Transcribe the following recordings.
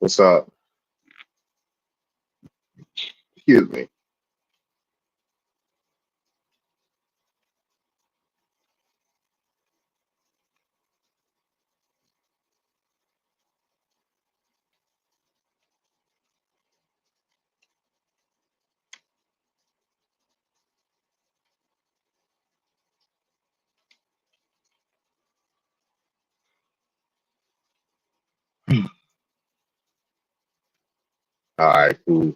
What's up? Excuse me. All right, cool,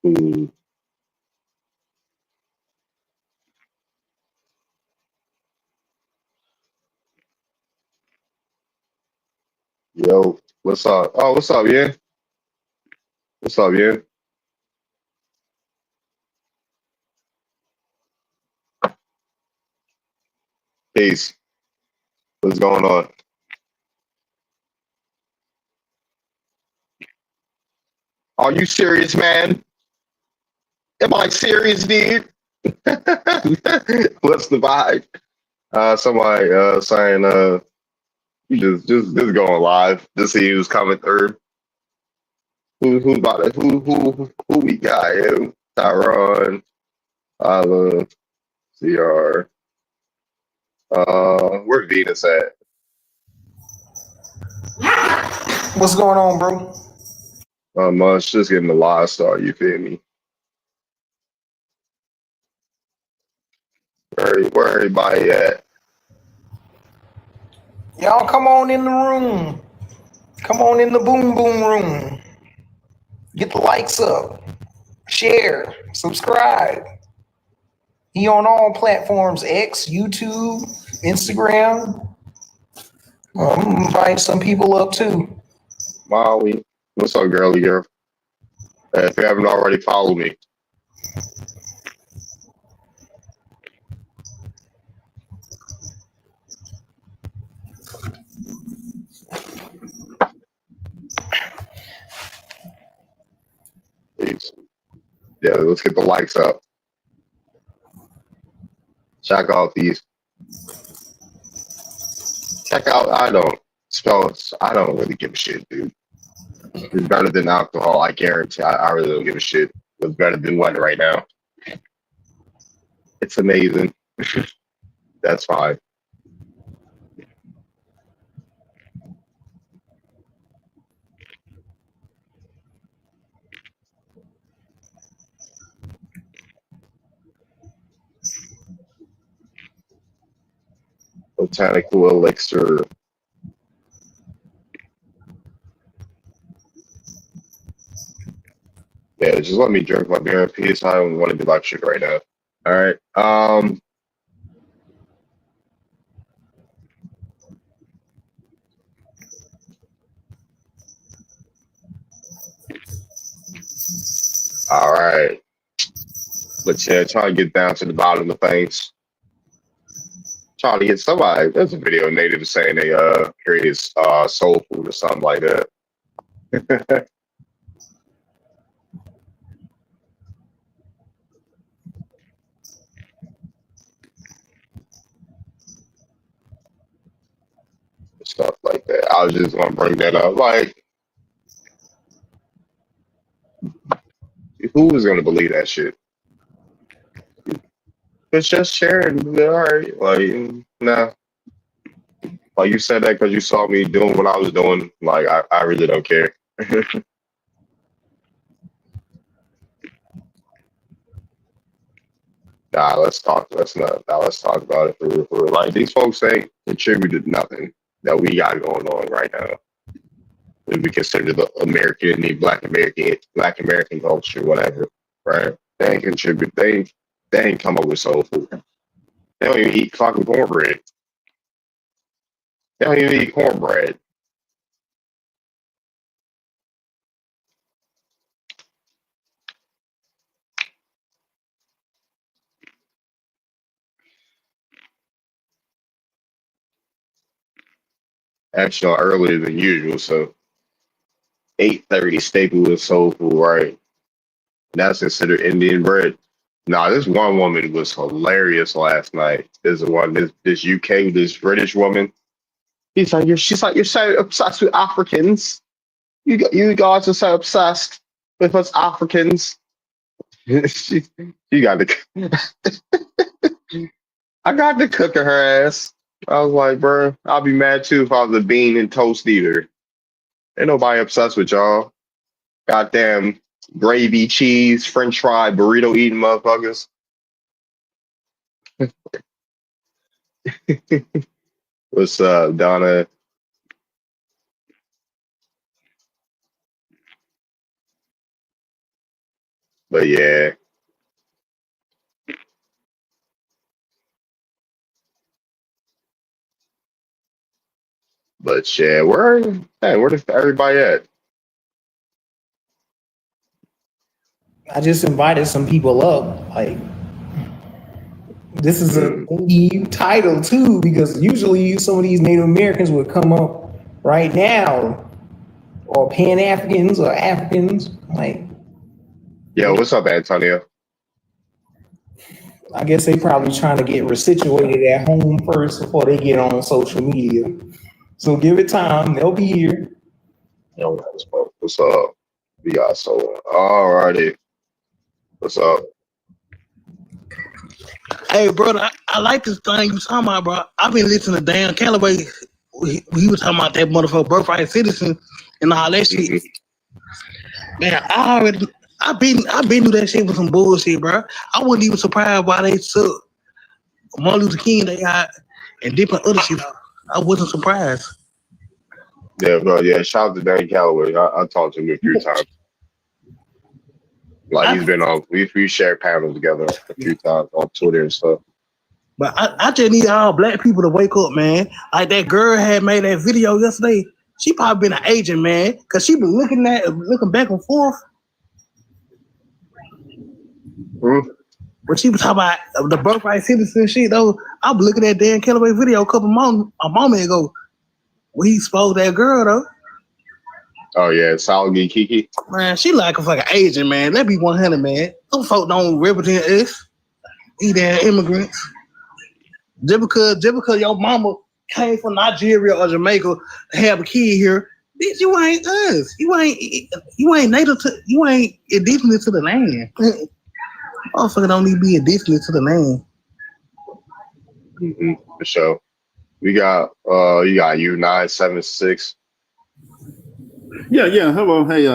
cool. Yo, what's up? Oh, what's up, yeah? What's up, yeah? Peace. What's going on? Are you serious, man? Am I serious, dude? What's the vibe? Somebody saying you just going live to see who's coming through. Who about it? Who we got here? Tyron, Isla, CR. Where Venus at? What's going on, bro? Much just getting the live start, you feel me? Where everybody at? Y'all come on in the room. Come on in the boom boom room. Get the likes up. Share. Subscribe. He on all platforms: X, YouTube, Instagram. I'm gonna invite some people up too. Molly. What's up, girly girl? If you haven't already, follow me. Please. Yeah, let's get the likes up. Check out these. Check out. I don't spell it. I don't really give a shit, dude. It's better than alcohol. I guarantee. I really don't give a shit. It's better than what right now. It's amazing. That's fine. Botanical elixir. Yeah, just let me drink my beer in peace. I don't want to do like shit right now. All right. All right. But yeah, try to get down to the bottom of things. Try to get somebody. There's a video native saying they created soul food or something like that. Stuff like that. I was just gonna bring that up. Like, who was gonna believe that shit? It's just sharing. All right. Like, nah. Like you said that because you saw me doing what I was doing. Like, I really don't care. Nah, let's talk. Let's not. Now let's talk about it for like these folks ain't contributed nothing that we got going on right now. If we consider the American, the Black American culture, whatever, right? They ain't contribute. They ain't come up with soul food. They don't even eat fucking cornbread. They don't even eat cornbread. Actually, earlier than usual. So 8:30 staple is soul food, right? That's considered Indian bread. Nah, this one woman was hilarious last night. This this British woman. She's like you're so obsessed with Africans. you guys are so obsessed with us Africans. she got the I got the cook of her ass. I was like, bro, I'll be mad too if I was a bean and toast eater. Ain't nobody obsessed with y'all. Goddamn gravy, cheese, French fry, burrito eating motherfuckers. What's up, Donna? But yeah. But yeah, where does everybody at? I just invited some people up. Like, this is a Mm. new title too, because usually some of these Native Americans would come up right now, or Pan Africans or Africans. Like, Yo, what's up, Antonio? I guess they probably trying to get resituated at home first before they get on social media. So give it time; they'll be here. Yo, what's up? We got so alrighty. What's up? Hey, brother, I like this thing you talking about, bro. I've been listening to Dan Calloway. He was talking about that motherfucker birthright citizen and all that shit. Mm-hmm. Man, I've been through that shit with some bullshit, bro. I wasn't even surprised why they took Martin Luther King they got and different other shit. I wasn't surprised. Yeah, bro. Yeah, shout out to Dan Calloway. I talked to him a few times. Like he's been on. We shared panels together a few times on Twitter and stuff. But I just need all black people to wake up, man. Like that girl had made that video yesterday. She probably been an agent, man, because she been looking back and forth. Mm-hmm. When she was talking about the birthright citizen shit, though, I was looking at Dan Calloway video a moment ago when he spoke that girl, though. Oh yeah, Salgi Kiki. Man, she like a fucking agent, man. Let be 100, man. Those folk don't represent us. He damn immigrants. Just because your mama came from Nigeria or Jamaica to have a kid here, bitch, you ain't us. You ain't native to. You ain't indigenous to the land. Motherfucker don't need to be indigenous to the land. Mm-hmm, for sure. We got you got U976. Yeah. Hello. Hey,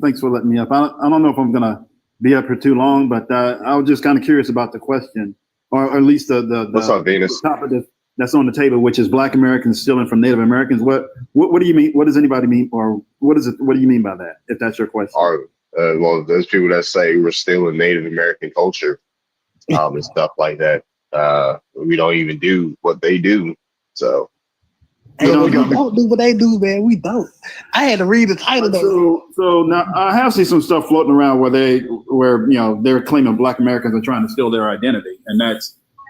thanks for letting me up. I don't know if I'm gonna be up for too long, but I was just kind of curious about the question, or at least the What's up, Venus? topic that's on the table, which is Black Americans stealing from Native Americans. What do you mean? What does anybody mean, or what is it? What do you mean by that? If that's your question. Well, there's people that say we're stealing Native American culture, and stuff like that. We don't even do what they do. So We don't do what they do, man. We don't. I had to read the title though. So now I have seen some stuff floating around where they're claiming Black Americans are trying to steal their identity, and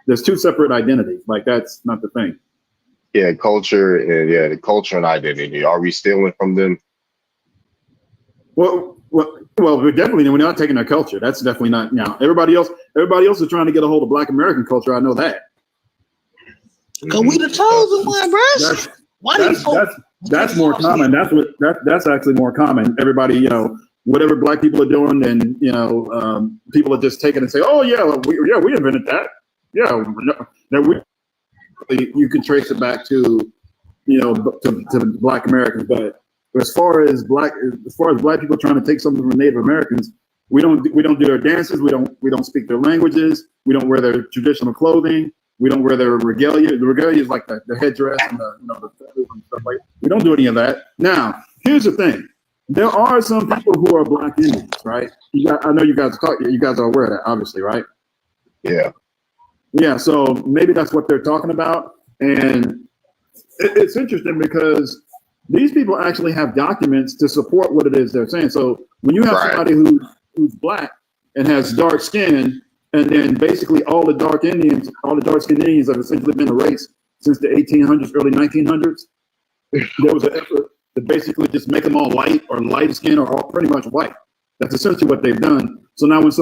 there's two separate identities. Like that's not the thing. Yeah, culture and the culture and identity. Are we stealing from them? Well, we're definitely we're not taking their culture. That's definitely not. Everybody else is trying to get a hold of Black American culture. I know that. Cause we the chosen one, bro. That's more common. That's actually more common. Everybody, whatever Black people are doing, and people are just taking and say, "Oh yeah, we invented that." Yeah, you can trace it back to Black Americans, but as far as Black people trying to take something from Native Americans, we don't do their dances. We don't speak their languages. We don't wear their traditional clothing. We don't wear their regalia. The regalia is like the headdress and the feathers and stuff like that. We don't do any of that. Now, here's the thing. There are some people who are Black Indians, right? I know you guys are aware of that, obviously, right? Yeah. Yeah, so maybe that's what they're talking about. And it's interesting because these people actually have documents to support what it is they're saying. So when you have somebody who's Black and has dark skin, and then basically all the dark-skinned Indians have essentially been erased since the 1800s, early 1900s. There was an effort to basically just make them all light or light skin or all pretty much white. That's essentially what they've done. So now when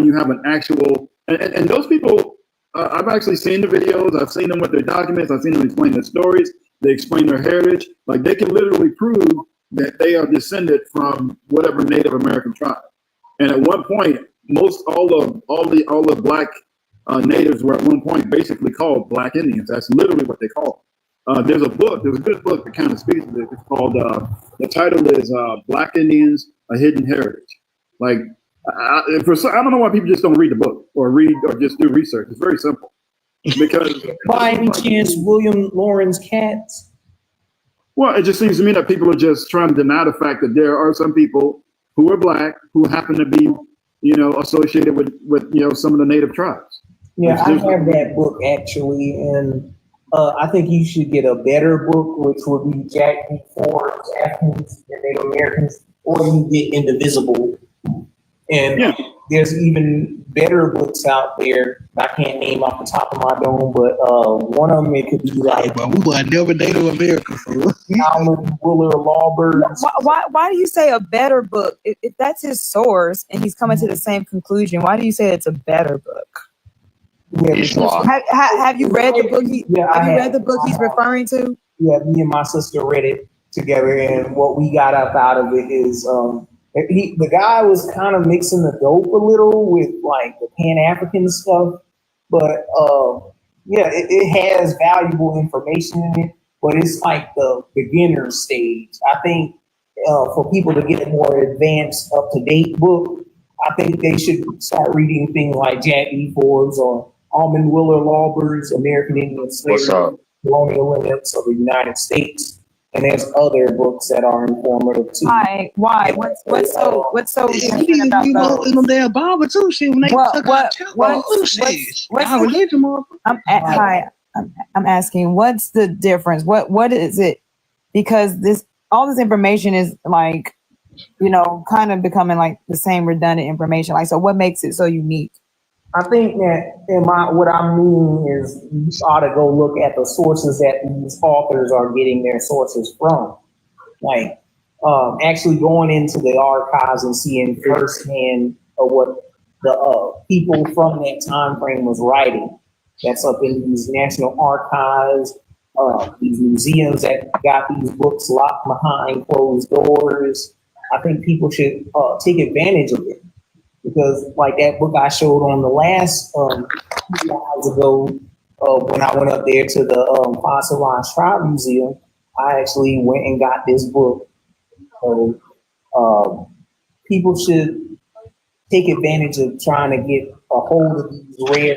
you have an actual, and those people, I've actually seen the videos, I've seen them with their documents, I've seen them explain their stories, they explain their heritage. Like they can literally prove that they are descended from whatever Native American tribe. And at one point, all the black natives were at one point basically called Black Indians. That's literally what they call them. There's a good book that kind of speaks to it. It's called, the title is Black Indians, A Hidden Heritage. Like, I don't know why people just don't read the book or just do research. It's very simple. Because by any chance, William Lawrence Katz? Well, it just seems to me that people are just trying to deny the fact that there are some people who are black who happen to be, associated with some of the native tribes. Yeah, I have that book actually, and I think you should get a better book, which would be Jack B. Ford's Africans and Native Americans, or you get Indivisible. And there's even better books out there. I can't name off the top of my dome, but one of them, it could be like, but we were never Native American. Alvin Willer Lawbird. Why do you say a better book? If that's his source and he's coming to the same conclusion, why do you say it's a better book? Yeah, have you read the book? Have you read the book he's referring to? Yeah, me and my sister read it together, and what we got up out of it is the guy was kind of mixing the dope a little with like the Pan-African stuff, but it has valuable information in it, but it's like the beginner stage. I think for people to get a more advanced, up-to-date book, I think they should start reading things like Jack E. Ford's or Alvin Willer Lawbird's American Indian Slavery, Colonial Limits of the United States. And there's other books that are informative too. Why? What's so interesting about those? In them damn Bible too, shit. When they I'm asking, what's the difference? What is it? Because all this information is like, kind of becoming like the same redundant information. Like, so what makes it so unique? I think that what I mean is you ought to go look at the sources that these authors are getting their sources from. Like actually going into the archives and seeing firsthand of what the people from that time frame was writing. That's up in these national archives, these museums that got these books locked behind closed doors. I think people should take advantage of it. Because like that book I showed on the last 2 hours ago, when I went up there to the Fossilized Tribe Museum, I actually went and got this book. So people should take advantage of trying to get a hold of these rare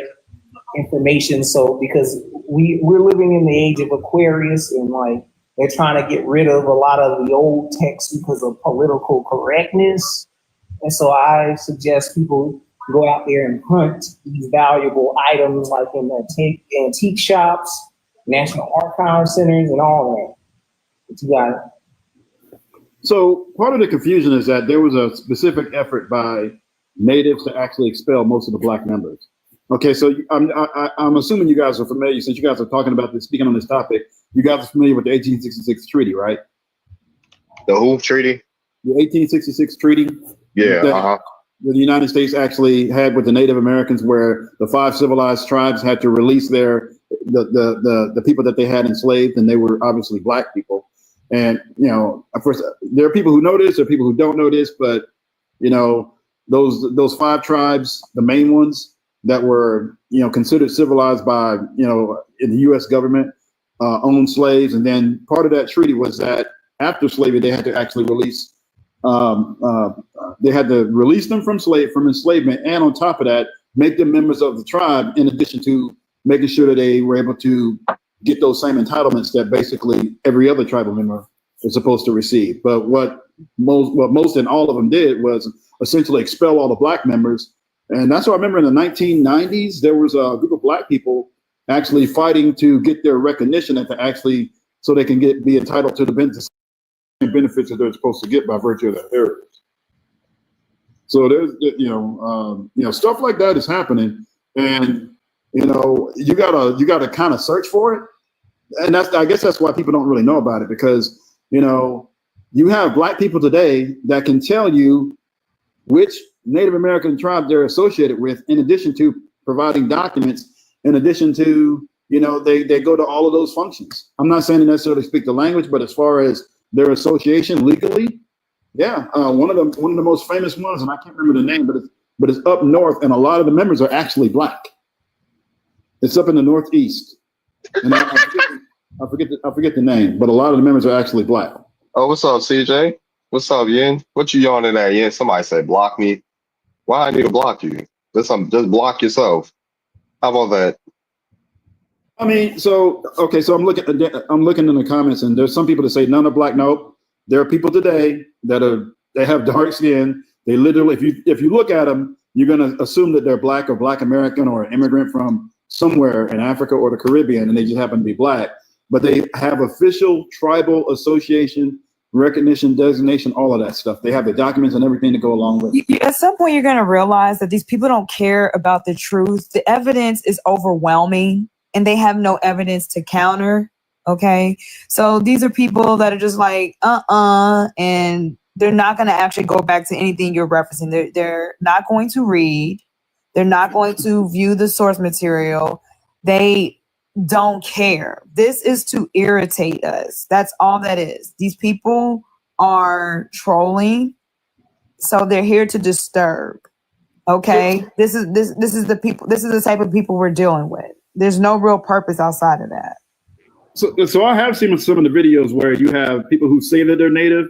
information. So because we're living in the age of Aquarius, and like they're trying to get rid of a lot of the old texts because of political correctness. And so I suggest people go out there and hunt these valuable items like in the antique shops, National Archive Centers, and all that. But you got it. So part of the confusion is that there was a specific effort by natives to actually expel most of the black members. Okay, so I'm assuming you guys are familiar, since you guys are talking about this, speaking on this topic, you guys are familiar with the 1866 treaty, right? The who treaty? The 1866 treaty. Yeah, that the United States actually had with the Native Americans, where the 5 civilized tribes had to release the people that they had enslaved, and they were obviously black people. And of course, there are people who know this, there are people who don't know this, but those 5 tribes, the main ones that were considered civilized by in the U.S. government, owned slaves, and then part of that treaty was that after slavery they had to actually release. They had to release them from enslavement, and on top of that, make them members of the tribe, in addition to making sure that they were able to get those same entitlements that basically every other tribal member is supposed to receive. But what most and all of them did was essentially expel all the black members. And that's what I remember in the 1990s, there was a group of black people actually fighting to get their recognition and to actually, so they can be entitled to the benefits that they're supposed to get by virtue of their heritage. So there's, stuff like that is happening, and you gotta kind of search for it, and I guess that's why people don't really know about it, because you have black people today that can tell you which Native American tribe they're associated with, in addition to providing documents, in addition to they go to all of those functions. I'm not saying they necessarily speak the language, but as far as their association legally. Yeah, one of the most famous ones, and I can't remember the name, but it's up north, and a lot of the members are actually black. It's up in the Northeast, and I forget the name, but a lot of the members are actually black. Oh, what's up, CJ? What's up, Yin? What you yawning at, Yin? Somebody said block me. Why I need to block you? Just block yourself. How about that? I mean, so I'm looking in the comments, and there's some people that say none are black. Nope. There are people today that have dark skin. They literally, if you look at them, you're going to assume that they're black or black American or an immigrant from somewhere in Africa or the Caribbean, and they just happen to be black. But they have official tribal association recognition, designation, all of that stuff. They have the documents and everything to go along with it. At some point, you're going to realize that these people don't care about the truth. The evidence is overwhelming, and they have no evidence to counter. Okay, so these are people that are just like, and they're not going to actually go back to anything you're referencing. They're not going to read. They're not going to view the source material. They don't care. This is to irritate us. That's all that is. These people are trolling, so they're here to disturb. Okay, this is the people. This is the type of people we're dealing with. There's no real purpose outside of that. So I have seen some of the videos where you have people who say that they're native.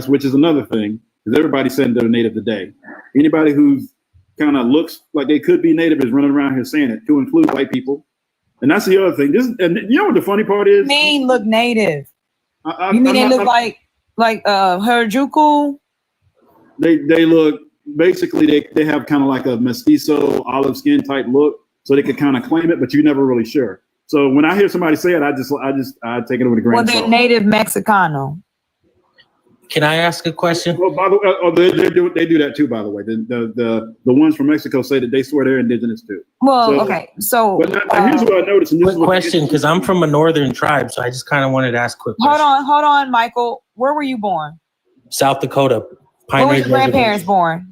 Which is another thing, because everybody's saying they're native today. Anybody who's kind of looks like they could be native is running around here saying it, to include white people. And that's the other thing. And you know what the funny part is? Mean look native. You mean they look like Harajuku? They look basically they have kind of like a mestizo olive skin type look, so they could kind of claim it, but you're never really sure. So when I hear somebody say it, I take it with a grain of salt. Well, they're native Mexicano. Can I ask a question? Well, by the way, they do that too. By the way, the ones from Mexico say that they swear they're indigenous too. Well, okay, so but here's what I noticed. Quick question, because I'm from a northern tribe, so I just kind of wanted to ask a quick question. Hold on, Michael. Where were you born? South Dakota. Where were your grandparents born?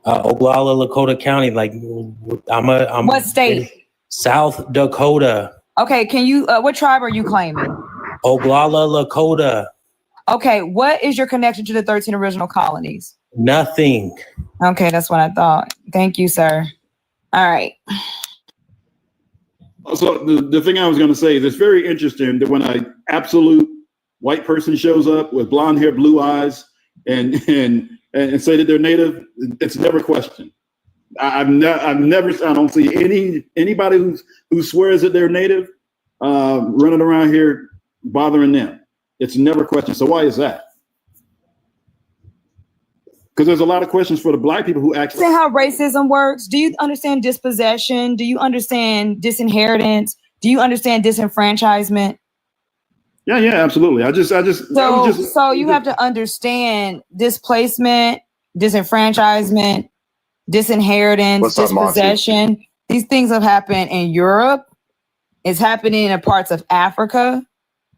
Oglala, Lakota County. Like I'm. What state? South Dakota. Okay, can you? What tribe are you claiming? Oglala, Lakota. Okay, what is your connection to the 13 original colonies? Nothing. Okay, that's what I thought. Thank you, sir. All right. So the thing I was going to say is it's very interesting that when an absolute white person shows up with blonde hair, blue eyes, and say that they're native, it's never questioned. I don't see anybody who swears that they're native running around here bothering them. It's never questioned. So why is that? Because there's a lot of questions for the black people who actually. See how racism works? Do you understand dispossession? Do you understand disinheritance? Do you understand disenfranchisement? Yeah, absolutely. So you have to understand displacement, disenfranchisement, disinheritance, dispossession. These things have happened in Europe. It's happening in parts of Africa.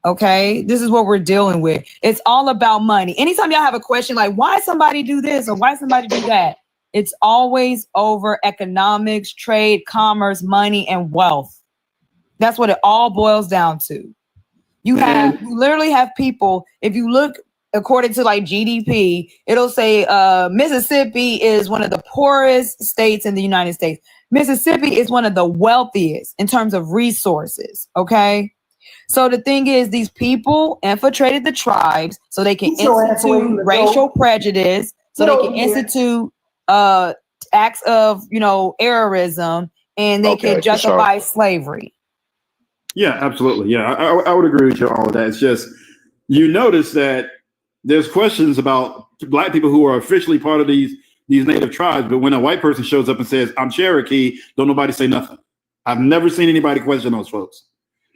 Okay, this is what we're dealing with. It's all about money. Anytime y'all have a question like why somebody do this or why somebody do that, it's always over economics, trade, commerce, money, and wealth. That's what it all boils down to. You literally have people, if you look according to like GDP, it'll say Mississippi is one of the poorest states in the United States. Mississippi is one of the wealthiest in terms of resources. Okay. So the thing is, these people infiltrated the tribes so they can institute racial prejudice, so they can institute acts of, errorism, and they can justify slavery. Yeah, absolutely. Yeah, I would agree with you on all of that. It's just, you notice that there's questions about black people who are officially part of these native tribes, but when a white person shows up and says, I'm Cherokee, don't nobody say nothing. I've never seen anybody question those folks.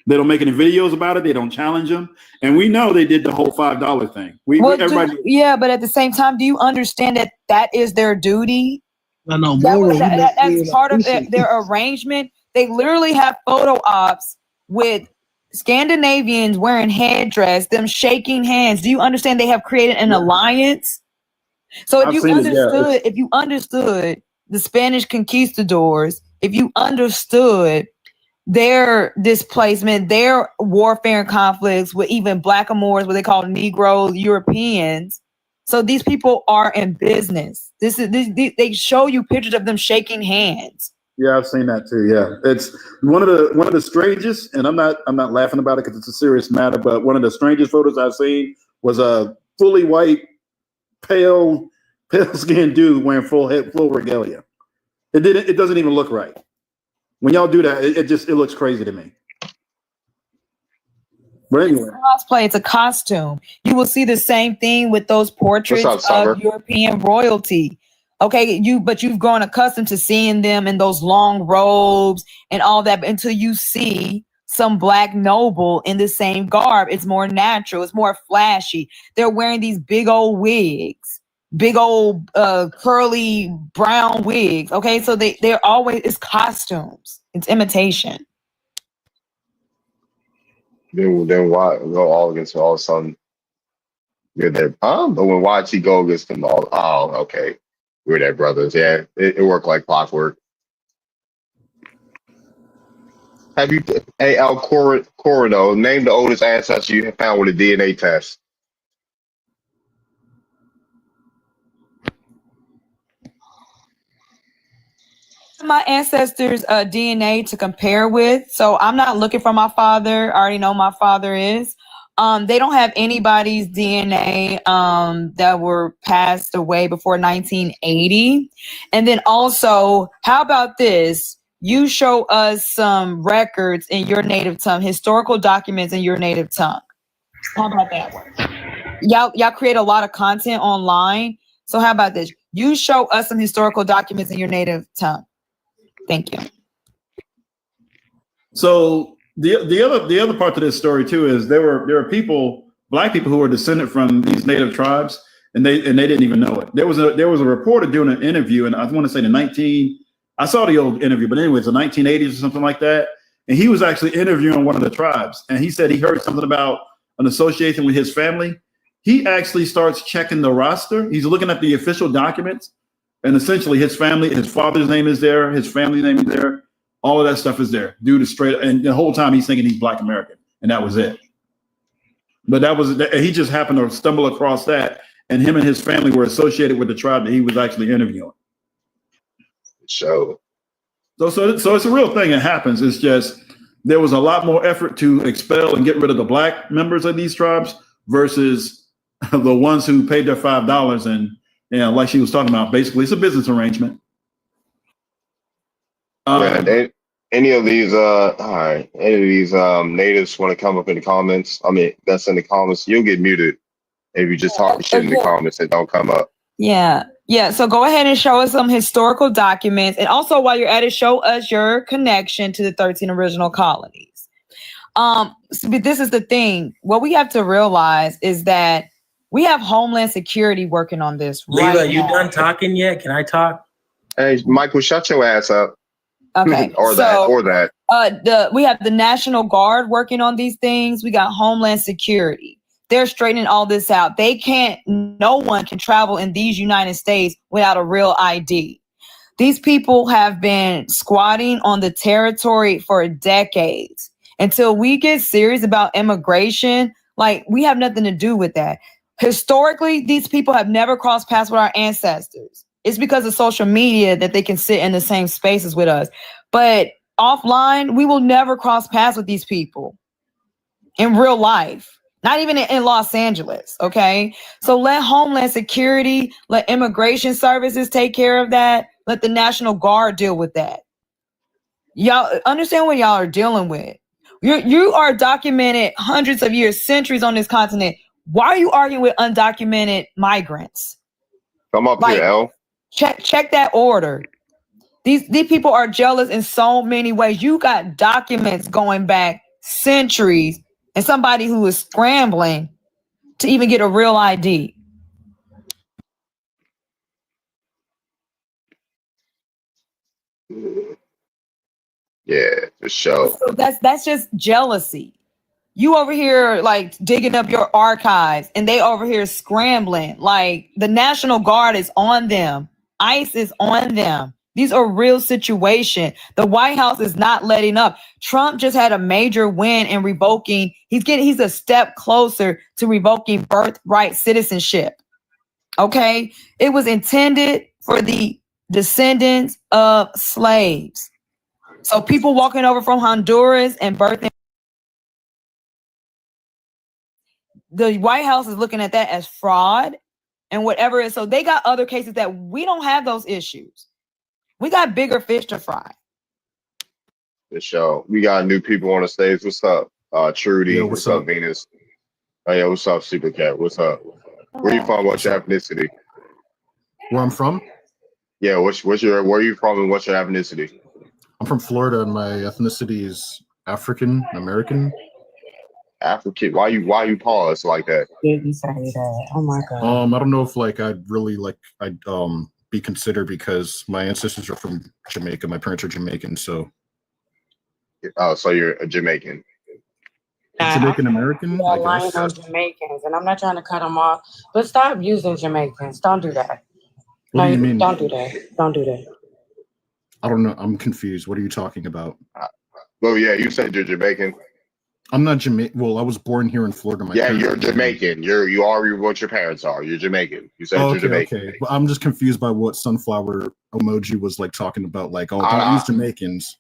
They don't make any videos about it. They don't challenge them. And we know they did the whole $5 thing. But at the same time, do you understand that is their duty? No, that's part of their arrangement. They literally have photo ops with Scandinavians wearing headdress, them shaking hands. Do you understand they have created an alliance? So if you understood the Spanish conquistadors, if you understood their displacement, their warfare and conflicts with even Blackamoors, what they call Negroes, Europeans. So these people are in business. They show you pictures of them shaking hands. Yeah, I've seen that too. Yeah, it's one of the strangest, and I'm not laughing about it because it's a serious matter. But one of the strangest photos I've seen was a fully white, pale skinned dude wearing full regalia. It doesn't even look right. When y'all do that, it looks crazy to me. But anyway, Cosplay, it's a costume. You will see the same thing with those portraits of European royalty. Okay, but you've grown accustomed to seeing them in those long robes and all that until you see some black noble in the same garb. It's more natural, it's more flashy. They're wearing these big old wigs, big old curly brown wigs. Okay, so they're always, it's costumes, it's imitation. Then why go all against all of a sudden you're their but when YT go against them all, oh, okay. We're their brothers. Yeah, it worked like clockwork. Have you, hey, El Corrido, name the oldest ancestor you have found with a DNA test? My ancestors' DNA to compare with, so I'm not looking for my father. I already know my father is. They don't have anybody's DNA that were passed away before 1980. And then also, how about this? You show us some records in your native tongue, historical documents in your native tongue. How about that one? Y'all create a lot of content online. So how about this? You show us some historical documents in your native tongue. Thank you. So the other part to this story too is there were people, black people, who were descended from these native tribes, and they didn't even know it. There was a reporter doing an interview, and I want to say I saw the old interview, but anyways, the 1980s or something like that, and he was actually interviewing one of the tribes, and he said he heard something about an association with his family. He actually starts checking the roster. He's looking at the official documents, and essentially his family, his father's name is there, his family's name is there. All of that stuff is there. Dude is straight, and the whole time he's thinking he's Black American, and that was it. But he just happened to stumble across that, and him and his family were associated with the tribe that he was actually interviewing. So it's a real thing. It happens. It's just there was a lot more effort to expel and get rid of the black members of these tribes versus the ones who paid their $5 and like she was talking about, basically it's a business arrangement. Any of these natives want to come up in the comments? I mean, that's in the comments. You'll get muted if you just talk shit in the comments and don't come up. Yeah. So go ahead and show us some historical documents, and also while you're at it, show us your connection to the 13 original colonies. But this is the thing. What we have to realize is that we have Homeland Security working on this. Leila, you done talking yet? Can I talk? Hey, Michael, shut your ass up. Okay. or that. We have the National Guard working on these things. We got Homeland Security. They're straightening all this out. No one can travel in these United States without a real ID. These people have been squatting on the territory for decades. Until we get serious about immigration, like, we have nothing to do with that. Historically, these people have never crossed paths with our ancestors. It's because of social media that they can sit in the same spaces with us. But offline, we will never cross paths with these people in real life, not even in Los Angeles, okay? So let Homeland Security, let Immigration Services take care of that. Let the National Guard deal with that. Y'all understand what y'all are dealing with. You are documented hundreds of years, centuries on this continent. Why are you arguing with undocumented migrants? Come up here, El. Check that order. These people are jealous in so many ways. You got documents going back centuries, and somebody who is scrambling to even get a real ID. Yeah, for sure. So that's just jealousy. You over here like digging up your archives, and they over here scrambling. Like, the National Guard is on them. ICE is on them. These are real situations. The White House is not letting up. Trump just had a major win in revoking. He's a step closer to revoking birthright citizenship. Okay? It was intended for the descendants of slaves. So people walking over from Honduras and birthing. The White House is looking at that as fraud and whatever it is. So they got other cases that we don't have those issues. We got bigger fish to fry. The show. We got new people on the stage. What's up? Trudy. Yo, what's up, Venus? Oh yeah, what's up, Super Cat? What's up? Where you from? What's your ethnicity? Where I'm from? Yeah, where are you from and what's your ethnicity? I'm from Florida and my ethnicity is African American. African. Why you pause like that? Didn't say that. Oh my god. I don't know if like I'd really like I'd be considered because my ancestors are from Jamaica. My parents are Jamaican, so Oh, so you're a Jamaican. Jamaican American, You're I lying guess. on Jamaicans, and I'm not trying to cut them off, but stop using Jamaicans. Don't do that. What do you mean? Don't do that. Don't do that. I don't know. I'm confused. What are you talking about? Well, yeah, you said you're Jamaican. I'm not Jamaican. Well, I was born here in Florida. My Yeah, parents you're are Jamaican. You are what your parents are. You're Jamaican. You said you're Jamaican. Okay. But I'm just confused by what sunflower emoji was like talking about. Like, oh, don't use Jamaicans.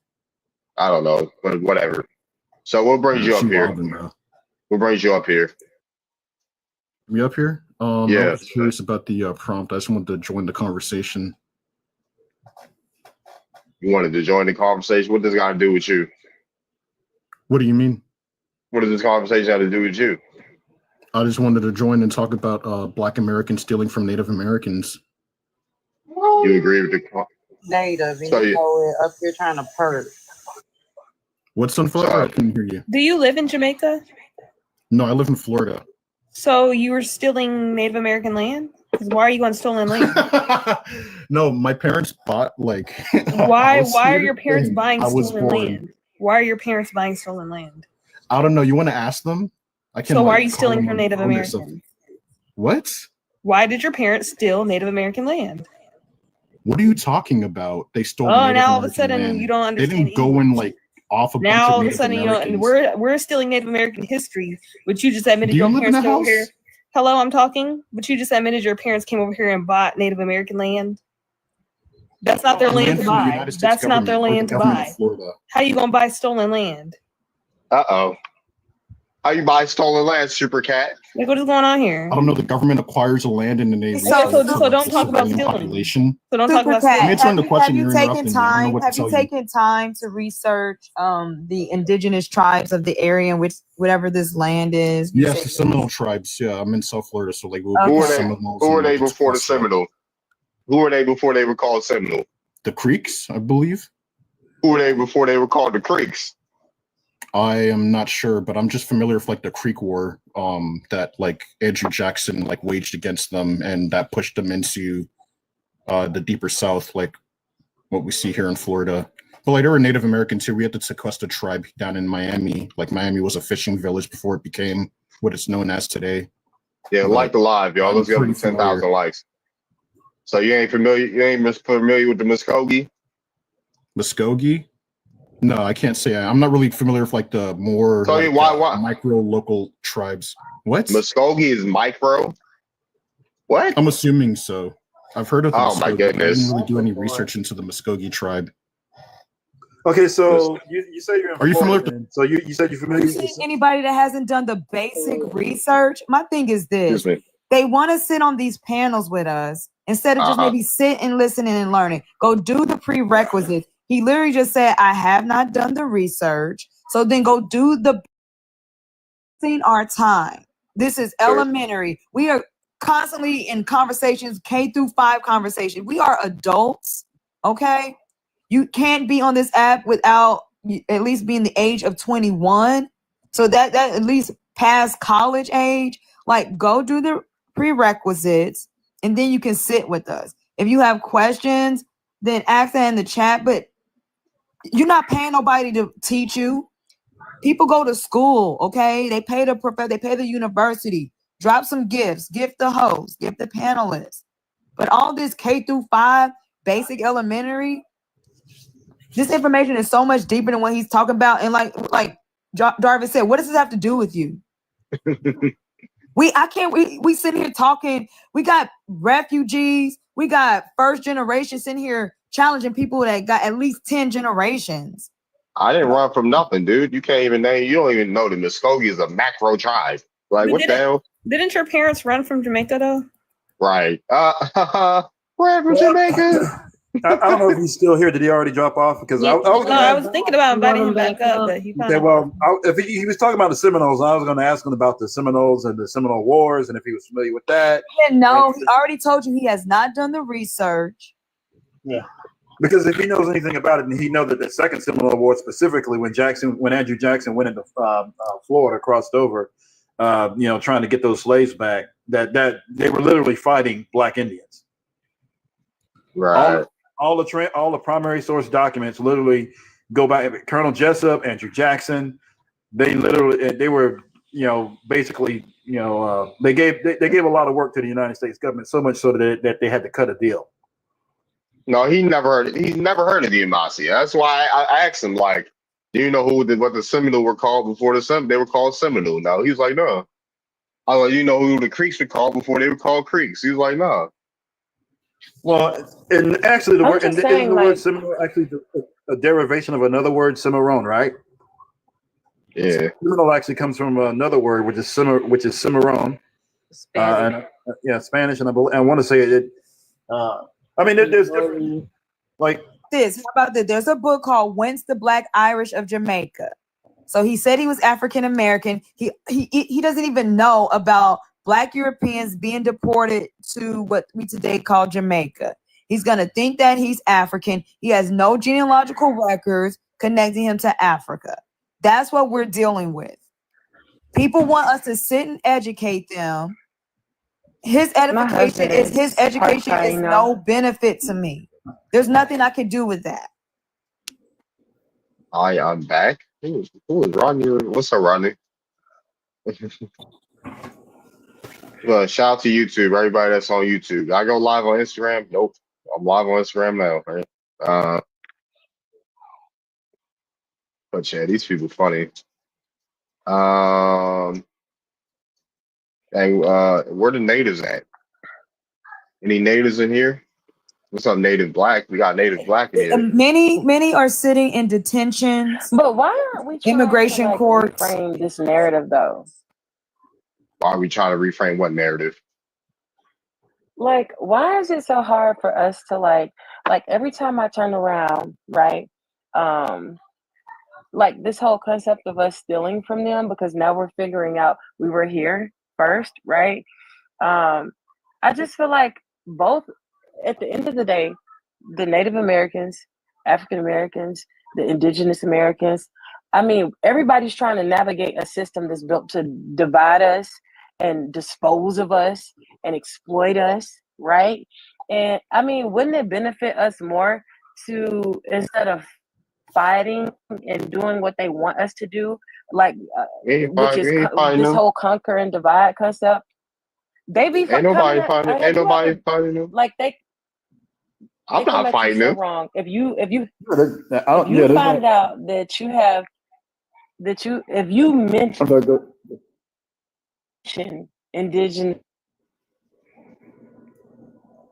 I don't know, but whatever. So what brings you up here? What brings you up here? Me up here? I Yeah. was curious about the prompt. I just wanted to join the conversation. You wanted to join the conversation? What does it got to do with you? What do you mean? What does this conversation have to do with you? I just wanted to join and talk about Black Americans stealing from Native Americans. You agree with the Native, and So you you- know it up here trying to perk. What sunflower? I couldn't hear you. Do you live in Jamaica? No, I live in Florida. So you were stealing Native American land? 'Cause why are you on stolen land? No, my parents bought like. Why house are here, your parents and buying I was stolen born. land? Why are your parents buying stolen land? I don't know. You want to ask them? I can. So why like, are you call stealing them from on Native the phone or Americans? something. What? Why did your parents steal Native American land? What are you talking about? They stole. Oh, Native now all of a American sudden land. you don't They understand. didn't go in like off a bunch Now of all of a Native sudden you know, and Americans. we're stealing Native American history, but you just admitted Do you your live in parents a came over house? here. Hello, I'm talking, but you just admitted your parents came over here and bought Native American land. That's not their land to from the buy. United States That's not their government or the land to government buy. of Florida. How you gonna buy stolen land? Uh-oh. How you buy stolen land, Super Cat? Like, what is going on here? I don't know. The government acquires the land and then they So- resell it so to don't the talk about civilian stealing. population. So don't talk Super about Cat, stealing. Answering the question, have you're you taken interrupting me. I don't know time? what to Have you tell you. taken time to research the indigenous tribes of the area in which whatever this land is? You Yes, said- the Seminole tribes. Yeah, I'm in South Florida, so like we'll Okay. Who be are they? Seminoles Who were and they like before the Esquimalt. Seminole? Who were they before they were called Seminole? The Creeks, I believe. Who were they before they were called the Creeks? I am not sure, but I'm just familiar with like the Creek War, that like Andrew Jackson like waged against them, and that pushed them into the deeper South, like what we see here in Florida. But like there were Native Americans here. We had the Tequesta tribe down in Miami. Like Miami was a fishing village before it became what it's known as today. Yeah, like the live, y'all. I'm Let's get up to pretty 10,000 familiar. likes. So you ain't familiar with the Muskogee? Muskogee? No, I can't say. I'm not really familiar with like the more So like, why? micro local tribes. What? Muskogee is micro? What? I'm assuming so. I've heard of the Oh, my Muskogee. I goodness. didn't really do any research into the Muskogee tribe. Okay, so you say you're in Are you familiar Florida, then. So you said you're familiar with See anybody that hasn't done the basic research? My thing is this: Excuse me. they want to sit on these panels with us instead of just Uh-huh. maybe sit and listening and learning. Go do the prerequisites. He literally just said, "I have not done the research." So then go do the. Our time. This is Sure. elementary. We are constantly in conversations, K-5 conversations. We are adults, okay? You can't be on this app without at least being the age of 21. So that at least past college age. Like, go do the prerequisites, and then you can sit with us. If you have questions, then ask that in the chat. But you're not paying nobody to teach you. People go to school, okay? They pay the professor, they pay the university. Drop some gifts, gift the host, gift the panelists. But all this K-5, basic elementary, this information is so much deeper than what he's talking about. And like Jarvis said, what does this have to do with you? We sitting here talking. We got refugees. We got first generation sitting here challenging people that got at least 10 generations. I didn't run from nothing, dude. You can't even name. You don't even know the Muskogee is a macro tribe. Like, what the hell? Didn't your parents run from Jamaica though? Right. We're from Jamaica. I don't know if he's still here. Did he already drop off? Because I was thinking about inviting him back up, but he okay, well, if he was talking about the Seminoles, I was going to ask him about the Seminoles and the Seminole Wars, and if he was familiar with that. Yeah, no, he already told you he has not done the research. Yeah, because if he knows anything about it, and he knows that the second Seminole War specifically, when Andrew Jackson went into Florida, crossed over, trying to get those slaves back, that they were literally fighting Black Indians. Right. All the primary source documents literally go back. Colonel Jessup, Andrew Jackson, they were basically they gave a lot of work to the United States government, so much so that they had to cut a deal. No, he's never heard of the Umasi. That's why I asked him, like, do you know what the Seminole were called before they were called Seminole? No, he was like, no. I was like, you know who the Creeks were called before they were called Creeks? He was like, no. Well, and actually, the word Seminole actually a derivation of another word, Cimarron, right? Yeah. Seminole actually comes from another word, which is Cimarron. Spanish, and I want to say it. There's different, like this. How about this? There's a book called "Whence the Black Irish of Jamaica." So he said he was African American. He doesn't even know about Black Europeans being deported to what we today call Jamaica. He's going to think that he's African. He has no genealogical records connecting him to Africa. That's what we're dealing with. People want us to sit and educate them. His education is no benefit to me. There's nothing I can do with that. I'm back. Who is Rodney? What's up, Rodney? Well, shout out to YouTube, everybody that's on YouTube. I go live on Instagram. Nope, I'm live on Instagram now. Right? But yeah, these people funny. And where the natives at? Any natives in here? What's up, Native Black? We got Native Black in here. Many are sitting in detentions. But why aren't we trying immigration to, courts? Reframe this narrative though? Why are we trying to reframe what narrative? Like, why is it so hard for us to like every time I turn around, right? Like this whole concept of us stealing from them because now we're figuring out we were here first, right? I just feel like both, at the end of the day, the Native Americans, African Americans, the Indigenous Americans, everybody's trying to navigate a system that's built to divide us and dispose of us and exploit us, right? And wouldn't it benefit us more to, instead of fighting and doing what they want us to do, this whole conquer and divide concept? They be ain't nobody fighting them. Like I'm not fighting them. Wrong. If you find out that you have if you mention indigenous.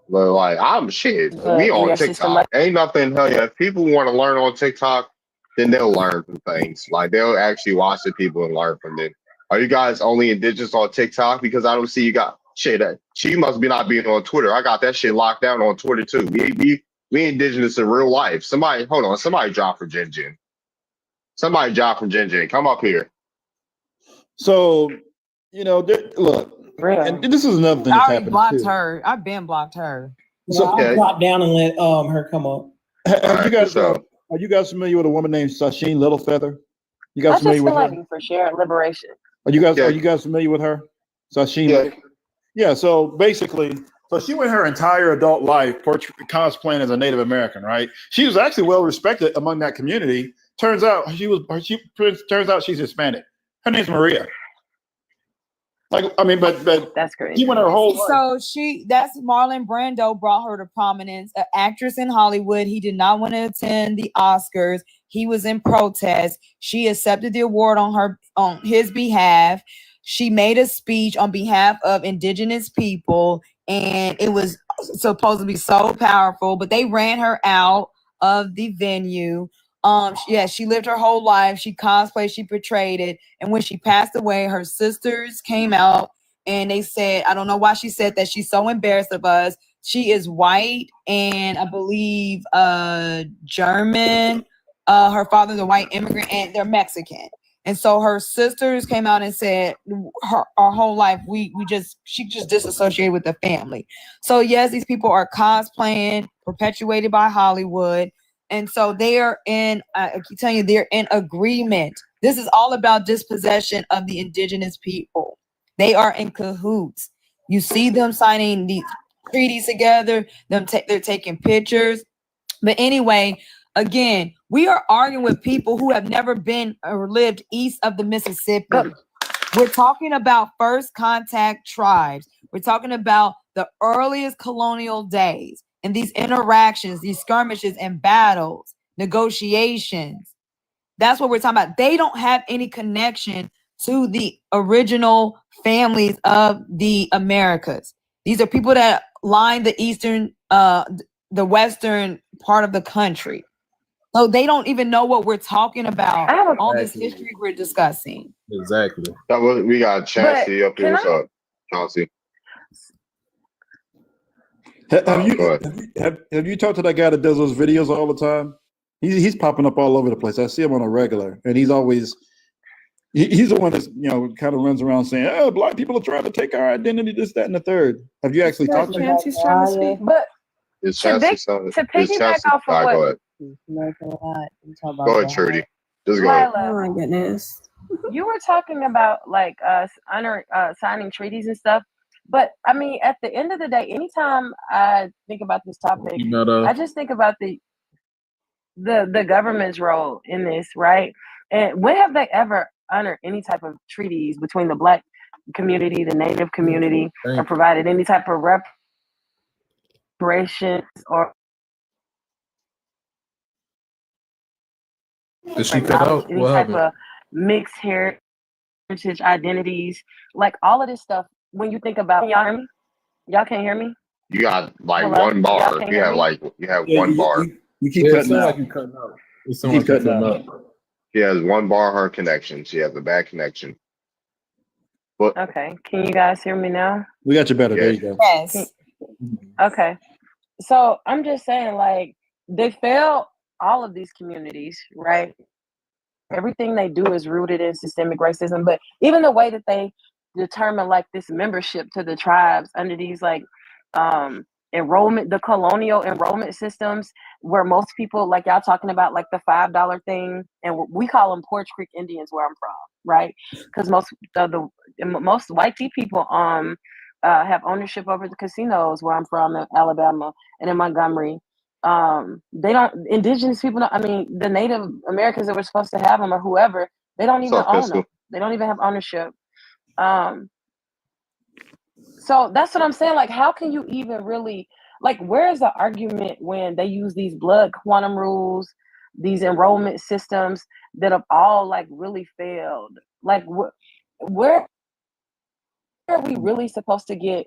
But I'm shit. We on TikTok. Ain't nothing. Hell yeah. If people want to learn on TikTok, then they'll learn from things. Like they'll actually watch the people and learn from them. Are you guys only indigenous on TikTok? Because I don't see you got shit. She must be not being on Twitter. I got that shit locked down on Twitter too. We indigenous in real life. Somebody drop for Jen Jen. Somebody drop from Jen Jen. Come up here. So, look, and this is another thing that's happening blocked too. her. I've been blocked her. So I'll drop down and let her come up. Are you guys familiar with a woman named Sasheen Littlefeather? You guys familiar with her? For sharing liberation. Are you guys familiar with her? Sasheen. Yeah. So basically, she went her entire adult life cosplaying as a Native American, right? She was actually well respected among that community. Turns out she's Hispanic. Her name's Maria. Like, I mean, but that's great. she went her whole life. So that's Marlon Brando brought her to prominence, an actress in Hollywood. He did not want to attend the Oscars. He was in protest. She accepted the award on his behalf. She made a speech on behalf of indigenous people, and it was supposed to be so powerful, but they ran her out of the venue. She lived her whole life. She cosplayed, she portrayed it. And when she passed away, her sisters came out and they said, I don't know why she said that. She's so embarrassed of us. She is white and I believe German. Her father's a white immigrant and they're Mexican. And so her sisters came out and said, our whole life, she just disassociated with the family. So yes, these people are cosplaying, perpetuated by Hollywood. And so they are I keep telling you, they're in agreement. This is all about dispossession of the indigenous people. They are in cahoots. You see them signing these treaties together. They're taking pictures. But anyway, again, we are arguing with people who have never been or lived east of the Mississippi. We're talking about first contact tribes. We're talking about the earliest colonial days and these interactions, these skirmishes and battles, negotiations. That's what we're talking about. They don't have any connection to the original families of the Americas. These are people that line the western part of the country. So they don't even know what we're talking about. All this history we're discussing. Exactly. We got Chauncey up here. So Chauncey. Have you talked to that guy that does those videos all the time? He's popping up all over the place. I see him on a regular, and he's always he's the one that's kind of runs around saying, "Oh, black people are trying to take our identity, this, that, and the third." Have you actually talked to him? Trying to speak, but to piggyback off of what. Go ahead, Trudy. Just go ahead. Oh my goodness. You were talking about like signing treaties and stuff, but I mean, at the end of the day, anytime I think about this topic, I just think about the government's role in this, right? And when have they ever honored any type of treaties between the Black community, the Native community, or provided any type of reparations or Did she cut out? any type of mixed heritage identities, like all of this stuff? When you think about, y'all hear me? Y'all can't hear me? You got like Hello? one bar. Y'all can't You hear have me? one bar. You keep cutting out. You cutting out. You keep cutting out. She has one bar her connection. She has a bad connection. But Okay, can you guys hear me now? We got you better. There you go. Yes. Okay, so I'm just saying, like, they fail all of these communities, right? Everything they do is rooted in systemic racism, but even the way that they determine like this membership to the tribes under these like enrollment, the colonial enrollment systems, where most people, like y'all talking about like the $5 thing, and we call them Porch Creek Indians where I'm from, right? Because most white people have ownership over the casinos where I'm from in Alabama and in Montgomery. They don't, indigenous people don't, I mean, the Native Americans that were supposed to have them or whoever, they don't even own them. They don't even have ownership. So that's what I'm saying. Like, how can you even really, like, where's the argument when they use these blood quantum rules, these enrollment systems that have all like really failed? Like, where are we really supposed to get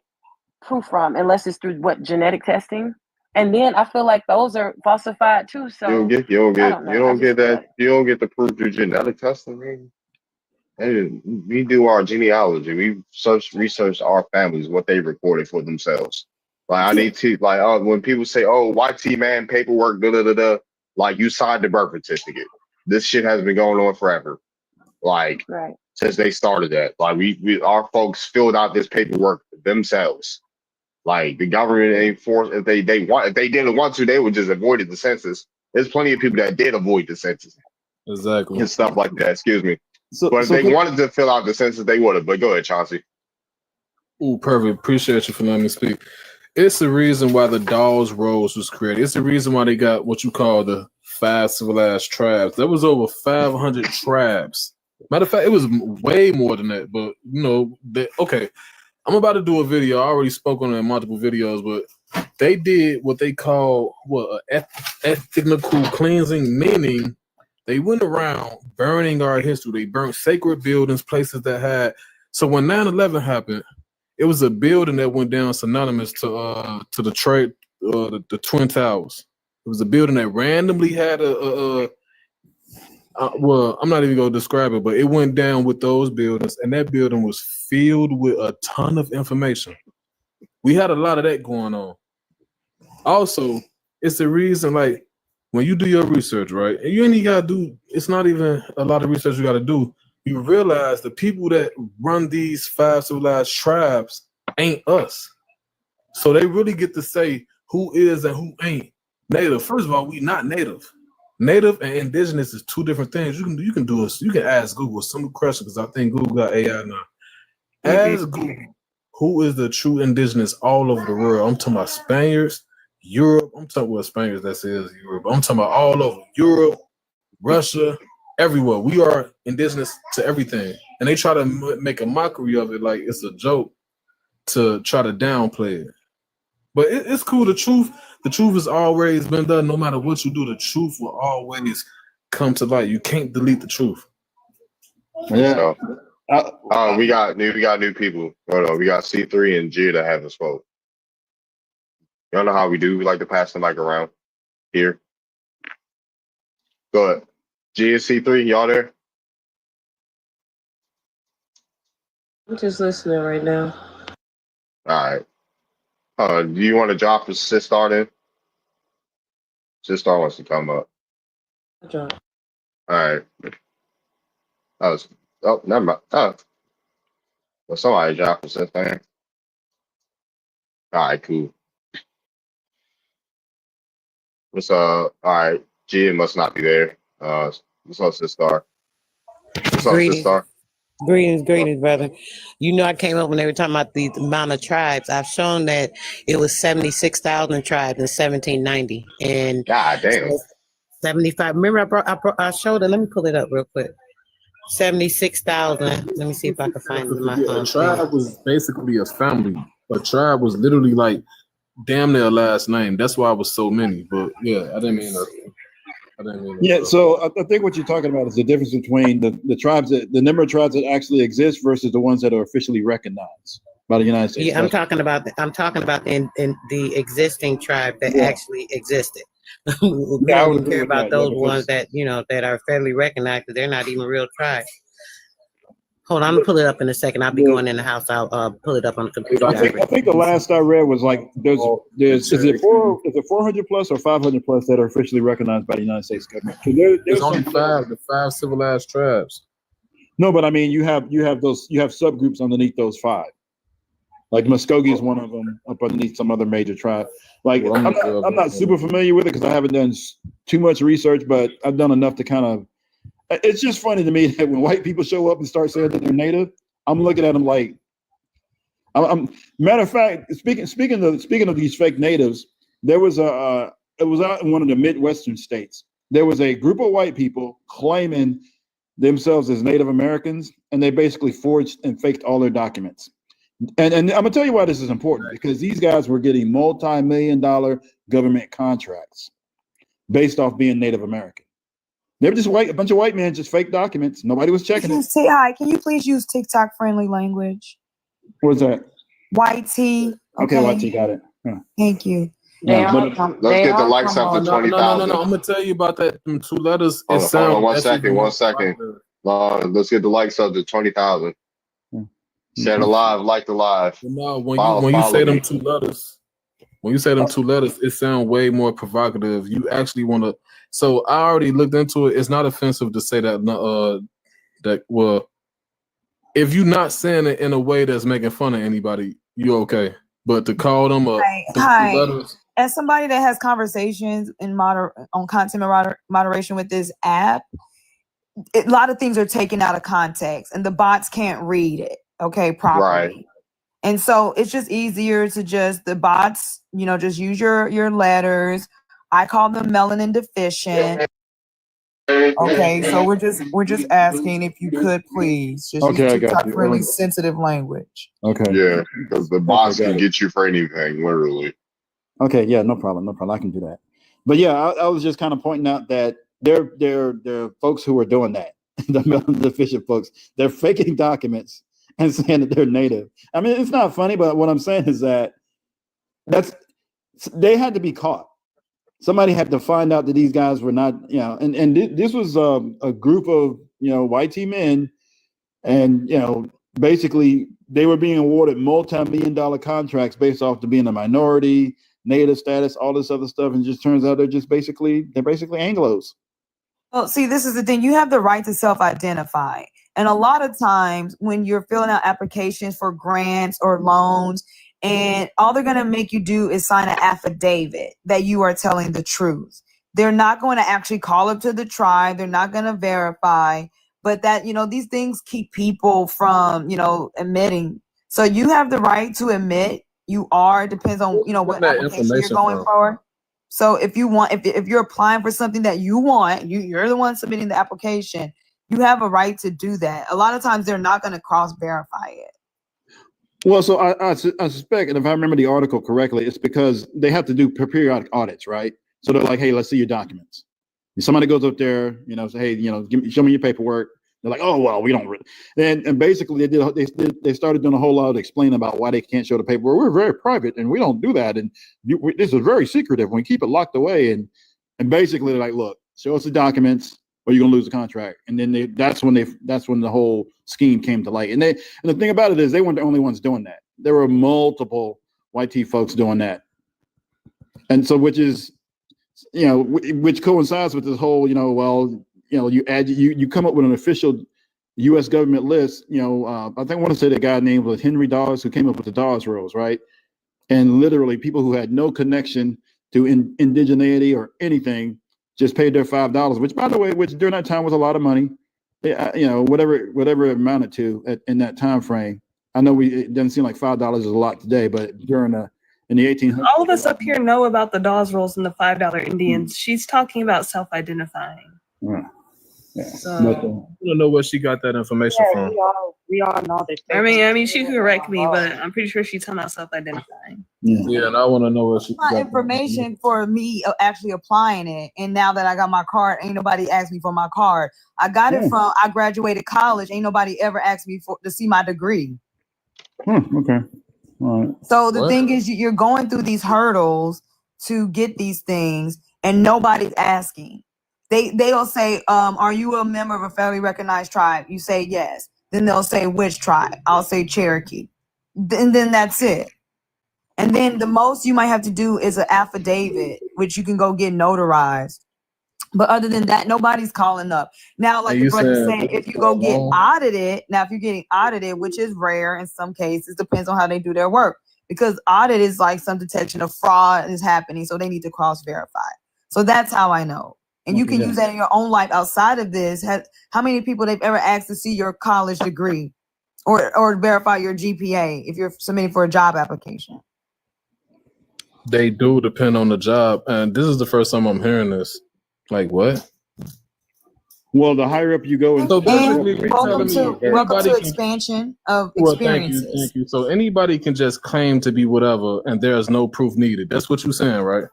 proof from, unless it's through what, genetic testing? And then I feel like those are falsified too. So you don't get the proof through genetic testing, man. And we do our genealogy. We research our families, what they recorded for themselves. Like I need to when people say, "Oh, YT man, paperwork, da da da da," like you signed the birth certificate. This shit has been going on forever. Like since they started that. Like we our folks filled out this paperwork themselves. Like the government ain't forced. If they didn't want to, they would just avoid the census. There's plenty of people that did avoid the census. Exactly. And stuff like that. Excuse me. But if they wanted to fill out the census, they would have. But go ahead, Chauncey. Ooh, perfect. Appreciate you for letting me speak. It's the reason why the Dawes Rolls was created. It's the reason why they got what you call the 5 civilized tribes. There was over 500 tribes Matter of fact, it was way more than that. But you know, okay, I'm about to do a video. I already spoke on it in multiple videos, but they did what they call ethnical cleansing, meaning they went around burning our history. They burnt sacred buildings, places that had. So when 9/11 happened, it was a building that went down synonymous to the trade, the Twin Towers. It was a building that randomly had well, I'm not even gonna describe it, but it went down with those buildings, and that building was filled with a ton of information. We had a lot of that going on. Also, it's the reason, like, when you do your research, right, and you ain't gotta do, it's not even a lot of research you gotta do. You realize the people that run these 5 civilized tribes ain't us. So they really get to say who is and who ain't native. First of all, we not native. Native and indigenous is 2 different things. You can do this. You can ask Google some question because I think Google got AI now. Ask Google who is the true indigenous all over the world. I'm talking about Spaniards, Europe. I'm talking about Spaniards. That says Europe. I'm talking about all over Europe, Russia, everywhere. We are indigenous to everything, and they try to make a mockery of it, like it's a joke to try to downplay it. But it's cool. The truth has always been done. No matter what you do, the truth will always come to light. You can't delete the truth. Yeah. So, we got new people. Hold on, we got C3 and G that haven't spoke. Y'all know how we do. We like to pass the mic around here. Go ahead. G and C3, y'all there? I'm just listening right now. All right. Do you want to drop for Sistar then? Sistar wants to come up. Drop. All right. Never mind. Well, somebody dropped for Sistar. All right, cool. All right. G must not be there. What's up, Sistar? What's up, Sistar? Greetings, brother. You know, I came up when they were talking about the amount of tribes. I've shown that it was 76,000 tribes in 1790, and God damn. 75. Remember, I showed it. Let me pull it up real quick. 76,000. Let me see if I can find it in my A tribe was basically a family. A tribe was literally like damn near a last name. That's why it was so many. But yeah, I didn't mean that. Yeah, so I think what you're talking about is the difference between the tribes, the number of tribes that actually exist versus the ones that are officially recognized by the United States. Yeah, I'm talking about in the existing tribe that actually existed. We don't care about those ones that that are federally recognized because they're not even real tribes. Hold on, I'm gonna pull it up in a second. I'll be going in the house. I'll pull it up on the computer. I think the last I read was like is it 400 plus or 500 plus that are officially recognized by the United States government? There's only the 5 civilized tribes. No, but I mean you have subgroups underneath those 5. Like Muskogee is one of them up underneath some other major tribe. Like I'm not super familiar with it because I haven't done too much research, but I've done enough to kind of. It's just funny to me that when white people show up and start saying that they're native, I'm looking at them like. Matter of fact, speaking of these fake natives, there was it was out in one of the Midwestern states. There was a group of white people claiming themselves as Native Americans, and they basically forged and faked all their documents. And I'm gonna tell you why this is important, because these guys were getting multi-million-dollar government contracts based off being Native American. They were just a bunch of white men, just fake documents. Nobody was checking it. Hi, can you please use TikTok friendly language? What's that? YT. Okay, YT, got it. Yeah. Thank you. Let's get the likes up to 20,000. No. I'm gonna tell you about that. 2 letters. Hold on, 1 second. Let's get the likes up to 20,000. Share the live, like the live. No, when you say them 2 letters, it sounds way more provocative. You actually want to. So I already looked into it. It's not offensive to say that. If you're not saying it in a way that's making fun of anybody, you're okay. But to call them hi. Letters, as somebody that has conversations on content moderation with this app, a lot of things are taken out of context, and the bots can't read it properly. Right. And so it's just easier to the bots, just use your letters. I call them melanin deficient. Okay, so we're just asking if you could please just Okay, I use got TikTok you. friendly sensitive language. Okay. Yeah, because the bots got can it. get you for anything, literally. Okay, yeah, no problem, no problem. I can do that. But yeah, I was just kind of pointing out that there are folks who are doing that. The Fisher folks, they're faking documents and saying that they're native. I mean, it's not funny, but what I'm saying is that they had to be caught. Somebody had to find out that these guys were not, and this was a group of white men, and basically they were being awarded multi-million-dollar contracts based off to being a minority, native status, all this other stuff, and it just turns out they're basically Anglos. Well, see, this is the thing. You have the right to self-identify. And a lot of times when you're filling out applications for grants or loans, and all they're going to make you do is sign an affidavit that you are telling the truth. They're not going to actually call up to the tribe. They're not going to verify. But that, these things keep people from, admitting. So you have the right to admit you are. It depends on, what application you're going for. So if you want, if you're applying for something that you want, you're the one submitting the application, you have a right to do that. A lot of times they're not going to cross verify it. Well, so I suspect, and if I remember the article correctly, it's because they have to do periodic audits, right? So they're like, hey, let's see your documents. And somebody goes up there, say, hey, show me your paperwork. They're like, oh, well, we don't really. And basically they started doing a whole lot of explaining about why they can't show the paperwork. We're very private and we don't do that. And this is very secretive. We keep it locked away. And basically they're like, look, show us the documents or you're going to lose the contract. And then that's when the whole scheme came to light. And the thing about it is they weren't the only ones doing that. There were multiple white folks doing that. And so, which coincides with this whole, you come up with an official U.S. government list. I think I want to say the guy named was Henry Dawes, who came up with the Dawes rules, right? And literally, people who had no connection to indigeneity or anything just paid their $5, which, by the way, during that time was a lot of money. Whatever it amounted to in that time frame. I know it doesn't seem like $5 is a lot today, but in the 1800s. All of us up here know about the Dawes Rolls and the $5 Indians. She's talking about self-identifying. Yeah. So, I don't know where she got that information from. We all know that. I mean, she could correct me, but I'm pretty sure she's talking about self-identifying. Yeah, and I want to know where she got My information for me actually applying it. And now that I got my card, ain't nobody asked me for my card. I got it from, I graduated college. Ain't nobody ever asked me to see my degree. Okay. All right. So the thing is, you're going through these hurdles to get these things, and nobody's asking. They'll say, are you a member of a federally recognized tribe? You say yes. Then they'll say which tribe? I'll say Cherokee. And then that's it. And then the most you might have to do is an affidavit, which you can go get notarized. But other than that, nobody's calling up. Now, like the brother said, if you go get audited, now if you're getting audited, which is rare in some cases, depends on how they do their work. Because audit is like some detection of fraud is happening, so they need to cross-verify. So that's how I know. And you can use that in your own life outside of this. How many people they've ever asked to see your college degree or verify your GPA if you're submitting for a job application? They do depend on the job. And this is the first time I'm hearing this. Like what? Well, the higher up you go, so basically, welcome to expansion of experiences. Thank you. So anybody can just claim to be whatever, and there's no proof needed. That's what you're saying, right?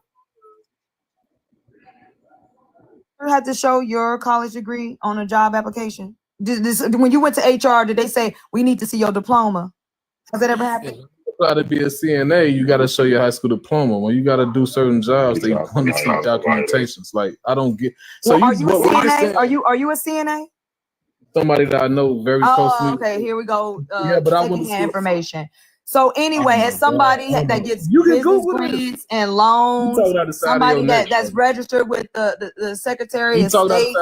You had to show your college degree on a job application. When you went to HR, did they say we need to see your diploma? Has that ever happened? You got to be a CNA. You got to show your high school diploma. When you got to do certain jobs, they want to see documentations. Like I don't get. So are you a CNA? Are you a CNA? Somebody that I know very closely. Okay, here we go. Yeah, but I want information. So anyway, as somebody that gets business grants and loans, somebody that's registered with the Secretary of State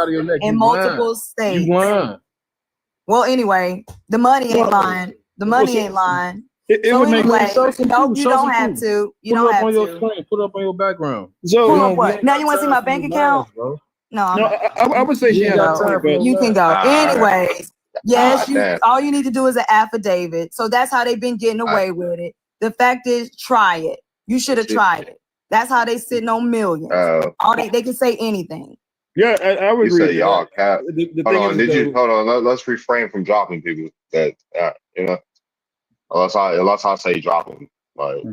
in multiple states. Well, anyway, the money ain't lying. The money ain't lying. It would make sense. No, you don't have to. You don't have to. Put it up on your background. So what? Now you want to see my bank account? No, I would say she has time, but you can go. Anyways, yes, all you need to do is an affidavit. So that's how they've been getting away with it. The fact is, try it. You should have tried it. That's how they sitting on millions. They can say anything. Yeah, I would You agree. say y'all cap. The Hold thing on, is, did though, you hold on? Let's refrain from dropping people. That you know, unless I say drop them. Like,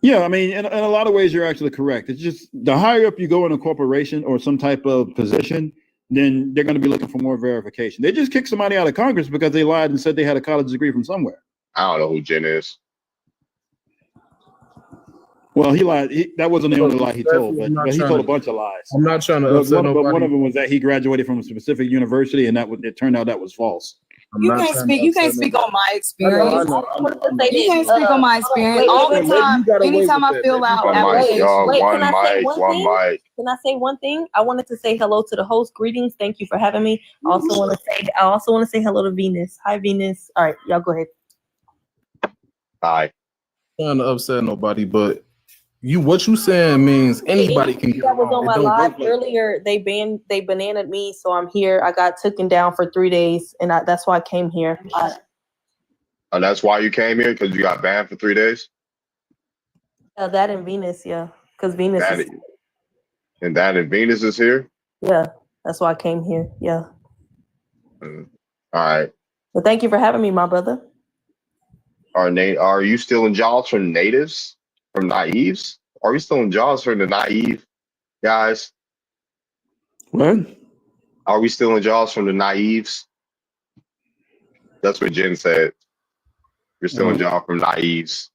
yeah, I mean, in a lot of ways, you're actually correct. It's just the higher up you go in a corporation or some type of position, then they're going to be looking for more verification. They just kicked somebody out of Congress because they lied and said they had a college degree from somewhere. I don't know who Jen is. Well, he lied. That wasn't the only lie he told, I'm not but he trying told a to- bunch of lies. I'm not trying to But upset one nobody. of them was that he graduated from a specific university, and it turned out that was false. I'm You not can't trying speak. to You can't upset speak nobody. on my I experience. know. You can't speak on my experience. All the time, anytime I fill out One mic, applications. y'all. Wait, One can I say mic. one One thing? mic. Can I say one thing? I wanted to say hello to the host. Greetings. Thank you for having me. I also want to say hello to Venus. Hi, Venus. All right, y'all go ahead. Hi. Trying to upset nobody, but what you saying means anybody can get That was on around. my It don't live work like earlier. They bananaed me, so I'm here. I got taken down for 3 days, and that's why I came here. And that's why you came here, because you got banned for 3 days. That and Venus, yeah, because Venus That is, and Venus is here. yeah, that's why I came here. Yeah, All right. but thank you for having me, my brother. Are you still in jobs from natives, from naives? Are we still in jobs for the naive guys? What? Are we still in jobs from the naives? That's what Jen said. You're still in job from naives.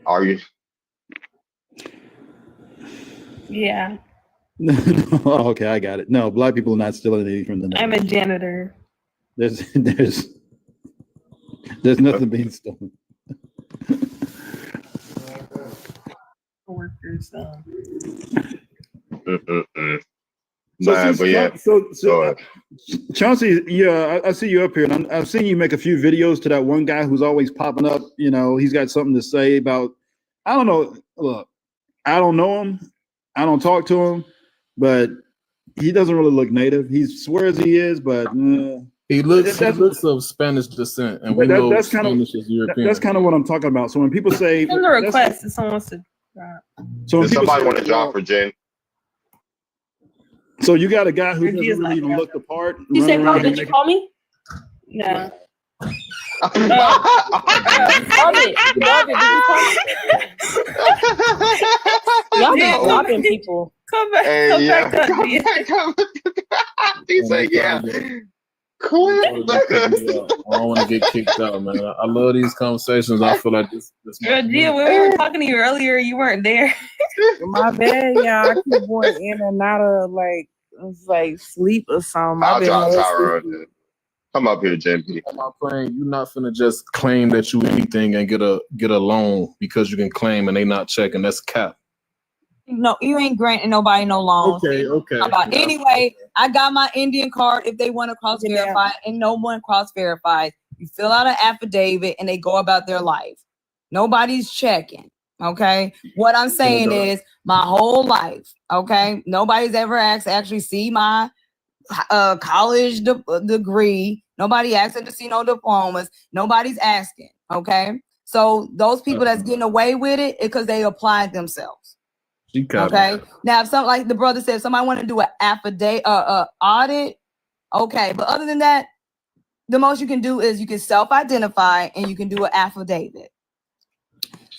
Are you? Yeah, Oh, okay, I got it. No, black people are not still in from the. I'm a janitor. There's nothing being stolen. Workers. Man, but yeah. So Chauncey, yeah, I see you up here, and I've seen you make a few videos to that one guy who's always popping up. You know, he's got something to say about. I don't know. Look, I don't know him. I don't talk to him, but he doesn't really look native. He swears he is, but he looks of Spanish descent, and we know that's kind Spanish is European. That's kind of what I'm talking about. So when people say, Send a request if someone wants to. So Does somebody want to job for Jen? So you got a guy who doesn't really even look the part. You say, running "Bro, around did you making- call me?" No. Love it, did you call me? Y'all be blocking people. Come back. Hey, come yeah. back up. Come He said, yeah. I don't want to get kicked out, man. I love these conversations. I feel like this. Girl, Gia, when we were talking to you earlier, you weren't there. My bad, y'all. I keep going in and out of it's like sleep or something. I'll try Tyra. Come up here, JP. I'm not playing. You're not finna just claim that you anything and get a loan because you can claim and they not checking. That's cap. No, you ain't granting nobody no loans. Okay. Anyway, I got my Indian card if they want to cross verify, and no one cross verifies. You fill out an affidavit and they go about their life. Nobody's checking. Okay. What I'm saying is my whole life. Okay. Nobody's ever asked to actually see my college degree. Nobody asking to see no diplomas. Nobody's asking. Okay. So those people that's getting away with it because they applied themselves. Okay. Now, if something like the brother said, somebody want to do an affidavit, audit. Okay. But other than that, the most you can do is you can self-identify and you can do an affidavit.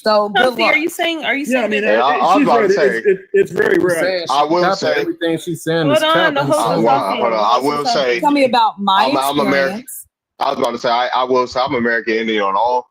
So good luck. Are you saying? I mean, I was about to say, it's very rare. I will say everything she's saying Hold is on, cap. the host hold on. I will say, Tell me about my I'm American. experience. I was about to say, I will say, I'm American Indian on all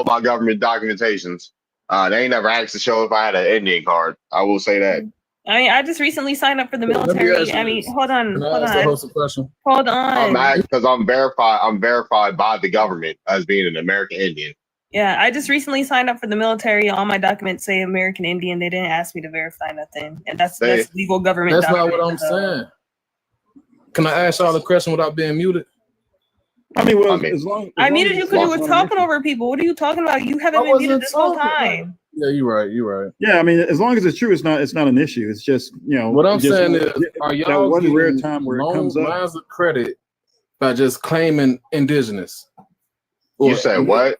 my government documentations. They ain't never asked to show if I had an Indian card. I will say that. I mean, I just recently signed up for the military. I mean, hold on. Can I ask the host a question? Hold on. Because I'm verified. I'm verified by the government as being an American Indian. Yeah, I just recently signed up for the military. All my documents say American Indian. They didn't ask me to verify nothing, and that's legal government. That's not what I'm saying. Can I ask y'all a question without being muted? I mean, well, as long I muted you because you were talking over people. What are you talking about? You haven't been muted this whole time. Yeah, you're right. Yeah, I mean, as long as it's true, it's not an issue. It's just, what I'm saying is, are y'all that one getting rare time where it long comes up? lines of credit by just claiming indigenous? You said what?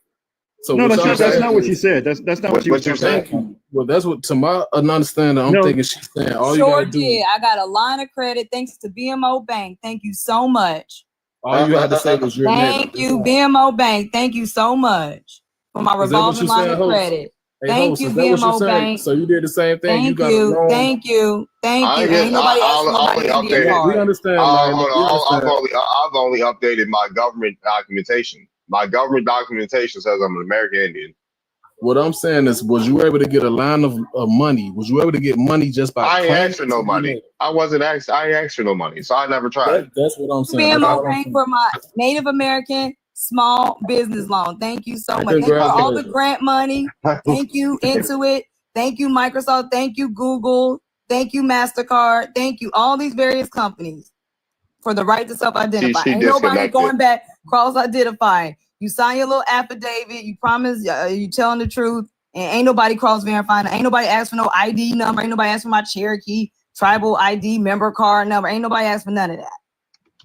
So No, what that's y'all not saying what is- she said. That's not what she was you saying. saying? Well, that's what to my understanding. I'm thinking she's saying all you Sure gotta do. did. I got a line of credit thanks to BMO Bank. Thank you so much. All you had to say was your name. Thank you, BMO Bank. Thank you so much for my Is that what revolving you line saying, of host? credit. Hey, Thank host, you, is that what you're BMO saying? Bank. So you did the same thing. You Thank got a you. loan. Thank you. Thank I you. get, Ain't nobody I asking nobody only India updated. We card. understand, man. Hold We on, understand. I've only updated my government documentation. My government documentation says I'm an American Indian. What I'm saying is, was you able to get a line of money? Was you able to get money just by I ain't claiming asked for no money. I wasn't asked. I ain't asked for no money, so I never tried. That's what I'm saying. BMO Bank for my Native American small business loan. Thank you so Hey, much. Thank you for all the congratulations. grant money. Thank you, Intuit. Thank you, Microsoft. Thank you, Google. Thank you, MasterCard. Thank you, all these various companies for the right to self-identify. She Ain't nobody disconnected. going back cross-identifying. You sign your little affidavit. You promise you telling the truth, and ain't nobody cross-verifying. Ain't nobody ask for no ID number. Ain't nobody ask for my Cherokee tribal ID member card number. Ain't nobody ask for none of that.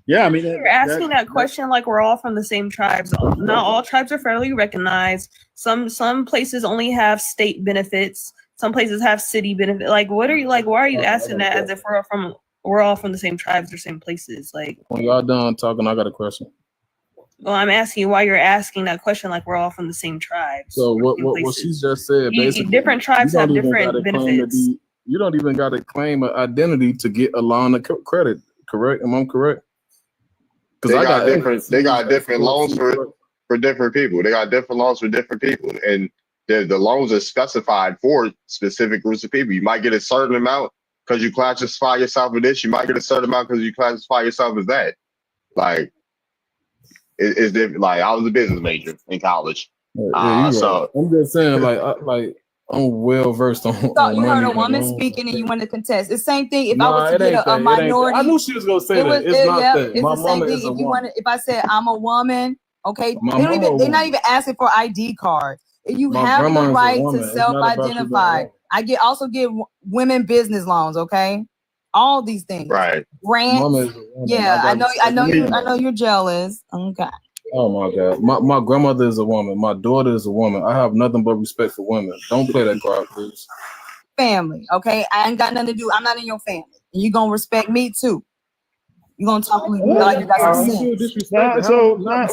Yeah, I mean, You're asking that question like we're all from the same tribes. Not all tribes are federally recognized. Some places only have state benefits. Some places have city benefit. Like, what are you like? Why are you asking that as if we're all from the same tribes or same places? Like, When y'all done talking, I got a question. well, I'm asking you why you're asking that question like we're all from the same tribes. So or same what she places. just said basically, Different tribes you have don't even different gotta claim to benefits. be. You don't even got to claim an identity to get a line of credit. Correct? Am I correct? They got different loans for different people. They got different loans for different people, and the loans are specified for specific groups of people. You might get a certain amount because you classify yourself as this. You might get a certain amount because you classify yourself as that. Like it's different. Like I was a business major in college, Yeah, so I'm just saying, like I'm well versed on. So on you heard money a and woman loans. speaking and you wanted to contest. It's the same thing if I Nah, was to it get ain't a that. It ain't that. minority. I knew she was gonna say that. It's not that. It's My the same mama thing. is a If you woman. wanted, if I said I'm a woman, okay, My they don't mama even a they're not woman. even asking for ID card. You My have grandma the is a right woman. to It's not about you being a self-identify. woman. I also get women business loans, okay? All these things. right. Grants. Mama is a woman. Yeah, I got- know you're jealous. Okay. Oh my God. My grandmother is a woman. My daughter is a woman. I have nothing but respect for women. Don't play that card, please. Family, okay? I ain't got nothing to do. I'm not in your family. And you're gonna respect me too. You're gonna talk to me like you got some sense.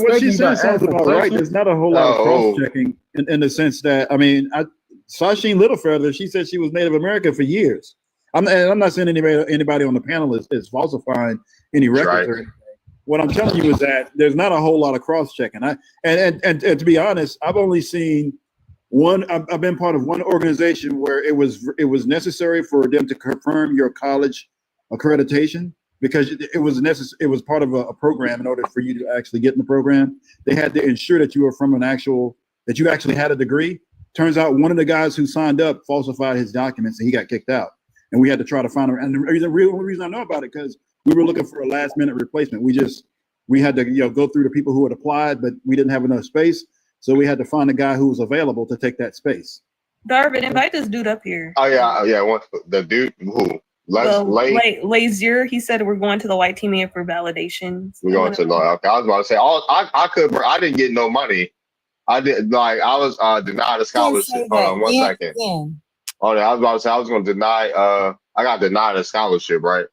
What she said sounds about right. There's not a whole lot of cross-checking in the sense that, I mean, Sasheen Littlefeather, she said she was Native American for years. I'm not saying anybody on the panel is falsifying any records or anything. What I'm telling you is that there's not a whole lot of cross-checking. And to be honest, I've only seen one. I've been part of one organization where it was necessary for them to confirm your college accreditation because it was necessary. It was part of a program in order for you to actually get in the program. They had to ensure that you were from that you actually had a degree. Turns out one of the guys who signed up falsified his documents and he got kicked out. And we had to try to find him. And the real reason I know about it because we were looking for a last minute replacement. We had to go through the people who had applied, but we didn't have enough space. So we had to find a guy who was available to take that space. Darvin, invite this dude up here. Oh yeah. The dude who Lazier, he said we're going to the white team for validation. We're going to okay. I was about to say I didn't get no money. I was denied a scholarship. Hold on one second. Oh, I was about to say I was going to deny. I got denied a scholarship, right?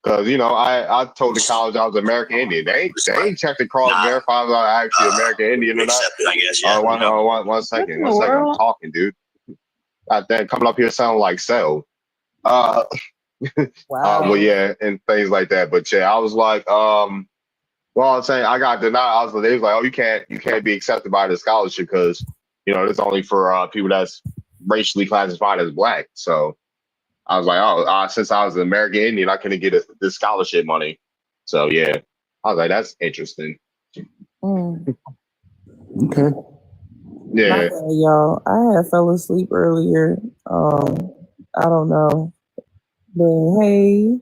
Because I told the college I was American Indian. They ain't checked the cross verify if I actually American Indian or not. I guess, yeah. One second. I'm talking, dude. Then coming up here sounding like Cell. Wow. Well, yeah, and things like that. But yeah, I was like, well, I'm saying I got denied. They was like, oh, you can't be accepted by the scholarship because it's only for people that's racially classified as black. So I was like, since I was an American Indian, I couldn't get this scholarship money. So yeah, I was like, that's interesting. Okay. Yeah. My bad, y'all. I had fell asleep earlier. I don't know. But hey.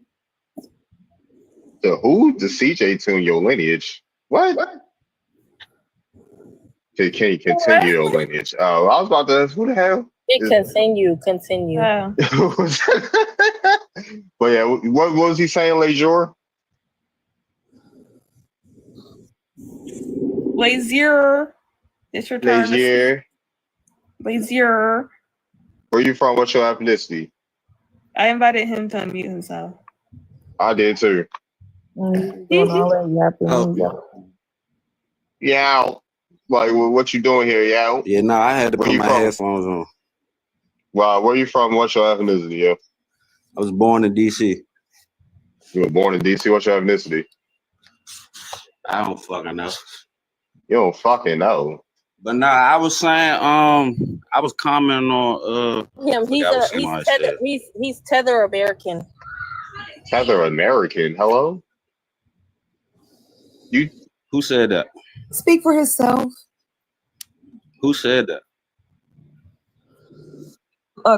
The who? The CJ tune your lineage. What? Can you continue your lineage? Oh, I was about to ask, who the hell? Continue. But yeah, what was he saying, Lejour? Lazier, it's your turn. Lazier. Lazier. Where you from? What's your ethnicity? I invited him to unmute himself. I did too. Doing all that yapping. Yeah. Like, what you doing here, yeah? Yeah, no, I had to Where put you my from? headphones on. Wow, where you from? What's your ethnicity, yo? I was born in DC. You were born in DC. What's your ethnicity? I don't fucking know. You don't fucking know. But nah, I was saying, I was commenting on Him, he's tether American. Tether American. Hello? You? Who said that? Speak for himself. Who said that?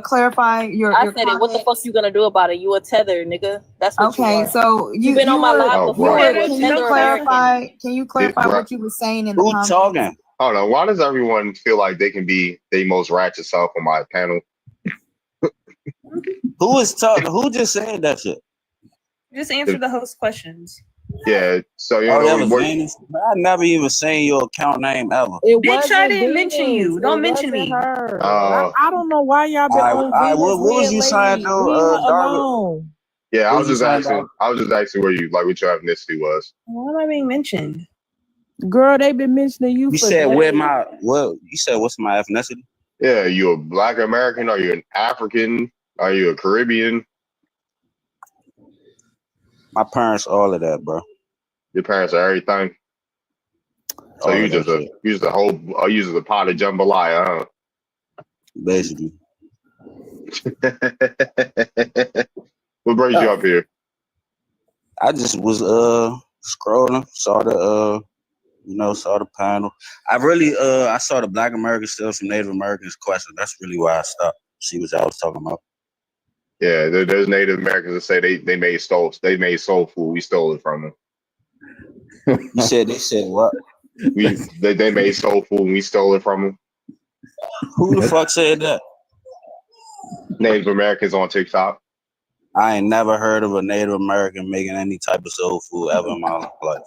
Clarify your. I your said it. What the fuck you gonna do about it? You a tether, nigga. That's what you Okay, are. so You've been on my live before. bro. You're a Can you tether clarify? American. Can you clarify Right. what you were saying in the Who comments? talking? I don't know. Why does everyone feel like they can be the most ratchet self on my panel? Who is talking? Who just said that shit? Just answer the host questions. Yeah. So you Oh, that know, was Venus. I never even seen your account name ever. It Bitch, I wasn't didn't mention Venus. you. Don't It mention wasn't me. her. Oh. I don't know why y'all been on Venus. What was you saying, Leave though, her Darla? alone. Yeah, I What was was just you saying, asking. Darla? I was just asking where you like what your ethnicity was. Why am I being mentioned? Girl, they been mentioning you You for said where days. you said what's my ethnicity? Yeah, you a Black American? Are you an African? Are you a Caribbean? My parents, all of that, bro. Your parents are everything. So All you of just that a shit. you just a whole you just a pot of jambalaya, huh? Basically. What brings you up here? I just was scrolling, saw the saw the panel. I saw the Black American Steals from Native Americans question. That's really why I stopped. See what y'all was talking about. Yeah, there's Native Americans that say they made soul food. We stole it from them. You said they said what? They made soul food and we stole it from them. Who the fuck said that? Native Americans on TikTok. I ain't never heard of a Native American making any type of soul food ever in my life.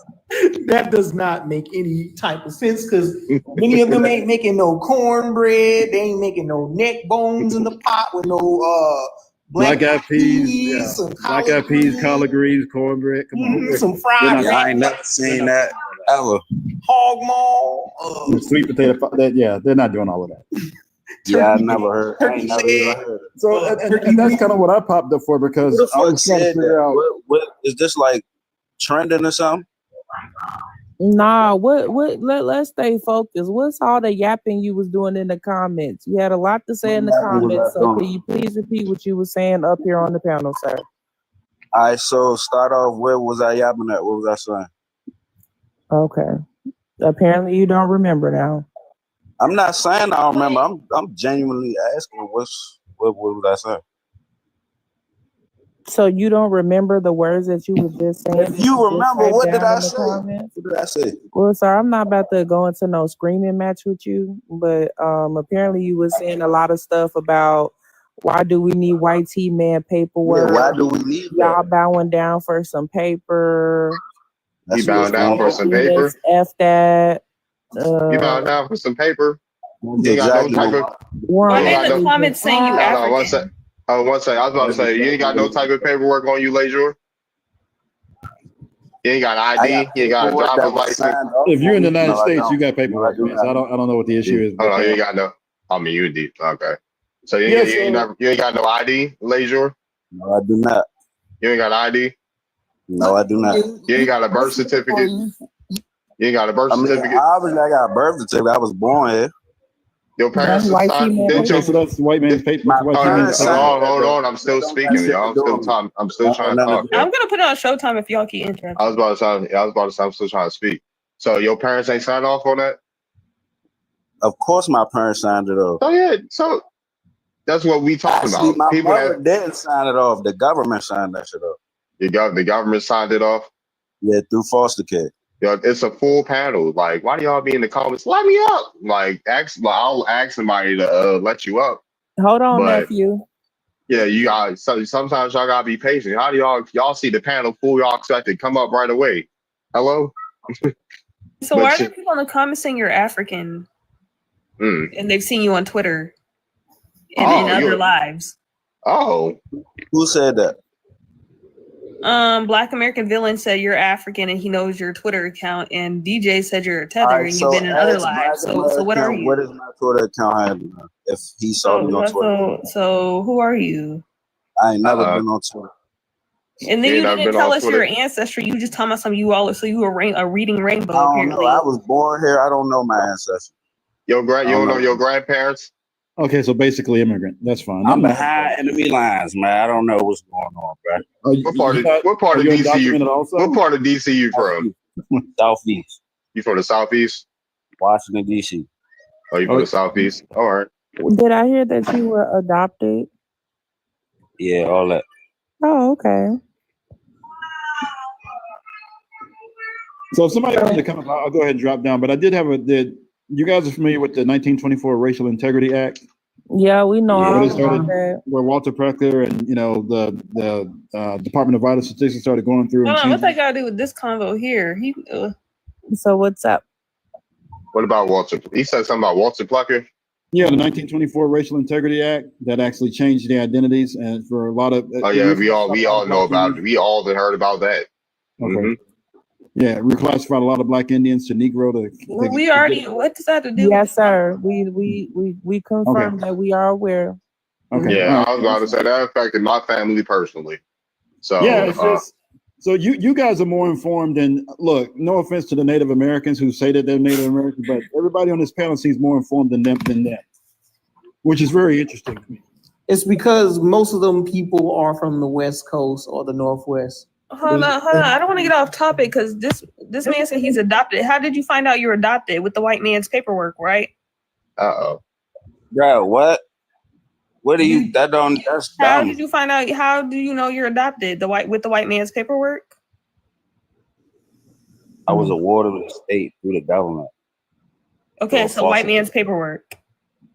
That does not make any type of sense because many of them ain't making no cornbread. They ain't making no neck bones in the pot with no Black eyed peas, some black eyed peas, collard greens, cornbread. Come on, some fried Yeah, I ain't never seen that ever. hog maw. Sweet potato. They're not doing all of that. Yeah, I never heard. I ain't never even heard. So, and that's kind of what I popped up for because Who the I fuck was trying to said figure that? out. What is this like trending or something? Nah, let's stay focused. What's all the yapping you was doing in the comments? You had a lot to say in the comments, so can you please repeat what you were saying up here on the panel, sir? All right, so start off. Where was I yapping at? What was I saying? Okay. Apparently you don't remember now. I'm not saying I don't remember. I'm genuinely asking what was I saying? So you don't remember the words that you were just saying? If you remember, what did I say? Comments? What did I say? Well, sir, I'm not about to go into no screaming match with you, but apparently you were saying a lot of stuff about why do we need white tea man paperwork? Yeah, why do we need y'all that? bowing down for some paper? You bowing down for some paper? F that. You bowing down for some paper? You ain't Exactly. got no type of. Why You ain't in got the no. comments saying you Hold on, one sec. African? Oh, one sec. I was about to say you ain't got no type of paperwork on you, Leisure. You ain't got ID. You ain't got a driver's license. If you're in the United No, I States, don't. you got paperwork. No, I do man. So not. I don't know what the issue is. Hold But, on, you ain't got no. I mean, you deep. Okay. So you Yeah, ain't got no ID, Leisure. No, I do not. You ain't got ID. No, I do not. You ain't got a birth certificate. You ain't got a birth certificate. Obviously, I got a birth certificate. I was born here. Your parents That's white signed. female Didn't okay, so your that's white man's paper. My White parents man's signed paper. hold on. I'm still speaking, y'all. I'm still trying to talk. I'm gonna put it on Showtime if y'all keep interrupting. I was about to say I'm still trying to speak. So your parents ain't signed off on that? Of course, my parents signed it off. Oh yeah. So that's what we talking Actually, about. my People mother that didn't sign it off. The government signed that shit off. the government signed it off. Yeah, through foster care. Yo, it's a full panel. Like, why do y'all be in the comments? Let me up. I'll ask somebody to let you up. Hold on, But nephew. yeah, you guys. So sometimes y'all gotta be patient. How do y'all see the panel full? Y'all expect to come up right away? Hello. So why are there people in the comments saying you're African Mm. and they've seen you on Twitter? in other lives. Oh, who said that? Black American Villain said you're African and he knows your Twitter account, and DJ said you're a tether All right, and so you've been in other ask lives. Black So what are American, you? what is my Twitter account handle? If he saw me on Twitter, So who are you? I ain't never been on Twitter. And then you didn't tell us your ancestry. You just told us some you all. So you were reading Rainbow. I don't Apparently, know. I was born here. I don't know my ancestry. You don't know your grandparents? Okay, so basically immigrant. That's fine. I'm behind enemy lines, man. I don't know what's going on, bro. What part of DC you? What part of DC you from? Southeast. You from the Southeast? Washington DC. Oh, you from the Southeast? All right. Did I hear that you were adopted? Yeah, all that. Oh, okay. So if somebody wanted to come up, I'll go ahead and drop down. But I did have you guys are familiar with the 1924 Racial Integrity Act? Yeah, we know all Where about that. where Walter Preckler and the Department of Vital Statistics started going through. hold And on. What's that got to do with this convo here? So what's up? What about Walter? He said something about Walter Plucker. Yeah, the 1924 Racial Integrity Act that actually changed the identities, and for a lot of We all know about it. We all have heard about that. Okay. Mm-hmm. Yeah, reclassified a lot of Black Indians to Negro. We already. What does that have to do? Yes, sir. We confirmed that we are aware. Okay. Yeah, I was about to say that affected my family personally. So yeah, it's just so you guys are more informed. And look, no offense to the Native Americans who say that they're Native Americans, but everybody on this panel seems more informed than them, which is very interesting to me. It's because most of them people are from the West Coast or the Northwest. Hold on. I don't want to get off topic because this man said he's adopted. How did you find out you're adopted? With the white man's paperwork, right? Bro, what? What do you? That's How dumb. did you find out? How do you know you're adopted? With the white man's paperwork? I was awarded with the state through the government. Okay, so white man's paperwork.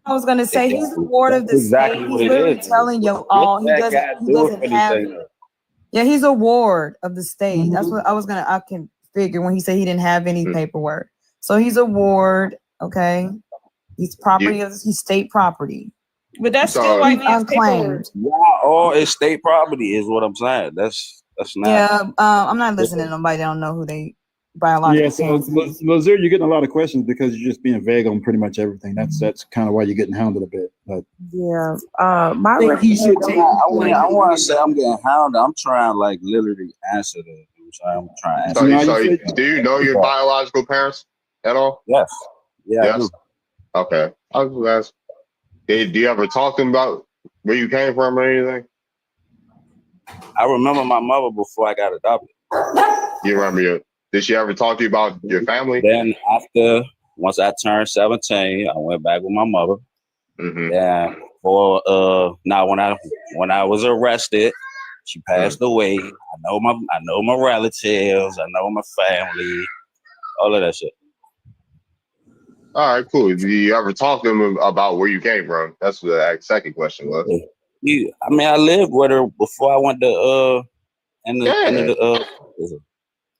I was gonna say he's a ward of the Exactly state. what He's it literally is. telling you all. He What's that doesn't. guy He doing doesn't have. anything? Yeah, he's a ward of the state. That's what I was gonna. I can figure when he said he didn't have any paperwork. So he's a ward. Okay, he's property of. He's state property. But that's So- still white man's Unclaimed. paperwork. Yeah, all it's state property is what I'm saying. That's not. Yeah, I'm not listening to nobody that don't know who they biological Yeah, so parents is. Lazier, you're getting a lot of questions because you're just being vague on pretty much everything. That's kind of why you're getting hounded a bit. But Yeah. My I want to say I'm getting hounded. I'm trying like literally answer that. I'm trying to answer. So do you know your biological parents at all? Yes. Yeah. I do. Okay. I was gonna ask. Do you ever talk to them about where you came from or anything? I remember my mother before I got adopted. You remember did she ever talk to you about your family? Then once I turned 17, I went back with my mother. Mm-hmm. Yeah. When I was arrested, she passed away. I know my relatives. I know my family. All of that shit. All right, cool. Do you ever talk to them about where you came from? That's what the second question was. I lived with her before I went to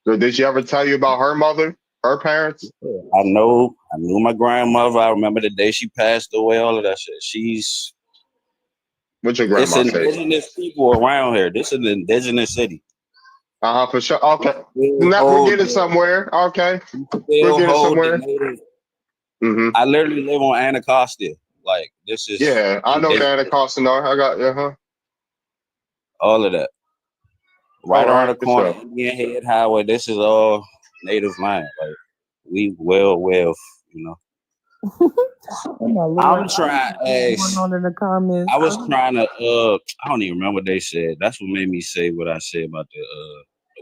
So did she ever tell you about her mother, her parents? I knew my grandmother. I remember the day she passed away. All of that shit. What's your grandma It's say? indigenous people around here. This is an indigenous city. For sure. Okay. We're getting somewhere. Okay. We're getting somewhere. Mm-hmm. I literally live on Anacostia. Like this is. Yeah, I know the Anacostia. I got all of that. Right All around right, the corner, for sure. Indian Head Highway. This is all native land. Like we well, you know. I'm trying. Going on in the comments. I was trying to. I don't even remember what they said. That's what made me say what I said about the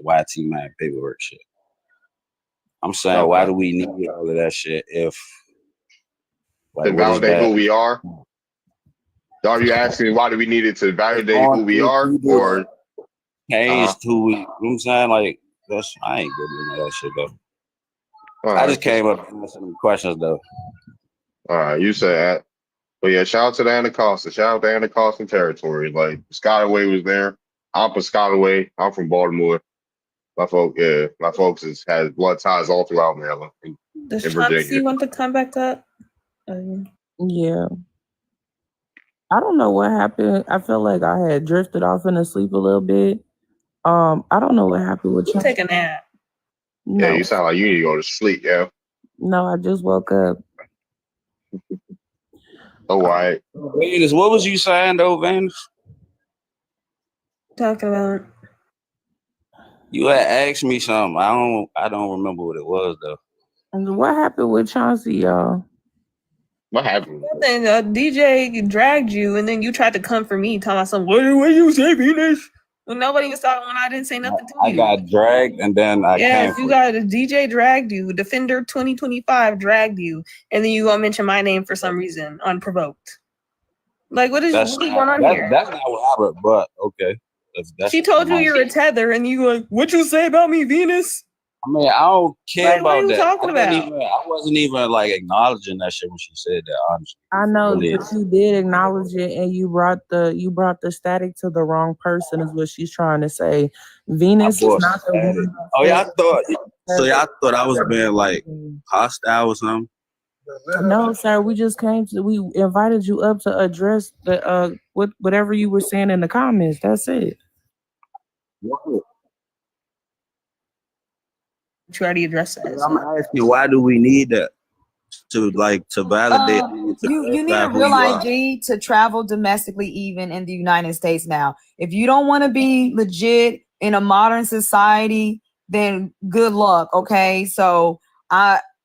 YT man paperwork shit. I'm saying, why do we need all of that shit if to validate who we are? Are you asking why do we need it to validate who we are, or change who we? You know what I'm saying, like I ain't good with that shit though. I just came up and answered some questions though. All right, you said that. But yeah, shout out to the Anacostia. Shout out to Anacostia territory. Like Piscataway was there. I'm Piscataway. I'm from Baltimore. My folks has blood ties all throughout Maryland and Does in Chauncey Virginia. want to come back up? Yeah. I don't know what happened. I feel like I had drifted off into sleep a little bit. I don't know what happened with you. Take a nap. Yeah, No, you sound like you need to go to sleep, yeah. no, I just woke up. All right. Venus, what was you saying though, Venus? Talking about. You had asked me something. I don't remember what it was though. And what happened with Chauncey, y'all? What happened? Then DJ dragged you, and then you tried to come for me, talking about something. What you say, Venus? Well, nobody was talking when I didn't say nothing to I you. got dragged and then I Yes, came you for got a DJ dragged you. Defender 2025 dragged you, and then you gonna mention my name for some reason, unprovoked. Like, what is That's going not on here? that's not what happened, but okay. That's She told you you're a tether, and you like, what you say about me, Venus? I mean, I don't care Like, what are about you that. talking about? I wasn't even like acknowledging that shit when she said that, honestly. I know, Really. but you did acknowledge it, and you brought the static to the wrong person. Is what she's trying to say. Venus is not the one. Oh, y'all thought I was being like hostile or something? No, sir. We just we invited you up to address the whatever you were saying in the comments. That's it. You already addressed that. I'm asking, why do we need that to validate? You need a real ID to travel domestically, even in the United States now. If you don't want to be legit in a modern society, then good luck. Okay, so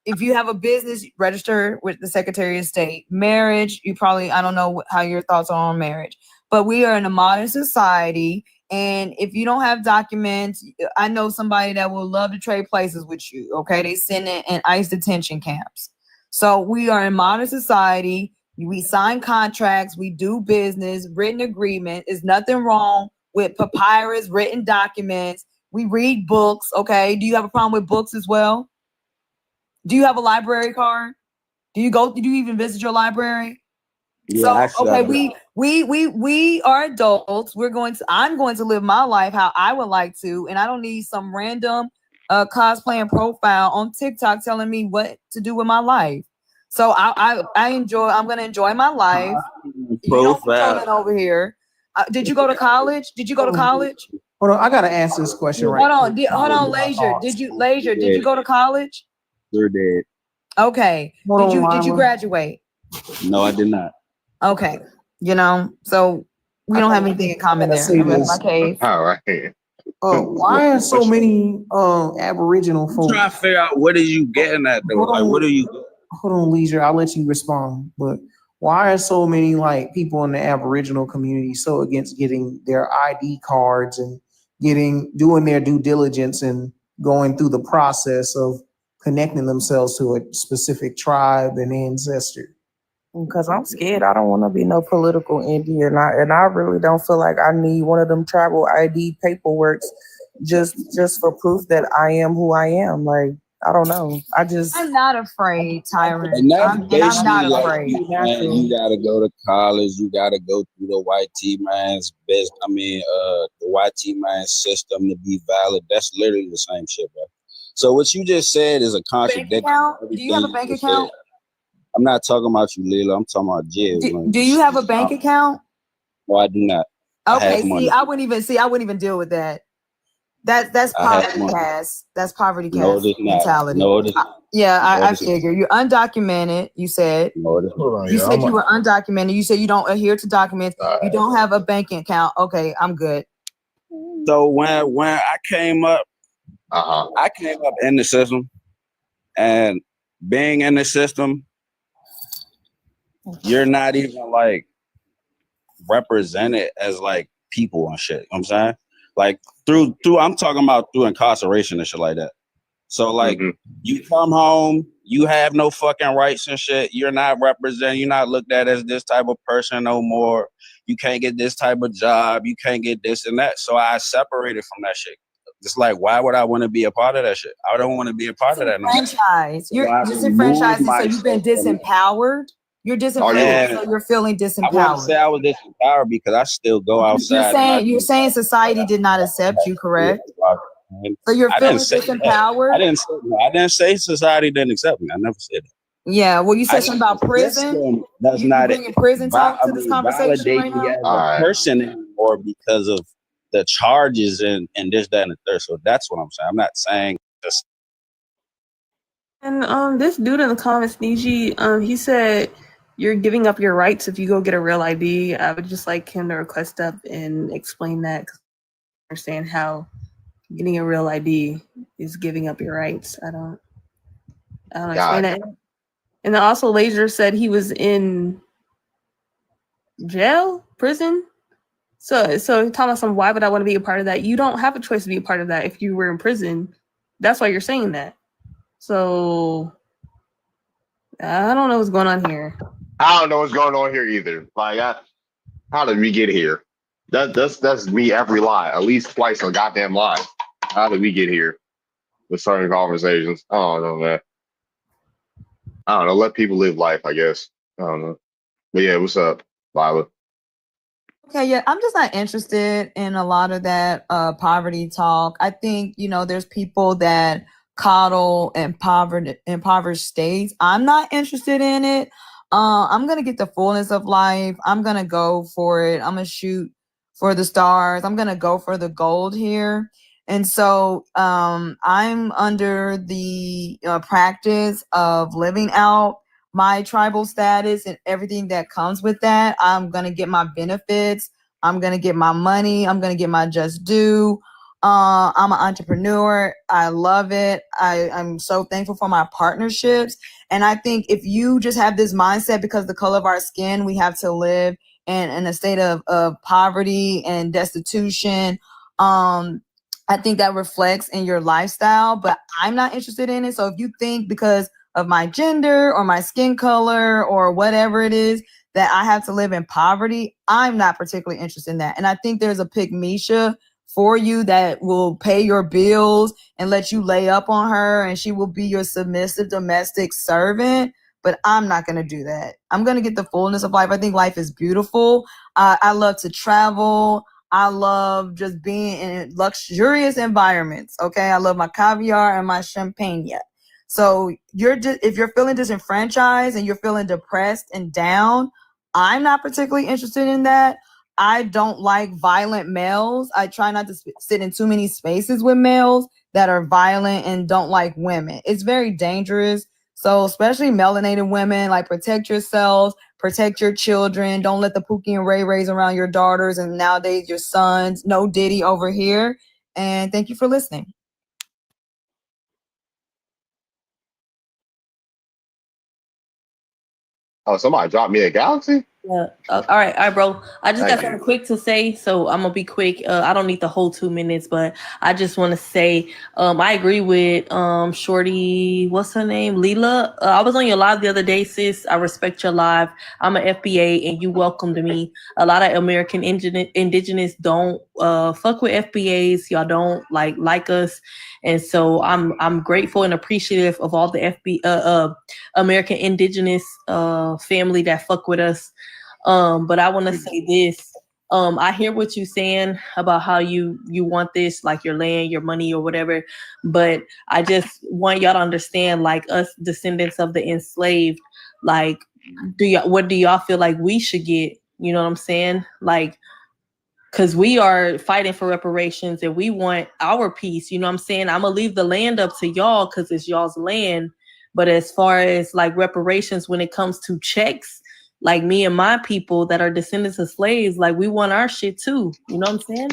if you have a business, register with the Secretary of State. Marriage, I don't know how your thoughts are on marriage, but we are in a modern society. And if you don't have documents, I know somebody that will love to trade places with you. Okay, they send it in ICE detention camps. So we are in modern society. We sign contracts, we do business, written agreement. There's nothing wrong with papyrus, written documents. We read books. Okay, do you have a problem with books as well? Do you have a library card? Do you even visit your library? Yeah, So okay, we are adults. I'm going to live my life how I would like to, and I don't need some random cosplaying profile on TikTok telling me what to do with my life. So I'm gonna enjoy my life. You don't control it over here. Did you go to college? Hold on, I gotta answer this question right. Hold on, Laser. Did you go to college? You're dead. Okay. Did you graduate? No, I did not. Okay. So we don't have anything in common there. Okay. All right. Why are so many Aboriginal folks? I'm trying to figure out what are you getting at though? Like, what are you? Hold on, Leisure. I'll let you respond. But why are so many people in the Aboriginal community so against getting their ID cards and doing their due diligence and going through the process of connecting themselves to a specific tribe and ancestor? Because I'm scared. I don't want to be no political Indian, and I really don't feel like I need one of them tribal ID paperworks just for proof that I am who I am. Like, I don't know. I'm not afraid, Tyrant. And that's I'm basically not afraid. Man, you gotta go to college. You gotta go through the white man's best. The white man's system to be valid. That's literally the same shit, bro. So what you just said is a contradiction. Do you have a bank account? I'm not talking about you, Lila. I'm talking about Jill. Do you have a bank account? No, I do not. Okay, I wouldn't even deal with that. That's poverty caste. That's poverty caste mentality. No, it is not. I figure you're undocumented. You said you were undocumented. You said you don't adhere to documents. You don't have a bank account. Okay, I'm good. So when I came up, I came up in the system, and being in the system, you're not even represented as people and shit. You know what I'm saying? Through I'm talking about through incarceration and shit like that. So you come home, you have no fucking rights and shit. You're not represented. You're not looked at as this type of person no more. You can't get this type of job. You can't get this and that. So I separated from that shit. It's why would I want to be a part of that shit? I don't want to be a part of that no more. You're disenfranchised, so you've been disempowered. You're disempowered, so you're feeling disempowered. I wouldn't say I was disempowered because I still go outside. You're saying society did not accept you, correct? So you're feeling disempowered? I didn't say society didn't accept me. I never said that. Yeah, well, you said something about prison. That's You not it. bringing prison talk to this conversation right Validate me now? as a person anymore because of the charges and this, that, and the third. So that's what I'm saying. I'm not saying this. And this dude in the comments, Niji, he said you're giving up your rights if you go get a real ID. I would just like him to request up and explain that. 'Cause I understand how getting a real ID is giving up your rights. I don't explain that. And then also Laser said he was in prison. So Thomas, why would I want to be a part of that? You don't have a choice to be a part of that if you were in prison. That's why you're saying that. So I don't know what's going on here. I don't know what's going on here either. Like, how did we get here? That's me every lie, at least twice a goddamn lie. How did we get here with certain conversations? I don't know, man. I don't know. Let people live life, I guess. I don't know. But yeah, what's up, Lila? Okay, yeah, I'm just not interested in a lot of that poverty talk. I think, there's people that coddle impoverished states. I'm not interested in it. I'm going to get the fullness of life. I'm going to go for it. I'm going to shoot for the stars. I'm going to go for the gold here. And so I'm under the practice of living out my tribal status and everything that comes with that. I'm going to get my benefits. I'm going to get my money. I'm going to get my just due. I'm an entrepreneur. I love it. I'm so thankful for my partnerships. And I think if you just have this mindset because the color of our skin, we have to live in a state of poverty and destitution, I think that reflects in your lifestyle, but I'm not interested in it. So if you think because of my gender or my skin color or whatever it is that I have to live in poverty, I'm not particularly interested in that. And I think there's a Pygmisha for you that will pay your bills and let you lay up on her, and she will be your submissive domestic servant. But I'm not going to do that. I'm going to get the fullness of life. I think life is beautiful. I love to travel. I love just being in luxurious environments. Okay. I love my caviar and my champagne. So if you're feeling disenfranchised and you're feeling depressed and down, I'm not particularly interested in that. I don't like violent males. I try not to sit in too many spaces with males that are violent and don't like women. It's very dangerous. So especially melanated women, like, protect yourselves, protect your children. Don't let the Pookie and Ray Rays around your daughters and nowadays your sons. No Diddy over here. And thank you for listening. Oh, somebody dropped me a galaxy? Yeah. All right, bro. I just got something quick to say, so I'm gonna be quick. I don't need the whole 2 minutes, but I just want to say, I agree with Shorty. What's her name? Leela. I was on your live the other day, sis. I respect your live. I'm an FBA, and you welcomed me. A lot of American indigenous don't fuck with FBAs. Y'all don't like us, and so I'm grateful and appreciative of all the American indigenous family that fuck with us. But I want to say this. I hear what you're saying about how you want this, like your land, your money, or whatever. But I just want y'all to understand, like, us descendants of the enslaved, like, what do y'all feel like we should get? You know what I'm saying? Like, because we are fighting for reparations and we want our piece. You know what I'm saying? I'm going to leave the land up to y'all because it's y'all's land. But as far as like reparations, when it comes to checks, like me and my people that are descendants of slaves, like, we want our shit too. You know what I'm saying?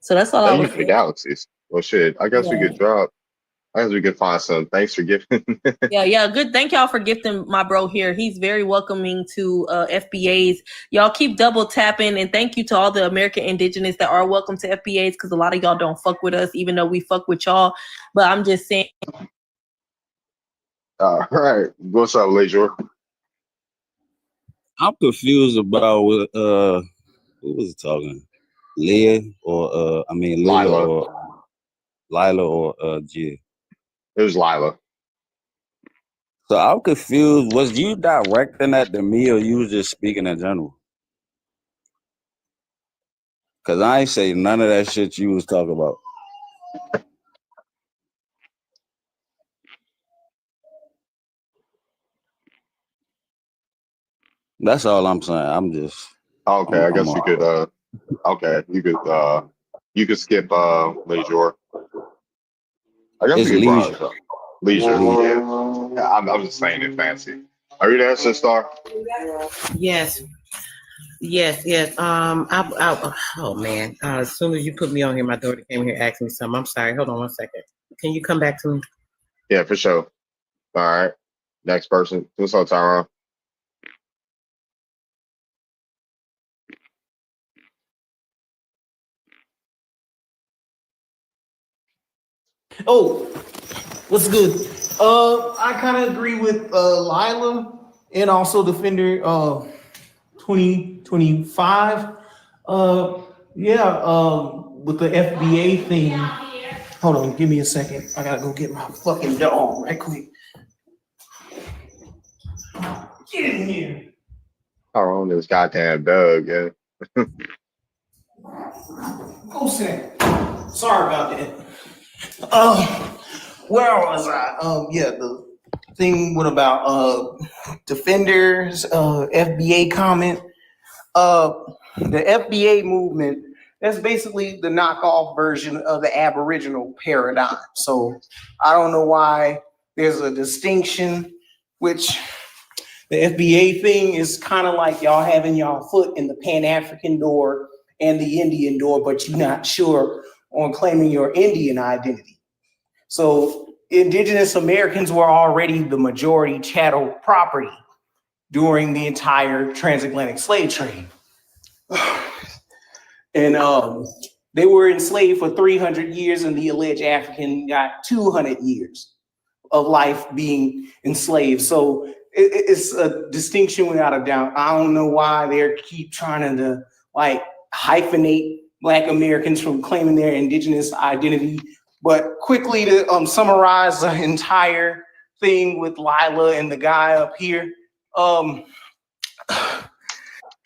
So that's all I was Thank you for the galaxies. Well, shit. I guess we could drop. I guess we could find some. Thanks for gifting. Yeah, good. Thank y'all for gifting my bro here. He's very welcoming to FBAs. Y'all keep double tapping, and thank you to all the American indigenous that are welcome to FBAs, because a lot of y'all don't fuck with us, even though we fuck with y'all. But I'm just saying. All right. What's up, Leisure? I'm confused about who was talking, Leah or Lila or Lila or Gia. It was Lila. So I'm confused. Was you directing that to me, or you was just speaking in general? Cause I ain't say none of that shit you was talking about. That's all I'm saying. I'm just Okay, I guess you could okay, you could skip leisure. I guess It's we could leisure. bronze up. Leisure. Yeah, I'm just saying it fancy. Are you there, Sister? Yes. Yes. Oh man. As soon as you put me on here, my daughter came here asking me something. I'm sorry. Hold on 1 second. Can you come back to me? Yeah, for sure. All right. Next person. What's up, Tyron? Oh, what's good? I kind of agree with Lila and also Defender 2025. With the FBA thing. Hold on, give me a second. I gotta go get my fucking dog right quick. Get in here. Tyron, this goddamn Doug, yeah. Go sit. Sorry about that. Where was I? The thing what about Defenders, FBA comment. The FBA movement, that's basically the knockoff version of the Aboriginal paradigm. So I don't know why there's a distinction, which the FBA thing is kind of like y'all having y'all foot in the Pan-African door and the Indian door, but you're not sure on claiming your Indian identity. So indigenous Americans were already the majority chattel property during the entire transatlantic slave trade. And they were enslaved for 300 years, and the alleged African got 200 years of life being enslaved. So it's a distinction without a doubt. I don't know why they keep trying to like hyphenate Black Americans from claiming their indigenous identity. But quickly to summarize the entire thing with Lila and the guy up here.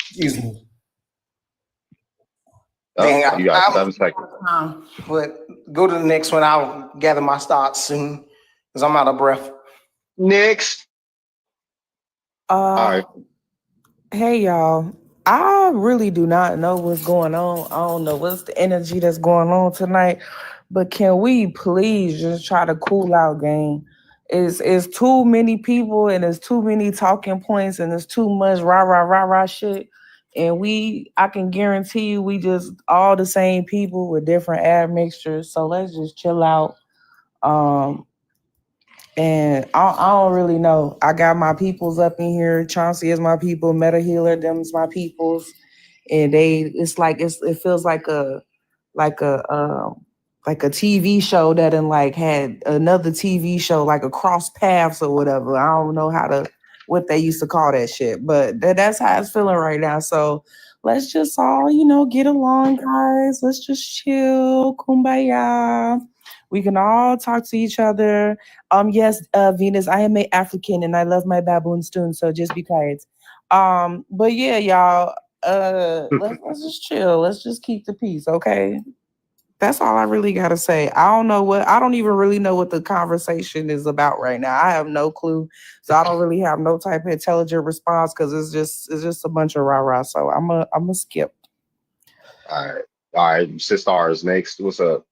Excuse me. Dang, You got 7 seconds. But go to the next one. I'll gather my thoughts soon because I'm out of breath. Next. All right. Hey y'all. I really do not know what's going on. I don't know what's the energy that's going on tonight. But can we please just try to cool out, gang? It's too many people and there's too many talking points and there's too much rah shit. And I can guarantee you we just all the same people with different admixtures. So let's just chill out. And I don't really know. I got my peoples up in here. Chauncey is my people. Meta Healer, them's my peoples. And it feels like a TV show that had another TV show, like a cross paths or whatever. I don't know what they used to call that shit, but that's how it's feeling right now. So let's just all, get along, guys. Let's just chill, kumbaya. We can all talk to each other. Yes, Venus, I am African and I love my baboon stone, so just be quiet. But yeah, y'all, let's just chill. Let's just keep the peace, okay? That's all I really gotta say. I don't even really know what the conversation is about right now. I have no clue. So I don't really have no type of intelligent response because it's just a bunch of rah-rah. So I'm a skip. All right. Sister is next. What's up?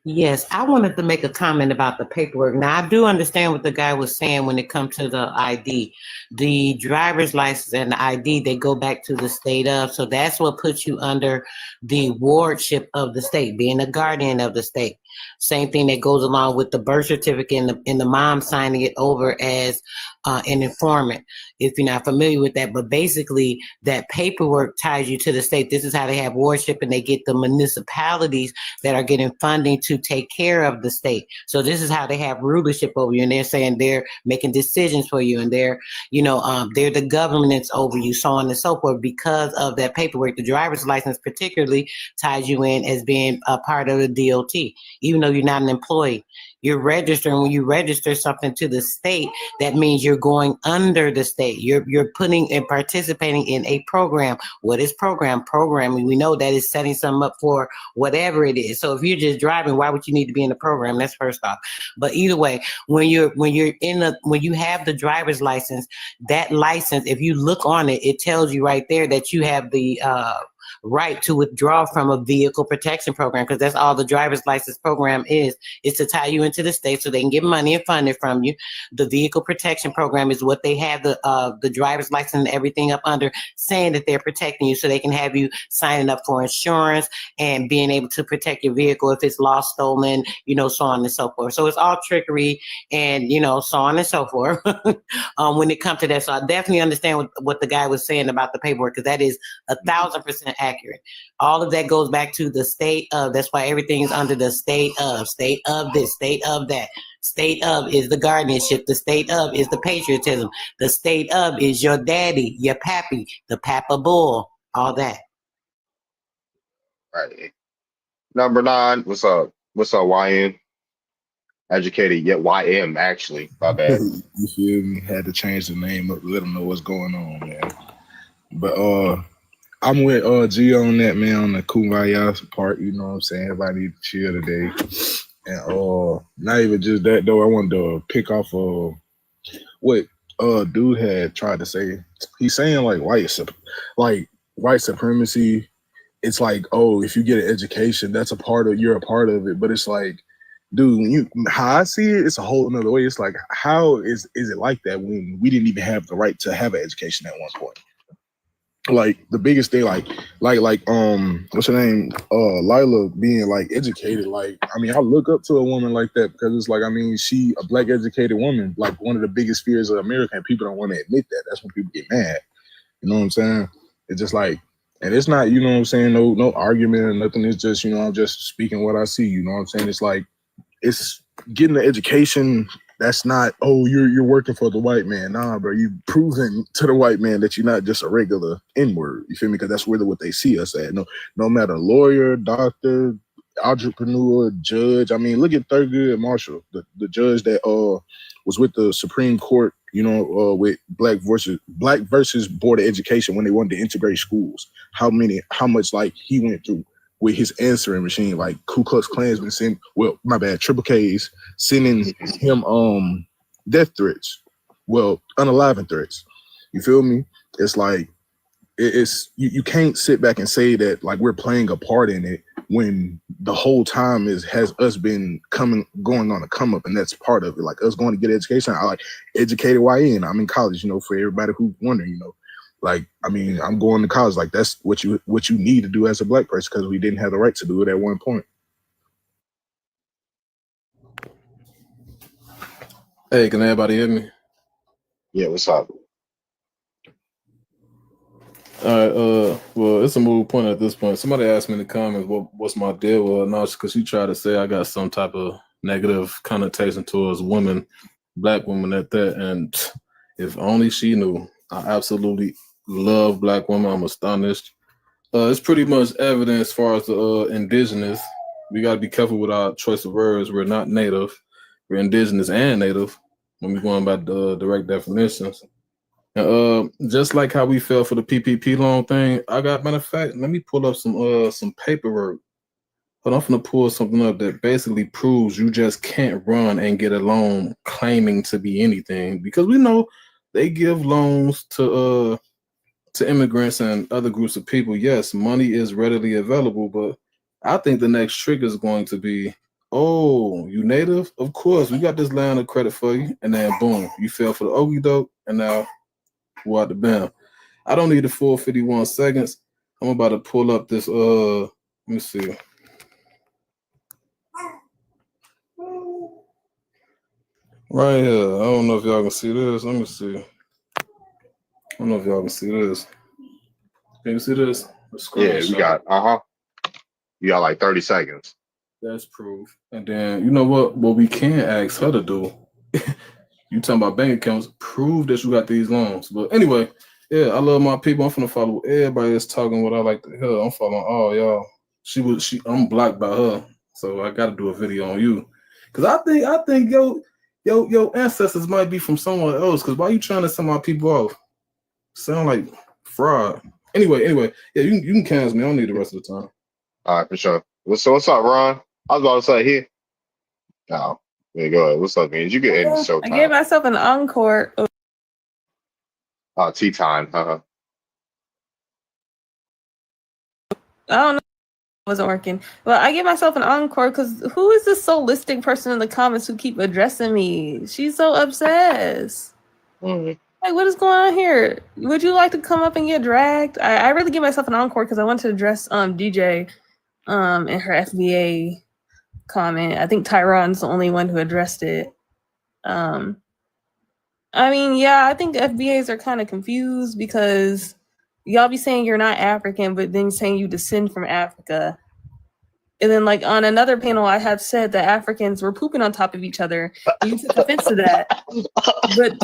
Yes, I wanted to make a comment about the paperwork. Now, I do understand what the guy was saying when it comes to the ID. The driver's license and the ID, they go back to the state of. So that's what puts you under the wardship of the state, being a guardian of the state. Same thing that goes along with the birth certificate and the mom signing it over as an informant, if you're not familiar with that. But basically, that paperwork ties you to the state. This is how they have wardship, and they get the municipalities that are getting funding to take care of the state. So this is how they have rulership over you, and they're saying they're making decisions for you, and they're the governance over you, so on and so forth. Because of that paperwork, the driver's license particularly ties you in as being a part of the DOT, even though you're not an employee. You're registering. When you register something to the state, that means you're going under the state. You're putting and participating in a program. What is program? Programming, we know that is setting something up for whatever it is. So if you're just driving, why would you need to be in the program? That's first off. But either way, when you have the driver's license, that license, if you look on it, it tells you right there that you have the right to withdraw from a vehicle protection program, because that's all the driver's license program is to tie you into the state so they can get money and funding from you. The vehicle protection program is what they have the driver's license and everything up under, saying that they're protecting you, so they can have you signing up for insurance and being able to protect your vehicle if it's lost, stolen, so on and so forth. So it's all trickery and, so on and so forth when it comes to that. So I definitely understand what the guy was saying about the paperwork, because that is 1,000% accurate. All of that goes back to the state of. That's why everything is under the state of this, state of that. State of is the guardianship. The state of is the patriotism. The state of is your daddy, your pappy, the papa bull, all that. Right. Number 9. What's up? What's up, YN? Educated yet YM, actually. My bad. You feel me? Had to change the name up, let them know what's going on, man. But I'm with G on that, man, on the Kumbaya part. You know what I'm saying? Everybody need to chill today. And not even just that though. I wanted to pick off what dude had tried to say. He's saying like white supremacy. It's like, oh, if you get an education, you're a part of it. But it's like, dude, how I see it, it's a whole another way. It's like, how is it like that when we didn't even have the right to have an education at one point? Like the biggest thing, like what's her name? Lila being like educated. Like, I mean, I look up to a woman like that because it's like, I mean, she a black educated woman. Like one of the biggest fears of America, and people don't want to admit that. That's when people get mad. You know what I'm saying? It's just like, and it's not, you know what I'm saying, no argument or nothing. It's just, I'm just speaking what I see. You know what I'm saying? It's like, it's getting an education. That's not, oh, you're working for the white man. Nah, bro, you proving to the white man that you're not just a regular N-word. You feel me? Because that's really what they see us at. No matter lawyer, doctor, entrepreneur, judge. I mean, look at Thurgood Marshall, the judge that was with the Supreme Court, with Black versus Board of Education when they wanted to integrate schools. How much like he went through with his answering machine, like Ku Klux Klansmen Triple K's sending him death threats, unaliving threats. You feel me? It's like you can't sit back and say that like we're playing a part in it when the whole time has us been going on a come up, and that's part of it. Like us going to get education. I like educated YN. I'm in college, for everybody who's wondering, Like, I mean, I'm going to college. Like, that's what you need to do as a black person, because we didn't have the right to do it at one point. Hey, can everybody hear me? Yeah, what's up? All right, well, it's a moot point at this point. Somebody asked me in the comments what's my deal with Anash, because she tried to say I got some type of negative connotation towards women, black women at that, and if only she knew. I absolutely love black women. I'm astonished. It's pretty much evident as far as the indigenous. We got to be careful with our choice of words. We're not native. We're indigenous and native when we're going by the direct definitions. And just like how we fell for the PPP loan thing, matter of fact, let me pull up some paperwork. But I'm going to pull something up that basically proves you just can't run and get a loan claiming to be anything, because we know they give loans to immigrants and other groups of people. Yes, money is readily available, but I think the next trigger is going to be, oh, you native? Of course, we got this line of credit for you. And then boom, you fell for the okie doke, and now we're out the bam. I don't need the full 51 seconds. I'm about to pull up this, let me see. Right here. I don't know if y'all can see this. Let me see. I don't know if y'all can see this. Can you see this? Yeah, we got, you got like 30 seconds. That's proof. And then, you know what we can ask her to do? You talking about bank accounts, prove that you got these loans. But anyway, yeah, I love my people. I'm finna follow everybody that's talking what I like to hear. I'm following all y'all. I'm blocked by her, so I gotta do a video on you. Because I think your ancestors might be from someone else. Because why you trying to send my people off? Sound like fraud. Anyway, yeah, you can cancel me. I don't need the rest of the time. All right, for sure. What's up, Ron? I was about to say here. No, yeah, go ahead. What's up, man? You get end the show I gave time. myself an encore. Tea time. I don't know. It wasn't working. Well, I gave myself an encore because who is this solistic person in the comments who keep addressing me? She's so obsessed. Like, what is going on here? Would you like to come up and get dragged? I really give myself an encore because I wanted to address DJ in her FBA comment. I think Tyron's the only one who addressed it. I mean, yeah, I think FBAs are kind of confused because y'all be saying you're not African, but then saying you descend from Africa. And then, like, on another panel, I have said that Africans were pooping on top of each other. And you took offense to that. But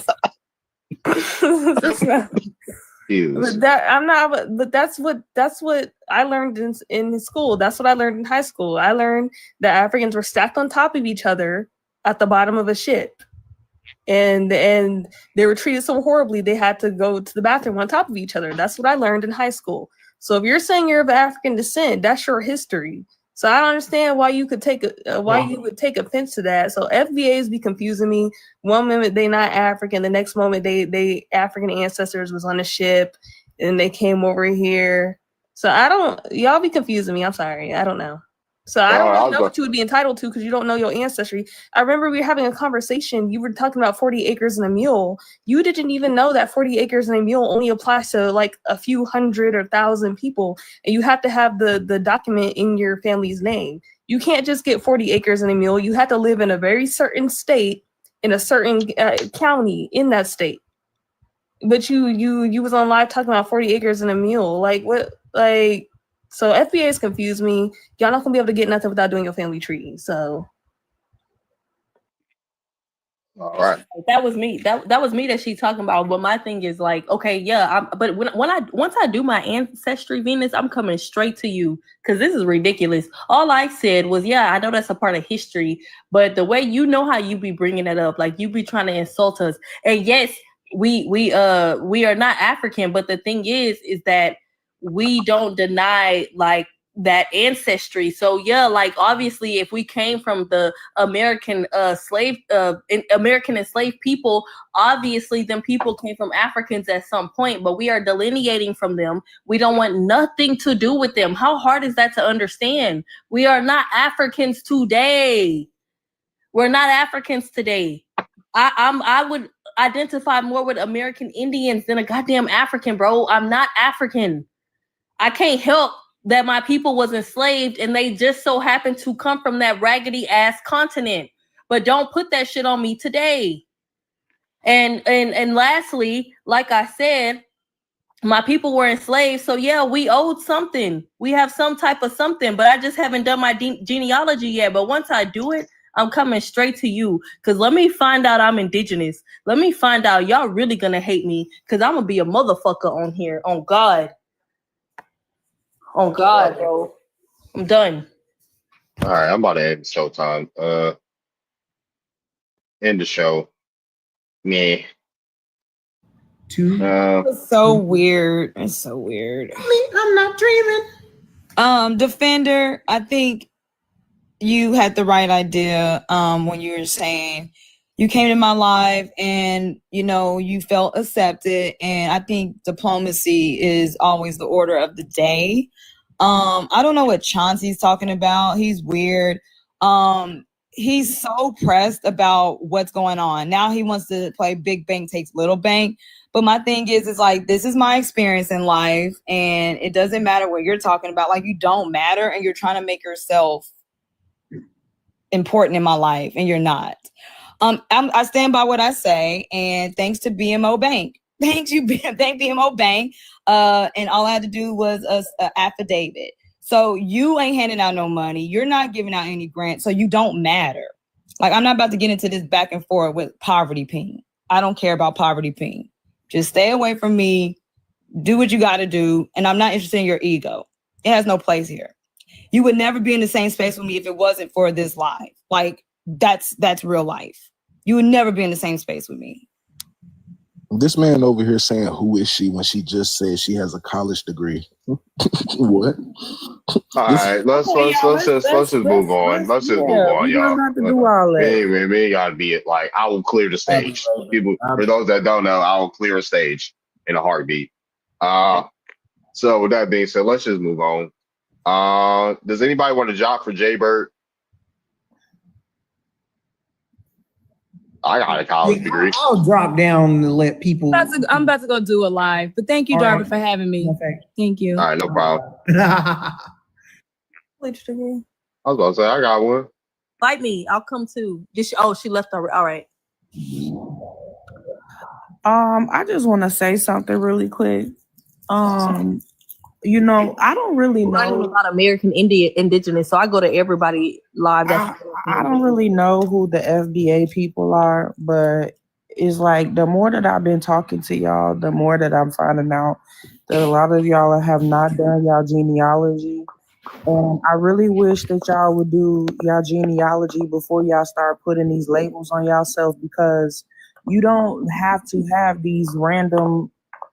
that's what I learned in school. That's what I learned in high school. I learned that Africans were stacked on top of each other at the bottom of a ship. And they were treated so horribly they had to go to the bathroom on top of each other. That's what I learned in high school. So if you're saying you're of African descent, that's your history. So I don't understand why you could take you would take offense to that. So FBAs be confusing me. One moment they not African, the next moment they African ancestors was on a ship and they came over here. So y'all be confusing me. I'm sorry. I don't know. So I don't really know what you would be entitled to because you don't know your ancestry. I remember we were having a conversation. You were talking about 40 acres and a mule. You didn't even know that 40 acres and a mule only applies to like a few hundred or 1,000 people. And you have to have the document in your family's name. You can't just get 40 acres and a mule. You have to live in a very certain state, in a certain county in that state. But you was on live talking about 40 acres and a mule. Like what? Like. So FBA's confused me. Y'all not gonna be able to get nothing without doing your family tree. So, all right, that was me. That was me that she's talking about. But my thing is like, okay, yeah. But once I do my ancestry, Venus, I'm coming straight to you because this is ridiculous. All I said was, yeah, I know that's a part of history, but the way you know how you be bringing it up, like you be trying to insult us. And yes, we are not African, but the thing is that we don't deny like that ancestry. So yeah, like obviously if we came from the American American enslaved people, obviously them people came from Africans at some point, but we are delineating from them. We don't want nothing to do with them. How hard is that to understand? We are not Africans today. We're not Africans today. I would identify more with American Indians than a goddamn African, bro. I'm not African. I can't help that my people was enslaved and they just so happened to come from that raggedy ass continent. But don't put that shit on me today. And lastly, like I said, my people were enslaved. So yeah, we owed something. We have some type of something, but I just haven't done my genealogy yet. But once I do it, I'm coming straight to you. Cause let me find out I'm indigenous. Let me find out y'all really gonna hate me. Cause I'm gonna be a motherfucker on here. On God. Oh God, bro. I'm done. All right, I'm about to end the show time. End the show. Yeah. It's so weird. It's so weird. I'm not dreaming. Defender, I think you had the right idea when you were saying you came to my live and you felt accepted, and I think diplomacy is always the order of the day. I don't know what Chauncey's talking about. He's weird. He's so pressed about what's going on. Now he wants to play big bank takes little bank. But my thing is like, this is my experience in life, and it doesn't matter what you're talking about. Like, you don't matter, and you're trying to make yourself important in my life, and you're not. I stand by what I say, and thanks to BMO Bank. Thank BMO Bank. And all I had to do was an affidavit. So you ain't handing out no money. You're not giving out any grants. So you don't matter. Like, I'm not about to get into this back and forth with Poverty Ping. I don't care about Poverty Ping. Just stay away from me. Do what you got to do. And I'm not interested in your ego. It has no place here. You would never be in the same space with me if it wasn't for this live. Like, that's real life. You would never be in the same space with me. This man over here saying, "Who is she?" when she just said she has a college degree. What? All right, let's just move on. Let's just move on, we y'all. don't have to do all that. We ain't gotta be it. Like, I will clear the stage. People, for those that don't know, I will clear a stage in a heartbeat. So with that being said, let's just move on. Does anybody want a job for Jay Bird? I got a college degree. I'll drop down to let people. I'm about to go do a live, but thank you, All Darby, right. for having me. Okay. Thank you. All right, no problem. College degree. I was about to say I got one. Fight me. I'll come too. She left already. All right. I just want to say something really quick. You know, I don't really I know a know. lot of American indigenous, so I go to everybody live. I don't really know who the FBA people are, but it's like the more that I've been talking to y'all, the more that I'm finding out that a lot of y'all have not done y'all genealogy. And I really wish that y'all would do y'all genealogy before y'all start putting these labels on yourself, because you don't have to have these random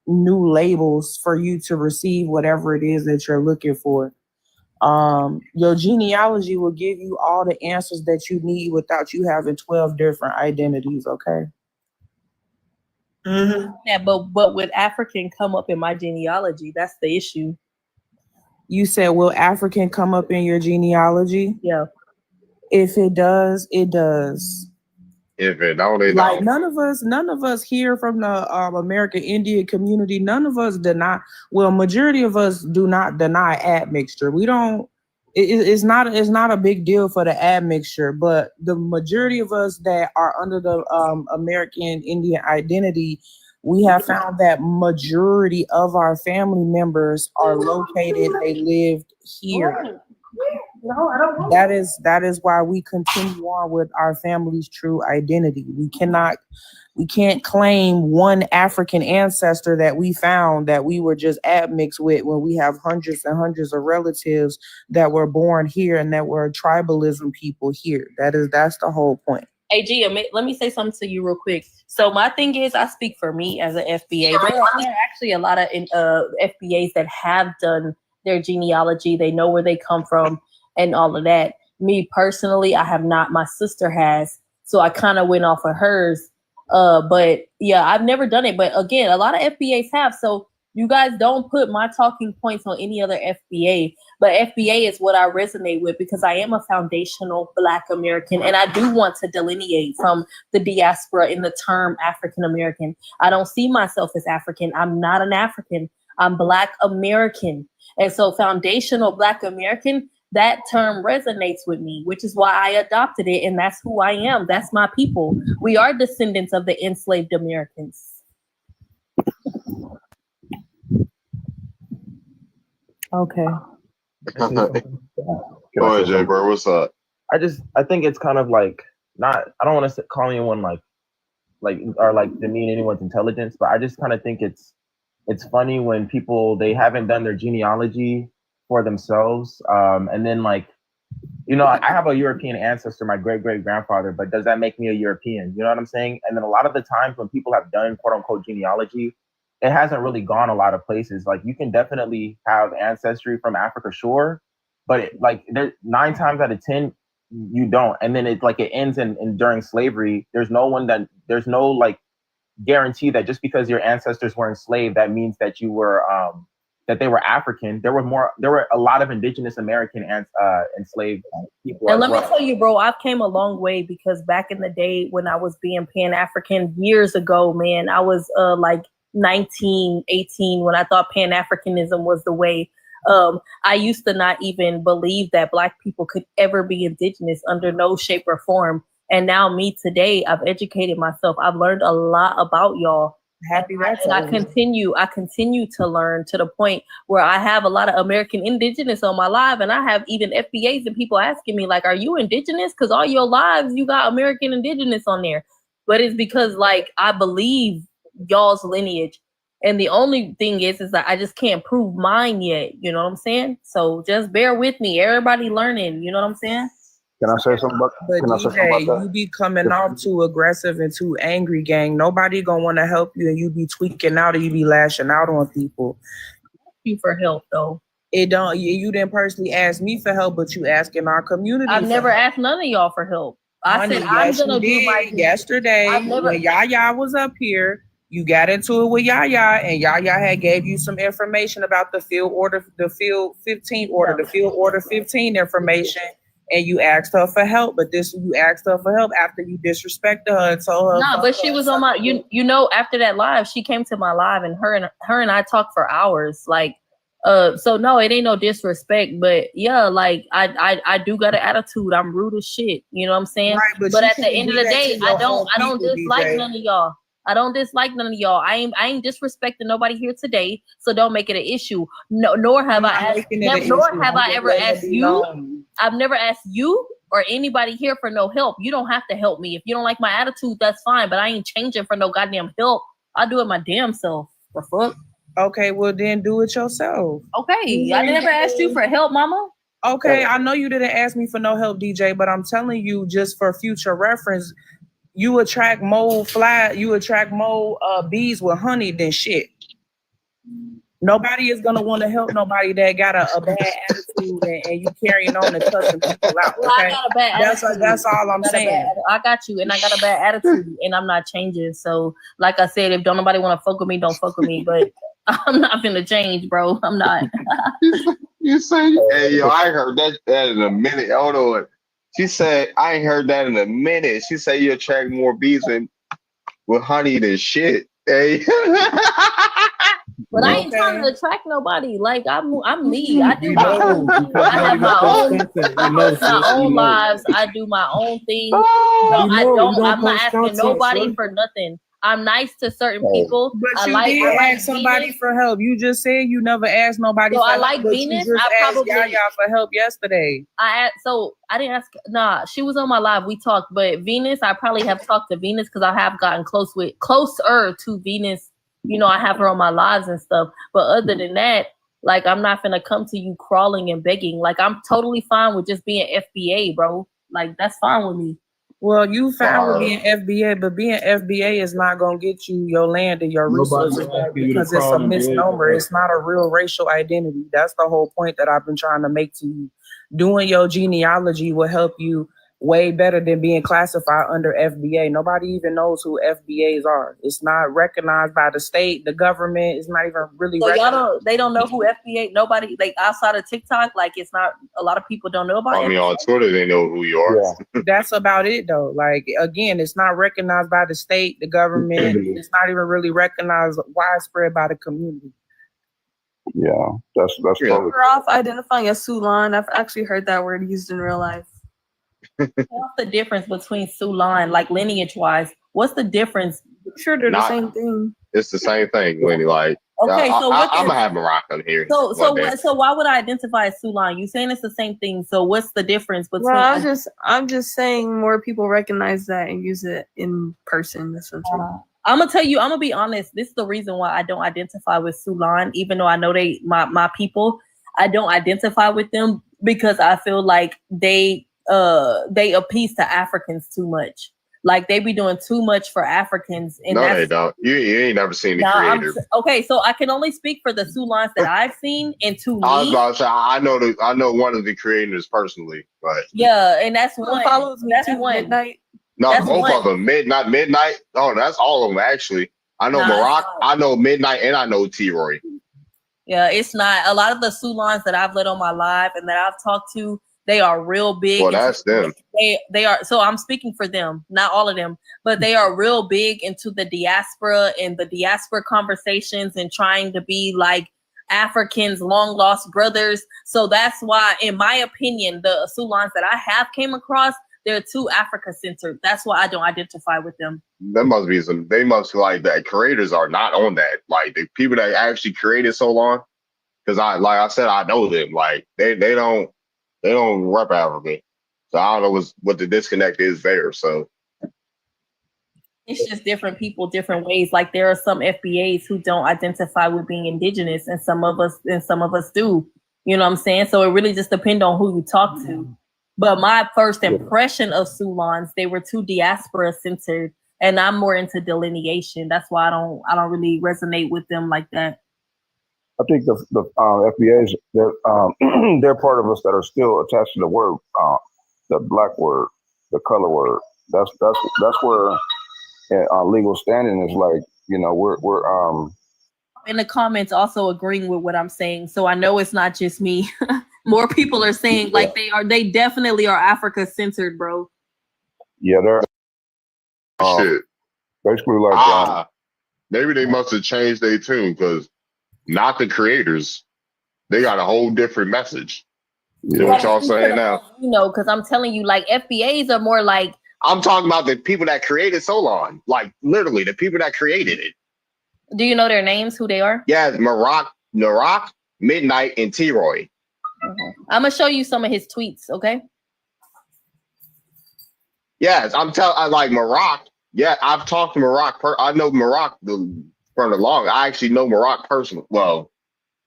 new labels for you to receive whatever it is that you're looking for. Your genealogy will give you all the answers that you need without you having 12 different identities, okay? Yeah, but with African come up in my genealogy, that's the issue. You said, will African come up in your genealogy? Yeah. If it does, it does. If it don't, they Like don't. none of us here from the American Indian community, none of us deny. Well, majority of us do not deny admixture. We don't. It's not a big deal for the admixture, but the majority of us that are under the American Indian identity, we have found that majority of our family members are located. They lived here. No, I don't want That is why we continue on with our family's true identity. We can't claim one African ancestor that we found that we were just admixed with when we have hundreds and hundreds of relatives that were born here and that were tribalism people here. That's the whole point. Hey, Gia, let me say something to you real quick. So my thing is, I speak for me as an FBA. There are actually a lot of FBAs that have done their genealogy. They know where they come from and all of that. Me personally, I have not. My sister has. So I kind of went off of hers. But yeah, I've never done it. But again, a lot of FBAs have. So you guys don't put my talking points on any other FBA. But FBA is what I resonate with because I am a foundational Black American. And I do want to delineate from the diaspora in the term African American. I don't see myself as African. I'm not an African. I'm Black American. And so foundational Black American, that term resonates with me, which is why I adopted it. And that's who I am. That's my people. We are descendants of the enslaved Americans. Okay. Go ahead, Jay Bird. What's up? I think it's kind of like I don't want to call anyone like demean anyone's intelligence, but I just kind of think it's funny when people, they haven't done their genealogy for themselves. And then I have a European ancestor, my great-great-grandfather, but does that make me a European? You know what I'm saying? And then a lot of the times when people have done quote unquote genealogy, it hasn't really gone a lot of places. Like you can definitely have ancestry from Africa, sure, but 9 times out of 10, you don't. And then it ends in during slavery. There's no guarantee that just because your ancestors were enslaved, that means that you were that they were African. There were a lot of indigenous American enslaved people. And let me tell you, bro, I've came a long way because back in the day when I was being Pan-African years ago, man, I was 19, 18 when I thought Pan-Africanism was the way. I used to not even believe that Black people could ever be indigenous under no shape or form. And now me today, I've educated myself. I've learned a lot about y'all. Happy and I continue to learn to the point where I have a lot of American indigenous on my live, and I have even FBAs and people asking me are you indigenous? Because all your lives you got American indigenous on there. But it's because I believe y'all's lineage, and the only thing is that I just can't prove mine yet. You know what I'm saying? So just bear with me. Everybody learning. You know what I'm saying? Can I say something about? But Can I say something DJ, about you that? be coming off too aggressive and too angry, gang. Nobody gonna want to help you, and you be tweaking out, or you be lashing out on people. You for help though. It don't. You didn't personally ask me for help, but you asking our community. I've for never help. asked none of y'all for help. I Honey, said I'm yes, you gonna do my did. Yesterday, I've never. when Yaya was up here, you got into it with Yaya, and Yaya had gave you some information about the field order, the field 15 order, the field order 15 information, and you asked her for help. But you asked her for help after you disrespected her and told her. No, but she was on my. You know, after that live, she came to my live, and her and I talked for hours. Like, so no, it ain't no disrespect, but yeah, like I do got an attitude. I'm rude as shit. You know what I'm saying? Right, but but you at the can't end of do the that day, to your own I don't people, dislike DJ. none of y'all. I don't dislike none of y'all. I ain't disrespecting nobody here today, so don't make it an issue. No, nor have I asked. Nor have I ever asked you. I've never asked you or anybody here for no help. You don't have to help me. If you don't like my attitude, that's fine. But I ain't changing for no goddamn help. I'll do it my damn self. The fuck? Okay, well then do it yourself. Okay, I never asked you for help, mama. Okay, I know you didn't ask me for no help, DJ, but I'm telling you, just for future reference, you attract more bees with honey than shit. Nobody is gonna want to help nobody that got a bad attitude and you carrying on and cussing people out. Well, Okay, I got a bad attitude. that's all I'm saying. I got you, and I got a bad attitude, and I'm not changing. So, like I said, if don't nobody want to fuck with me, don't fuck with me. But I'm not gonna change, bro. I'm not. You say, hey, yo, I ain't heard that in a minute. Hold on. She said, I ain't heard that in a minute. She said, you attract more bees with honey than shit. Hey. But I ain't trying to attract nobody. Like I'm me. I do my own. I have my own lives. I do my own thing. I'm not asking nobody for nothing. I'm nice to certain people. But you did ask somebody Venus. for help. You just said you never asked nobody So for I help. like but Venus. You just I asked probably Yaya for help yesterday. I didn't ask. Nah, she was on my live. We talked, but Venus, I probably have talked to Venus because I have gotten closer to Venus. You know, I have her on my lives and stuff. But other than that, like I'm not gonna come to you crawling and begging. Like I'm totally fine with just being FBA, bro. Like that's fine with me. Well, you fine with being FBA, but being FBA is not gonna get you your land and your resources back because it's a misnomer. It's not a real racial identity. That's the whole point that I've been trying to make to you. Doing your genealogy will help you way better than being classified under FBA. Nobody even knows who FBAs are. It's not recognized by the state, the government. It's not even really So recognized. they don't know who FBA. Nobody like outside of TikTok. Like it's not a lot of people don't know about. I mean, on Twitter, they know who you are. That's about it though. Like again, it's not recognized by the state, the government. It's not even really recognized widespread by the community. Yeah, that's totally. We're off identifying as Sulan. I've actually heard that word used in real life. What's the difference between Sulan, like lineage wise? What's the difference? Sure, they're the same thing. It's the same thing, Lenny. Like, Okay, so I'm gonna have Morocco here. So why would I identify as Sulan? You saying it's the same thing. So what's the difference between? Well, I'm just saying more people recognize that and use it in person. Essentially. I'm gonna tell you. I'm gonna be honest. This is the reason why I don't identify with Sulan, even though I know my people. I don't identify with them because I feel like they appease to Africans too much. Like they be doing too much for Africans. And no, they don't. You ain't never seen the creator. Okay, so I can only speak for the Sulans that I've seen, and to me, I was about to say I know one of the creators personally, but yeah, and that's one. Follows me That's too, one. Midnight. no, That's both one. of them. Midnight. Oh, that's all of them actually. I know Morocco. I know Midnight, and I know T-Roy. Yeah, it's not a lot of the Sulans that I've let on my live and that I've talked to. They are real big. Well, that's them. They are. So I'm speaking for them, not all of them, but they are real big into the diaspora and the diaspora conversations and trying to be like Africans, long lost brothers. So that's why, in my opinion, the Sulans that I have came across, they're too Africa centered. That's why I don't identify with them. There must be some. They must like that. Creators are not on that. Like the people that actually created so long, because like I said, I know them. Like they don't rep Africa. So I don't know what the disconnect is there. So it's just different people, different ways. Like there are some FBAs who don't identify with being indigenous, and some of us do. You know what I'm saying? So it really just depends on who you talk to. But my first impression of Sulans, they were too diaspora centered, and I'm more into delineation. That's why I don't really resonate with them like that. I think the FBA's they're part of us that are still attached to the word, the black word, the color word. That's where legal standing is like, you know, we're in the comments also agreeing with what I'm saying. So I know it's not just me. More people are saying like they definitely are Africa centered, bro. Yeah, they're shit. Basically like maybe they must have changed their tune because not the creators. They got a whole different message. You know what y'all saying now? You know, because I'm telling you, like FBAs are more like I'm talking about the people that created Solon, like literally the people that created it. Do you know their names? Who they are? Yeah, Narak, Midnight, and T-Roy. Okay. I'm gonna show you some of his tweets. Okay. Yes, I like Maroc. Yeah, I've talked to Maroc. I know Maroc from the long. I actually know Maroc personally. Well,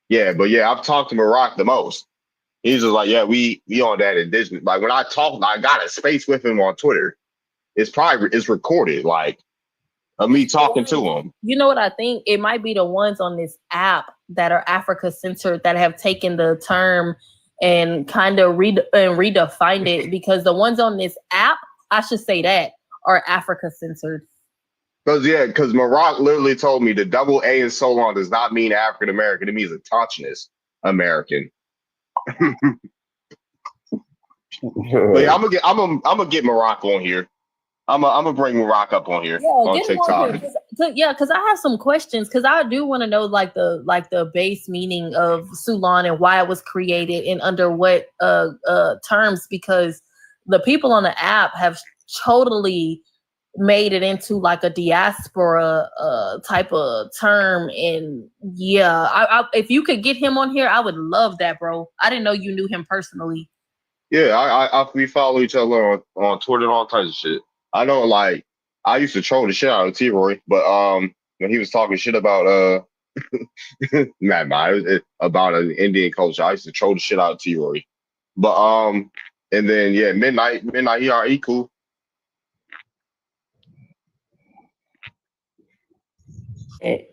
yeah, but yeah, I've talked to Maroc the most. He's just like, yeah, we on that indigenous. Like when I got a space with him on Twitter. It's recorded, like of me talking to him. You know what I think? It might be the ones on this app that are Africa centered that have taken the term and kind of redefined it, because the ones on this app, I should say that, are Africa centered. Because Maroc literally told me the double A in Solon does not mean African American. It means autochthonous American. But yeah, I'm gonna get Maroc on here. I'm gonna bring Maroc up on here on TikTok. Because I have some questions. Because I do want to know like the base meaning of Sulan and why it was created and under what terms. Because the people on the app have totally made it into like a diaspora type of term. And yeah, if you could get him on here, I would love that, bro. I didn't know you knew him personally. Yeah, we follow each other on Twitter and all kinds of shit. I know, like, I used to troll the shit out of T-Roy, but when he was talking shit about about an Indian culture, I used to troll the shit out of T-Roy. But and then yeah, Midnight, he cool.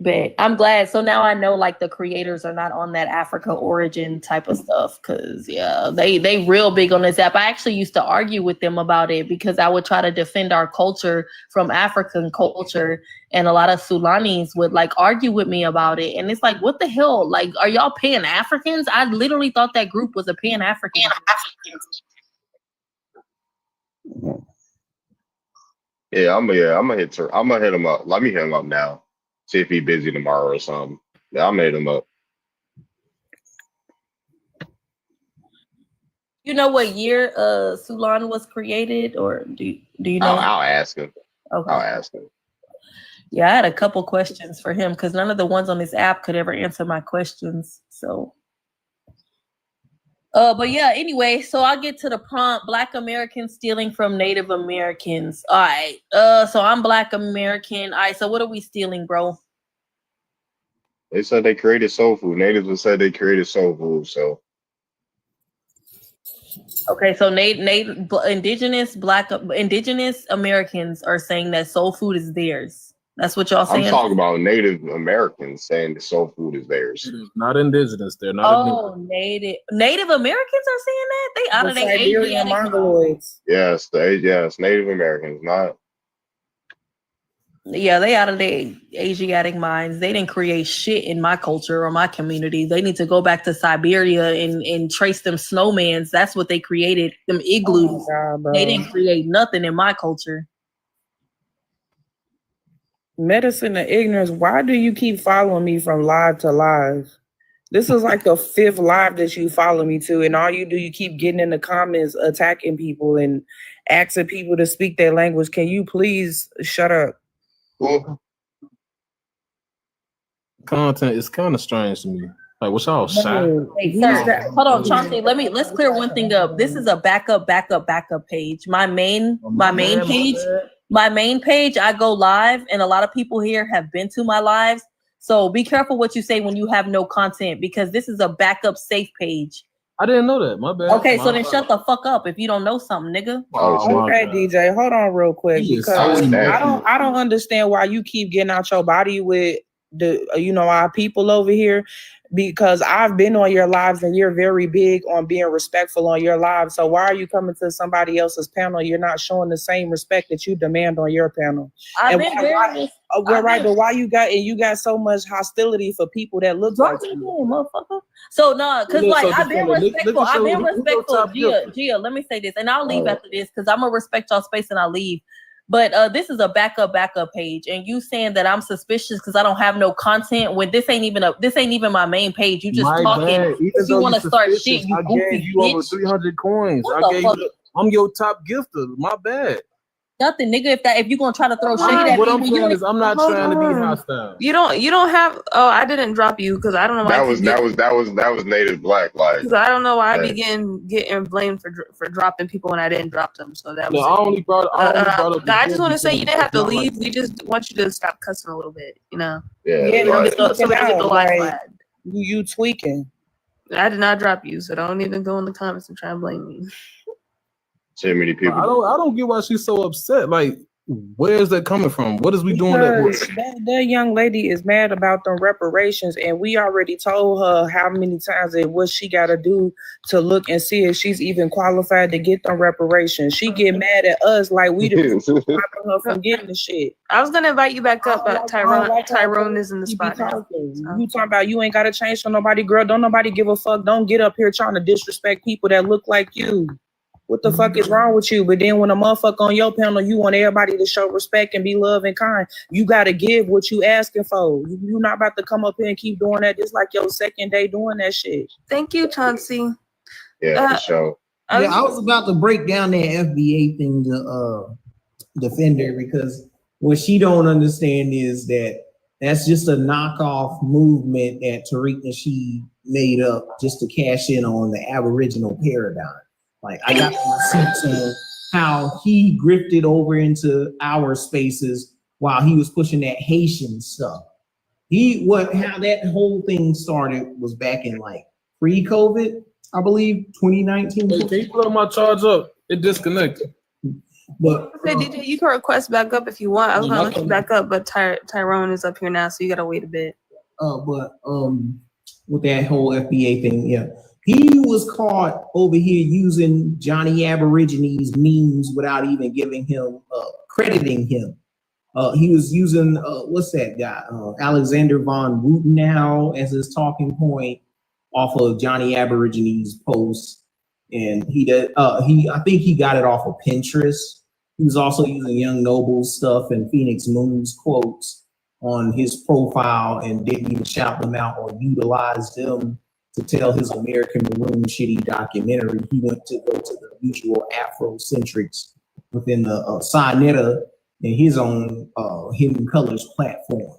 But I'm glad. So now I know like the creators are not on that Africa origin type of stuff. Cause yeah, they real big on this app. I actually used to argue with them about it because I would try to defend our culture from African culture. And a lot of Sulanis would like argue with me about it. And it's like, what the hell? Like, are y'all Pan-Africans? I literally thought that group was a Pan-African. Yeah, I'm gonna hit him up. Let me hit him up now. See if he's busy tomorrow or something. Yeah, I made him up. You know what year Sulan was created, or do you know? I'll ask him. Okay. I'll ask him. Yeah, I had a couple questions for him because none of the ones on this app could ever answer my questions. So, but yeah, anyway, so I'll get to the prompt. Black Americans stealing from Native Americans. All right. So I'm Black American. All right, so what are we stealing, bro? They said they created soul food. Natives have said they created soul food, so. Okay, so indigenous Americans are saying that soul food is theirs. That's what y'all saying? I'm talking about Native Americans saying the soul food is theirs. Not indigenous. They're not indigenous. Native Americans are saying that? They out of their Asiatic Mongoloids. Yes, Native Americans, not. Yeah, they out of their Asiatic minds. They didn't create shit in my culture or my community. They need to go back to Siberia and trace them snowmans. That's what they created, them igloos. Oh God, they didn't create nothing in my culture. Medicine of ignorance. Why do you keep following me from live to live? This is like the 5th live that you follow me to, and all you do, you keep getting in the comments, attacking people and asking people to speak their language. Can you please shut up? Content is kind of strange to me. Like, what's y'all shy? Hey, sir, hold on, Chauncey. Let's clear one thing up. This is a backup page. My main page, I go live, and a lot of people here have been to my lives. So be careful what you say when you have no content, because this is a backup safe page. I didn't know that. My bad. Okay, so then shut the fuck up if you don't know something, nigga. Okay, DJ, hold on real quick He is because so I don't understand why you keep getting out your body with the our people over here, because I've been on your lives and you're very big on being respectful on your lives. So why are you coming to somebody else's panel? You're not showing the same respect that you demand on your panel. I've And been but why you got so much hostility for people that look like you, motherfucker? So no, cause Look, like so I've been look- look respectful. at I've your- been look at your respectful. top gift. Gia, let me say this, and I'll leave Alright. after this because I'm gonna respect y'all space and I'll leave. But this is a backup page, and you saying that I'm suspicious because I don't have no content when this ain't even my main page. You just My talking. bad. Even If you though want to start suspicious, shit, you I goofy gave you over bitch. 300 coins. What I the gave fuck? you. I'm your top gifter. My bad. Nothing, nigga. If you gonna try to throw shade at What me, I'm when you saying ain't- is I'm not Hold trying to be on. hostile. You don't have. Oh, I didn't drop you because I don't know why. That was Native Black. Like, Because I don't know why I hey. begin getting blamed for dropping people when I didn't drop them. So that was. No, I only brought up. I just want to say you didn't have to Not like- leave. We just want you to stop cussing a little bit. Yeah, So but so we don't get the live like, flag. you tweaking. I did not drop you, so don't even go in the comments and try and blame me. Too many people. I don't get why she's so upset. Like, where is that coming from? What is we doing that Because that young lady is mad about them reparations, and we already told her how many times and what she got to do to look and see if she's even qualified to get them reparations. She get mad at us like we didn't stop her from getting the shit. I was gonna invite you back up, but Tyrone is in the spot now. You talking about you ain't got to change for nobody, girl. Don't nobody give a fuck. Don't get up here trying to disrespect people that look like you. What the fuck is wrong with you? But then when a motherfucker on your panel, you want everybody to show respect and be love and kind. You got to give what you asking for. You not about to come up here and keep doing that. This like your second day doing that shit. Thank you, Chauncey. Yeah, for sure. Yeah, I was about to break down that FBA thing to defend her because what she don't understand is that that's just a knockoff movement that Tariq Nasheed made up just to cash in on the Aboriginal paradigm. Like I got receipts on how he grifted over into our spaces while he was pushing that Haitian stuff. How that whole thing started was back in like pre-COVID, I believe, 2019. Hey, can you put my charge up? It disconnected. But Okay, DJ, you can request back up if you want. I was gonna let you back up, but Tyrone is up here now, so you gotta wait a bit. With that whole FBA thing, yeah. He was caught over here using Johnny Aborigines memes without even giving him, crediting him. He was using, what's that guy? Alexander von Rutenau as his talking point off of Johnny Aborigines posts. And I think he got it off of Pinterest. He was also using Young Noble's stuff and Phoenix Moon's quotes on his profile and didn't even shout them out or utilize them to tell his American Maroon shitty documentary. He went to go to the usual Afrocentrics within the Sinetta and his own Hidden Colors platform.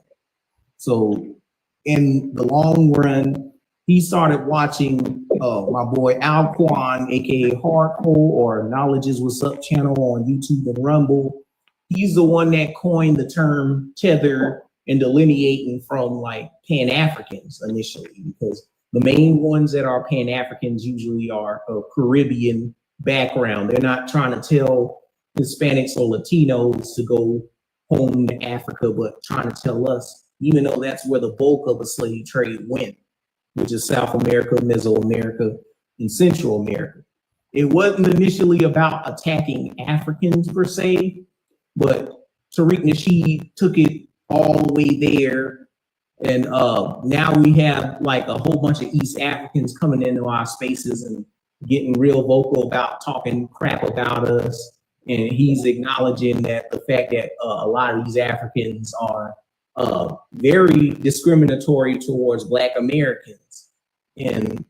So in the long run, he started watching my boy Alquan, aka Hardcore or Knowledge's What's Up channel on YouTube and Rumble. He's the one that coined the term tether and delineating from like Pan-Africans initially, because the main ones that are Pan-Africans usually are a Caribbean background. They're not trying to tell Hispanics or Latinos to go home to Africa, but trying to tell us, even though that's where the bulk of the slave trade went, which is South America, Mesoamerica, and Central America. It wasn't initially about attacking Africans per se, but Tariq Nasheed took it all the way there. And now we have like a whole bunch of East Africans coming into our spaces and getting real vocal about talking crap about us. And he's acknowledging that the fact that a lot of these Africans are very discriminatory towards Black Americans. And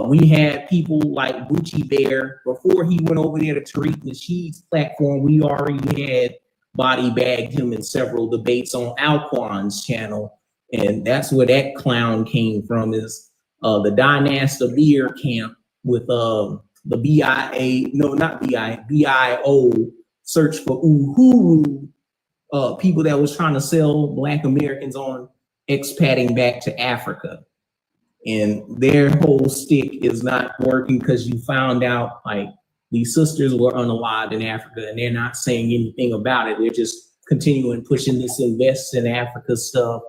we had people like Bucci Bear, before he went over there to Tariq Nasheed's platform, we already had body bagged him in several debates on Alquan's channel. And that's where that clown came from, is the Dynasta Beer camp with the BIA, no, not BIA, BIO search for Uhuru, people that was trying to sell Black Americans on expatting back to Africa. And their whole stick is not working because you found out like these sisters were unalived in Africa and they're not saying anything about it. They're just continuing pushing this invest in Africa stuff,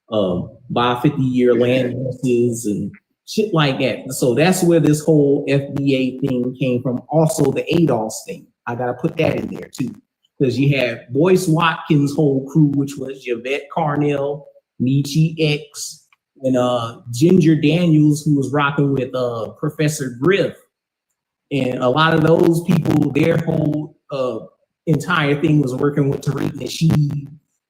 buy 50-year land leases and shit like that. So that's where this whole FBA thing came from. Also the ADOS thing. I got to put that in there too. Because you had Boyce Watkins' whole crew, which was Yvette Carnell, Nietzsche X, and Ginger Daniels, who was rocking with Professor Griff. And a lot of those people, their whole entire thing was working with Tariq Nasheed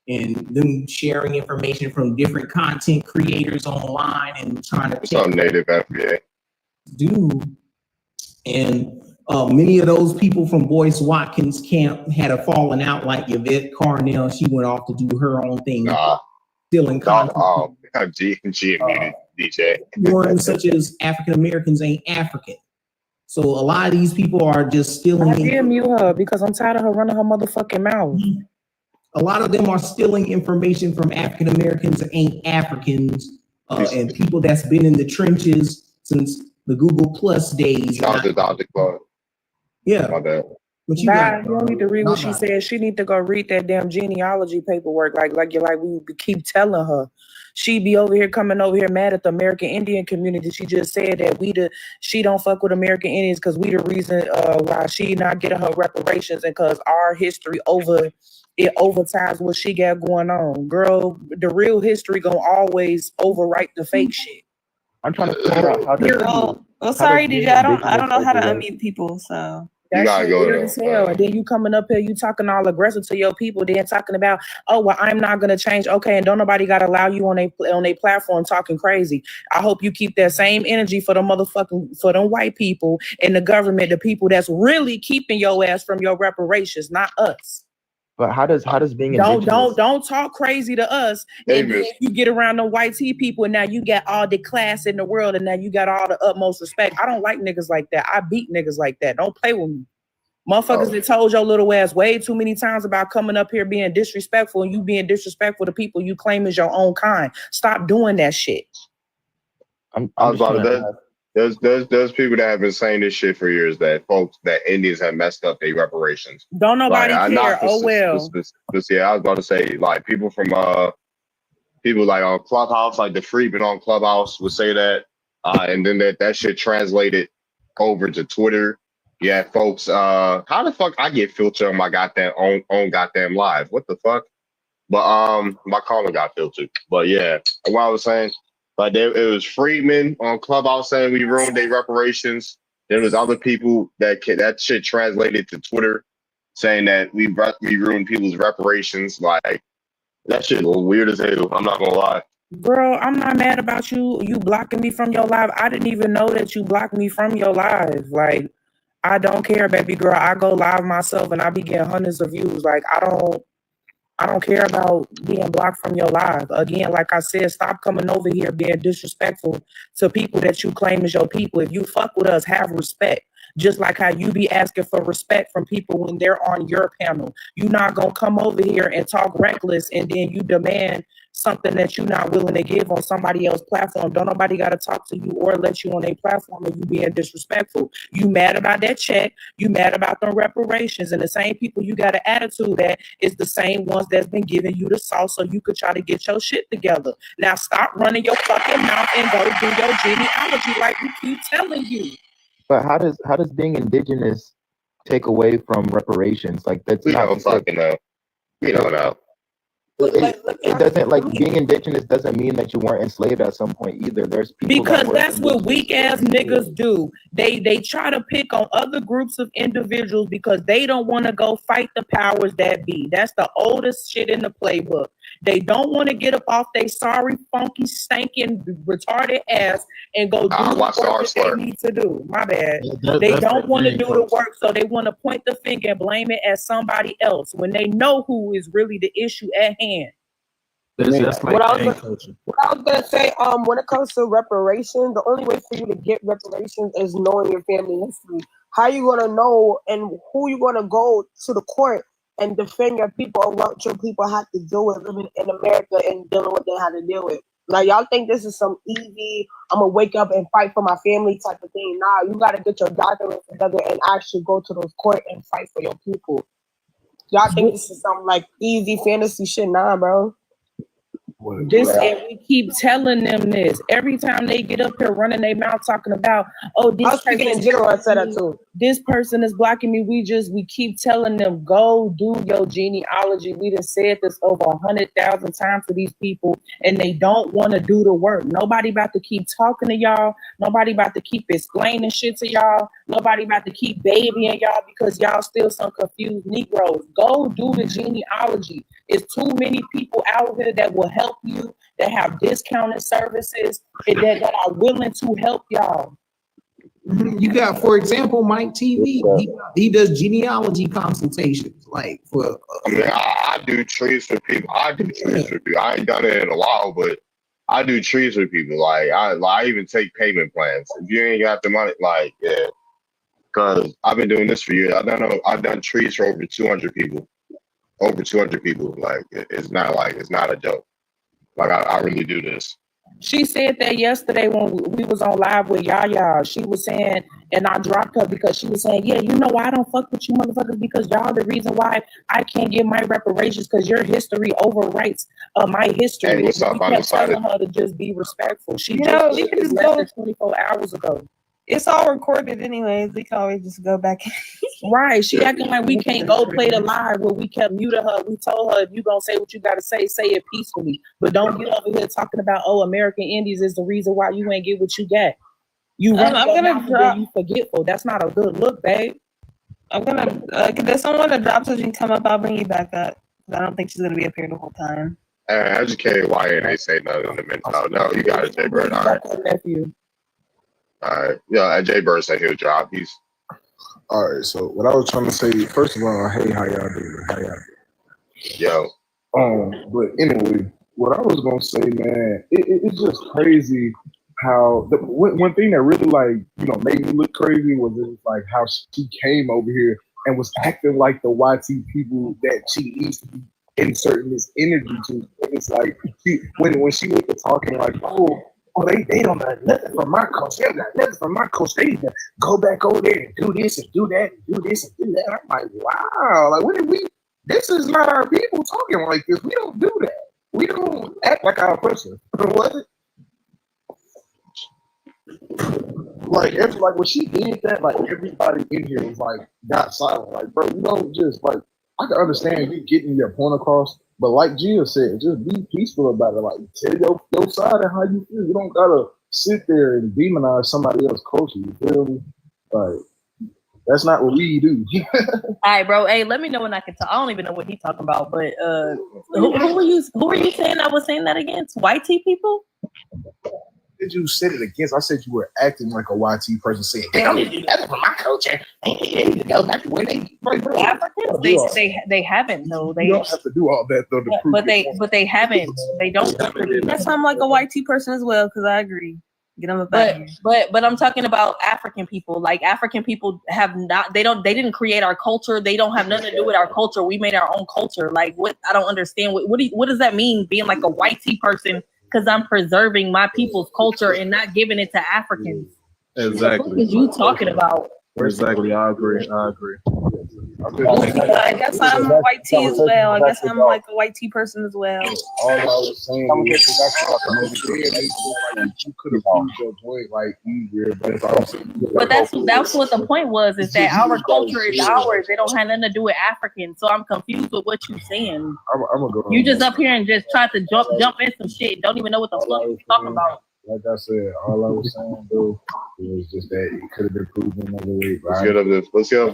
and them sharing information from different content creators online and trying to It's on native FBA. Dude. And many of those people from Boyce Watkins camp had a falling out like Yvette Carnell. She went off to do her own thing. Stealing content. G muted DJ. Ones such as African Americans ain't African. So a lot of these people are just stealing. I did mute her because I'm tired of her running her motherfucking mouth. A lot of them are stealing information from African Americans that ain't Africans, and people that's been in the trenches since the Google Plus days. Yeah. My bad. But you don't need to read what she said. She need to go read that damn genealogy paperwork. Like we keep telling her. She be over here coming over here mad at the American Indian community. She just said that she don't fuck with American Indians because we the reason why she not getting her reparations and because our history overtimes what she got going on. Girl, the real history gonna always overwrite the fake shit. I'm trying to figure out how to. Well, sorry, DJ. I don't know how to unmute people, so. You gotta go weird as hell. And then you coming up here, you talking all aggressive to your people, then talking about, oh well, I'm not gonna change. Okay, and don't nobody gotta allow you on a platform talking crazy. I hope you keep that same energy for the for them white people and the government, the people that's really keeping your ass from your reparations, not us. But how does being indigenous... don't talk crazy to us. And then you get around the white tea people, and now you got all the class in the world, and now you got all the utmost respect. I don't like niggas like that. I beat niggas like that. Don't play with me. Motherfuckers that told your little ass way too many times about coming up here being disrespectful, and you being disrespectful to people you claim is your own kind. Stop doing that shit. I was about to There's people that have been saying this shit for years, that folks, that Indians have messed up their reparations. Don't nobody care. Oh well. Yeah, I was about to say, like, people from people like on Clubhouse, like the Freedmen on Clubhouse would say that, and then that shit translated over to Twitter. Yeah, folks, how the fuck I get filtered on my goddamn own goddamn live? What the fuck? But my comment got filtered. But yeah, what I was saying. Like it was Freedmen on Clubhouse saying we ruined their reparations. There was other people that shit translated to Twitter saying that we ruined people's reparations. Like that shit was weird as hell. I'm not gonna lie. Bro, I'm not mad about you blocking me from your live. I didn't even know that you blocked me from your live. Like, I don't care, baby girl. I go live myself and I be getting hundreds of views. Like, I don't care about being blocked from your live. Again, like I said, stop coming over here being disrespectful to people that you claim as your people. If you fuck with us, have respect. Just like how you be asking for respect from people when they're on your panel. You're not going to come over here and talk reckless and then you demand something that you're not willing to give on somebody else's platform. Don't nobody got to talk to you or let you on a platform and you being disrespectful. You mad about that check. You mad about the reparations. And the same people you got an attitude at is the same ones that's been giving you the sauce so you could try to get your shit together. Now stop running your fucking mouth and go do your genealogy like we keep telling you. But how does being indigenous take away from reparations? Like that's we don't fucking know. We don't know. It doesn't, like, being indigenous doesn't mean that you weren't enslaved at some point either. There's people because that's what weak ass niggas do. They try to pick on other groups of individuals because they don't want to go fight the powers that be. That's the oldest shit in the playbook. They don't want to get up off their sorry, funky, stinking, retarded ass and go do the work that they need to do. My bad. They don't want to do the work, so they want to point the finger and blame it at somebody else when they know who is really the issue at hand. What I was gonna say, when it comes to reparations, the only way for you to get reparations is knowing your family history. How you gonna know and who you gonna go to the court and defend your people or what your people have to deal with living in America and dealing with what they had to deal with. Like y'all think this is some easy, I'm gonna wake up and fight for my family type of thing. Nah, you gotta get your documents together and actually go to those court and fight for your people. Y'all think this is some like easy fantasy shit? Nah, bro. This and we keep telling them this every time they get up here running their mouth talking about, oh, this I was speaking in general. I said that too. This person is blocking me. We keep telling them, go do your genealogy. We done said this over 100,000 times to these people, and they don't want to do the work. Nobody about to keep talking to y'all. Nobody about to keep explaining shit to y'all. Nobody about to keep babying y'all because y'all still some confused Negroes. Go do the genealogy. It's too many people out here that will help you, that have discounted services, and that are willing to help y'all. You got, for example, Mike TV. He does genealogy consultations. Like for, I mean, I do trees for people. I ain't done it in a while, but I do trees for people. Like I even take payment plans. If you ain't got the money, like yeah, because I've been doing this for years. I've done trees for over 200 people. Over 200 people. Like it's not a joke. Like I really do this. She said that yesterday when we was on live with Yaya. She was saying, and I dropped her because she was saying, yeah, you know why I don't fuck with you motherfuckers, because y'all the reason why I can't get my reparations, because your history overwrites my history. Hey, what's up? We kept telling her to just be respectful. She You just know, did we can this just less go- than 24 hours ago. It's all recorded anyways. We can always just go back. Right. She acting like we can't go play the live where we kept muting her. We told her, if you gonna say what you gotta say it peacefully. But don't get over here talking about, oh, American Indies is the reason why you ain't get what you got. You run I'm your gonna mouth and drop. then you forgetful. That's not a good look, babe. I'm gonna. There's someone that drops so she can come up. I'll bring you back up. I don't think she's gonna be up here the whole time. Educated YN ain't say nothing in the mental. No, you got it, Jay Bird. All right. All right. Yeah, Jay Bird said he'll drop. He's All right, so what I was trying to say, first of all, hey, how y'all doing? How y'all doing? Yo. But anyway, what I was gonna say, man, it's just crazy how the one thing that really made me look crazy was it was like how she came over here and was acting like the YT people that she needs to be inserting this energy to. And it's like when she was talking like, oh, they don't got nothing from my coach. They don't got nothing from my coach. They need to go back over there and do this and do that and do this and do that. I'm like, wow, like what did we? This is not our people talking like this. We don't do that. We don't act like our person. What? Like when she did that, like everybody in here was like got silent. Like, bro, you don't just like. I can understand you getting your point across, but like Gia said, just be peaceful about it. Like, tell your side and how you feel. You don't gotta sit there and demonize somebody else's culture. You feel me? Like, that's not what we do. All right, bro. Hey, let me know when I can talk. I don't even know what he's talking about, but who were you saying I was saying that against? White tea people? Did you said it against? I said you were acting like a YT person saying, they don't need to do nothing for my culture. They need to go back to where they Africans, they haven't though. You don't have to do all that though to prove but they haven't. They don't. That's why I'm like a white tea person as well, because I agree. Get them back. But I'm talking about African people. Like African people have not. They didn't create our culture. They don't have nothing to do with our culture. We made our own culture. Like what? I don't understand. What does that mean? Being like a white tea person because I'm preserving my people's culture and not giving it to Africans. Exactly. What is you talking about? Exactly. I agree. I guess I'm white tea as well. I guess I'm like a white tea person as well. All I was saying is you could have proved your point like easier, But that's what the point was, is that our culture is ours. They don't have nothing to do with Africans. So I'm confused with what you're saying. I'm gonna go. You just up here and just try to jump in some shit. Don't even know what the fuck you're talking about. Like I said, all I was saying though was just that it could have been proven another way. Let's get up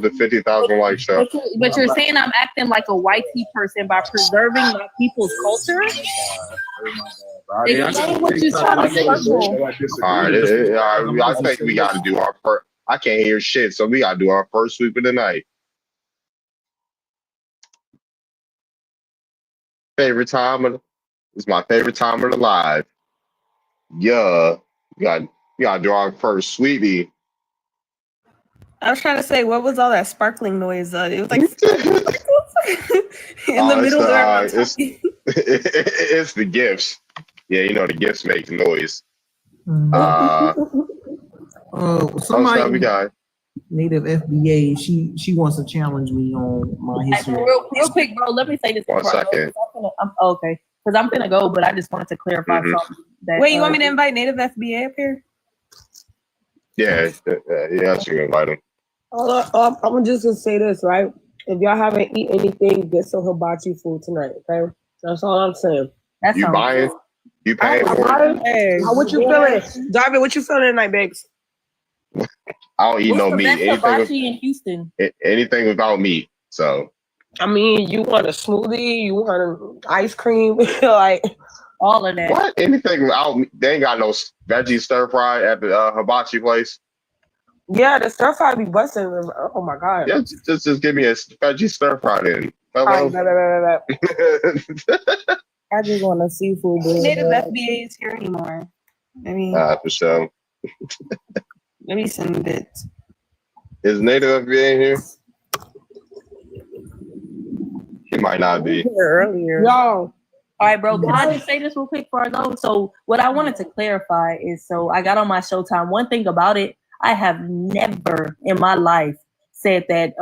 the 50,000 like show. But you're saying I'm acting like a white tea person by preserving my people's culture? Explain what you're trying to say. All right, I think we got to do our first. I can't hear shit, so we got to do our first sweep of the night. Favorite time it's my favorite time of the live. Yeah, we got to do our first sweepy. I was trying to say, what was all that sparkling noise? It was like in the middle there. It's the gifts. Yeah, you know the gifts make noise. Somebody we got native FBA. She wants to challenge me on my history. Real quick, bro. Let me say this. One before I go, second. 'cause okay, because I'm gonna go, but I just wanted to clarify something. That, Wait, you want me to invite Native FBA up here? Yeah, you can invite him. I'm just gonna say this, right? If y'all haven't eaten anything, get some hibachi food tonight, okay? That's all I'm saying. That's You buying? You paying for it? Hey, what you feeling? Darby, what you feeling tonight, babes? I don't eat What's no the meat. best Anything, hibachi in Houston? anything without meat. So I mean, you want a smoothie, you want an ice cream, like all of that. what? Anything without meat? They ain't got no veggie stir fry at the hibachi place. Yeah, the stir fry be busting. Oh my god. Yeah, just give me a veggie stir fry then. Alright, I just want a seafood burger. Native FBA is here anymore. I mean, for sure. let me send it. Is Native FBA in here? He might not be. Earlier. Yo. All right, bro. Can I just say this real quick before I go? So what I wanted to clarify is, so I got on my Showtime. One thing about it, I have never in my life said that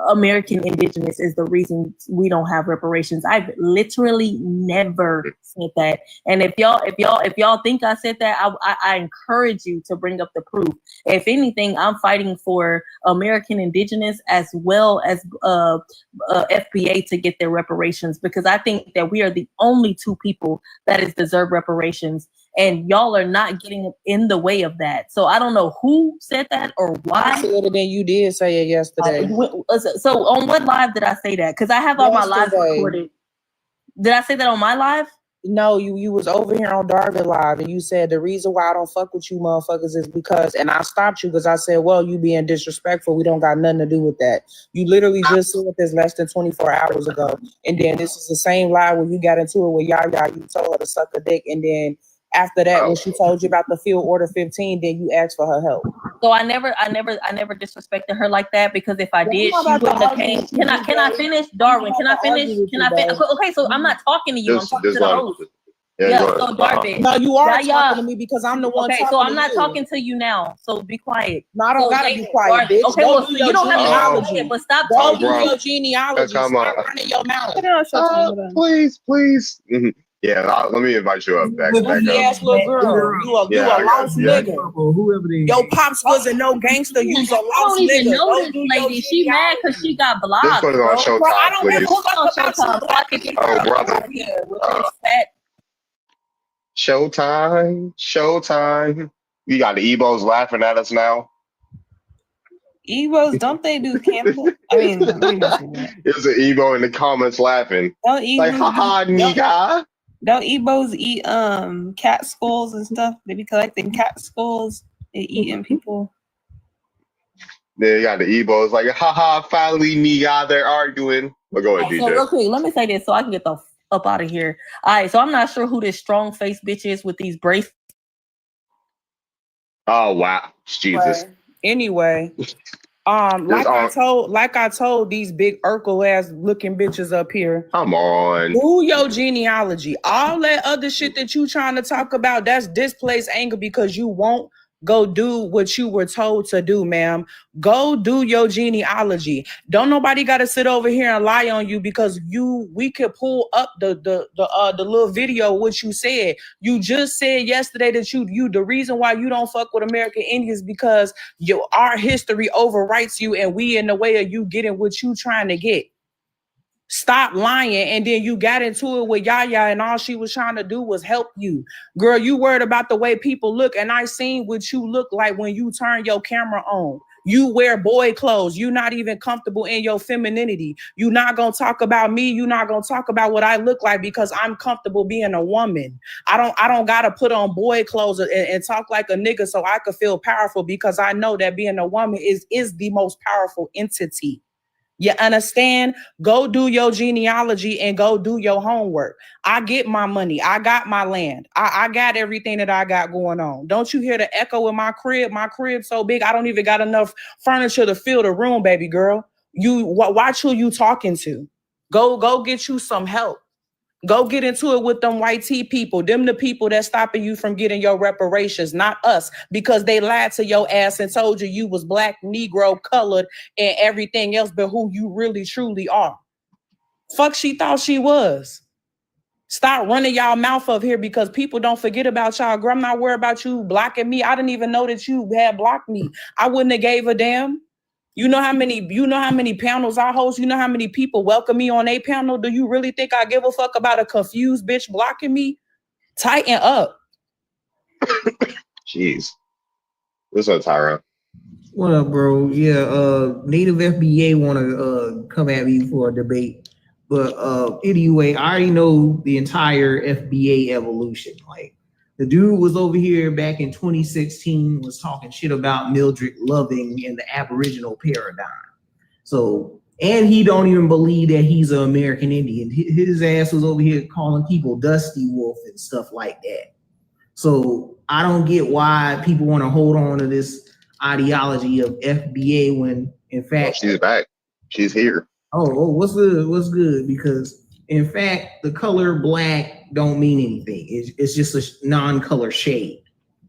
American Indigenous is the reason we don't have reparations. I've literally never said that. And if y'all think I said that, I encourage you to bring up the proof. If anything, I'm fighting for American Indigenous as well as FBA to get their reparations, because I think that we are the only two people that is deserve reparations. And y'all are not getting in the way of that. So I don't know who said that or why. I said it, and you did say it yesterday. So on what live did I say that? Because I have all my lives recorded. Did I say that on my live? No, you was over here on Darby Live, and you said the reason why I don't fuck with you motherfuckers is because, and I stopped you because I said, well, you being disrespectful. We don't got nothing to do with that. You literally just said this less than 24 hours ago. And then this is the same live where you got into it with Yaya. You told her to suck a dick, and then after that, when she told you about the field order 15, then you asked for her help. So I never disrespected her like that, because if I did, she wouldn't have came. Can I finish, Darwin? Can I finish? Okay, so I'm not talking to you. I'm talking to the host. Yeah, so Darby. No, you are talking to me because I'm the one. Okay, so I'm not talking to you now. So be quiet. No, I don't gotta be quiet, bitch. Okay, well, you don't have to be quiet, but stop talking. Go do your genealogy. Stop running your mouth. Please. Mhm. Yeah, let me invite you up. Back ass little girl. You a lost nigga. Whoever they Your pops wasn't no gangster. You's a lost nigga. I don't even know this lady. She mad because she got blocked. Just put it on Showtime, Bro, I don't please. give a fuck on Showtime. So I can get Oh, brother. Showtime. We got the Ebos laughing at us now. Ebos, don't they do camping? I mean, There's an Ebo in the comments laughing. don't Ebos Like, haha, nigga. don't Ebos eat cat skulls and stuff? They be collecting cat skulls and eating people. Then you got the Ebos like, haha, finally, nigga, they're arguing. But go ahead, So DJ. real quick, let me say this so I can get the up out of here. All right, so I'm not sure who this strong face bitch is with these bracelets. Oh, wow. Jesus. Anyway, like I told these big Urkel ass looking bitches up here. Come on. Do your genealogy. All that other shit that you trying to talk about, that's displaced anger because you won't go do what you were told to do, ma'am. Go do your genealogy. Don't nobody got to sit over here and lie on you because we could pull up the little video what you said. You just said yesterday that you the reason why you don't fuck with American Indians because our history overwrites you and we in the way of you getting what you trying to get. Stop lying. And then you got into it with Yaya and all she was trying to do was help you. Girl, you worried about the way people look. And I seen what you look like when you turn your camera on. You wear boy clothes. You're not even comfortable in your femininity. You're not going to talk about me. You're not going to talk about what I look like because I'm comfortable being a woman. I don't got to put on boy clothes and talk like a nigga so I could feel powerful because I know that being a woman is the most powerful entity. You understand? Go do your genealogy and go do your homework. I get my money. I got my land. I got everything that I got going on. Don't you hear the echo in my crib? My crib's so big, I don't even got enough furniture to fill the room, baby girl. You watch who you talking to. Go get you some help. Go get into it with them white tea people. Them the people that's stopping you from getting your reparations, not us, because they lied to your ass and told you was black, Negro, colored, and everything else but who you really truly are. Fuck she thought she was. Stop running y'all mouth up here because people don't forget about y'all. Girl, I'm not worried about you blocking me. I didn't even know that you had blocked me. I wouldn't have gave a damn. You know how many panels I host? You know how many people welcome me on a panel? Do you really think I give a fuck about a confused bitch blocking me? Tighten up. Jeez. What's up, Tyra? What up, bro? Yeah, Native FBA want to come at me for a debate, but anyway, I already know the entire FBA evolution. Like, the dude was over here back in 2016, was talking shit about Mildred Loving and the Aboriginal paradigm. So, and he don't even believe that he's an American Indian. His ass was over here calling people Dusty Wolf and stuff like that. So I don't get why people want to hold on to this ideology of FBA when, in fact, she's back. She's here. Oh, what's good? What's good? Because in fact, the color black don't mean anything. It's just a non-color shade,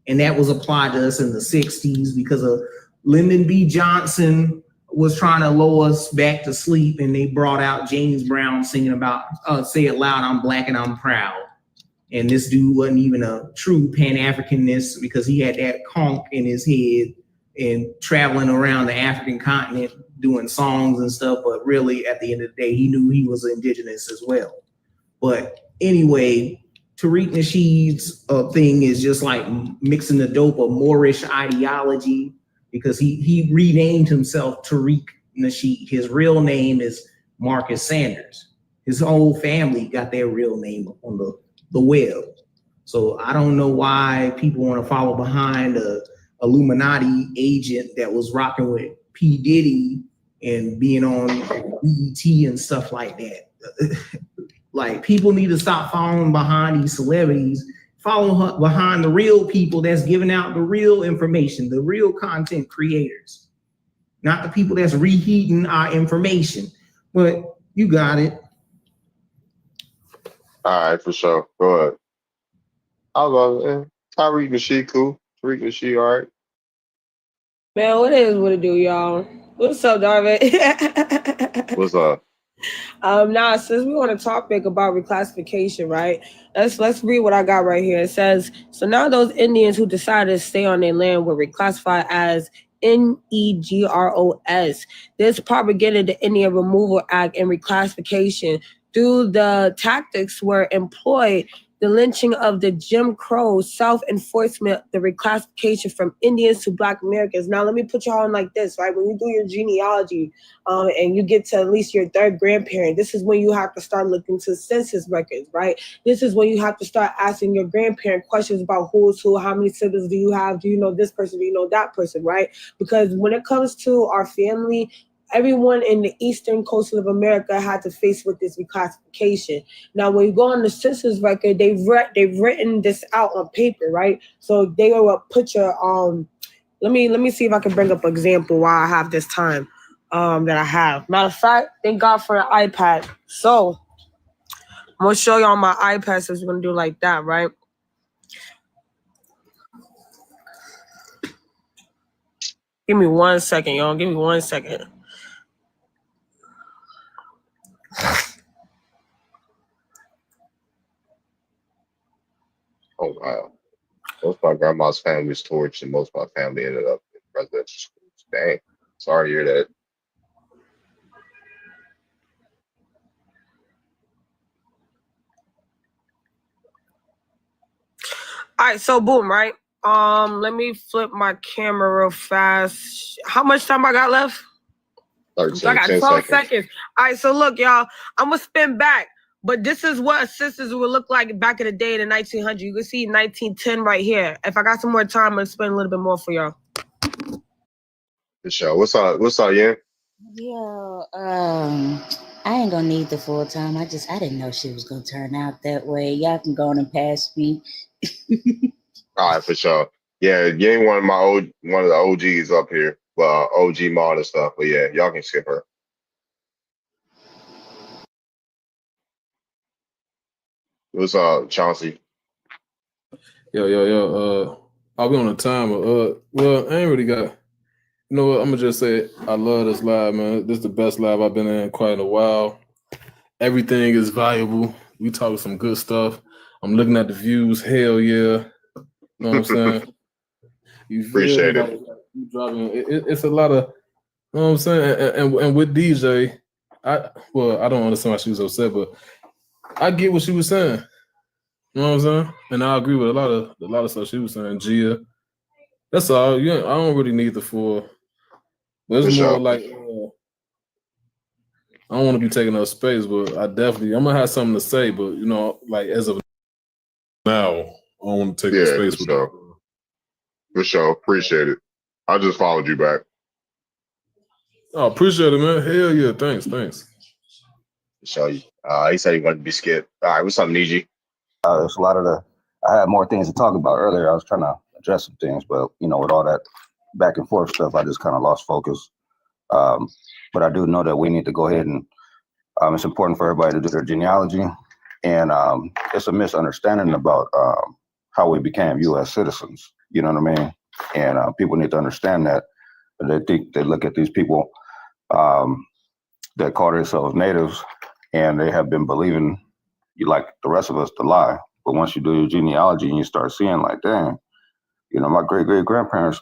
and that was applied to us in the '60s because of Lyndon B. Johnson was trying to lull us back to sleep, and they brought out James Brown singing about "Say It Loud, I'm Black and I'm Proud." And this dude wasn't even a true Pan-Africanist because he had that conch in his head and traveling around the African continent doing songs and stuff. But really, at the end of the day, he knew he was indigenous as well. But anyway, Tariq Nasheed's thing is just like mixing the dope of Moorish ideology because he renamed himself Tariq Nasheed. His real name is Marcus Sanders. His whole family got their real name on the web. So I don't know why people want to follow behind a Illuminati agent that was rocking with P. Diddy and being on BET and stuff like that. Like, people need to stop following behind these celebrities, follow behind the real people that's giving out the real information, the real content creators, not the people that's reheating our information. But you got it. All right, for sure. Go ahead. I was about Tyreek Nasheed, cool. Tariq Nasheed, all right. Man, what it do, y'all? What's up, Darvin? What's up? Now, since we on a topic about reclassification, right? Let's read what I got right here. It says, so now those Indians who decided to stay on their land were reclassified as NEGROS. This propagated the Indian Removal Act and reclassification. Through the tactics were employed, the lynching of the Jim Crow, self-enforcement, the reclassification from Indians to Black Americans. Now, let me put y'all on like this, right? When you do your genealogy and you get to at least your third grandparent, this is when you have to start looking to census records, right? This is when you have to start asking your grandparent questions about who's who, how many siblings do you have? Do you know this person? Do you know that person, right? Because when it comes to our family, everyone in the eastern coast of America had to face with this reclassification. Now, when you go on the census record, they've written this out on paper, right? So they will put your let me see if I can bring up an example while I have this time that I have. Matter of fact, thank God for the iPad. So I'm gonna show y'all my iPad since we're gonna do it like that, right? Give me 1 second, y'all. Give me 1 second. Oh, wow. Most of my grandma's family was torched, and most of my family ended up in residential schools. Dang. Sorry to hear that. All right, so boom, right? Let me flip my camera real fast. How much time I got left? 13, I got 10 12 seconds. seconds. All right, so look, y'all, I'm gonna spin back, but this is what sisters would look like back in the day in the 1900s. You can see 1910 right here. If I got some more time, I'm gonna spin a little bit more for y'all. For sure. What's up, yeah? Yo, I ain't gonna need the full time. I didn't know she was gonna turn out that way. Y'all can go on and pass me. All right, for sure. Yeah, you ain't one of the OGs up here. Well, OG mod and stuff. But yeah, y'all can skip her. What's Chauncey? Yo. I'll be on the timer. Well, I ain't really got. You know what? I'm gonna just say I love this live, man. This is the best live I've been in quite a while. Everything is valuable. We talking some good stuff. I'm looking at the views. Hell yeah. You know what I'm saying? You Appreciate it. like, you driving. It's a lot of. You know what I'm saying? And with DJ, I don't understand why she was upset, but I get what she was saying. You know what I'm saying? And I agree with a lot of stuff she was saying. Gia, that's all. I don't really need the full. But it's For more sure. like I don't want to be taking up space, but I'm gonna have something to say. But like as of now, I don't want to take up space with sure. For sure. Appreciate it. I just followed you back. Oh, appreciate it, man. Hell yeah, thanks. So he said he wanted to be skipped. All right, what's up, Niji? There's a lot of I had more things to talk about earlier. I was trying to address some things, but with all that back and forth stuff, I just kind of lost focus. But I do know that we need to go ahead and it's important for everybody to do their genealogy. And it's a misunderstanding about how we became U.S. citizens. You know what I mean? And people need to understand that. They look at these people that call themselves natives, and they have been believing, like the rest of us, to lie. But once you do your genealogy and you start seeing, like, dang, my great grandparents,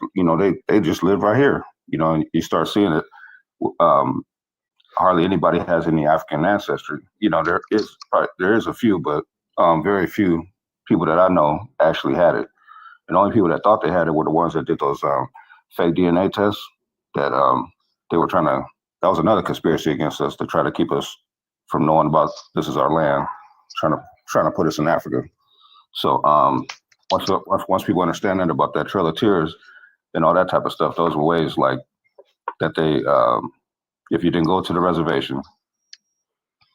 they just lived right here. And you start seeing it. Hardly anybody has any African ancestry. There is a few, but very few people that I know actually had it. And the only people that thought they had it were the ones that did those fake DNA tests that they were trying to. That was another conspiracy against us to try to keep us from knowing about this is our land, trying to put us in Africa. So once people understand that about that Trail of Tears and all that type of stuff, those were ways like that they. If you didn't go to the reservation,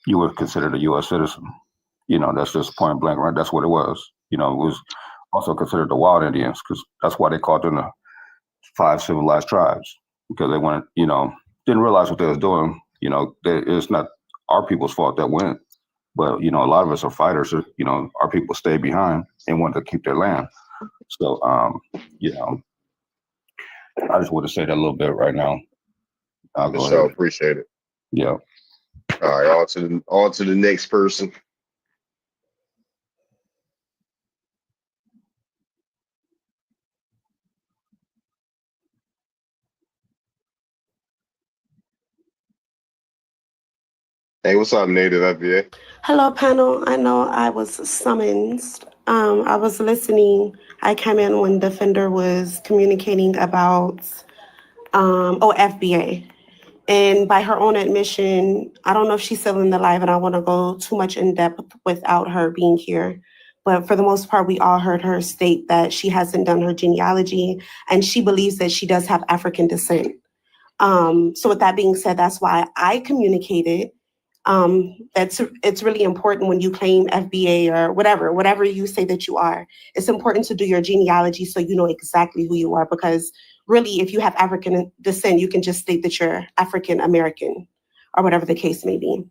you were considered a U.S. citizen. That's just point blank, right? That's what it was. It was also considered the wild Indians because that's why they called them the 5 civilized tribes, because they went, didn't realize what they was doing. It's not our people's fault that went, but a lot of us are fighters. Our people stayed behind and wanted to keep their land. So, I just want to say that a little bit right now. I'll go ahead. Appreciate it. Yeah. All right, on to the next person. Hey, what's up, Native FBA? Hello, panel. I know I was summoned. I was listening. I came in when Defender was communicating about FBA. And by her own admission, I don't know if she's still in the live, and I want to go too much in depth without her being here. But for the most part, we all heard her state that she hasn't done her genealogy, and she believes that she does have African descent. So with that being said, that's why I communicated. It's really important when you claim FBA or whatever you say that you are. It's important to do your genealogy so you know exactly who you are, because really, if you have African descent, you can just state that you're African American or whatever the case may be.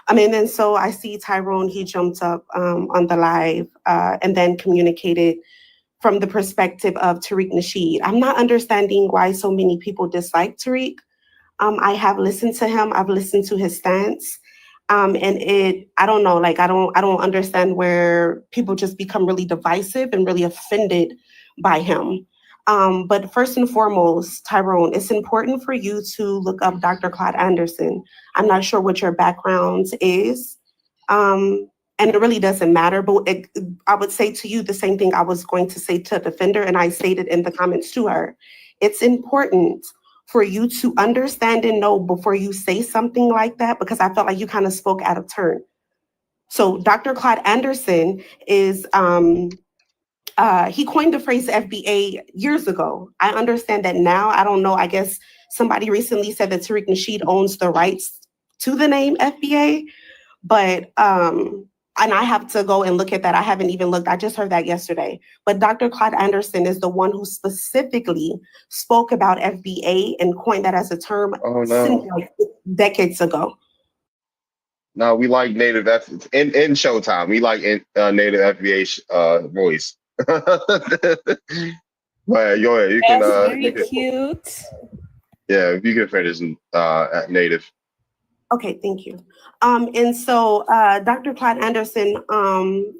And then so I see Tyrone, he jumped up on the live and then communicated from the perspective of Tariq Nasheed. I'm not understanding why so many people dislike Tariq. I have listened to him. I've listened to his stance. I don't know, like, I don't understand where people just become really divisive and really offended by him. But first and foremost, Tyrone, it's important for you to look up Dr. Claude Anderson. I'm not sure what your background is. And it really doesn't matter, but I would say to you the same thing I was going to say to Defender, and I stated in the comments to her. It's important for you to understand and know before you say something like that, because I felt like you kind of spoke out of turn. So Dr. Claude Anderson is, he coined the phrase FBA years ago. I understand that now. I don't know. I guess somebody recently said that Tariq Nasheed owns the rights to the name FBA, but, and I have to go and look at that. I haven't even looked. I just heard that yesterday. But Dr. Claude Anderson is the one who specifically spoke about FBA and coined that as a term since like decades ago. No, we like native in Showtime. We like native FBA voice. But go ahead. You can. That's very You can, cute. yeah, you can finish at native. Okay, thank you. And so Dr. Clyde Anderson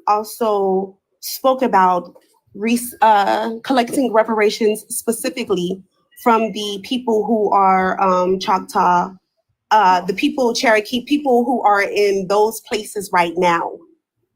also spoke about collecting reparations specifically from the people who are Choctaw, the people, Cherokee, people who are in those places right now.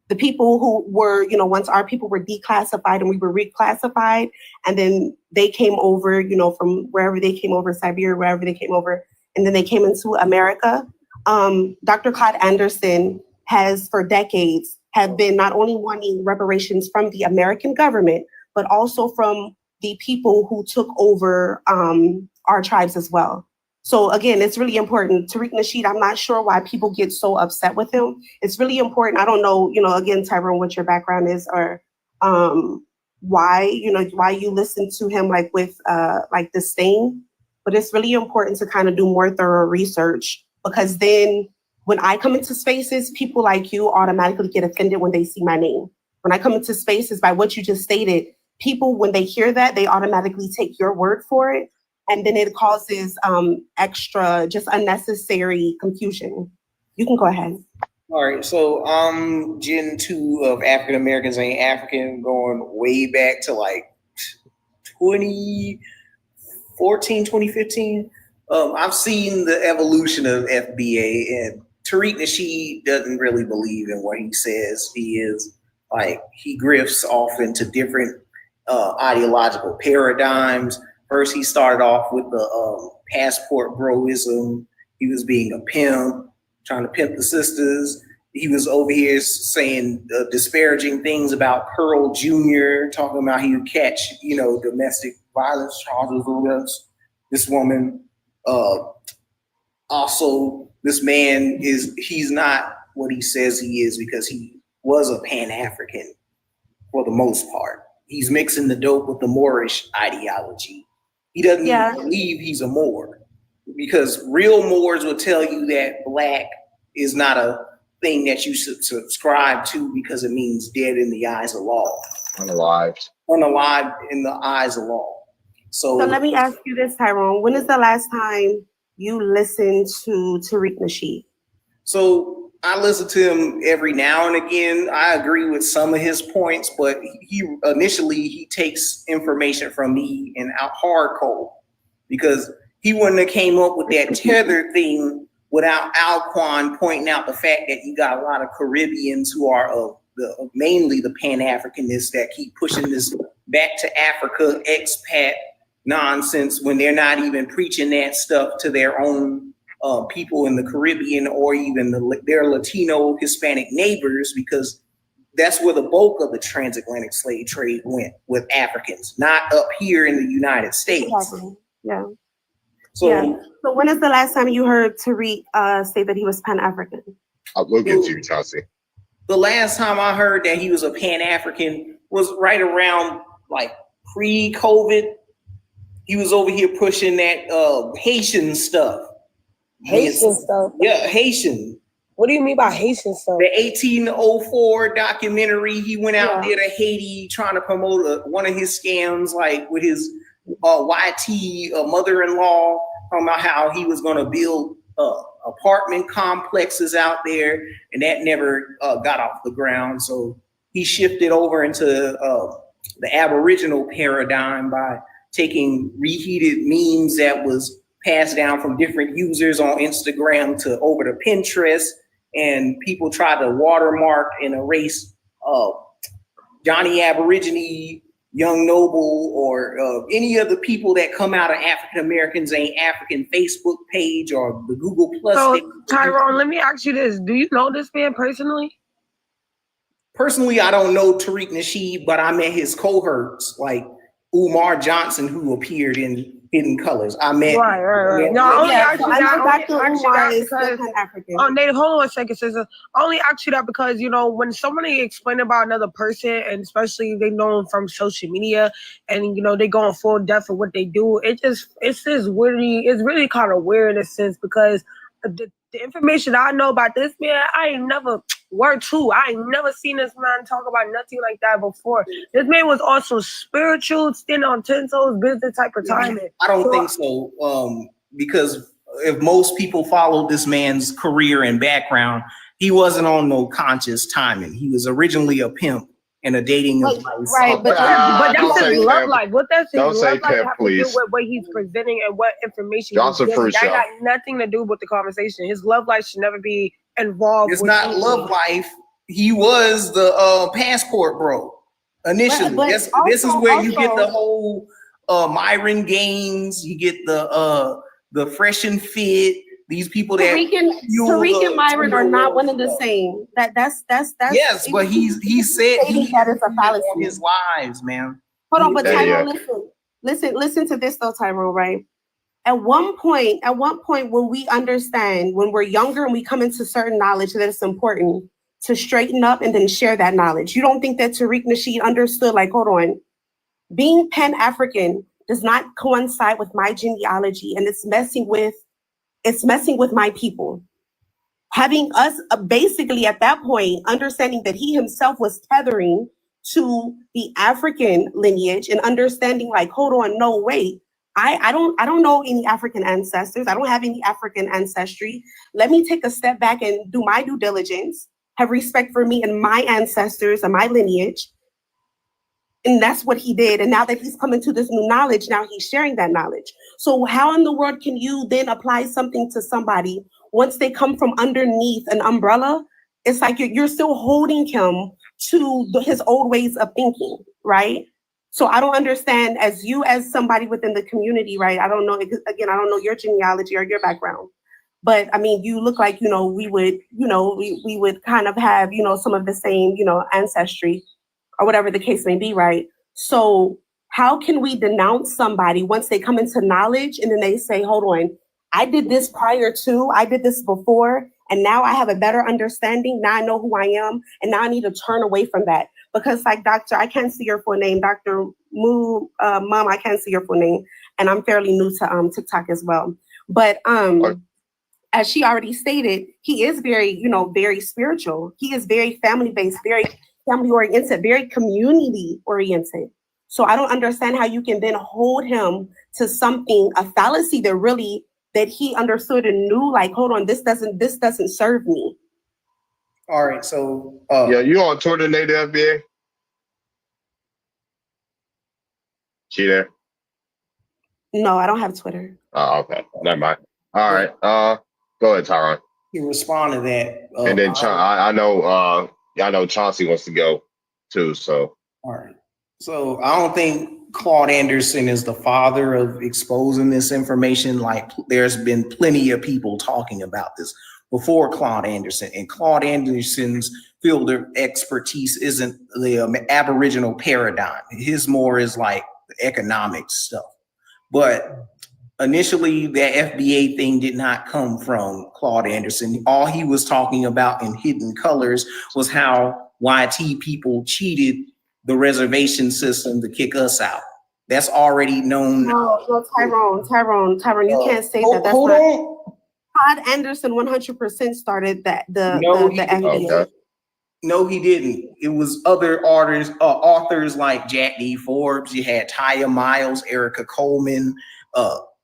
The people who were, once our people were declassified and we were reclassified, and then they came over, from wherever they came over, Siberia, wherever they came over, and then they came into America. Dr. Clyde Anderson has for decades have been not only wanting reparations from the American government, but also from the people who took over our tribes as well. So again, it's really important. Tariq Nasheed, I'm not sure why people get so upset with him. It's really important. I don't know, again, Tyrone, what your background is or why you listen to him with disdain, but it's really important to kind of do more thorough research, because then when I come into spaces, people like you automatically get offended when they see my name. When I come into spaces, by what you just stated, people, when they hear that, they automatically take your word for it. And then it causes extra, just unnecessary confusion. You can go ahead. All right, so I'm Gen 2 of African Americans Ain't African, going way back to 2014, 2015. I've seen the evolution of FBA, and Tariq Nasheed doesn't really believe in what he says. He grifts off into different ideological paradigms. First, he started off with the passport broism. He was being a pimp, trying to pimp the sisters. He was over here saying disparaging things about Pearl Jr., talking about he would catch, domestic violence charges against this woman. Also, this man he's not what he says he is, because he was a Pan-African for the most part. He's mixing the dope with the Moorish ideology. He doesn't even believe he's a Moor, because real Moors will tell you that black is not a thing that you should subscribe to, because it means dead in the eyes of law. Unalived in the eyes of law. So let me ask you this, Tyrone. When is the last time you listened to Tariq Nasheed? So I listen to him every now and again. I agree with some of his points, but he takes information from me in hard cold, because he wouldn't have came up with that tether thing without Alquan pointing out the fact that you got a lot of Caribbeans who are mainly the Pan-Africanists that keep pushing this back to Africa expat nonsense when they're not even preaching that stuff to their own people in the Caribbean or even their Latino Hispanic neighbors, because that's where the bulk of the transatlantic slave trade went, with Africans, not up here in the United States. Exactly. Yeah. So when is the last time you heard Tariq say that he was Pan-African? I'll look at you, Chelsea. The last time I heard that he was a Pan-African was right around pre-COVID. He was over here pushing that Haitian stuff. Haitian stuff? Yeah, Haitian. What do you mean by Haitian stuff? The 1804 documentary, he went out there to Haiti trying to promote one of his scams, with his YT mother-in-law, talking about how he was going to build apartment complexes out there, and that never got off the ground. So he shifted over into the Aboriginal paradigm by taking reheated memes that was passed down from different users on Instagram over to Pinterest, and people tried to watermark and erase Johnny Aborigine, Young Noble, or any of the people that come out of African Americans Ain't African Facebook page or the Google Plus. So Tyrone, let me ask you this: do you know this man personally? Personally, I don't know Tariq Nasheed, but I met his cohorts like Umar Johnson, who appeared in Hidden Colors. I met. Right. No, I only asked you that because Native, hold on a second, sister. I only asked you that because when somebody explain about another person, and especially they know them from social media, and they go in full depth of what they do, it's really kind of weird in a sense, because the information I know about this man, I ain't never I ain't never seen this man talk about nothing like that before. This man was also spiritual, standing on 10 toes, business type of timing. I don't think so. Because if most people followed this man's career and background, he wasn't on no conscious timing. He was originally a pimp and a dating advice. Right, but that's his love life. What does his Don't love say life pimp, have to do please. with what he's presenting and what information Johnson he's giving? Fruit That Shop. got nothing to do with the conversation. His love life should never be involved. It's with not anything. love life. He was the passport bro initially. But This is where you get also- the whole Myron Gaines. You get the fresh and fit. These people that Tariq and Myron are not one and the same. That's yes, but he said he that is a fallacy. his lives, man. Hold on, but Yeah, Tyrone, yeah. listen to this though, Tyrone, right? At one point when we understand, when we're younger and we come into certain knowledge, that it's important to straighten up and then share that knowledge. You don't think that Tariq Nasheed understood, like, hold on, being Pan-African does not coincide with my genealogy, and it's messing with my people. Having us basically at that point understanding that he himself was tethering to the African lineage and understanding, like, hold on, no, wait, I don't know any African ancestors. I don't have any African ancestry. Let me take a step back and do my due diligence, have respect for me and my ancestors and my lineage. And that's what he did. And now that he's coming to this new knowledge, now he's sharing that knowledge. So how in the world can you then apply something to somebody once they come from underneath an umbrella? It's like you're still holding him to his old ways of thinking, right? So I don't understand, as somebody within the community, right? I don't know, again, I don't know your genealogy or your background. But I mean, you look like, we would kind of have, some of the same, ancestry or whatever the case may be, right? So how can we denounce somebody once they come into knowledge and then they say, hold on, I did this prior to, I did this before, and now I have a better understanding. Now I know who I am, and now I need to turn away from that. Because like Doctor, I can't see your full name, Dr. Mom, I can't see your full name, and I'm fairly new to TikTok as well. But as she already stated, he is very, very spiritual. He is very family-based, very family-oriented, very community-oriented. So I don't understand how you can then hold him to something, a fallacy that he understood and knew, like, hold on, this doesn't serve me. All right, so yeah, you on Twitter, Native FBA? She there? No, I don't have Twitter. Oh, okay. Never mind. All right. Go ahead, Tyron. You respond to that. And then I know Chauncey wants to go too. So all right. So I don't think Claude Anderson is the father of exposing this information. Like, there's been plenty of people talking about this before Claude Anderson, and Claude Anderson's field of expertise isn't the Aboriginal paradigm. His more is like the economic stuff. But initially, that FBA thing did not come from Claude Anderson. All he was talking about in Hidden Colors was how YT people cheated the reservation system to kick us out. That's already known. No, Tyrone, you can't say that. That's hold not. on. Todd Anderson 100% started the FBA. No, he didn't. It was other authors like Jack D. Forbes. You had Taya Miles, Erica Coleman,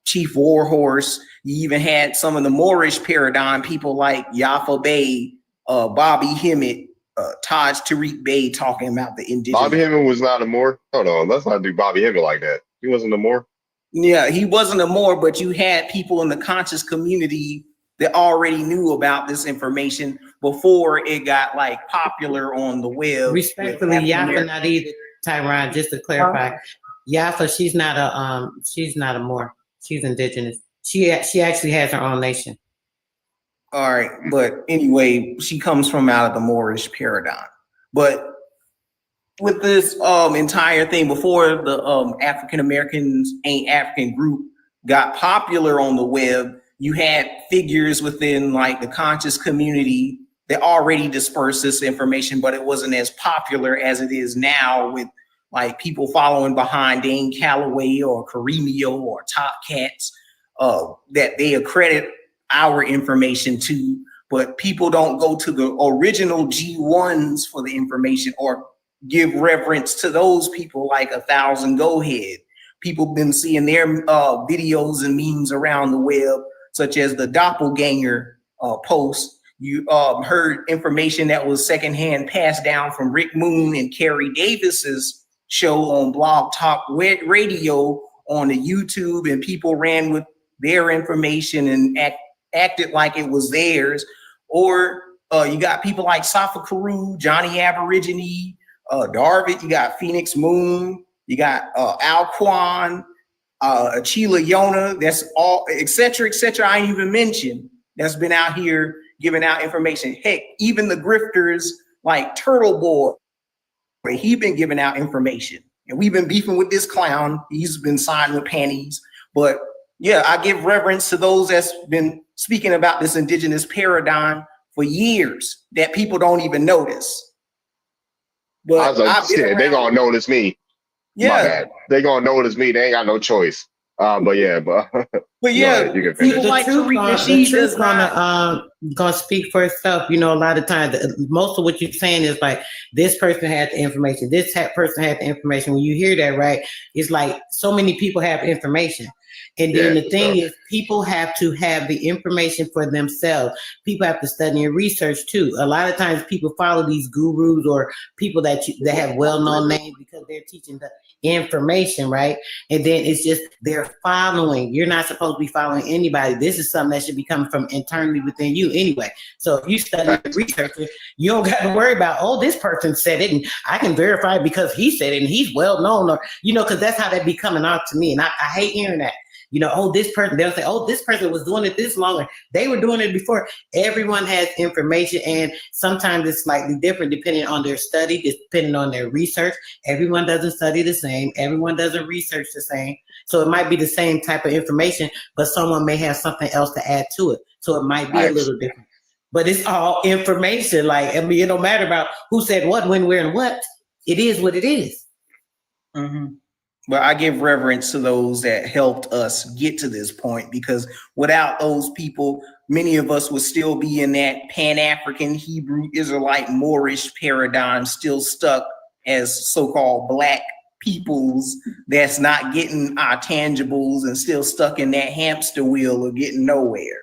Chief Warhorse. You even had some of the Moorish paradigm people like Yafa Bey, Bobby Hemmett, Taj Tariq Bey talking about the indigenous. Bobby Hemmett was not a Moor. Hold on, let's not do Bobby Hemmett like that. He wasn't a Moor. Yeah, he wasn't a Moor, but you had people in the conscious community that already knew about this information before it got like popular on the web. Respectfully, Yafa not either, Tyron, just to clarify. Yafa, she's not a Moor. She's indigenous. She actually has her own nation. All right, but anyway, she comes from out of the Moorish paradigm. But with this entire thing, before the African Americans Ain't African group got popular on the web, you had figures within like the conscious community that already dispersed this information, but it wasn't as popular as it is now with like people following behind Dane Calloway or Karemio or Top Cats, that they accredit our information too, but people don't go to the original G1s for the information or give reverence to those people like 1,000 Go Ahead. People been seeing their videos and memes around the web, such as the doppelganger post. You heard information that was secondhand passed down from Rick Moon and Carrie Davis's show on Blog Talk Radio on the YouTube, and people ran with their information and acted like it was theirs. Or you got people like Safa Karu, Johnny Aborigine, Darvid, you got Phoenix Moon, you got Alquan, Achila Yona, that's all, et cetera, I ain't even mentioned, that's been out here giving out information. Heck, even the grifters like Turtle Boy, he been giving out information. And we've been beefing with this clown. He's been signed with panties. But yeah, I give reverence to those that's been speaking about this indigenous paradigm for years that people don't even notice. But I was like, they're gonna notice me. Yeah. My bad. They're gonna notice me. They ain't got no choice. But yeah, yeah, you can finish. The truth gonna speak for itself. You know, a lot of times, most of what you're saying is like, this person had the information, this person had the information. When you hear that, right, it's like so many people have information. And then the thing is, people have to have the information for themselves. People have to study and research too. A lot of times people follow these gurus or people that have well-known names because they're teaching the information, right? And then it's just they're following. You're not supposed to be following anybody. This is something that should be coming from internally within you anyway. So if you study and research it, you don't got to worry about, oh, this person said it and I can verify it because he said it and he's well-known, or, you know, because that's how they be coming out to me. And I hate hearing that. You know, oh, this person, they'll say, oh, this person was doing it this long, or they were doing it before. Everyone has information, and sometimes it's slightly different depending on their study, depending on their research. Everyone doesn't study the same. Everyone doesn't research the same. So it might be the same type of information, but someone may have something else to add to it. So it might be a little different. But it's all information. Like, I mean, it don't matter about who said what, when, where, and what. It is what it is. Mm-hmm. But I give reverence to those that helped us get to this point, because without those people, many of us would still be in that Pan-African, Hebrew, Israelite, Moorish paradigm, still stuck as so-called Black peoples that's not getting our tangibles and still stuck in that hamster wheel of getting nowhere.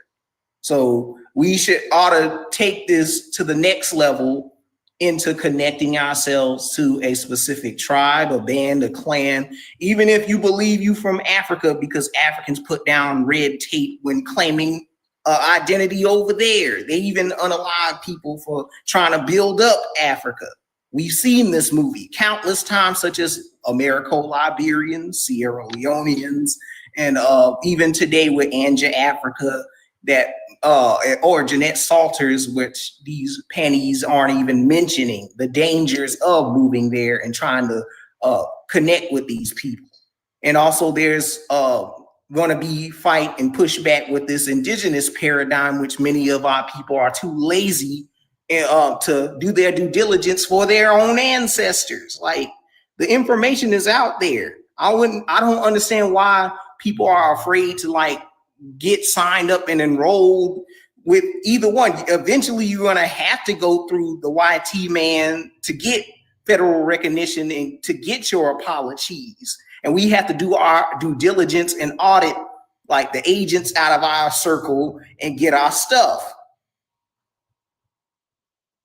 So we ought to take this to the next level into connecting ourselves to a specific tribe, a band, a clan, even if you believe you from Africa, because Africans put down red tape when claiming identity over there. They even unalive people for trying to build up Africa. We've seen this movie countless times, such as Americo-Liberians, Sierra Leoneans, and even today with Anja Africa, that or Jeanette Salters, which these pennies aren't even mentioning the dangers of moving there and trying to connect with these people. And also there's going to be fight and pushback with this indigenous paradigm, which many of our people are too lazy to do their due diligence for their own ancestors. Like, the information is out there. I don't understand why people are afraid to like get signed up and enrolled with either one. Eventually you're going to have to go through the YT man to get federal recognition and to get your apologies. And we have to do our due diligence and audit like the agents out of our circle and get our stuff.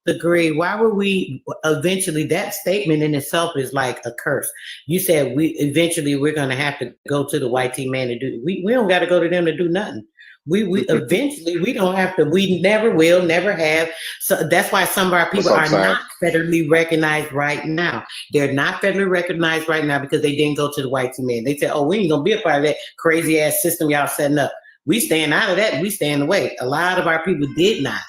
Agree. Why would we eventually, that statement in itself is like a curse. You said we're going to have to go to the YT man to do, we don't got to go to them to do nothing. We eventually, we don't have to, we never will, never have. So that's why some of our people are not federally recognized right now. They're not federally recognized right now because they didn't go to the YT man. They said, oh, we ain't going to be a part of that crazy ass system y'all setting up. We staying out of that. We staying away. A lot of our people did not.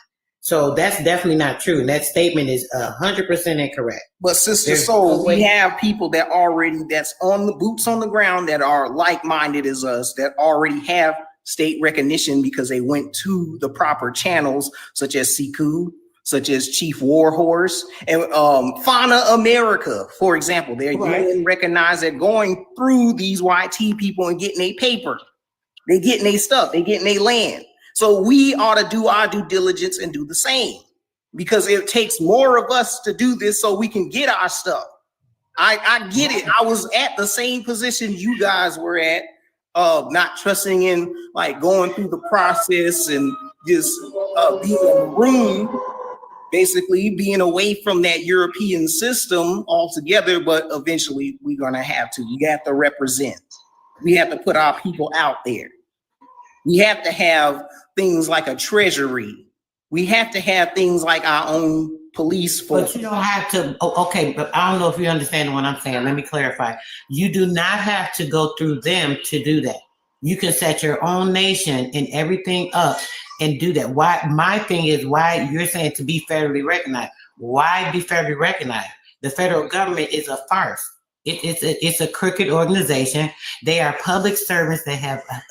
So that's definitely not true. And that statement is 100% incorrect. But Sister Soul, we have people that already, that's on the boots on the ground, that are like-minded as us, that already have state recognition because they went to the proper channels, such as Siku, such as Chief Warhorse, and Fauna America, for example. They're UN recognized that going through these YT people and getting their paper. They getting their stuff. They getting their land. So we ought to do our due diligence and do the same, because it takes more of us to do this so we can get our stuff. I get it. I was at the same position you guys were at, not trusting in like going through the process and just being in the room, basically being away from that European system altogether. But eventually we're gonna have to. We have to represent. We have to put our people out there. We have to have things like a treasury. We have to have things like our own police force. But you don't have to. Oh, okay, but I don't know if you understand what I'm saying. Let me clarify. You do not have to go through them to do that. You can set your own nation and everything up and do that. Why? My thing is why you're saying to be federally recognized. Why be federally recognized? The federal government is a farce. It's a crooked organization. They are public servants that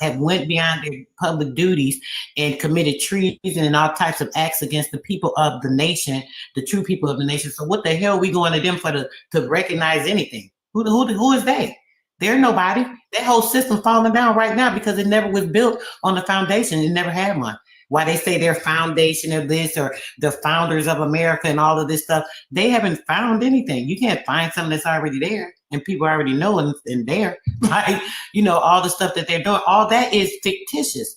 have went beyond their public duties and committed treason and all types of acts against the people of the nation, the true people of the nation. So what the hell are we going to them for to recognize anything? Who is they? They're nobody. That whole system falling down right now because it never was built on the foundation. It never had one. Why they say they're foundation of this or the founders of America and all of this stuff, they haven't found anything. You can't find something that's already there and people already know and there. Like, all the stuff that they're doing, all that is fictitious.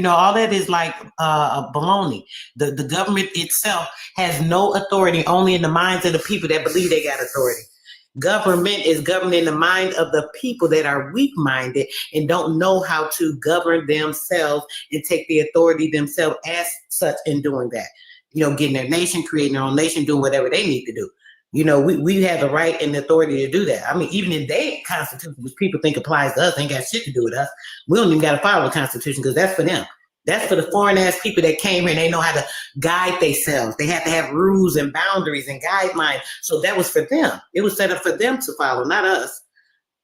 All that is like baloney. The government itself has no authority, only in the minds of the people that believe they got authority. Government is governed in the mind of the people that are weak-minded and don't know how to govern themselves and take the authority themselves as such in doing that. Getting their nation, creating their own nation, doing whatever they need to do. We have the right and the authority to do that. I mean, even in their constitution, which people think applies to us, ain't got shit to do with us. We don't even got to follow the constitution because that's for them. That's for the foreign ass people that came here and they know how to guide themselves. They have to have rules and boundaries and guidelines. So that was for them. It was set up for them to follow, not us.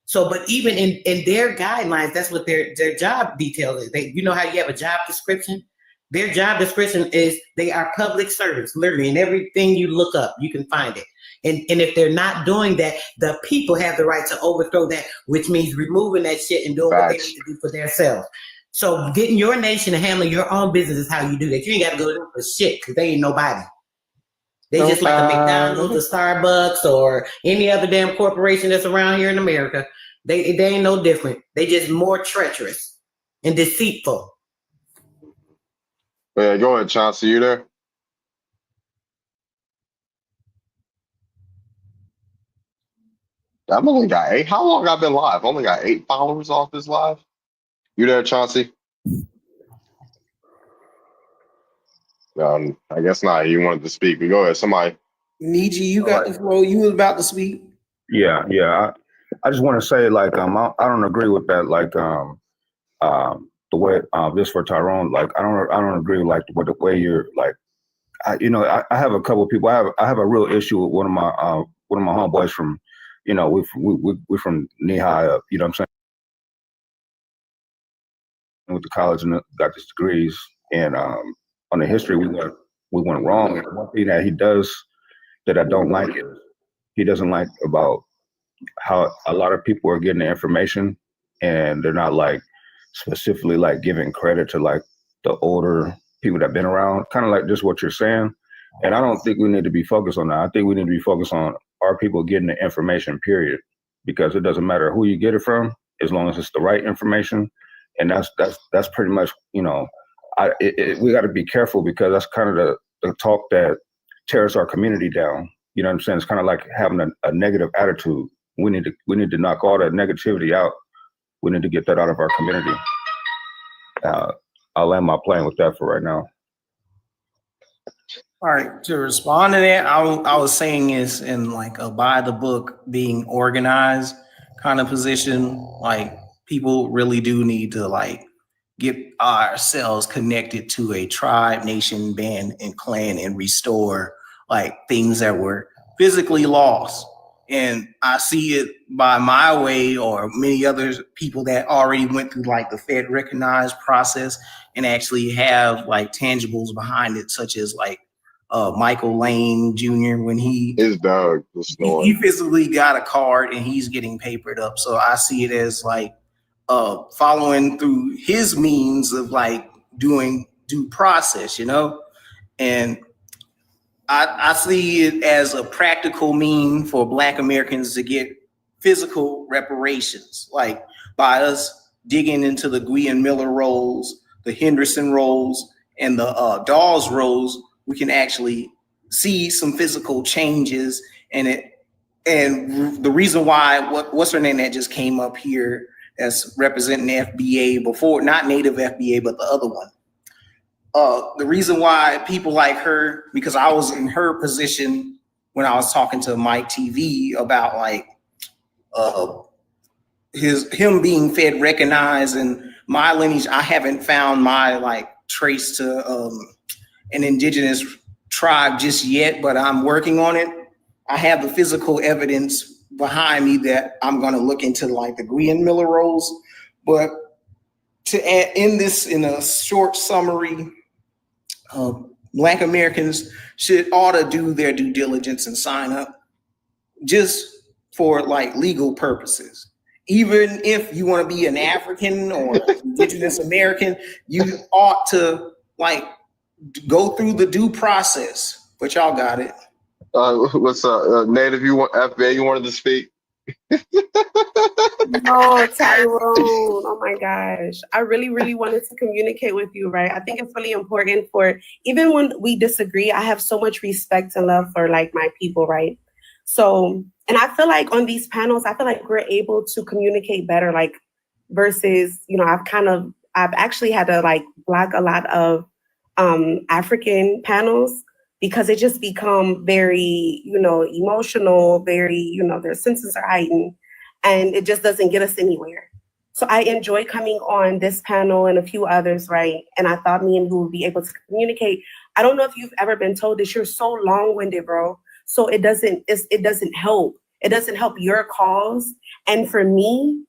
So, but even in their guidelines, that's what their job details is. How you have a job description? Their job description is they are public servants, literally, and everything you look up, you can find it. And if they're not doing that, the people have the right to overthrow that, which means removing that shit and doing what they need to do for themselves. So getting your nation and handling your own business is how you do that. You ain't got to go to them for shit because they ain't nobody. They just like a McDonald's, a Starbucks, or any other damn corporation that's around here in America. They ain't no different. They just more treacherous and deceitful. Yeah, go ahead, Chauncey. You there? I've only got 8. How long I've been live? Only got 8 followers off this live. You there, Chauncey? I guess not. You wanted to speak. But go ahead, somebody. Niji, you got the floor. You was about to speak. Yeah. I just want to say, like, I don't agree with that. Like, the way this for Tyrone. Like, I don't agree like with the way you're like. I have a couple of people. I have a real issue with one of my homeboys from, we're from knee high up. You know what I'm saying? With the college and got these degrees, and on the history we went wrong. And one thing that he does that I don't like is he doesn't like about how a lot of people are getting the information and they're not like specifically like giving credit to like the older people that have been around, kind of like just what you're saying. And I don't think we need to be focused on that. I think we need to be focused on our people getting the information, period, because it doesn't matter who you get it from as long as it's the right information. And that's pretty much, we got to be careful because that's kind of the talk that tears our community down. You know what I'm saying? It's kind of like having a negative attitude. We need to knock all that negativity out. We need to get that out of our community. I'll land my plane with that for right now. All right, to respond to that, I was saying is in like a by the book, being organized kind of position. Like, people really do need to like get ourselves connected to a tribe, nation, band, and clan and restore like things that were physically lost. And I see it by my way or many other people that already went through like the Fed recognized process and actually have like tangibles behind it, such as like Michael Lane Jr. when his dog he physically got a card and he's getting papered up. So I see it as like following through his means of like doing due process, you know? And I see it as a practical mean for Black Americans to get physical reparations, like by us digging into the Guian Miller rolls, the Henderson rolls, and the Dawes rolls, we can actually see some physical changes. And the reason why, what's her name that just came up here as representing the FBA before, not Native FBA, but the other one. The reason why people like her, because I was in her position when I was talking to Mike TV about like him being Fed recognized, and my lineage, I haven't found my like trace to an indigenous tribe just yet, but I'm working on it. I have the physical evidence behind me that I'm going to look into, like the Guian Miller rolls. But to end this in a short summary, Black Americans ought to do their due diligence and sign up just for like legal purposes. Even if you want to be an African or indigenous American, you ought to like go through the due process. But y'all got it. What's up, Native? You want FBA? You wanted to speak? No, Tyrone. Oh my gosh. I really, really wanted to communicate with you, right? I think it's really important for, even when we disagree, I have so much respect and love for like my people, right? So, and I feel like on these panels, I feel like we're able to communicate better, like versus, you know, I've actually had to like block a lot of African panels because it just become very, you know, emotional, very, you know, their senses are heightened, and it just doesn't get us anywhere. So I enjoy coming on this panel and a few others, right? And I thought me and you would be able to communicate. I don't know if you've ever been told this, you're so long-winded, bro. So it doesn't help. It doesn't help your cause. And for me,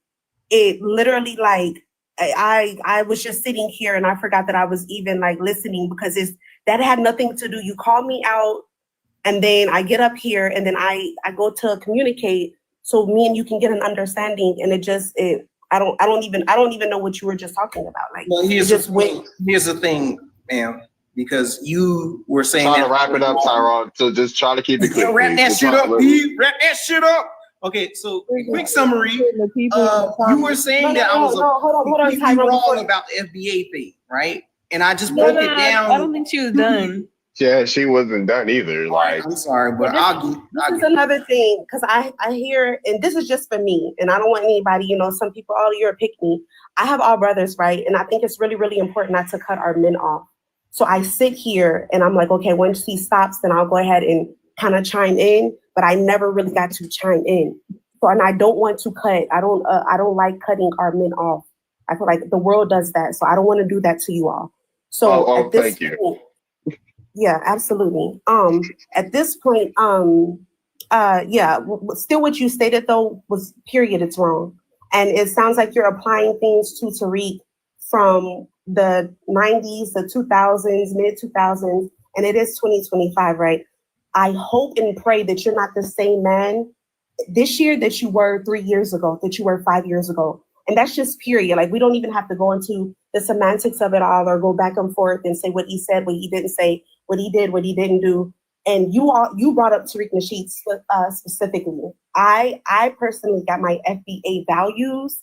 it literally like, I was just sitting here and I forgot that I was even like listening, because that had nothing to do. You call me out and then I get up here and then I go to communicate so me and you can get an understanding, and I don't even know what you were just talking about. Like, well, here's the thing, ma'am, because you were saying trying to wrap it up, Tyrone. So just try to keep it quick. Wrap that shit up, Pete. Wrap that shit up. Okay, so quick summary. You were saying that I was completely wrong about the FBA thing, right? And I just broke it down. I don't think she was done. Yeah, she wasn't done either. Like, I'm sorry, but this is another thing, because I hear, and this is just for me, and I don't want anybody, you know, some people, oh, you're a pick me. I have all brothers, right? And I think it's really, really important not to cut our men off. So I sit here and I'm like, okay, once he stops, then I'll go ahead and kind of chime in, but I never really got to chime in. So, and I don't want to cut. I don't like cutting our men off. I feel like the world does that, so I don't want to do that to you all. So at this thank you. point, yeah, absolutely. At this point, still what you stated though was period. It's wrong, and it sounds like you're applying things to Tariq from the 90s, the 2000s, mid 2000s, and it is 2025, right? I hope and pray that you're not the same man this year that you were 3 years ago, that you were 5 years ago. And that's just period. Like, we don't even have to go into the semantics of it all or go back and forth and say what he said, what he didn't say, what he did, what he didn't do. And you brought up Tariq Nasheed specifically. I personally got my FBA values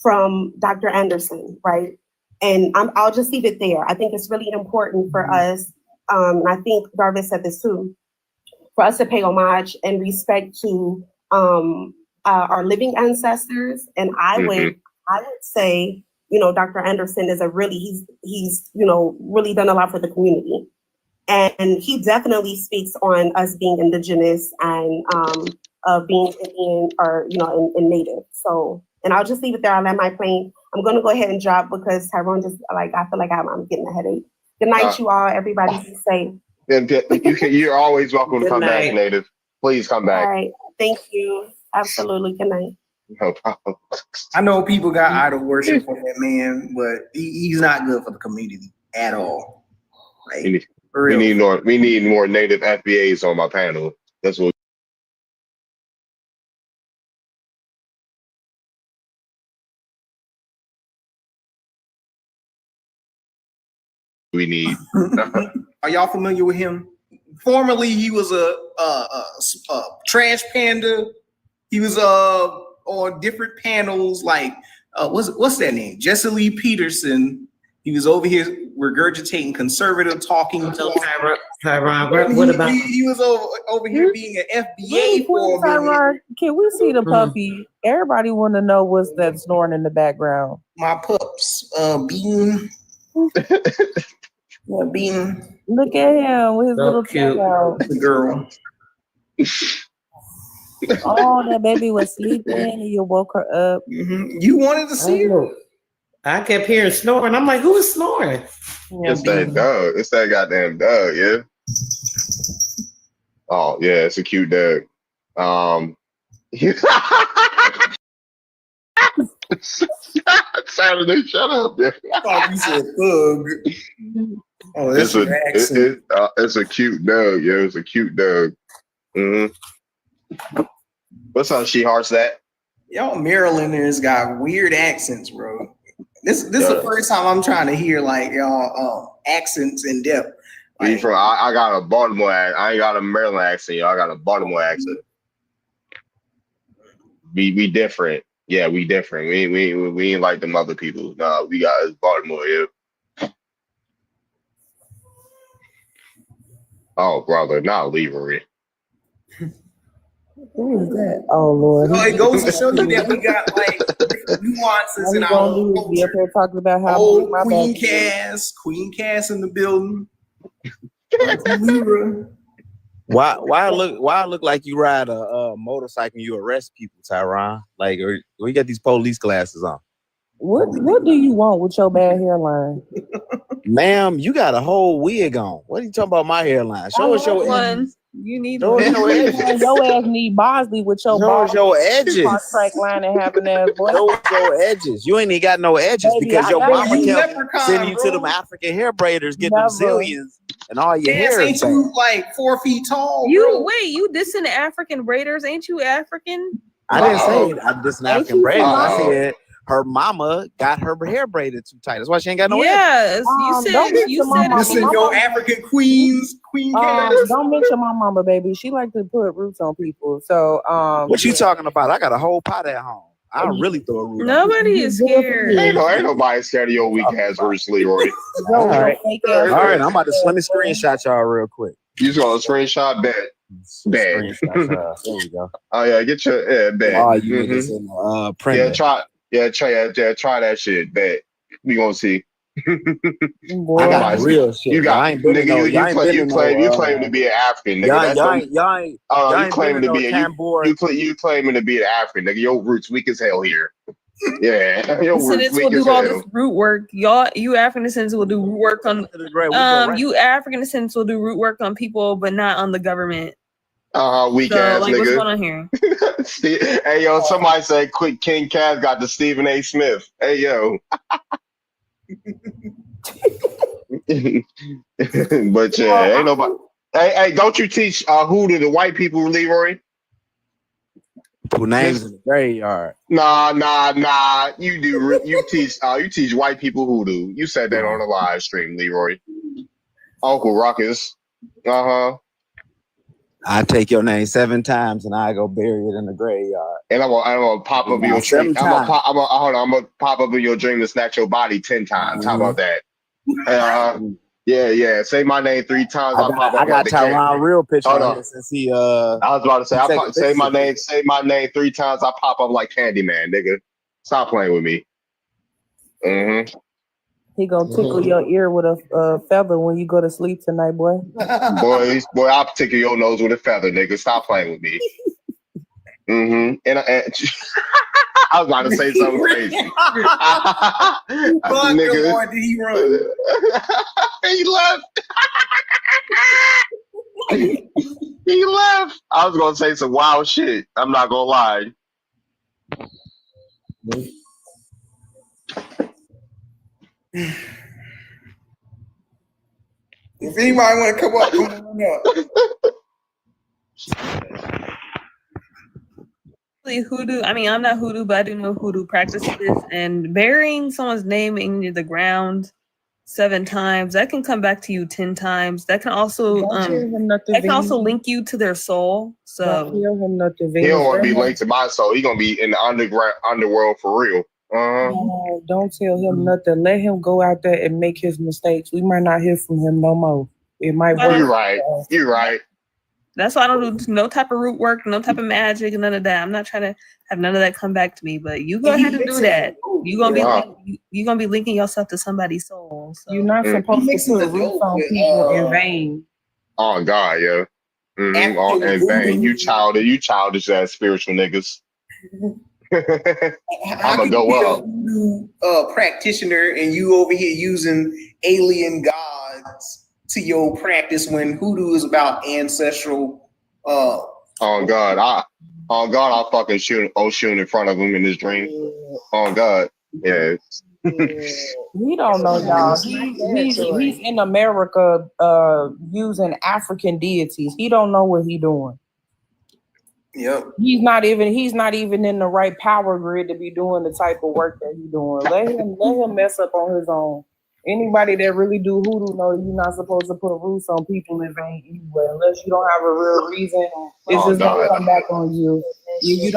from Dr. Anderson, right? And I'll just leave it there. I think it's really important for us, and I think Darvis said this too, for us to pay homage and respect to our living ancestors. And I would say, you know, Dr. Anderson is he's you know, really done a lot for the community. And he definitely speaks on us being indigenous and being Indian or, you know, in native. So, and I'll just leave it there. I'll land my plane. I'm going to go ahead and drop because Tyrone just, like, I feel like I'm getting a headache. Good night, you all. Everybody be safe. You're always welcome to come back, Native. Please come back. All right. Thank you. Absolutely. Good night. No problem. I know people got idol worship for that man, but he's not good for the community at all. Like, we need more Native FBAs on my panel. That's what we need. Are y'all familiar with him? Formerly, he was a trash panda. He was on different panels like what's that name? Jesse Lee Peterson. He was over here regurgitating conservative talking. So Tyron, what about he was over here being an FBA for a minute. Tyron, can we see the puppy? Everybody want to know what's that snoring in the background. My pups, Bean. Yeah, Bean. Look at him with his So little cute. tail out. The girl. Oh, that baby was sleeping and you woke her up. You wanted to see her? I kept hearing snoring. I'm like, who is snoring? It's that dog. It's that goddamn dog, yeah. Oh, yeah, it's a cute dog. Saturday, shut up. I thought you said thug. Oh, that's your accent. It's a cute dog, yeah. It's a cute dog. What's up, She-Hearts that? Y'all Marylanders got weird accents, bro. This is the first time I'm trying to hear like y'all accents in depth. Like, I got a Baltimore accent. I ain't got a Maryland accent, y'all. I got a Baltimore accent. We different. Yeah, we different. We ain't like them other people. Nah, we got Baltimore, yeah. Oh, brother, not Leroy. Who is that? Oh Lord. So it goes to show you that we got like nuances in our own culture. Be up here talking about how old my Queen back Cass in the building. Why it look like you ride a motorcycle and you arrest people, Tyron? Like, or you got these police glasses on? What do you want with your bad hairline? Ma'am, you got a whole wig on. What are you talking about my hairline? Show us your edges. You need Show us your edges. Your ass need Bosley with your Show us your edges. Track line and having that boy. Show us your edges. You ain't even got no edges Baby, because I your got mama you. kept Leprechaun, sending you to bro. them African hair braiders, getting them zillions, and all your Cass, hair. ain't you like 4 feet tall? You wait, you dissing the African Raiders? Ain't you African? I didn't say I'm just an African braider. I said her mama got her hair braided too tight. That's why she ain't got no Yes, edges. you said Listen, your African Queen Cass. Don't mention my mama, baby. She like to put roots on people. So What you talking about? I got a whole pot at home. I'll really throw a root. Nobody is scared. Ain't nobody scared of your weak ass versus Leroy. All right, I'm about to let me screenshot y'all real quick. You just gonna screenshot bet. There we go. Oh yeah, get your bet. Oh, you niggas in the printer. Try that shit. Bet. We gonna see. I got real shit. You got I ain't been in no- y'all ain't been in no, you claim to be an African, nigga. You claiming to be you claiming to be an African, nigga. Your roots weak as hell here. Yeah, your So roots this weak will as do all hell. this root work. You African descendants will do root work on you African descendants will do root work on people, but not on the government. Weak So, ass like, nigga. what's going on here? Hey yo, somebody say quick King Cass got the Stephen A. Smith. Hey yo. But yeah, ain't nobody. Hey, don't you teach hoodoo to white people, Leroy? Who names in the graveyard? Nah. You do. You teach white people hoodoo. You said that on the live stream, Leroy. Uncle Ruckus. I take your name 7 times and I go bury it in the graveyard. And I'm gonna pop up in your dream. I'm gonna pop up in your dream to snatch your body 10 times. How about that? Yeah. Say my name 3 times. I got Tyron real picture on here since he. I was about to say, say my name 3 times. I pop up like Candyman, nigga. Stop playing with me. he gonna tickle your ear with a feather when you go to sleep tonight, boy. Boy, I'll tickle your nose with a feather, nigga. Stop playing with me. And I was about to say something crazy. Nigga. Did he run? He left. He left. I was gonna say some wild shit. I'm not gonna lie. If anybody want to come up, come on up. Hoodoo. I mean, I'm not hoodoo, but I do know hoodoo practices, and burying someone's name in the ground 7 times, that can come back to you 10 times. That can also Don't tell him nothing, that can also Venus. link you to their soul. Don't So tell him nothing, He Venus. don't want to Let be him- linked to my soul. He gonna be in the underworld for real. No, don't tell him nothing. Let him go out there and make his mistakes. We might not hear from him no more. It might work. You're right. You're right. that's why I don't do no type of root work, no type of magic, none of that. I'm not trying to have none of that come back to me. But you go ahead and do that. You gonna be Wow. you gonna be linking yourself to somebody's soul. So. You're not supposed to put roots on people in vain. Oh God, yeah. Mm-hmm. Oh, and bang, you childish ass spiritual niggas. How I'ma can go you be up. a voodoo practitioner and you over here using alien gods to your practice when hoodoo is about ancestral? Oh God, I'll fucking shoot Oshun in front of him in his dream. Oh God, yeah. We don't know, y'all. He's in America using African deities. He don't know what he doing. Yep. He's not even in the right power grid to be doing the type of work that he's doing. Let him mess up on his own. Anybody that really do hoodoo know you're not supposed to put roots on people in vain anyway, unless you don't have a real reason. It's just gonna come back on you. You're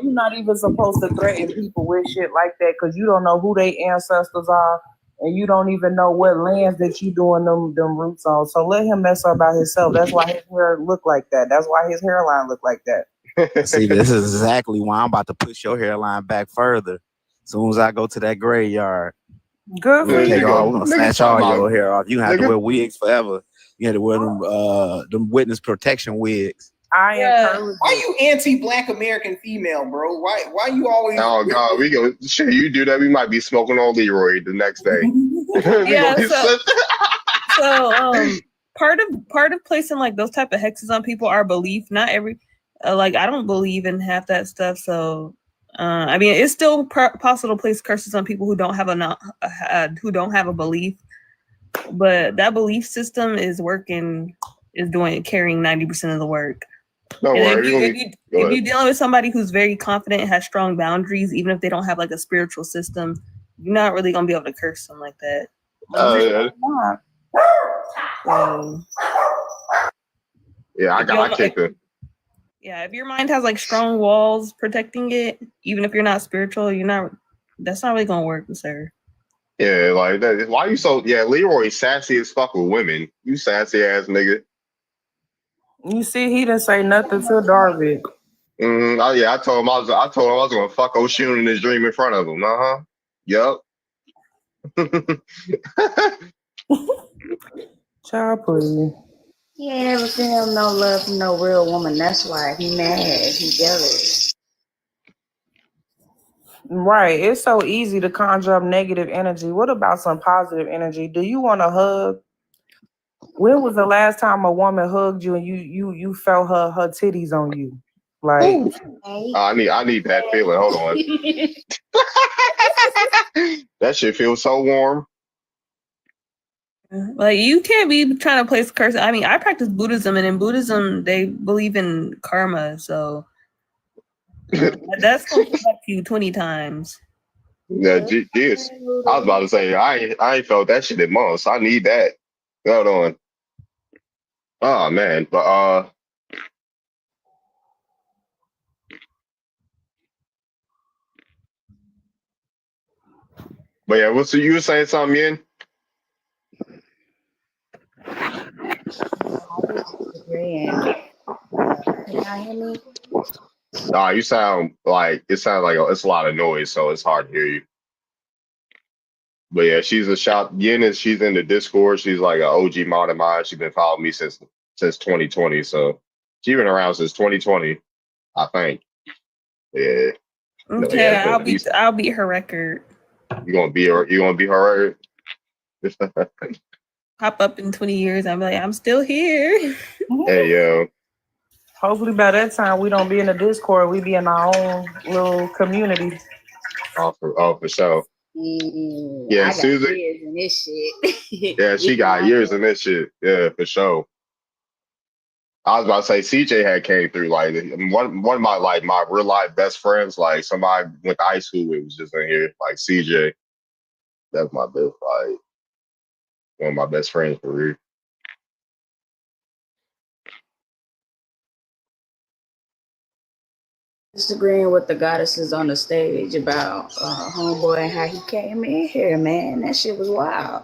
not even supposed to threaten people with shit like that because you don't know who their ancestors are and you don't even know what lands that you doing them roots on. So let him mess up by himself. That's why his hair look like that. That's why his hairline look like that. See, this is exactly why I'm about to push your hairline back further. As soon as I go to that graveyard, good we're for you. gonna snatch all your hair off. You have to wear wigs forever. You have to wear them witness protection wigs. I encourage. Why you anti-black American female, bro? Why you always? Oh God, we go. Shit, you do that, we might be smoking on Leroy the next day. Yeah, so part of placing like those type of hexes on people are belief. Not every like I don't believe in half that stuff. So I mean, it's still possible to place curses on people who don't have a belief, but that belief system is carrying 90% of the work. Don't And worry. if you're dealing with somebody who's very confident and has strong boundaries, even if they don't have like a spiritual system, you're not really gonna be able to curse them like that. Yeah, I kicked it. Yeah, if your mind has like strong walls protecting it, even if you're not spiritual, that's not really gonna work, sir. Yeah, like that. Why you so? Yeah, Leroy sassy as fuck with women. You sassy ass nigga. You see, he didn't say nothing to Darvik. Mm-hmm. Oh yeah, I told him I was gonna fuck Oshun in his dream in front of him. Yup. Child, please. He ain't ever feel no love from no real woman. That's why he mad. He jealous. Right. It's so easy to conjure up negative energy. What about some positive energy? Do you want a hug? When was the last time a woman hugged you and you felt her titties on you? Like I need that feeling. Hold on. That shit feels so warm. Like you can't be trying to place curse. I mean, I practice Buddhism, and in Buddhism they believe in karma, so that's gonna come back to you 20 times. Yeah, yes. I was about to say I ain't felt that shit in months. I need that. Hold on. Oh man, but yeah, you were saying something, Yin? Can y'all hear me? Nah, you sound like it's a lot of noise, so it's hard to hear you. But yeah, she's a shop. Yin she's in the Discord. She's like an OG mod of mine. She's been following me since 2020. So she's been around since 2020, I think. Yeah. Okay, I'll beat her record. You gonna be her record? Pop up in 20 years. I'm like, I'm still here. Hey yo. Hopefully by that time we don't be in the Discord. We be in our own little community. Oh, for sure. Yeah, I got Susan. years in this shit. Yeah, she got years in this shit. Yeah, for sure. I was about to say CJ had came through like one of my real life best friends, like somebody with high school. It was just in here, like CJ. That's my best, like one of my best friends for real. Disagreeing with the goddesses on the stage about homeboy and how he came in here, man. That shit was wild.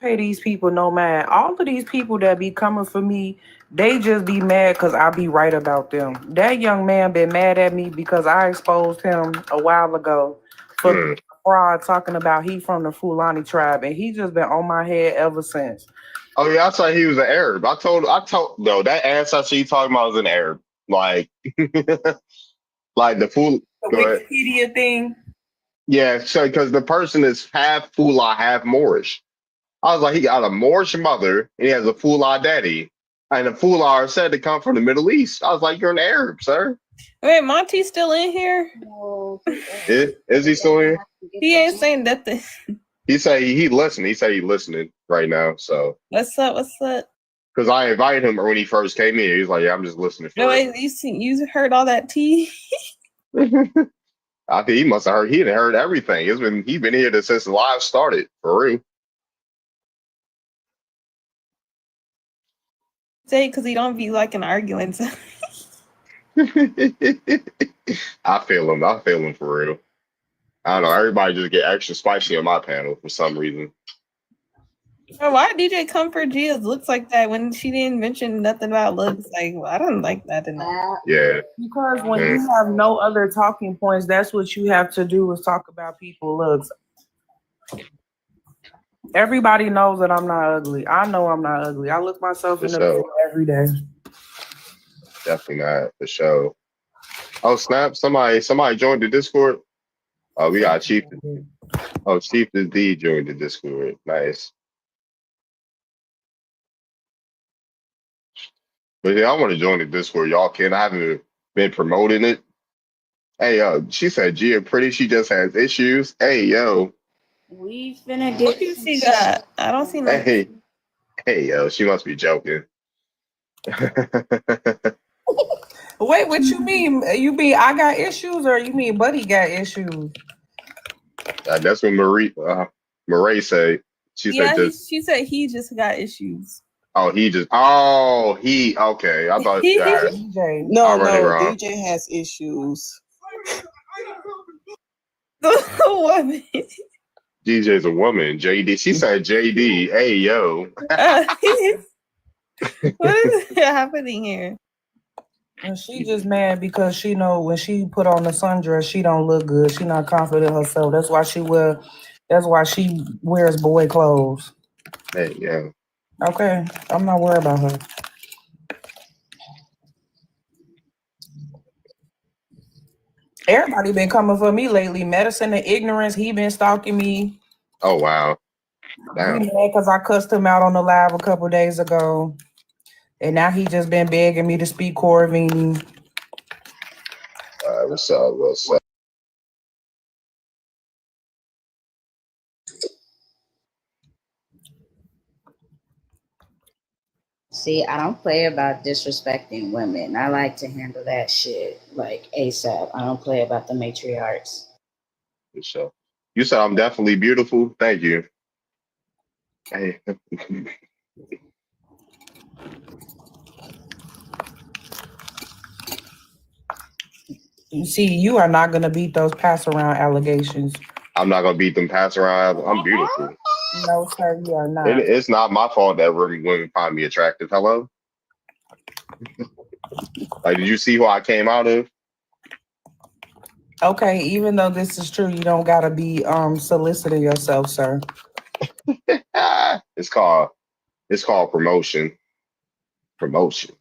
Pay these people no mind. All of these people that be coming for me, they just be mad because I be right about them. That young man been mad at me because I exposed him a while ago for fraud, talking about he from the Fulani tribe, and he just been on my head ever since. Oh yeah, I thought he was an Arab. I told no, that ancestor you talking about was an Arab. Like like the fool. The Go ahead. Wikipedia thing. Yeah, so because the person is half Fula, half Moorish. I was like, he got a Moorish mother and he has a Fula daddy. And the Fula are said to come from the Middle East. I was like, you're an Arab, sir. Wait, Monty's still in here? Is he still here? He ain't saying nothing. He say he listening. He say he listening right now. So What's up? What's up? because I invited him when he first came in, he's like, yeah, I'm just listening. No, wait, you heard all that tea? I think he must have heard. He had heard everything. He's been here since the live started for real. Say because he don't be liking arguing. I feel him. I feel him for real. I don't know. Everybody just get extra spicy on my panel for some reason. Why DJ Comfort Gia looks like that when she didn't mention nothing about looks? Like, well, I don't like that enough. Yeah. Because when you have no other talking points, that's what you have to do is talk about people's looks. Everybody knows that I'm not ugly. I know I'm not ugly. I look myself in the mirror every day. Definitely not for sure. Oh snap! Somebody joined the Discord. Oh, we got Chief. Oh, Chief the D joined the Discord. Nice. But yeah, I want to join the Discord. Y'all can. I haven't been promoting it. Hey, she said Gia pretty. She just has issues. Hey, yo. We finna get. What do you see that? I don't see nothing. Hey, yo. She must be joking. Wait, what you mean? You mean I got issues, or you mean Buddy got issues? That's what Marie said. She said he just got issues. okay. I thought DJ. No, wrong. DJ has issues. Woman. DJ's a woman. JD. She said JD. Hey, yo. What is happening here? And she just mad because she know when she put on the sundress, she don't look good. She not confident in herself. That's why she wears boy clothes. Hey, yeah. Okay, I'm not worried about her. Everybody been coming for me lately. Medicine and Ignorance, he been stalking me. Oh wow. Damn. He mad because I cussed him out on the live a couple days ago. And now he just been begging me to speak Corvine. What's up? What's up? See, I don't play about disrespecting women. I like to handle that shit like ASAP. I don't play about the matriarchs. For sure. You said I'm definitely beautiful. Thank you. Hey. You see, you are not gonna beat those pass around allegations. I'm not gonna beat them pass around. I'm beautiful. No, sir, you are not. It's not my fault that women find me attractive. Hello? Like, did you see who I came out of? Okay, even though this is true, you don't gotta be soliciting yourself, sir. It's called promotion. Promotion.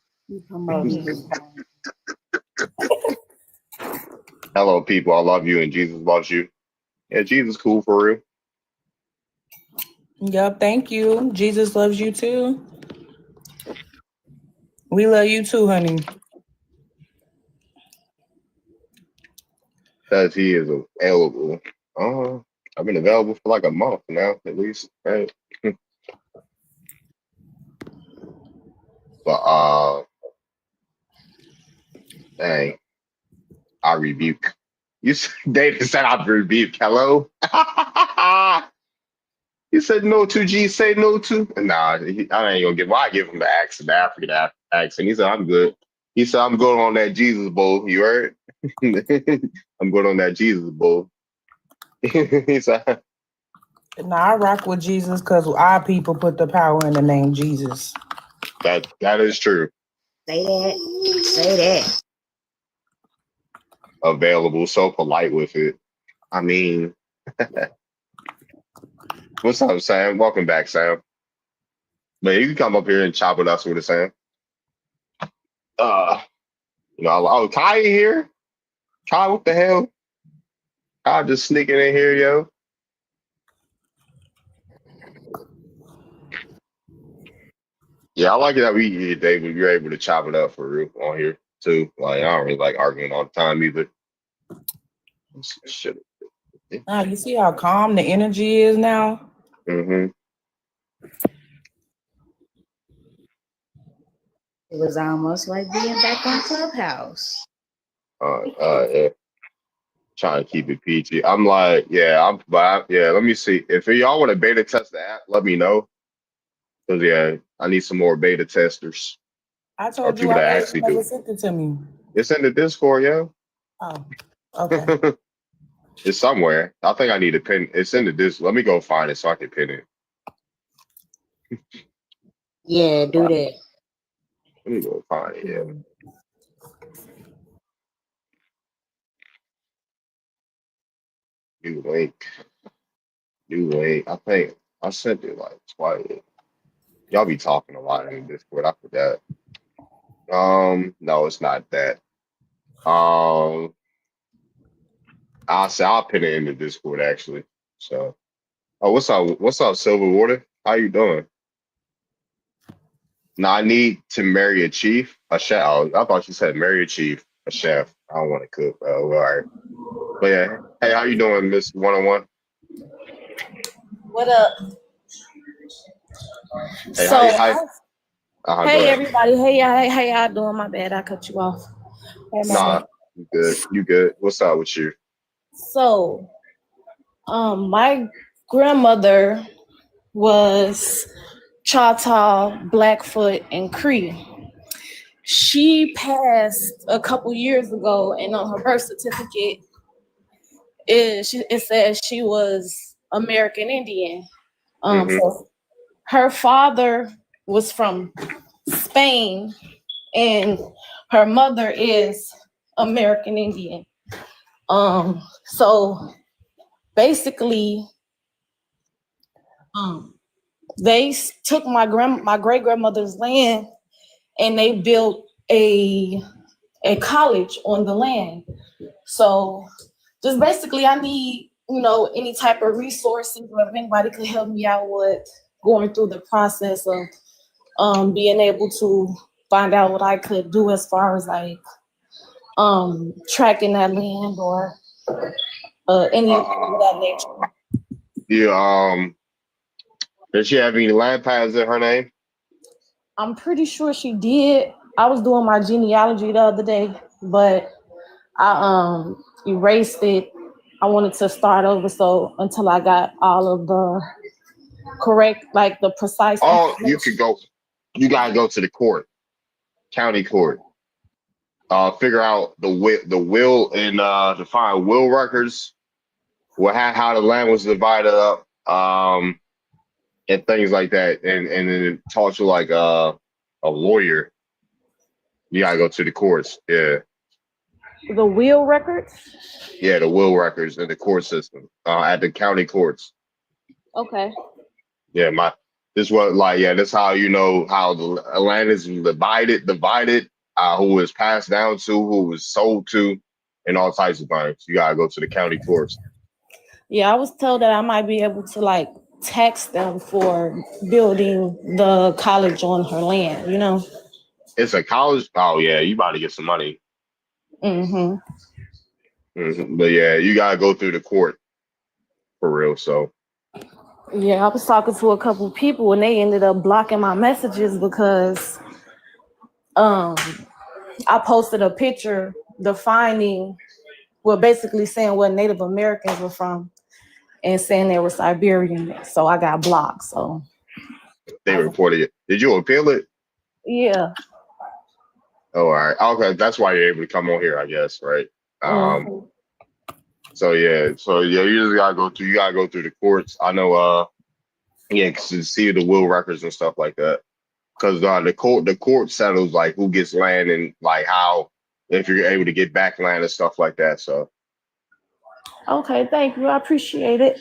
Hello, people. I love you, and Jesus loves you. Yeah, Jesus cool for real. Yep, thank you. Jesus loves you too. We love you too, honey. Says he is available. I've been available for like a month now, at least, right? But dang, I rebuke. David said I've rebuked. Hello. He said no to G. Say no to. Nah, I ain't gonna give. Why give him the accent, the African accent? He said I'm good. He said I'm good on that Jesus bowl. You heard? I'm good on that Jesus bowl. He said. Nah, I rock with Jesus because our people put the power in the name Jesus. That is true. Say that. Say that. Available, so polite with it. I mean, what's up, Sam? Welcome back, Sam. Man, you can come up here and chop it up with it, Sam. Kai here? Kai, what the hell? Kai just sneaking in here, yo. Yeah, I like it that David, you're able to chop it up for real on here too. Like I don't really like arguing all the time either. Shit. Nah, you see how calm the energy is now? Mm-hmm. It was almost like being back on Clubhouse. Yeah. Trying to keep it PG. I'm like, let me see. If y'all want to beta test the app, let me know. Because I need some more beta testers. I told you people that I actually never do. sent it to me. It's in the Discord, yo. Oh, okay. It's somewhere. I think I need to pin. It's in the Discord. Let me go find it so I can pin it. Yeah, do that. Let me go find it. Yeah. New link. I think I sent it like twice. Y'all be talking a lot in Discord. I forgot. No, it's not that. I'll pin it in the Discord actually. So, what's up? What's up, Silver Water? How you doing? Now I need to marry a chief, a chef. Oh, I thought you said marry a chief, a chef. I don't want to cook. All right. But yeah, hey, how you doing, Miss 101? What up? Hey, So, go hey ahead. everybody, hey y'all, how y'all doing? My bad, I cut you off. Nah, you good. You good. What's up with you? So, my grandmother was Choctaw, Blackfoot, and Cree. She passed a couple years ago, and on her birth certificate, it says she was American Indian. So her father was from Spain, and her mother is American Indian. So basically, they took my great grandmother's land, and they built a college on the land. So just basically, I need any type of resources, or if anybody could help me out with going through the process of being able to find out what I could do as far as like tracking that land or any of that nature. Yeah. Does she have any land patterns in her name? I'm pretty sure she did. I was doing my genealogy the other day, but I erased it. I wanted to start over, so until I got all of the correct, like the precise. Oh, you could go. You gotta go to the court, county court. Figure out the will and to find will records, how the land was divided up, and things like that, and then talk to like a lawyer. You gotta go to the courts. Yeah. The will records? Yeah, the will records in the court system, at the county courts. Okay. Yeah, this is how you know how the land is divided, who is passed down to, who was sold to, and all types of things. You gotta go to the county courts. Yeah, I was told that I might be able to like tax them for building the college on her land, It's a college. Oh yeah, you about to get some money. Mm-hmm. But yeah, you gotta go through the court for real. So yeah, I was talking to a couple of people and they ended up blocking my messages because I posted a picture defining well, basically saying what Native Americans were from and saying they were Siberian. So I got blocked. So They reported it. Did you appeal it? yeah. Oh, all right. Okay, that's why you're able to come on here, I guess, right? Mhm. So you just gotta go through. You gotta go through the courts. I know. Yeah, 'cause to see the will records and stuff like that. Because the court settles like who gets land and like how if you're able to get back land and stuff like that. So Okay, thank you. I appreciate it.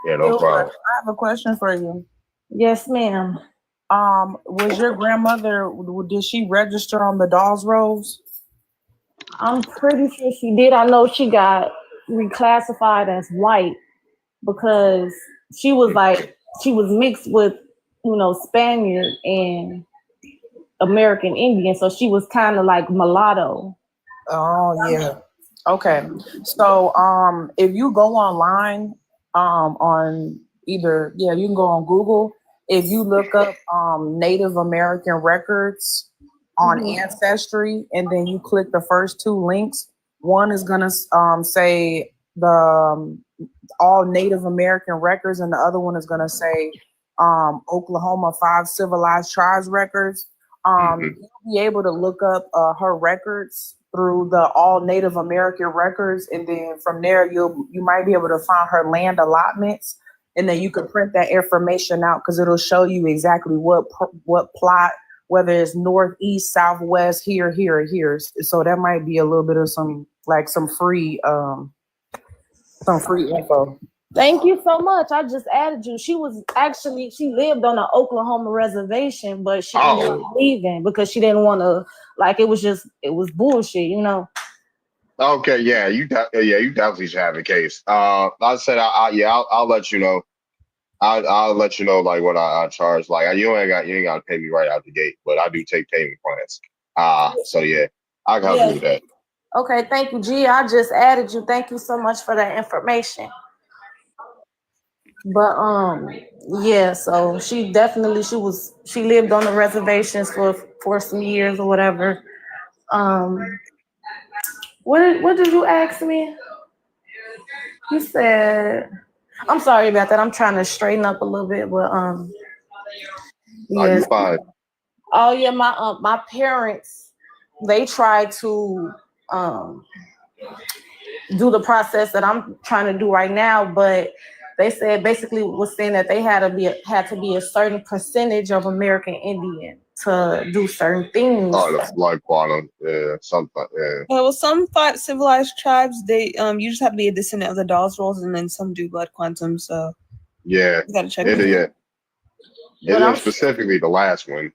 yeah, no problem. I have a question for you. Yes, ma'am. Was your grandmother, did she register on the Dawes Rolls? I'm pretty sure she did. I know she got reclassified as white because she was mixed with, Spaniard and American Indian. So she was kind of like mulatto. Oh yeah. Okay. So if you go online on either you can go on Google. If you look up Native American records on Ancestry and then you click the first two links, one is gonna say the all Native American records and the other one is gonna say Oklahoma 5 Civilized Tribes records. You'll be able to look up her records through the all Native American records, and then from there you might be able to find her land allotments, and then you can print that information out because it'll show you exactly what plot, whether it's northeast, southwest, here. So that might be a little bit of some free info. Thank you so much. I just added you. She lived on an Oklahoma reservation, but she ended up leaving because she didn't want to, it was bullshit, Okay, yeah, you definitely should have a case. I said, I'll let you know. I'll let you know like what I charge. Like you ain't got to pay me right out the gate, but I do take payment plans. So yeah, I can help you with that. Okay, thank you, G. I just added you. Thank you so much for that information. But so she lived on the reservations for some years or whatever. What did you ask me? You said, I'm sorry about that. I'm trying to straighten up a little bit, but You're fine. Oh yeah, my parents, they tried to do the process that I'm trying to do right now, but they said basically was saying that they had to be a certain percentage of American Indian to do certain things. Oh, the blood quantum, yeah, something, yeah. Well, some civilized tribes, they you just have to be a descendant of the Dawes Rolls, and then some do blood quantum. So yeah, you gotta check it. it. Yeah, it was specifically the last one.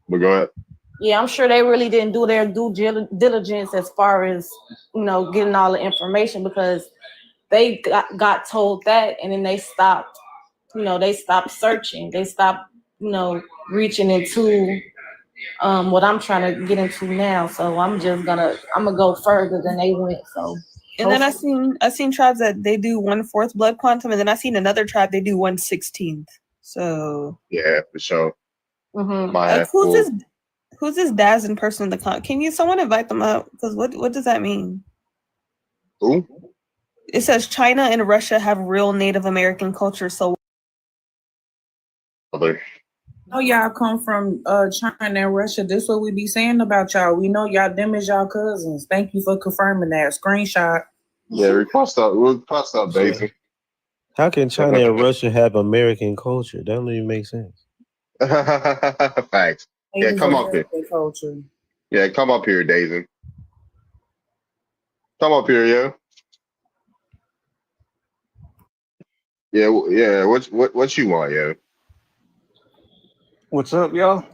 But go ahead. Yeah, I'm sure they really didn't do their due diligence as far as getting all the information because they got told that, and then they stopped. They stopped searching. They stopped, reaching into what I'm trying to get into now. So I'm gonna go further than they went. So. And then I seen tribes that they do 1/4 blood quantum, and then I seen another tribe they do 1/16. So yeah, for sure. Who's this Dazin person in the con? Can someone invite them up? Because what does that mean? Who? It says China and Russia have real Native American culture. So know y'all come from China and Russia. This what we be saying about y'all. We know y'all them is y'all cousins. Thank you for confirming that. Screenshot. Yeah, we crossed out Daisy. How can China and Russia have American culture? That don't even make sense. Facts. Yeah, come up here. Culture. Yeah, come up here, Daisy. Come up here, yeah. Yeah. What you want, yeah? What's up, y'all?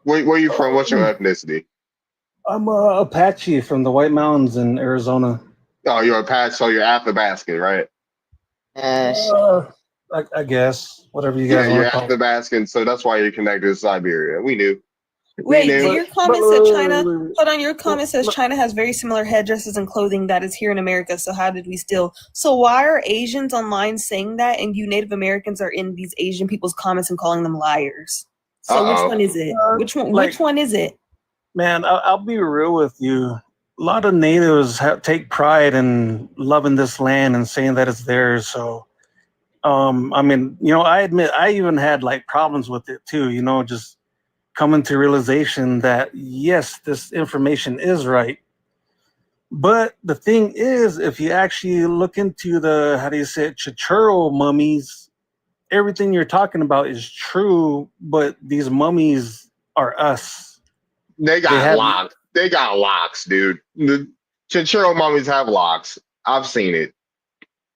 Where you from? What's your ethnicity? I'm Apache from the White Mountains in Arizona. Oh, you're Apache, so you're Athabascan, right? I guess whatever you guys you're want to call it. Athabascan, so that's why you're connected to Siberia. We knew. Wait, your comment said China. Hold on, your comment says China has very similar headdresses and clothing that is here in America. So how did we steal? So why are Asians online saying that, and you Native Americans are in these Asian people's comments and calling them liars? So which one is it? Which one is it? Man, I'll be real with you. lot of natives take pride in loving this land and saying that it's theirs. So, I mean, I admit I even had like problems with it too. Just coming to realization that yes, this information is right. But the thing is, if you actually look into the, how do you say it, Chichuro mummies, everything you're talking about is true, but these mummies are us. They got locks. They got locks, dude. The Chinchorro mummies have locks. I've seen it.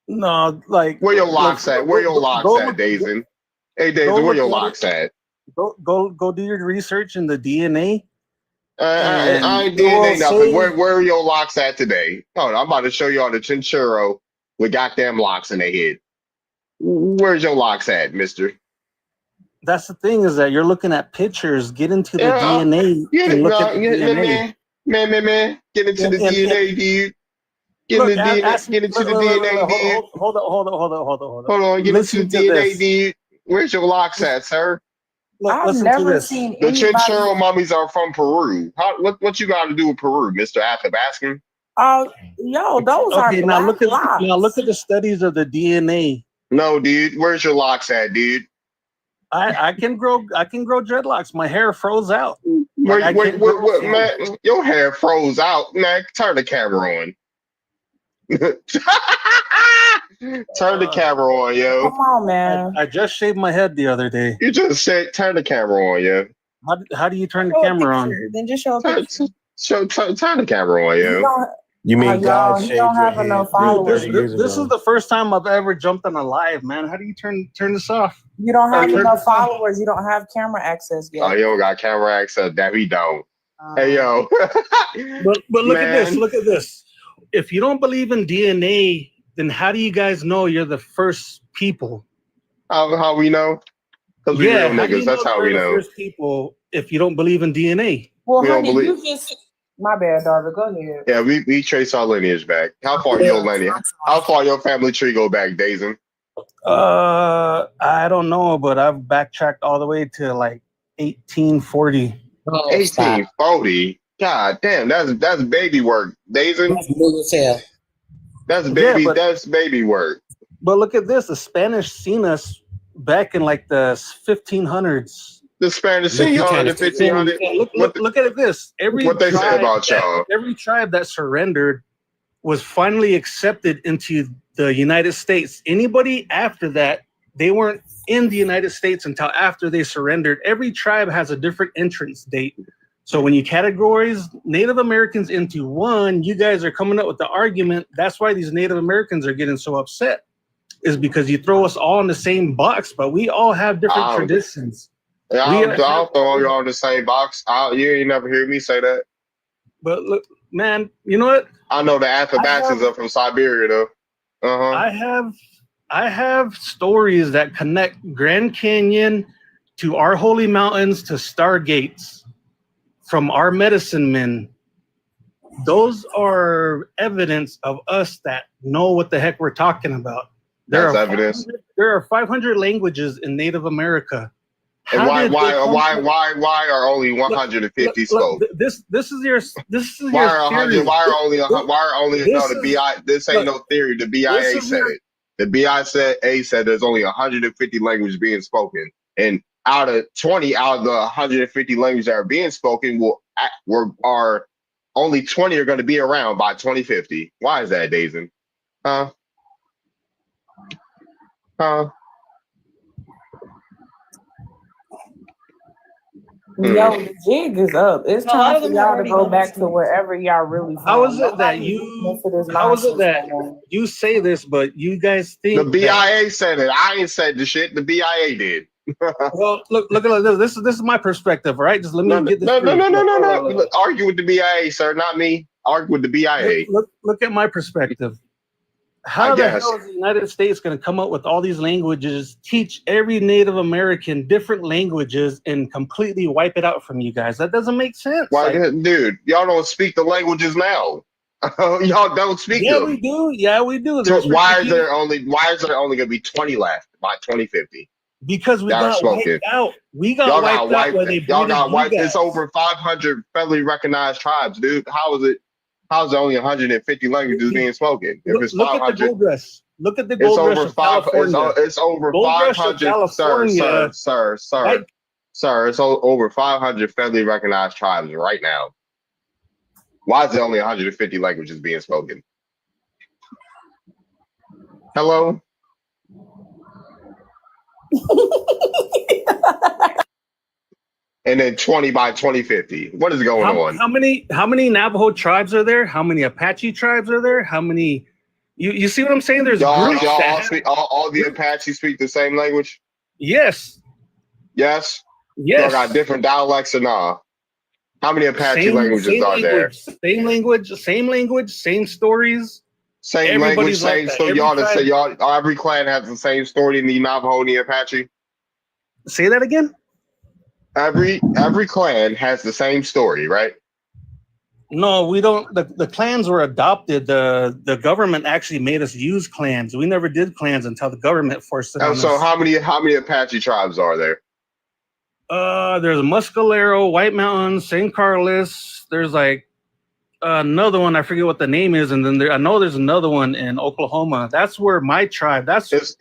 No, like where your locks at? Where your locks at, Dazen? Hey, Dazen, where your locks at? Go do your research in the DNA. I ain't DNA nothing. Where are your locks at today? Hold on, I'm about to show you all the Chinchorro with goddamn locks in their head. Where's your locks at, mister? That's the thing, is that you're looking at pictures. Get into the DNA. And look at the DNA. Man. Get into the DNA, dude. Get into the DNA, dude. Hold on. Get into the DNA, dude. Where's your locks at, sir? I've never seen the anybody. Chinchorro mummies are from Peru. What you got to do with Peru, Mr. Athabaskan? Yo, those are okay. Now look at the studies of the DNA. No, dude. Where's your locks at, dude? I can grow dreadlocks. My hair froze out. What, man? Your hair froze out. Man, turn the camera on. Turn the camera on, yo. Come on, man. I just shaved my head the other day. You just said turn the camera on, yo. How do you turn the camera on? Then just show a picture. Turn the camera on, yo. You mean God shaved don't your have head enough followers. 30 years This ago. is the first time I've ever jumped on a live, man. How do you turn this off? You don't have enough followers. You don't have camera access yet. Oh, you don't got camera access. That we don't. Hey, yo. But look at this. Look at this. If you don't believe in DNA, then how do you guys know you're the first people? How we know? Because we real niggas. That's how we know. First people, if you don't believe in DNA. Well, We don't honey, believe- you just. My bad, daughter. Go ahead. Yeah, we trace our lineage back. How far your lineage? How far your family tree go back, Dazen? I don't know, but I've backtracked all the way to like 1840. 1840. God damn, that's baby work, Dazen. That's baby. Yeah, but- that's baby work. But look at this. The Spanish seen us back in like the 1500s. The Spanish seen y'all in the 1500s. Look at this. What they say about y'all? Every tribe that surrendered was finally accepted into the United States. Anybody after that, they weren't in the United States until after they surrendered. Every tribe has a different entrance date. So when you categorize Native Americans into one, you guys are coming up with the argument. That's why these Native Americans are getting so upset, is because you throw us all in the same box, but we all have different traditions. Yeah, I'll throw y'all in the same box. You ain't never hear me say that. But look, man, you know what? I know the Athabascans are from Siberia, though. I have stories that connect Grand Canyon to our holy mountains to stargates from our medicine men. Those are evidence of us that know what the heck we're talking about. That's evidence. There are 500 languages in Native America. And why are only 150 spoke? This is your Why are 100? theory. Why are only? No, the BI. This ain't look, no theory. The BIA said it. The BIA said there's only 150 languages being spoken, and out of the 150 languages that are being spoken, are only 20 are going to be around by 2050. Why is that, Dazen? Huh? Yo, the jig is up. It's A lot time of for them y'all to already go know back this. to wherever y'all really from. How is it that Nobody you? listens to this How is it nonsense that no more. you say this, but you guys think The BIA said it. I ain't said the shit. The BIA did. Well, look at this. This is my perspective, right? Just let me get this. No. Argue with the BIA, sir, not me. Argue with the BIA. Look at my perspective. How I the guess. hell is the United States going to come up with all these languages, teach every Native American different languages, and completely wipe it out from you guys? That doesn't make sense. Why, Like, dude? Y'all don't speak the languages now. Y'all don't speak yeah, them. we do. Yeah, we do. So There's why is freaking- there only going to be 20 left by 2050? Because we Y'all got smoking. wiped out. We got Y'all wiped got out wiped. where they Y'all breeded got you wiped. guys. It's over 500 federally recognized tribes, dude. How is it? How's there only 150 languages being spoken? If it's Look at the 500, gold rush. Look at the it's gold rush over of five. California. It's over Gold rush of 500. Sir, California. sir. It's over 500 federally recognized tribes right now. Why is there only 150 languages being spoken? Hello. And then 20 by 2050. What is going on? How many Navajo tribes are there? How many Apache tribes are there? How many? You see what I'm saying? There's groups that all the Apache speak the same language? Yes. Yes? Yes. Y'all got different dialects or nah? How many Apache languages are there? Same language, same stories. Same language, same story. Every clan has the same story in the Navajo and the Apache? Say that again? Every clan has the same story, right? No, we don't. The clans were adopted. The government actually made us use clans. We never did clans until the government forced it on us. So how many Apache tribes are there? There's Mescalero, White Mountains, San Carlos. There's like another one. I forget what the name is, and then I know there's another one in Oklahoma. That's where my tribe. It's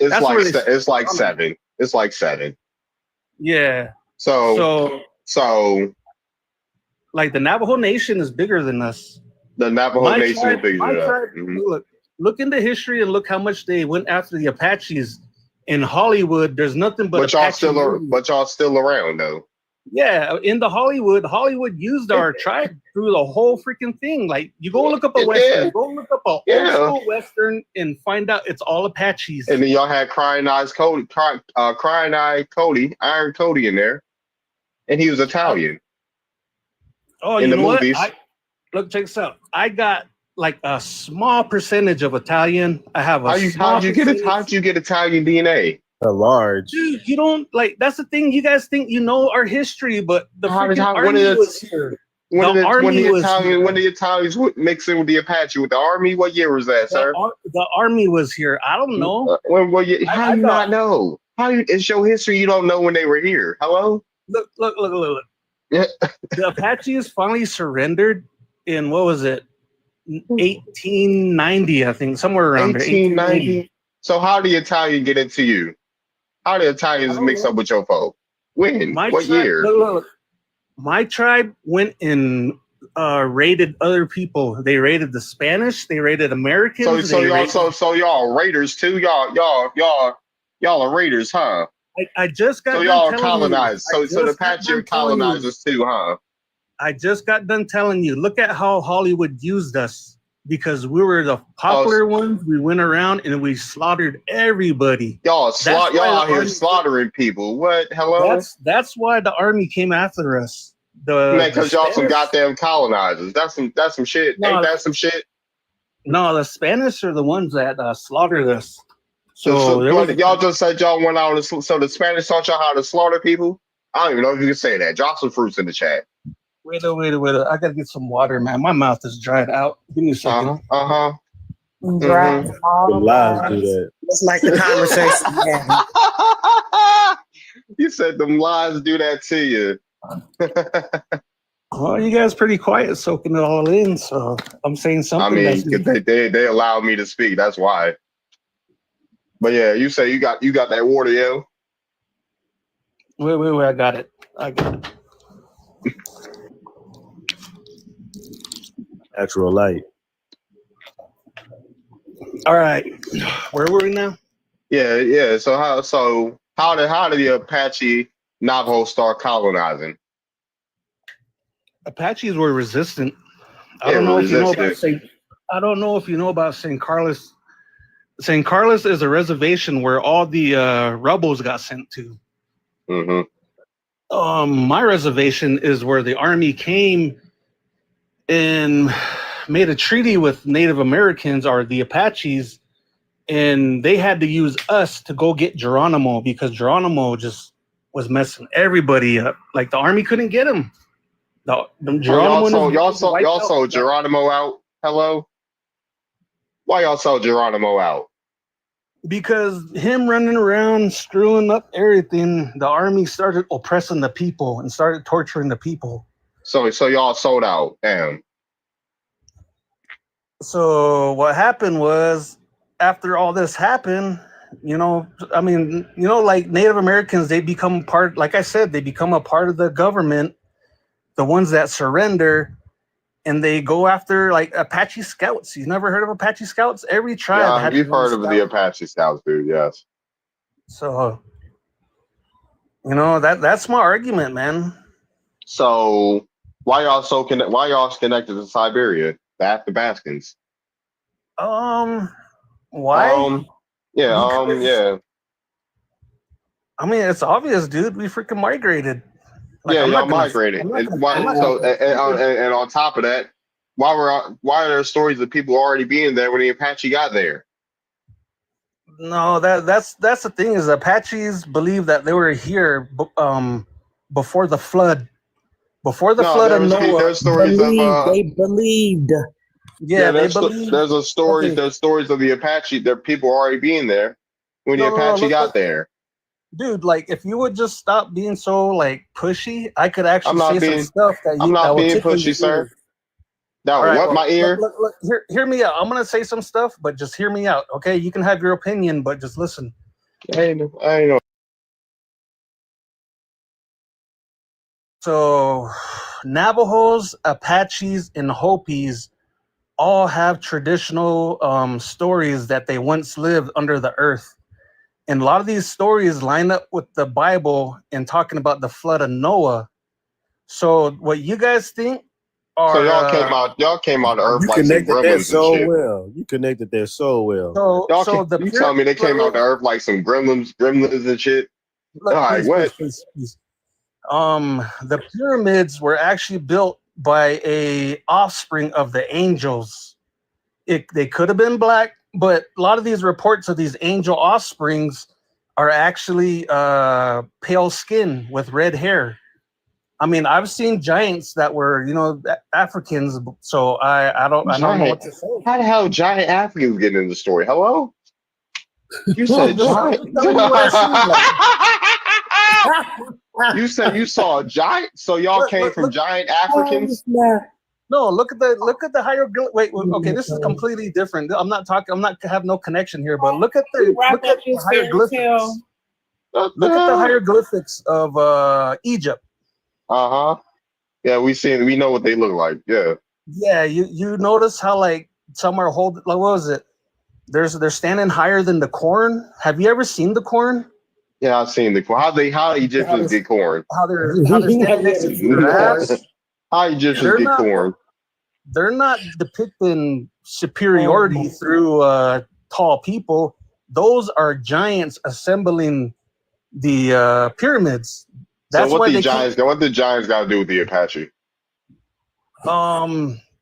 like seven. It's like seven. Yeah. So like the Navajo Nation is bigger than us. The Navajo Nation is bigger than us. Mm-hmm. Look into history and look how much they went after the Apaches. In Hollywood, there's nothing but y'all still around though. Yeah, in the Hollywood used our tribe through the whole freaking thing. Like you go look up a Western, go look up a old school Western and find out it's all Apaches. And then y'all had Crying Eyes Cody, Iron Cody in there. And he was Italian. Oh, in you the know movies. what? Look, check this out. I got like a small percentage of Italian. I have a how'd you get Italian DNA? A large. Dude, you don't like. That's the thing. You guys think you know our history, but the freaking army was here. When the Italians mixed in with the Apache with the army, what year was that, sir? The army was here. I don't know. How do you not know? It's your history. You don't know when they were here. Hello? Look. Yeah. The Apaches finally surrendered in what was it? 1890, I think, somewhere around 1890. So how did the Italian get into you? How did the Italians mix up with your folk? When? What year? Look. My tribe went and raided other people. They raided the Spanish. They raided Americans. So y'all raiders too. Y'all are raiders, huh? I just got. So y'all are colonized. So the Apache are colonizers too, huh? I just got done telling you. Look at how Hollywood used us because we were the popular ones. We went around and we slaughtered everybody. Y'all out here slaughtering people. What? Hello? That's why the army came after us. Because y'all some goddamn colonizers. That's some shit. Ain't that some shit? No, the Spanish are the ones that slaughtered us. So y'all just said y'all went out. So the Spanish taught y'all how to slaughter people. I don't even know if you can say that. Drop some fruits in the chat. Wait. I gotta get some water, man. My mouth is dried out. Give me a second. The lies do that. It's like the conversation. You said them lies do that to you. Well, you guys pretty quiet soaking it all in, so I'm saying something. I mean, they allow me to speak. That's why. But yeah, you say you got that water, yo. Wait, I got it. Natural light. All right. Where were we now? Yeah. So how did the Apache Navajo start colonizing? Apaches were resistant. I don't know if you know about San Carlos. San Carlos is a reservation where all the rebels got sent to. Mm-hmm. My reservation is where the army came and made a treaty with Native Americans or the Apaches, and they had to use us to go get Geronimo because Geronimo just was messing everybody up. Like the army couldn't get him. Y'all sold Geronimo out. Hello? Why y'all sold Geronimo out? Because him running around screwing up everything, the army started oppressing the people and started torturing the people. So y'all sold out. Damn. So what happened was, after all this happened, like Native Americans, they become part, like I said, they become a part of the government, the ones that surrender, and they go after like Apache Scouts. You never heard of Apache Scouts? Every tribe Yeah, had we've their own heard of the scout. Apache Scouts, dude. Yes. So, that's my argument, man. So why y'all connected to Siberia? The Athabascans. Why? Yeah. Because, I mean, it's obvious, dude. We freaking migrated. Like, Yeah, I'm y'all not gonna. migrated. I'm not And gonna. why? I'm not So gonna. and on top of that, why are there stories of people already being there when the Apache got there? No, that's the thing is Apaches believe that they were here before the flood. Before the No, flood of Noah. there's stories of They believed. Yeah, they there's believe. there's Okay. there's stories of the Apache. There people already being there when the No, Apache got look, there. dude. Like, if you would just stop being so like pushy, I could I'm actually not say some being stuff that I'm not will being tickle your pushy, sir. ears. That All would right, what well, my ear? look, hear me out. I'm gonna say some stuff, but just hear me out, okay? You can have your opinion, but just listen. I ain't know. So, Navajos, Apaches, and Hopis all have traditional stories that they once lived under the earth. And a lot of these stories line up with the Bible and talking about the flood of Noah. So what you guys think are So y'all came out of Earth You like some connected that gremlins and so shit. well. You connected that so well. You tell me they came out of Earth like some gremlins and shit. Look, All right, please. The pyramids were actually built by a offspring of the angels. They could have been black, but a lot of these reports of these angel offsprings are actually pale skin with red hair. I mean, I've seen giants that were, Africans. So I don't know what to say. How the hell giant Africans get in the story? Hello? You said Just giant. telling you what I see. You said you saw a giant. So y'all came from giant Africans. No, look at the hieroglyph. Wait, okay, this is completely different. I'm not have no connection here, but look at the hieroglyphics. Look at the hieroglyphics of Egypt. Yeah, we know what they look like. Yeah. Yeah, you notice how like some are holding, like, what was it? They're standing higher than the corn. Have you ever seen the corn? Yeah, I've seen the corn. How Egyptians get corn? How they're standing next to giraffes. How Egyptians get corn? They're not depicting superiority through tall people. Those are giants assembling the pyramids. That's so what why the giants got to do with the Apache?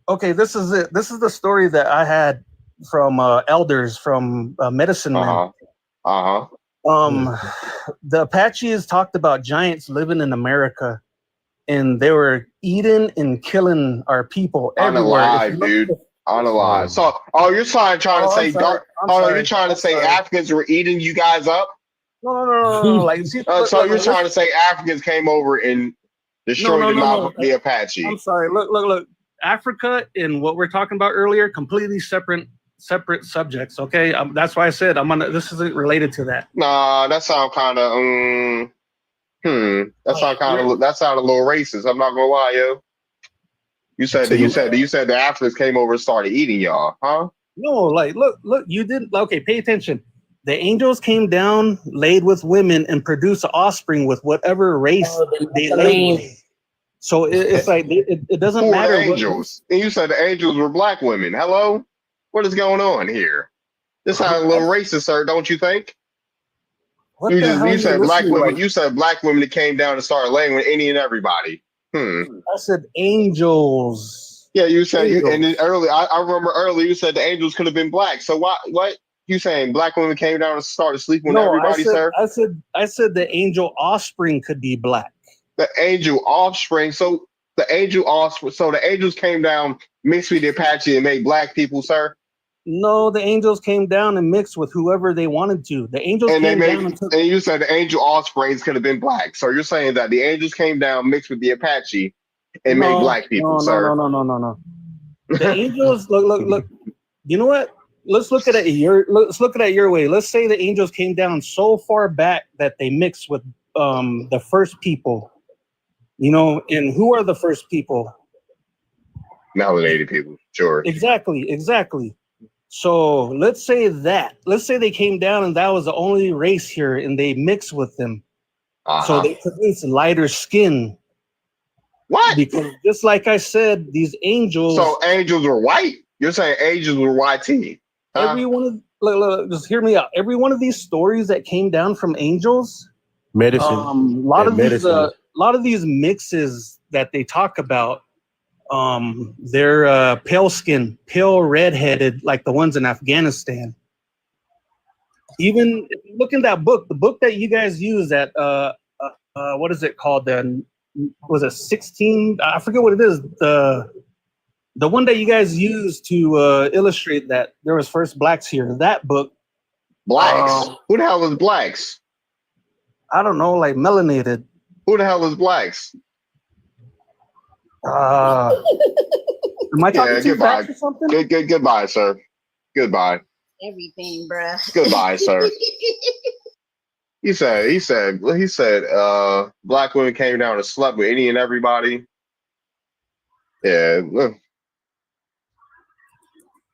Okay, this is it. This is the story that I had from elders from Medicine Man. The Apaches talked about giants living in America, and they were eating and killing our people everywhere. On a lie. So, you're trying to say you're trying to say Africans were eating you guys up? No. Like, see, so you're trying to say Africans came over and destroyed the Apache? I'm sorry. Look. Africa and what we're talking about earlier, completely separate subjects. Okay, that's why I said this isn't related to that. Nah, that sound kind of that sound a little racist. I'm not gonna lie, yo. You said the Africans came over and started eating y'all, huh? No, like look, you didn't. Okay, pay attention. The angels came down, laid with women, and produced an offspring with whatever race they laid with. So it's like it doesn't matter. Angels. And you said the angels were black women. Hello? What is going on here? This sounds a little racist, sir, don't you think? You said black women. Like? You said black women that came down and started laying with any and everybody. I said angels. Yeah, you said and then earlier. I remember earlier you said the angels could have been black. So what you saying? Black women came down and started sleeping with everybody, sir? I said the angel offspring could be black. The angel offspring. So the angels came down, mixed with the Apache, and made black people, sir. No, the angels came down and mixed with whoever they wanted to. The angels and came down and took. And you said the angel offsprings could have been black. So you're saying that the angels came down, mixed with the Apache, and made black people, sir? No. The angels look. You know what? Let's look at it your way. Let's say the angels came down so far back that they mixed with the first people. You know, and who are the first people? Melanated people, sure. Exactly. So let's say they came down and that was the only race here, and they mixed with them. So they produce lighter skin. What? Because just like I said, these angels. So angels were white? You're saying angels were YT? Every one of look, just hear me out. Every one of these stories that came down from angels, medicine. A lot of these mixes that they talk about, they're pale skin, pale redheaded, like the ones in Afghanistan. Even if you look in that book, the book that you guys use, that what is it called? Was it 16? I forget what it is. The one that you guys used to illustrate that there was first blacks here. That book. Blacks? Who the hell is blacks? I don't know, like melanated. Who the hell is blacks? Am I talking too fast or something? Goodbye, sir. Goodbye. Everything, bruh. Goodbye, sir. He said, black women came down and slept with any and everybody. Yeah, look.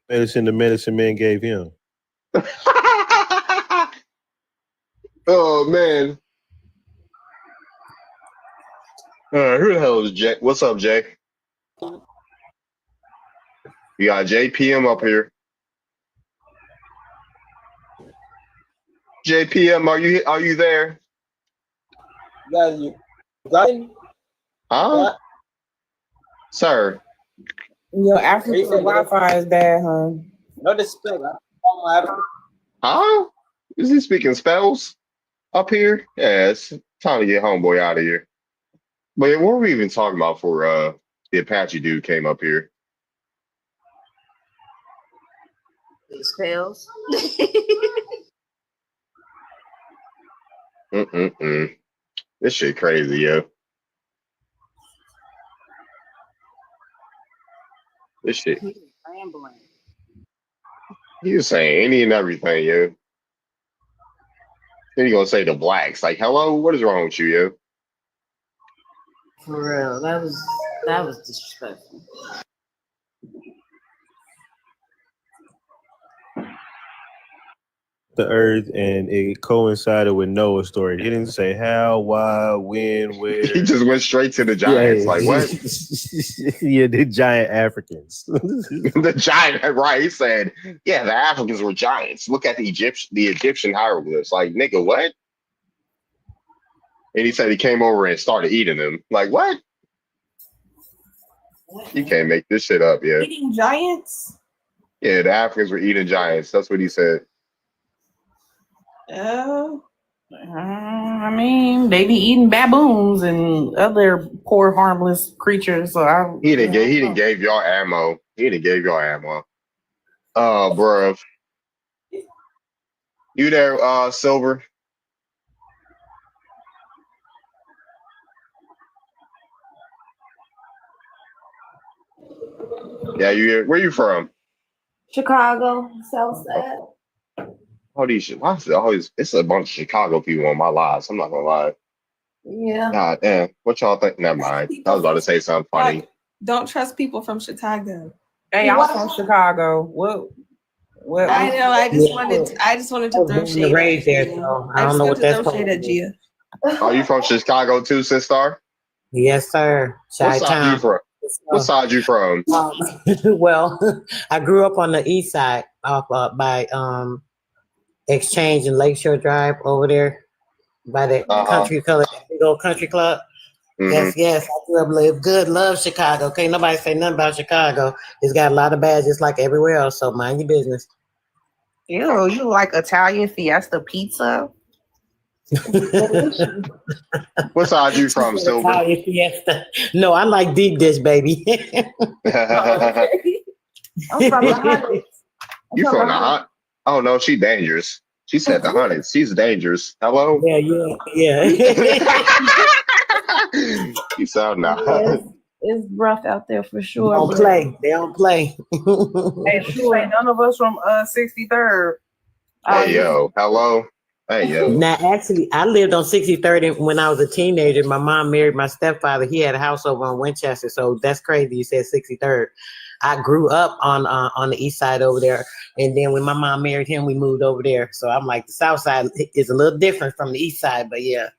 Medicine the medicine man gave him. Oh man. Who the hell is Jay? What's up, Jay? We got JPM up here. JPM, are you there? Huh? Sir. Your African Wi-Fi is bad, huh? No disrespect. Huh? Is he speaking spells up here? Yeah, it's time to get homeboy out of here. But what were we even talking about for the Apache dude came up here? Spells. This shit crazy, yo. This shit. Rambling. He was saying any and everything, yo. Then he gonna say the blacks. Like, hello, what is wrong with you, yo? For real, that was disrespectful. The earth, and it coincided with Noah's story. He didn't say how, why, when, where. He just went straight to the giants. Like what? Yeah, the giant Africans. The giant, right? He said, yeah, the Africans were giants. Look at the Egyptian hieroglyphs. Like, nigga, what? And he said he came over and started eating them. Like, what? You can't make this shit up, yeah. Eating giants? Yeah, the Africans were eating giants. That's what he said. Oh. I mean, they be eating baboons and other poor, harmless creatures. So He didn't give y'all ammo. Oh, bro. You there, Silver? Yeah, you here? Where you from? Chicago, South Side. All these shit. It's a bunch of Chicago people on my lives. I'm not gonna lie. Yeah. God damn. What y'all think? Never mind. I was about to say something funny. Don't trust people from Chicago. Hey, I'm from Chicago. What? I know. I just wanted to throw shade. Raised there, so I don't know what that's shade at Gia. Are you from Chicago too, Sister? Yes, sir. What side you from? What side you from? Well, I grew up on the east side, off by Exchange and Lakeshore Drive over there by the country club, big old country club. Mm-hmm. Yes, I grew up live good, love Chicago. Can't nobody say nothing about Chicago. It's got a lot of bad just like everywhere else, so mind your business. Ew, you like Italian Fiesta pizza? What side you from, Silver? Italian Fiesta. No, I like deep dish, baby. I'm from the Hundreds. You from the hot? Oh no, she dangerous. She said the Hundreds. She's dangerous. Hello? Yeah. You sound not. it's rough out there for sure. Don't but- play. They don't play. Hey, sure. Ain't none of us from 63rd. Hey yo, hello. Hey yo. Now, actually, I lived on 63rd when I was a teenager. My mom married my stepfather. He had a house over on Winchester, so that's crazy. You said 63rd. I grew up on the east side over there, and then when my mom married him, we moved over there. So I'm like, the south side is a little different from the east side, but yeah.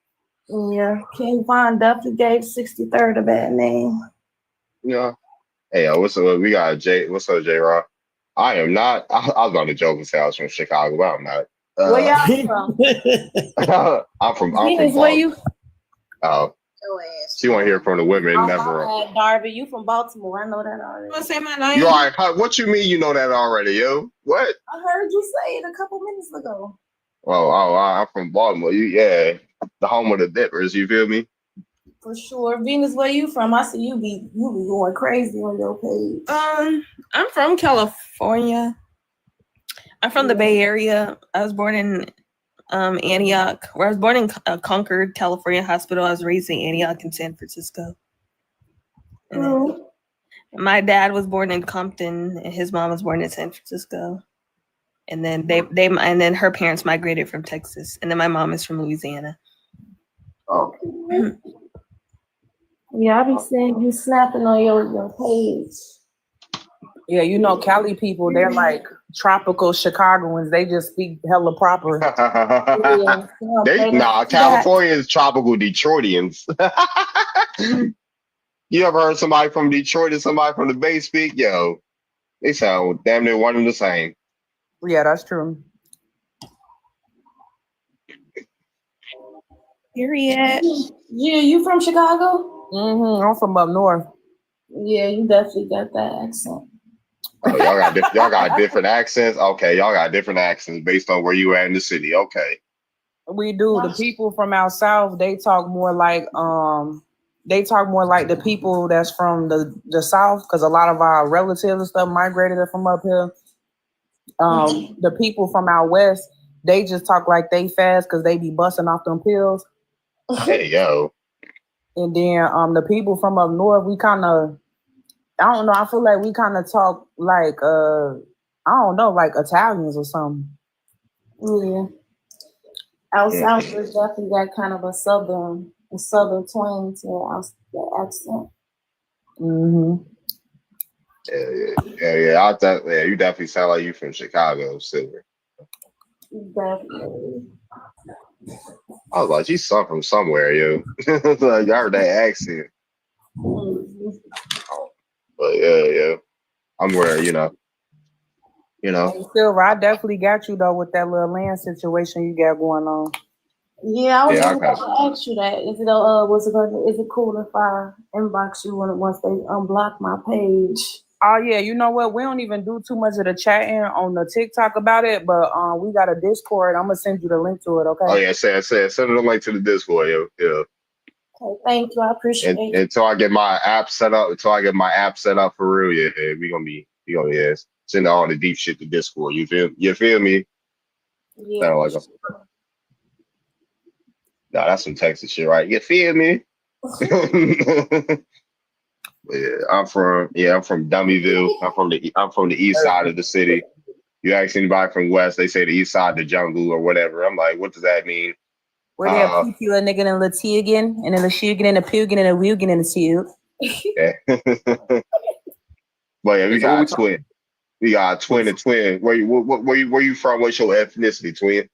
Yeah, King Von definitely gave 63rd a bad name. Yeah. Hey yo, what's up? We got Jay. What's up, J Rock? I am not. I was about to joke and say I was from Chicago, but I'm not. Where y'all from? I'm from Venus, where you? Oh, she want to hear from the women. Oh, Never. my bad, Darby, you from Baltimore. I know that already. You want to say my name? You all right? What you mean? You know that already, yo? What? I heard you say it a couple minutes ago. I'm from Baltimore. Yeah, the home of the Dippers. You feel me? For sure. Venus, where you from? I see you be going crazy on your page. I'm from California. I'm from the Bay Area. I was born in Antioch, where I was born in Concord, California Hospital. I was raised in Antioch in San Francisco. And then my dad was born in Compton, and his mom was born in San Francisco. And then then her parents migrated from Texas, and then my mom is from Louisiana. Okay. Yeah, I be seeing you snapping on your page. Yeah, you know, Cali people, they're like tropical Chicagoans. They just speak hella proper. California is tropical Detroitians. You ever heard somebody from Detroit and somebody from the Bay speak? Yo, they sound damn near one and the same. Yeah, that's true. Period. Yeah, you from Chicago? I'm from up north. Yeah, you definitely got that accent. Oh, y'all got different accents. Okay, y'all got different accents based on where you at in the city. Okay. We do. The people from out south, they talk more like the people that's from the south, because a lot of our relatives and stuff migrated from up here. The people from out west, they just talk like they fast because they be busting off them pills. Hey yo. And then the people from up north, we kind of, I don't know, I feel like we kind of talk like I don't know, like Italians or something. Yeah. Out south is definitely got kind of a southern twang to the accent. Yeah. You definitely sound like you from Chicago, Silver. Definitely. I was like, she's from somewhere, yo. Like, I heard that accent. But yeah. I'm where, you know. Silver, I definitely got you though with that little land situation you got going on. Yeah, I was going to ask you that. Is it cool if I inbox you once they unblock my page? Oh yeah, you know what? We don't even do too much of the chatting on the TikTok about it, but we got a Discord. I'm gonna send you the link to it, okay? Oh yeah, send the link to the Discord, yo. Yeah. Okay, thank you. I appreciate it. Until I get my app set up, for real, yeah, we gonna be send all the deep shit to Discord. You feel me? Yeah. Like nah, that's some Texas shit, right? You feel me? Yeah, I'm from Dummyville. I'm from the east side of the city. You ask anybody from west, they say the east side of the jungle or whatever. I'm like, what does that mean? Where they have Pupila nigga and the Tigan and then the Shugan and the Pugan and the Wilgan and the Tube. Yeah. But yeah, we got a twin. We got a twin and twin. Where you from? What's your ethnicity, twin?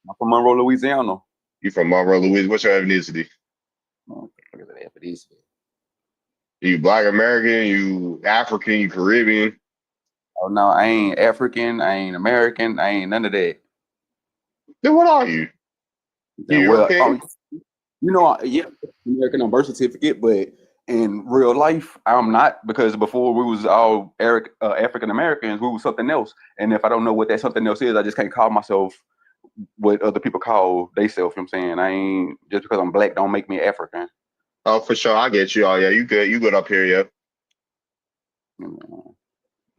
I'm from Monroe, Louisiana. You from Monroe, Louisiana? What's your ethnicity? You Black American? You African? You Caribbean? Oh no, I ain't African. I ain't American. I ain't none of that. Then what are you? You European? Yeah, American on birth certificate, but in real life, I'm not, because before we was all African Americans, we was something else. And if I don't know what that something else is, I just can't call myself what other people call theyself. You know what I'm saying? I ain't, just because I'm black don't make me African. Oh, for sure. I get you. Oh, yeah. You good. You good up here, yeah.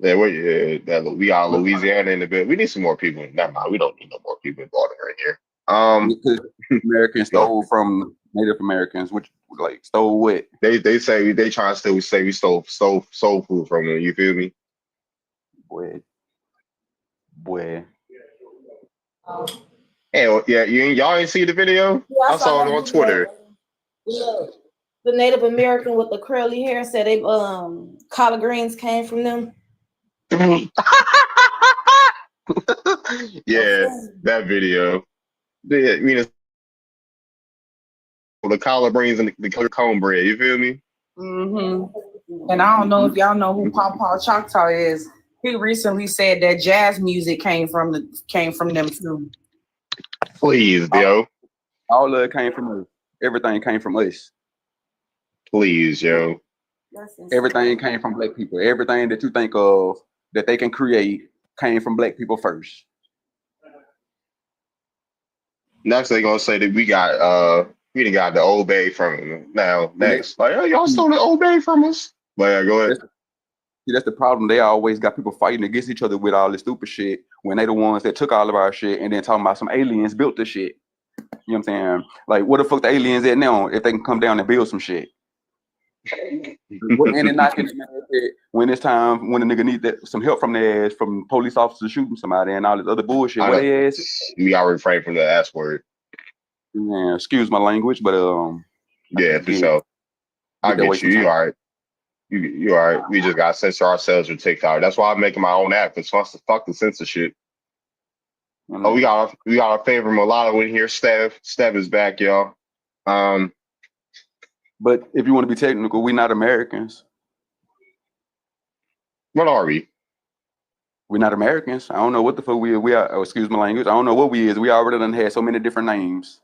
Yeah, we got Louisiana in the bit. We need some more people. Never mind. We don't need no more people in Baltimore here. Americans stole from Native Americans, which Like stole what? They say they trying to still say we stole soul food from them. You feel me? Boy. Hey, yeah, y'all ain't see the video? Yeah, I saw it on Twitter. Look, the Native American with the curly hair said they collard greens came from them. Yeah, that video. Yeah, I mean, it's the collard greens and the cornbread. You feel me? And I don't know if y'all know who Pawpaw Choctaw is. He recently said that jazz music came from them too. Please, yo. All of it came from us. Everything came from us. Please, yo. Everything came from black people. Everything that you think of that they can create came from black people first. Next, they gonna say that we done got the Old Bay from them. Now, next, like, oh, y'all stole the Old Bay from us. But yeah, go ahead. That's the problem. They always got people fighting against each other with all this stupid shit when they the ones that took all of our shit and then talking about some aliens built the shit. You know what I'm saying? Like, what the fuck the aliens at now if they can come down and build some shit? And then knocking when it's time when a nigga need some help from their ass, from police officers shooting somebody and all this other bullshit. What they ass? We gotta refrain from the S word. Yeah, excuse my language, but yeah, for sure. I get you. You all right. You all right. We just gotta censor ourselves with TikTok. That's why I'm making my own app. Cause fuck the censorship. Oh, we got our favorite mulatto in here. Steph is back, y'all. But if you want to be technical, we're not Americans. What are we? We're not Americans. I don't know what the fuck we are. Oh, excuse my language. I don't know what we is. We already done had so many different names.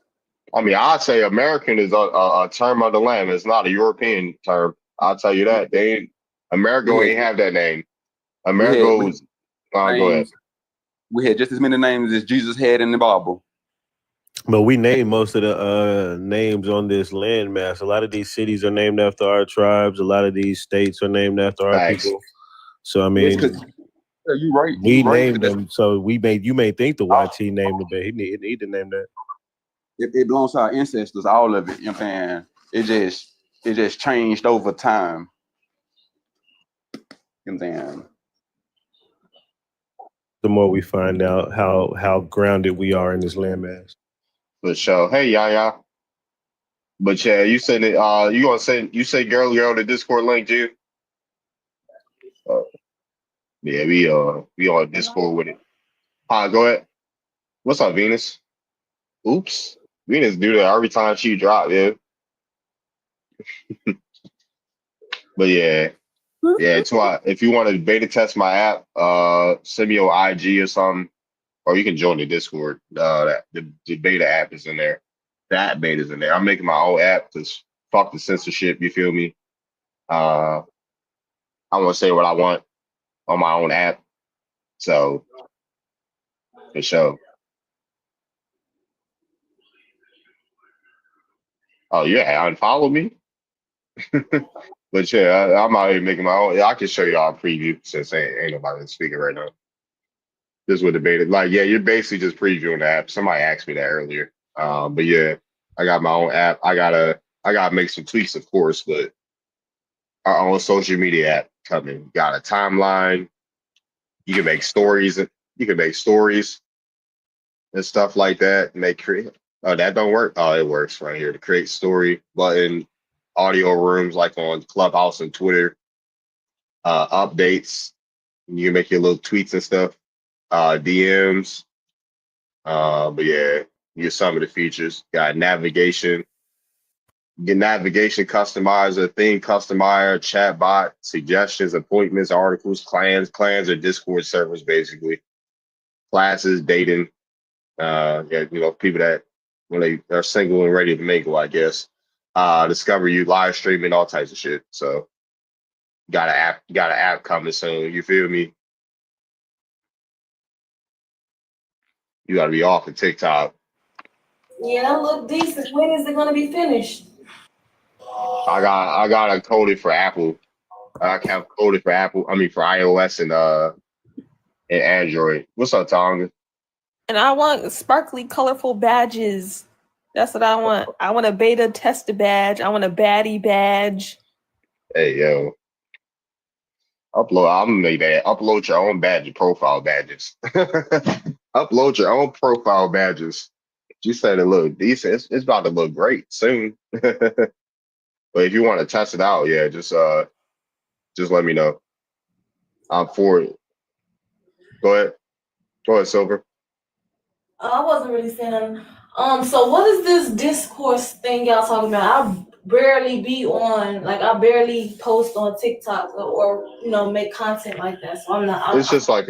I mean, I'd say American is a term of the land. It's not a European term. I'll tell you that. America ain't have that name. America was. Go ahead. We had just as many names as Jesus had in the Bible. But we named most of the names on this landmass. A lot of these cities are named after our tribes. A lot of these states are named after our people. So I mean, you're right. We named them. So you may think the YT named them, but he need to name that. It belongs to our ancestors, all of it. You know what I'm saying? It just changed over time. You know what I'm saying? The more we find out how grounded we are in this landmass. For sure. Hey, Yaya. But yeah, you said it. You say girl the Discord link, G. Yeah, we on Discord with it. Go ahead. What's up, Venus? Oops. Venus do that every time she drop, yeah. But yeah. Yeah, if you want to beta test my app, send me your IG or something. Or you can join the Discord. The beta app is in there. That beta's in there. I'm making my own app because fuck the censorship. You feel me? I want to say what I want on my own app. So, for sure. Oh yeah, unfollow me. But yeah, I'm out here making my own. I can show y'all a preview since ain't nobody speaking right now. This would debate it. Like, yeah, you're basically just previewing the app. Somebody asked me that earlier. But yeah, I got my own app. I gotta make some tweaks, of course, but our own social media app coming. Got a timeline. You can make stories. You can make stories and stuff like that. Oh, that don't work. Oh, it works right here. The create story button, audio rooms like on Clubhouse and Twitter, updates. You can make your little tweets and stuff. DMs. But yeah, here's some of the features. Got navigation. Get navigation customizer, theme customizer, chat bot, suggestions, appointments, articles, clans or Discord servers, basically. Classes, dating. People that when they are single and ready to mingle, I guess. Discover you, live streaming, all types of shit. So got an app coming soon. You feel me? You gotta be off of TikTok. Yeah, that look decent. When is it gonna be finished? I got a coded for Apple. I have coded for Apple. I mean for iOS and Android. What's up, Tonga? And I want sparkly, colorful badges That's what I want. I want a beta tester badge. I want a baddie badge. Hey yo, upload. I'm gonna make that. Upload your own badge, profile badges. Upload your own profile badges. You said it look decent. It's about to look great soon. But if you want to test it out, yeah, just let me know. I'm for it. Go ahead, Silver. I wasn't really saying. So what is this discourse thing y'all talking about? I barely be on, like, I barely post on TikTok or make content like that. So I'm not. It's just like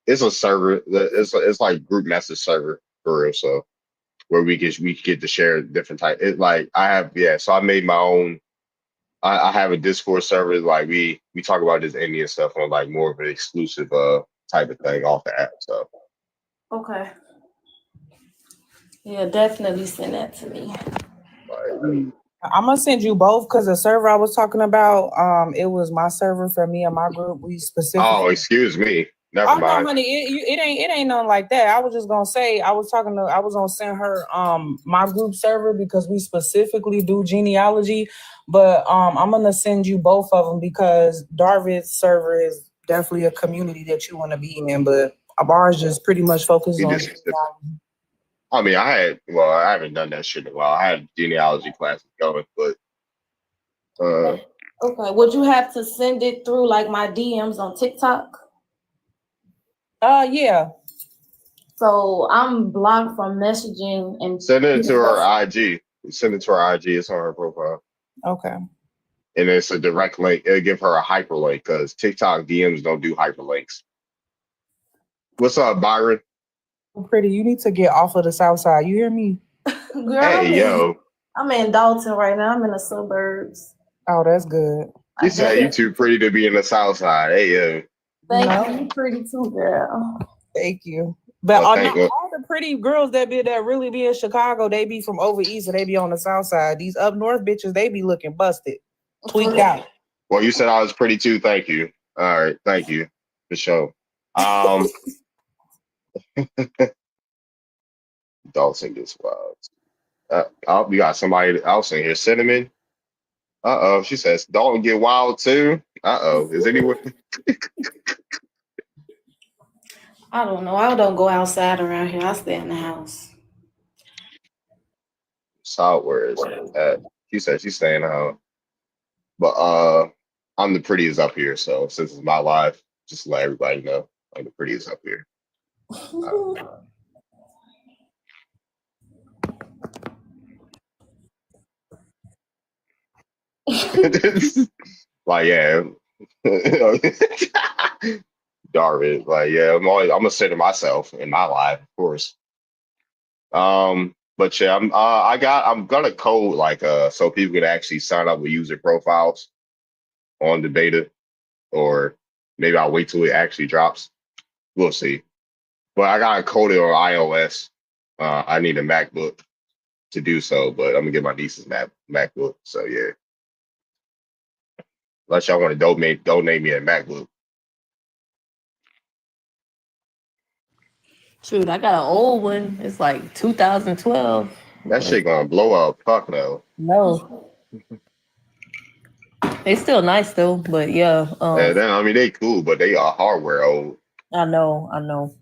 it's a server. It's like group message server for real. So where we get to share different type. It like I have So I made my own. I have a Discord server. Like we talk about this Indian stuff on like more of an exclusive type of thing off the app. So Okay. Yeah, definitely send that to me. I'm gonna send you both because the server I was talking about, it was my server for me and my group. We specifically. Oh, excuse me. Never No, mind. honey, it ain't nothing like that. I was just gonna say I was gonna send her my group server because we specifically do genealogy, but I'm gonna send you both of them because Darvid's server is definitely a community that you want to be in, but ours just pretty much focuses on. I mean, I haven't done that shit in a while. I had genealogy classes going, but Okay. Would you have to send it through like my DMs on TikTok? Yeah. So I'm blocked from messaging and send it to her IG. Send it to her IG. It's on her profile. Okay. And it's a direct link. It'll give her a hyperlink because TikTok DMs don't do hyperlinks. What's up, Byron? Pretty, you need to get off of the south side. You hear me? Girl, Hey, yo. I'm in Dalton right now. I'm in the suburbs. Oh, that's good. You say you too pretty to be in the south side. Hey, yo. Thank you. You're pretty too, girl. Thank you. But Well, all thank you. the pretty girls that really be in Chicago, they be from over east, and they be on the south side. These up north bitches, they be looking busted, tweaked out. Well, you said I was pretty too. Thank you. All right, thank you for sure. Dalton gets wild. We got somebody else in here. Cinnamon. She says Dalton get wild too. Is anyone? I don't know. I don't go outside around here. I stay in the house. Solid words. She said she's staying home. But I'm the prettiest up here, so since it's my life, just to let everybody know I'm the prettiest up here. Like, yeah. Darvid, like, yeah, I'm gonna say to myself in my life, of course. But yeah, I'm gonna code like so people can actually sign up with user profiles on the beta, or maybe I'll wait till it actually drops. We'll see. But I gotta code it on iOS. I need a MacBook to do so, but I'm gonna get my niece's MacBook. So yeah. Unless y'all want to donate me a MacBook. Shoot, I got an old one. It's like 2012. That shit gonna blow up. Fuck no. No. They still nice though, but yeah. I mean, they cool, but they are hardware old. I know.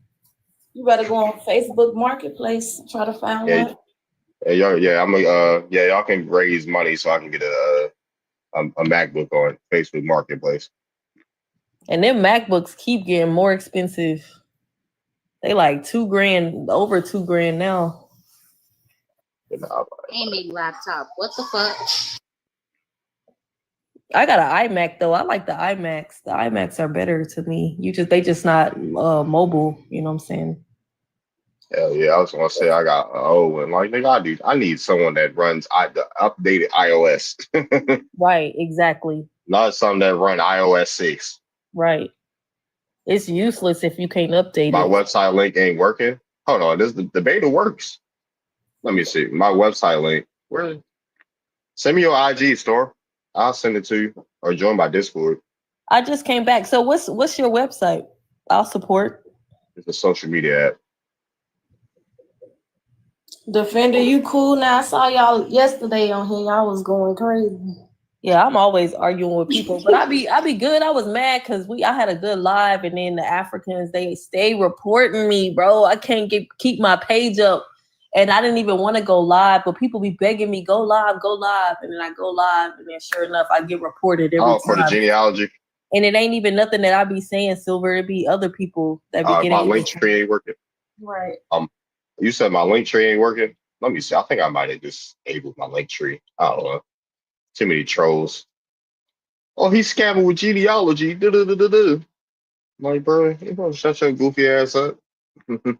You better go on Facebook Marketplace and try to find one. Hey, y'all can raise money so I can get a MacBook on Facebook Marketplace. And them MacBooks keep getting more expensive. They like $2,000, over $2,000 now. Gaming laptop. What the fuck? I got an iMac though. I like the iMacs. The iMacs are better to me. They just not mobile. You know what I'm saying? Hell yeah, I was gonna say I got an old one. Like nigga, I need someone that runs the updated iOS. Right, exactly. Not something that run iOS 6. Right. It's useless if you can't update My it. website link ain't working. Hold on, the beta works. Let me see. My website link. Where? Send me your IG store. I'll send it to you or join my Discord. I just came back. So what's your website? I'll support. It's a social media app. Defender, you cool now? I saw y'all yesterday on here. Y'all was going crazy. Yeah, I'm always arguing with people, but I be good. I was mad because I had a good live, and then the Africans they stay reporting me, bro. I can't keep my page up, and I didn't even want to go live, but people be begging me go live, and then I go live, and then sure enough, I get reported every time. For the genealogy. And it ain't even nothing that I be saying, Silver. It be other people that be getting my link tree ain't working. Right. You said my link tree ain't working. Let me see. I think I might have disabled my link tree. I don't know. Too many trolls. Oh, he's scamming with genealogy. Like, bro, you better shut your goofy ass up. I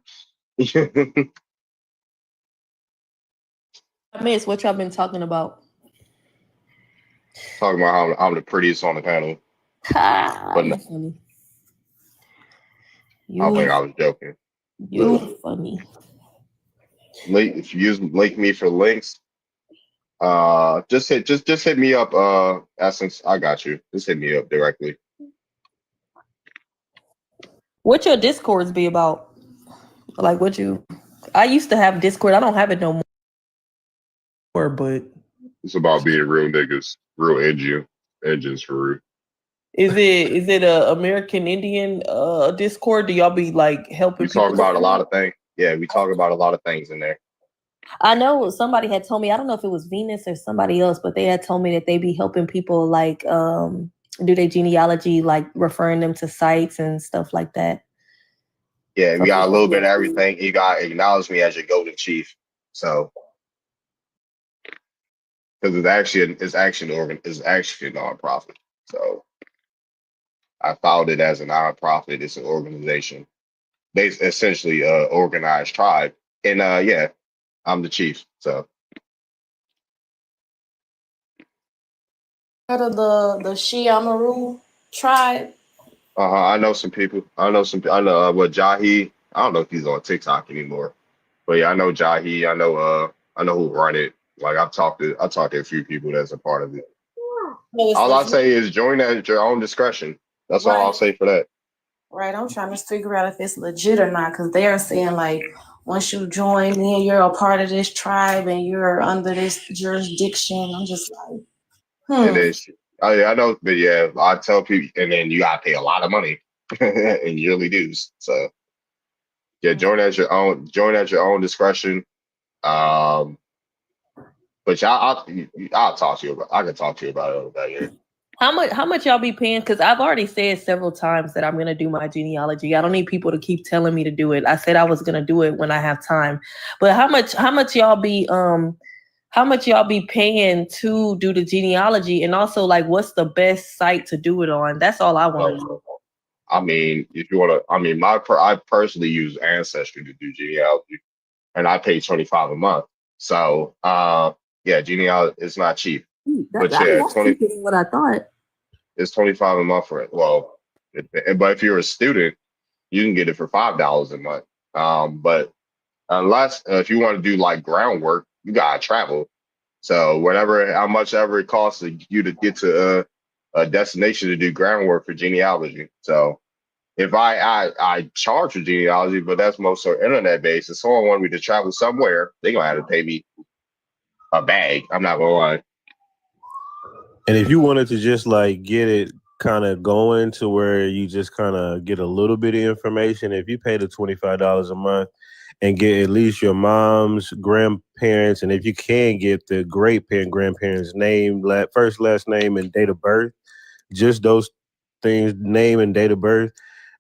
miss what y'all been talking about. Talking about how I'm the prettiest on the panel. But no, Funny. I think I was joking. You funny. If you link me for links, just hit me up, Essence. I got you. Just hit me up directly. What your Discords be about? Like I used to have Discord. I don't have it no more, but It's about being real niggas, real engines for real. is it a American Indian Discord? Do y'all be like helping We talk people? about a lot of things. Yeah, we talk about a lot of things in there. I know somebody had told me, I don't know if it was Venus or somebody else, but they had told me that they be helping people like do their genealogy, like referring them to sites and stuff like that. Yeah, we got a little bit of everything. You got to acknowledge me as your golden chief. So, because it's actually a nonprofit. So, I found it as a nonprofit. It's an organization. They essentially organized tribe, and yeah, I'm the chief. So, Heard of the Shiamaru tribe? I know some people. I know what Jahi. I don't know if he's on TikTok anymore, but yeah, I know Jahi. I know who run it. Like I talked to a few people that's a part of it. All I say is join at your own discretion. That's all I'll say for that. Right. I'm trying to figure out if it's legit or not, because they are saying like once you join, then you're a part of this tribe and you're under this jurisdiction. I'm just like, It is. I know, but yeah, I tell people, and then you gotta pay a lot of money in yearly dues. So yeah, join at your own discretion. But I'll talk to you about. I can talk to you about it over there. How much y'all be paying? Because I've already said several times that I'm gonna do my genealogy. I don't need people to keep telling me to do it. I said I was gonna do it when I have time. But how much y'all be paying to do the genealogy? And also like what's the best site to do it on? That's all I want to know. I mean, if you want to, I personally use Ancestry to do genealogy, and I pay $25 a month. So yeah, genealogy is not cheap. But yeah, what I thought. It's $25 a month for it. Well, but if you're a student, you can get it for $5 a month. But unless if you want to do like groundwork, you gotta travel. So how much ever it costs you to get to a destination to do groundwork for genealogy. So if I charge for genealogy, but that's most of internet based. If someone wanted me to travel somewhere, they're gonna have to pay me a bag. I'm not gonna lie. And if you wanted to just like get it kind of going to where you just kind of get a little bit of information, if you pay the $25 a month and get at least your mom's grandparents, and if you can get the great grandparents' name, first, last name, and date of birth, just those things, name and date of birth,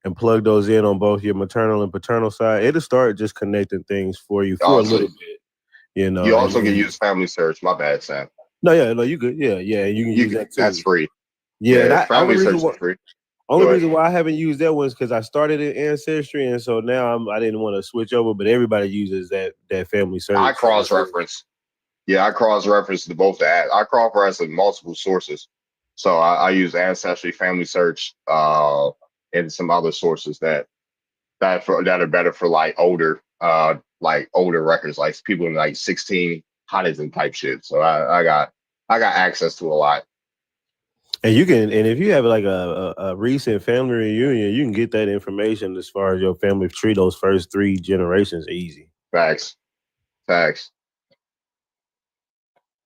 and plug those in on both your maternal and paternal side, it'll start just connecting things for you for a little bit. You know, you also can use Family Search. My bad, Sam. No, you good. Yeah, you can use that too. That's free. Yeah, Family Search is free. Only reason why I haven't used that one is because I started in Ancestry, and so now I didn't want to switch over. But everybody uses that Family Search. I cross-reference. Yeah, I cross-reference to both the ads. I cross-reference in multiple sources. So I use Ancestry, Family Search, and some other sources that are better for like older records, like people in like 1600s type shit. So I got access to a lot. And you can, and if you have like a recent family reunion, you can get that information as far as your family tree, those first 3 generations, easy. Facts. Facts.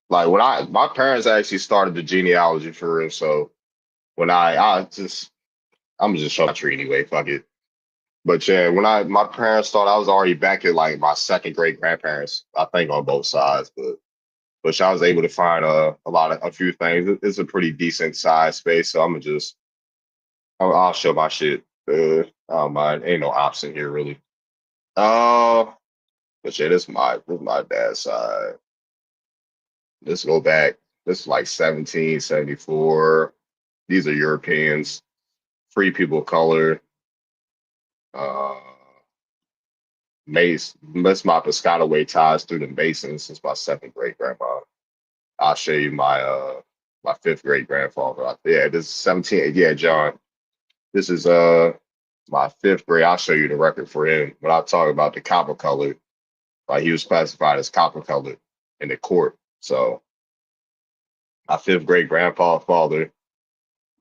Like when my parents actually started the genealogy for real. So when I'm just show my tree anyway. Fuck it. But yeah, when my parents thought I was already back at like my second great grandparents, I think on both sides, but I was able to find a few things. It's a pretty decent size space, so I'll show my shit. I don't mind. Ain't no option here really. But yeah, this is my dad's side. Let's go back. This is like 1774. These are Europeans, free people of color. Mace, that's my Piscataway ties through the Masons since my second great grandma. I'll show you my fifth great grandfather. Yeah, this is 17. Yeah, John. This is my fifth grade. I'll show you the record for him. When I talk about the copper color, like he was classified as copper colored in the court. So my fifth great grandfather,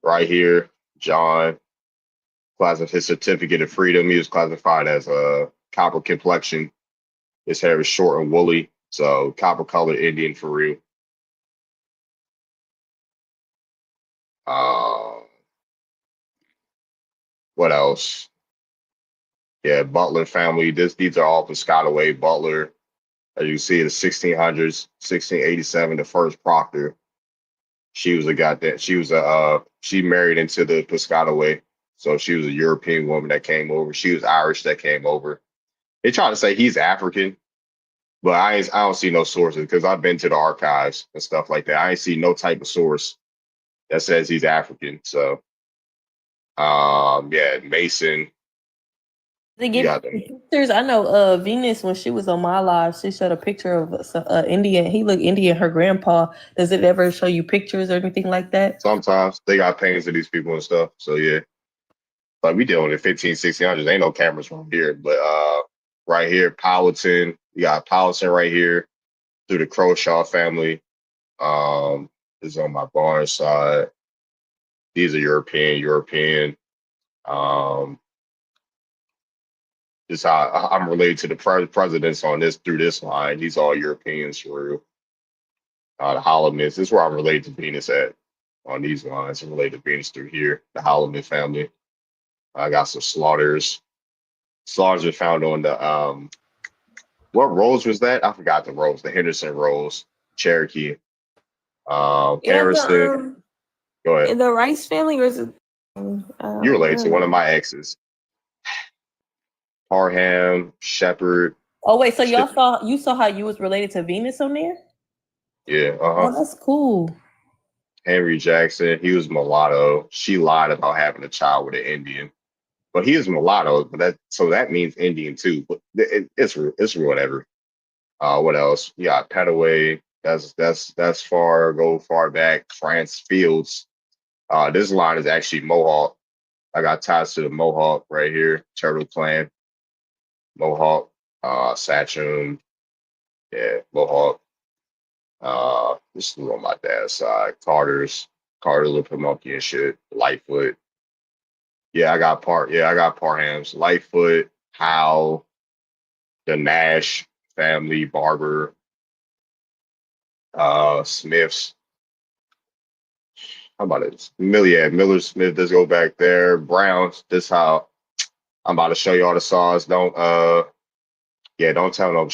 right here, John, his certificate of freedom. He was classified as a copper complexion. His hair is short and woolly, so copper colored Indian for real. What else? Yeah, Butler family. These are all Piscataway. Butler, as you see, the 1600s, 1687, the first proctor. She married into the Piscataway. So she was a European woman that came over. She was Irish that came over. They try to say he's African, but I don't see no sources because I've been to the archives and stuff like that. I ain't see no type of source that says he's African. So, yeah, Mason. They give pictures. I know Venus, when she was on my live, she showed a picture of Indian. He looked Indian, her grandpa. Does it ever show you pictures or anything like that? Sometimes they got paintings of these people and stuff. So yeah. Like we dealing with 1600s. Ain't no cameras from here. But right here, Powhatan. You got Powhatan right here through the Croshaw family. Is on my Barnes side. These are European. This how I'm related to the presidents on this through this line. These all Europeans for real. The Holloman. This is where I'm related to Venus at on these lines. I'm related to Venus through here. The Holloman family. I got some slaughters. Slaughters are found on the what rolls was that? I forgot the rolls. The Henderson rolls, Cherokee. Harrison. Go ahead. The Rice family, or is it? You relate to one of my exes. Parham, Shepherd. Oh wait, so you saw how you was related to Venus on there? Yeah. Oh, that's cool. Henry Jackson. He was mulatto. She lied about having a child with an Indian. But he is mulatto, but that means Indian too. But it's whatever. What else? You got Petaway. That's far back. France Fields. This line is actually Mohawk. I got ties to the Mohawk right here. Turtle Clan. Mohawk. Sachem. Yeah, Mohawk. This is on my dad's side. Carter Lipamonkey and shit. Lightfoot. Yeah, I got Parhams. Lightfoot, Howe, the Nash family, Barber, Smiths. How about it? Miller Smith, let's go back there. Browns, this how I'm about to show you all the sauce. Don't tell them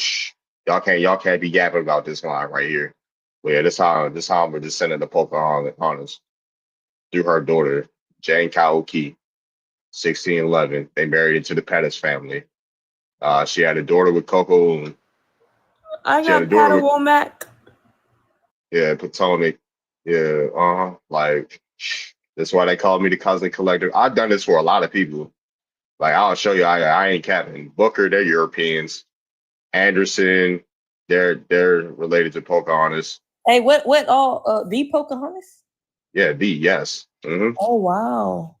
y'all can't be yapping about this line right here. But yeah, this how we're descending to Pocahontas through her daughter, Jane Kauke. 1611. They married into the Pettis family. She had a daughter with Coco. I got Patawomac. Yeah, Potomac. Yeah, like that's why they call me the cousin collector. I've done this for a lot of people. Like I'll show you. I ain't capping. Booker, they're Europeans. Anderson, they're related to Pocahontas. Hey, what all the Pocahontas? Yeah, yes. Mm-hmm. Oh wow.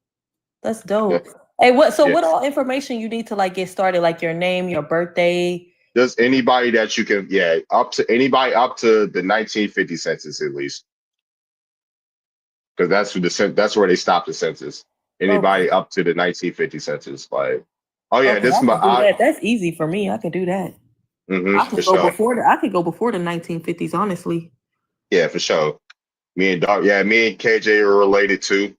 That's dope. Hey, what all information you need to like get started, like your name, your birthday? Just anybody that you can, up to the 1950 census at least, because that's where they stopped the census. Anybody up to the 1950 census, like, oh yeah, okay, that's easy for me. I can do that. I For could go sure. before the I could go before the 1950s, honestly. Yeah, for sure. Me and KJ are related too.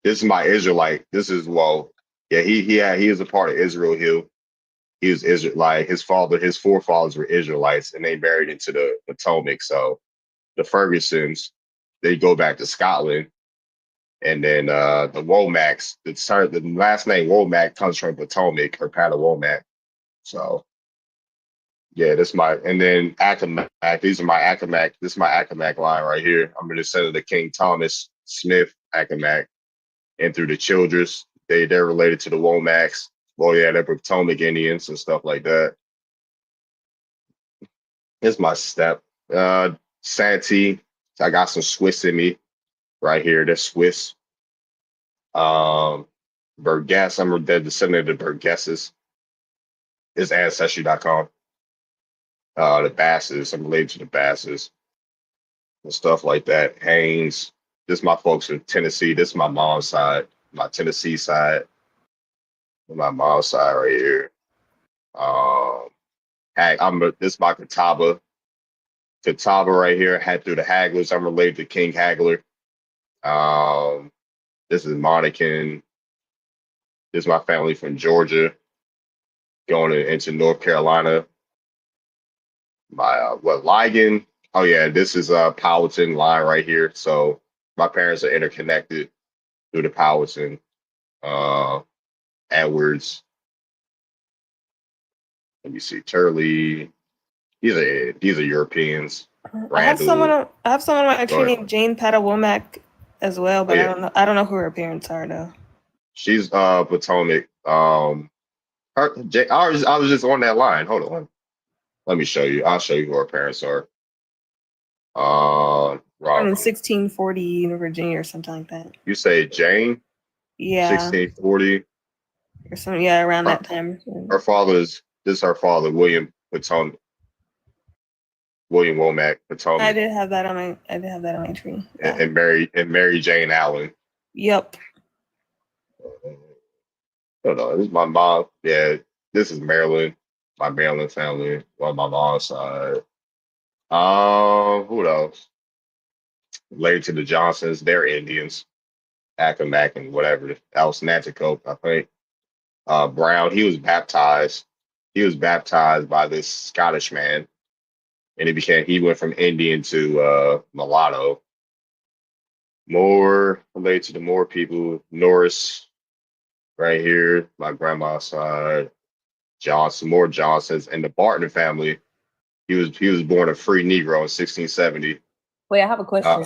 This is my Israelite. This is yeah, he is a part of Israel Hill. He was Israel, like his forefathers were Israelites, and they married into the Potomac. So the Fergusons, they go back to Scotland, and then the Womacs, the last name Womack comes from Potomac or Patawomac. So yeah, and then Accomack. These are my Accomack. This is my Accomack line right here. I'm a descendant of King Thomas Smith Accomack, and through the Childress, they're related to the Womacs. Well, yeah, they're Potomac Indians and stuff like that. Here's my step. Santee. I got some Swiss in me right here. They're Swiss. Burgess. I'm a descendant of the Burgesses. It's Ancestry.com. The Basses. I'm related to the Basses and stuff like that. Haynes. This is my folks from Tennessee. This is my mom's side. My Tennessee side. My mom's side right here. This is my Catawba. Catawba right here. Had through the Hagglers. I'm related to King Haggler. This is Monacan. This is my family from Georgia, going into North Carolina. My Ligon. Oh yeah, this is Powhatan line right here. So my parents are interconnected through the Powhatan. Edwards. Let me see, Turley. These are Europeans. I have someone Randall. actually Go ahead. named Jane Patawomac as well, but Oh, yeah. I don't know who her parents are though. She's Potomac. I was just on that line. Hold on. Let me show you. I'll show you who her parents are. Born in Rob, 1640 in Virginia or something like that. you say Jane? Yeah. 1640. Or something, yeah, around that time. This is her father, William Potomac. William Womack Potomac. I did have that on my tree. Yeah. And Mary Jane Allen. Yep. This is my mom. Yeah, this is Maryland. My Maryland family on my mom's side. Who else? Related to the Johnsons, they're Indians. Accomack and whatever. That was Nanticoke, I think. Brown, he was baptized. He was baptized by this Scottish man. And he went from Indian to mulatto. Moore, related to the Moore people. Norris, right here, my grandma's side. Johnson, more Johnsons, and the Barton family. He was born a free Negro in 1670. Wait, I have a question. I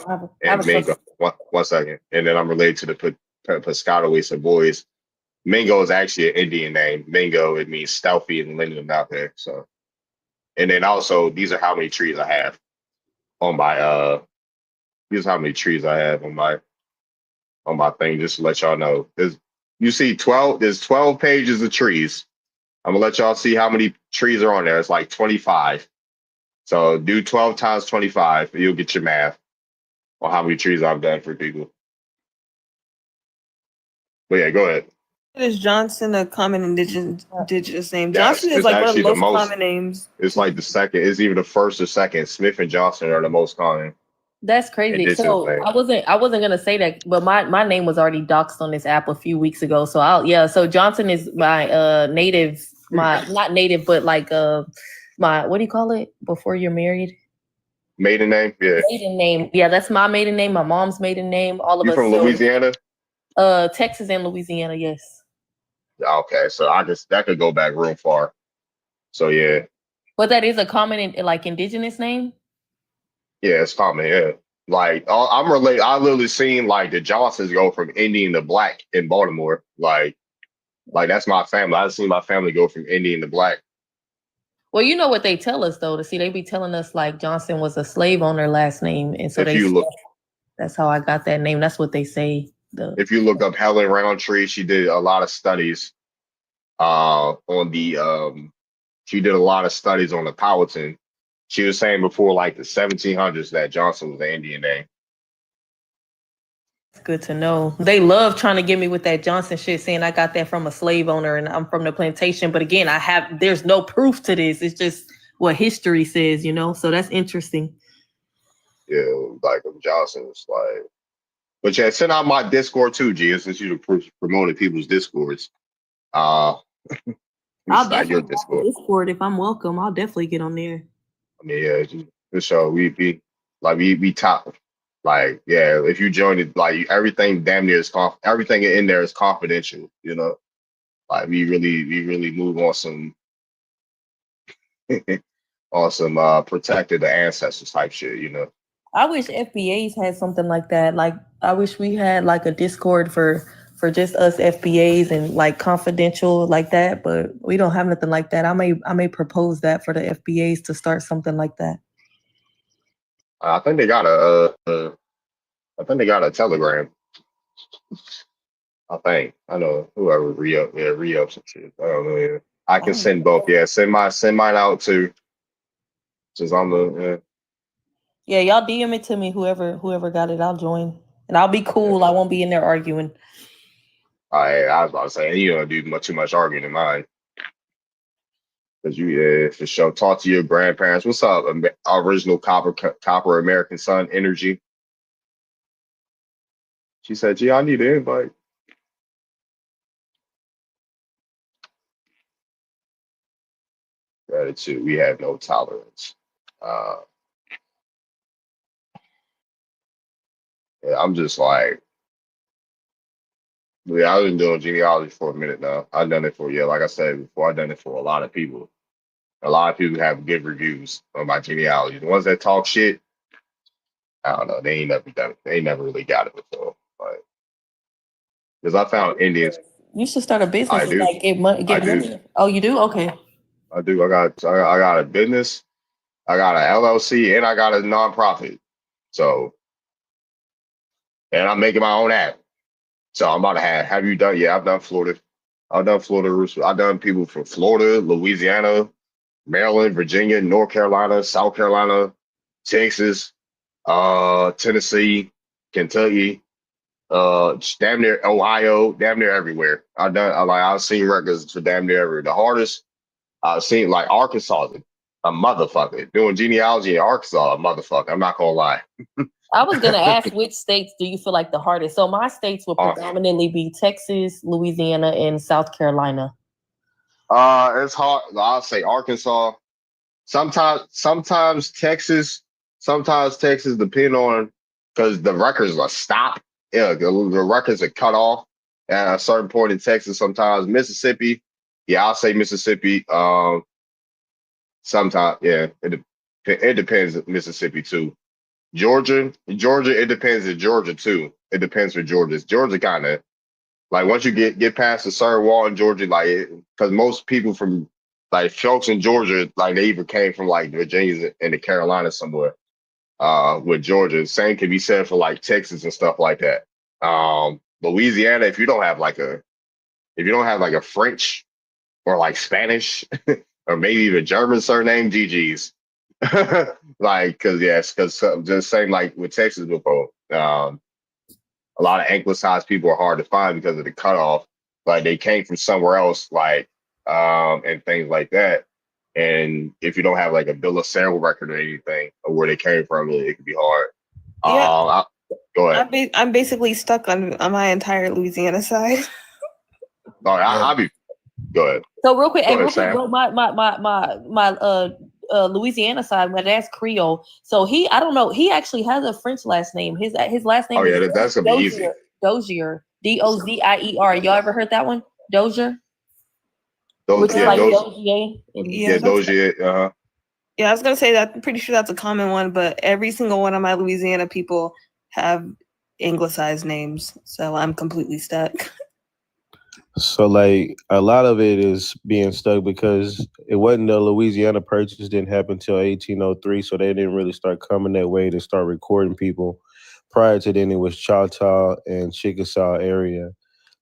have a Mingo, question. one second, and then I'm related to the Piscataway boys. Mingo is actually an Indian name. Mingo, it means stealthy and letting them out there. So, and then also these are how many trees I have on my These are how many trees I have on my thing. Just to let y'all know, you see 12. There's 12 pages of trees. I'm gonna let y'all see how many trees are on there. It's like 25. So do 12 times 25. You'll get your math on how many trees I've done for people. But yeah, go ahead. Is Johnson a common indigenous name? Yeah, Johnson is it's like one of the actually most common names. It's like the second. It's even the first or second. Smith and Johnson are the most common. That's crazy. indigenous So names. I wasn't gonna say that, but my name was already doxed on this app a few weeks ago. So so Johnson is my native, not native, but like my, what do you call it before you're married? Maiden name, yeah. Maiden name. Yeah, that's my maiden name, my mom's maiden name, all of You us. from Louisiana? Texas and Louisiana, yes. Okay, so that could go back real far. So yeah. But that is a common like indigenous name? Yeah, it's common, yeah. Like I'm related. I literally seen like the Johnsons go from Indian to black in Baltimore. Like that's my family. I've seen my family go from Indian to black. Well, you know what they tell us though. They be telling us like Johnson was a slave owner last name, and so that's how I got that name. That's what they say. If you look up Helen Roundtree, she did a lot of studies on the she did a lot of studies on the Powhatan. She was saying before like the 1700s that Johnson was an Indian name. Good to know. They love trying to get me with that Johnson shit, saying I got that from a slave owner and I'm from the plantation. But again, there's no proof to this. It's just what history says, you know? So that's interesting. Yeah, like Johnson's like, but yeah, send out my Discord too, G, since you're promoting people's Discords. I'll Your definitely Discord. Discord if I'm welcome. I'll definitely get on there. I mean, yeah, just for sure. We top. Like, yeah, if you join it, like everything damn near is everything in there is confidential, you know. Like we really move on some protected the ancestors type shit, you know. I wish FBAs had something like that. Like I wish we had like a Discord for just us FBAs and like confidential like that, but we don't have nothing like that. I may propose that for the FBAs to start something like that. I think they got a Telegram. I know whoever re-up some shit. I don't know. Yeah. I can send both. Yeah, send mine out too. Just on the Yeah, y'all DM it to me. Whoever got it, I'll join, and I'll be cool. I won't be in there arguing. I was about to say you don't do too much arguing in mine. Cause you for sure talk to your grandparents. What's up, original copper American Sun Energy? She said, "Gee, I need an invite." Gratitude. We have no tolerance. Yeah, I'm just like, yeah, I've been doing genealogy for a minute now. I've done it for, like I said before, I've done it for a lot of people. A lot of people have good reviews on my genealogy. The ones that talk shit, I don't know, they ain't never done it. They ain't never really got it before. Like, because I found Indians. You should start a business. I do. Like get money. Oh, you do? Okay. I do. I got a business. I got an LLC and I got a nonprofit. So, and I'm making my own app. So I'm about to have you done? Yeah, I've done Florida. I've done Florida. I've done people from Florida, Louisiana, Maryland, Virginia, North Carolina, South Carolina, Texas, Tennessee, Kentucky, damn near Ohio, damn near everywhere. I've seen records for damn near everywhere. The hardest I've seen, like Arkansas, a motherfucker. Doing genealogy in Arkansas, a motherfucker. I'm not gonna lie. I was gonna ask which states do you feel like the hardest? So my states would predominantly be Texas, Louisiana, and South Carolina. It's hard. I'll say Arkansas. Sometimes Texas. Sometimes Texas, depending on because the records are stopped. Yeah, the records are cut off at a certain point in Texas. Sometimes Mississippi. Yeah, I'll say Mississippi. Sometimes, yeah, it depends. Mississippi too. Georgia, it depends in Georgia too. It depends for Georgia. Georgia kind of like once you get past a certain wall in Georgia, like because most people from like folks in Georgia, like they even came from like Virginia and the Carolinas somewhere. With Georgia, same can be said for like Texas and stuff like that. Louisiana, if you don't have like a French or like Spanish or maybe even German surname, GG's. Like, because just same like with Texas before. A lot of anglicized people are hard to find because of the cutoff. Like they came from somewhere else, like and things like that. And if you don't have like a bill of sale record or anything or where they came from, it could be hard. Yeah. Go ahead. I'm basically stuck on my entire Louisiana side. I'll be. Go ahead. So real quick, Go ahead, bro, my Louisiana side, my dad's Creole. So I don't know, he actually has a French last name. His last name. Oh yeah, that's gonna be easy. Dozier, Dozier. Y'all ever heard that one? Dozier. Which is yeah, like Dozier. Dozier. Dozier. Yeah, I was gonna say that. I'm pretty sure that's a common one, but every single one of my Louisiana people have anglicized names, so I'm completely stuck. So like a lot of it is being stuck because it wasn't the Louisiana Purchase didn't happen until 1803, so they didn't really start coming that way to start recording people. Prior to then, it was Choctaw and Chickasaw area.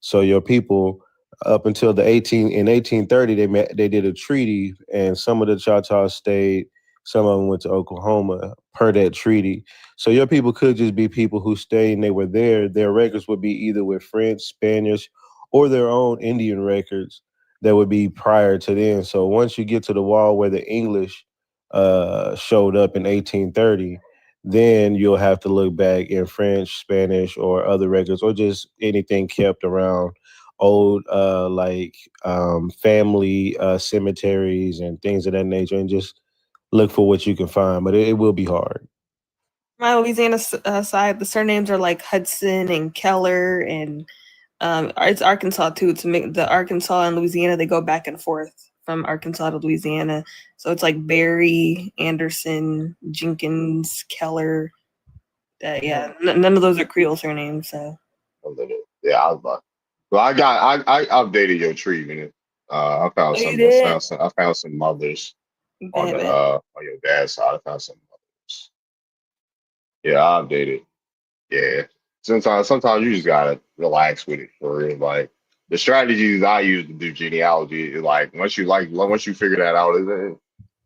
So your people up until in 1830 they did a treaty, and some of the Choctaws stayed, Some of them went to Oklahoma per that treaty. So your people could just be people who stayed and they were there. Their records would be either with French, Spanish, or their own Indian records that would be prior to then. So once you get to the wall where the English showed up in 1830, then you'll have to look back in French, Spanish, or other records, or just anything kept around old family cemeteries and things of that nature, and just look for what you can find. But it will be hard. My Louisiana side, the surnames are like Hudson and Keller, and it's Arkansas too. To make the Arkansas and Louisiana, they go back and forth from Arkansas to Louisiana. So it's like Berry, Anderson, Jenkins, Keller. None of those are Creole surnames. So Yeah, I was about. Well, I updated your tree, man. I found you some. did? I found some mothers on Bet, the bet. on your dad's side. I found some mothers. Yeah, I updated. Yeah. Sometimes you just gotta relax with it for real. Like the strategies I use to do genealogy, once you figure that out,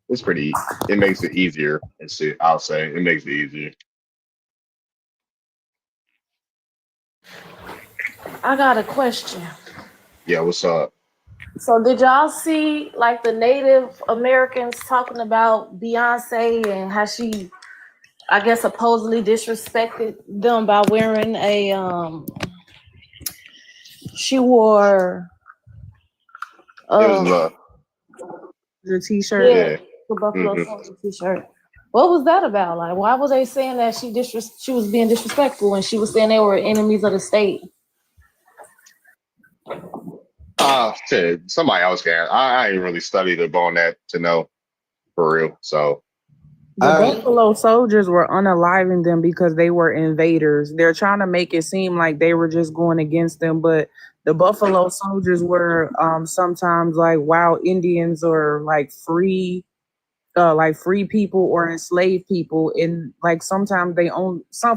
it's pretty. It makes it easier. I'll say it makes it easier. I got a question. Yeah, what's up? So did y'all see like the Native Americans talking about Beyonce and how she, I guess, supposedly disrespected them by wearing she wore It was the t-shirt. yeah. The Buffalo Mhm. Soldier t-shirt. What was that about? Like, why was they saying that she was being disrespectful when she was saying they were enemies of the state? Shit, somebody else can. I ain't really studied up on that to know for real. So The Buffalo Soldiers were unaliving them because they were invaders. They're trying to make it seem like they were just going against them, but the Buffalo Soldiers were sometimes like wild Indians or like free people or enslaved people, and like sometimes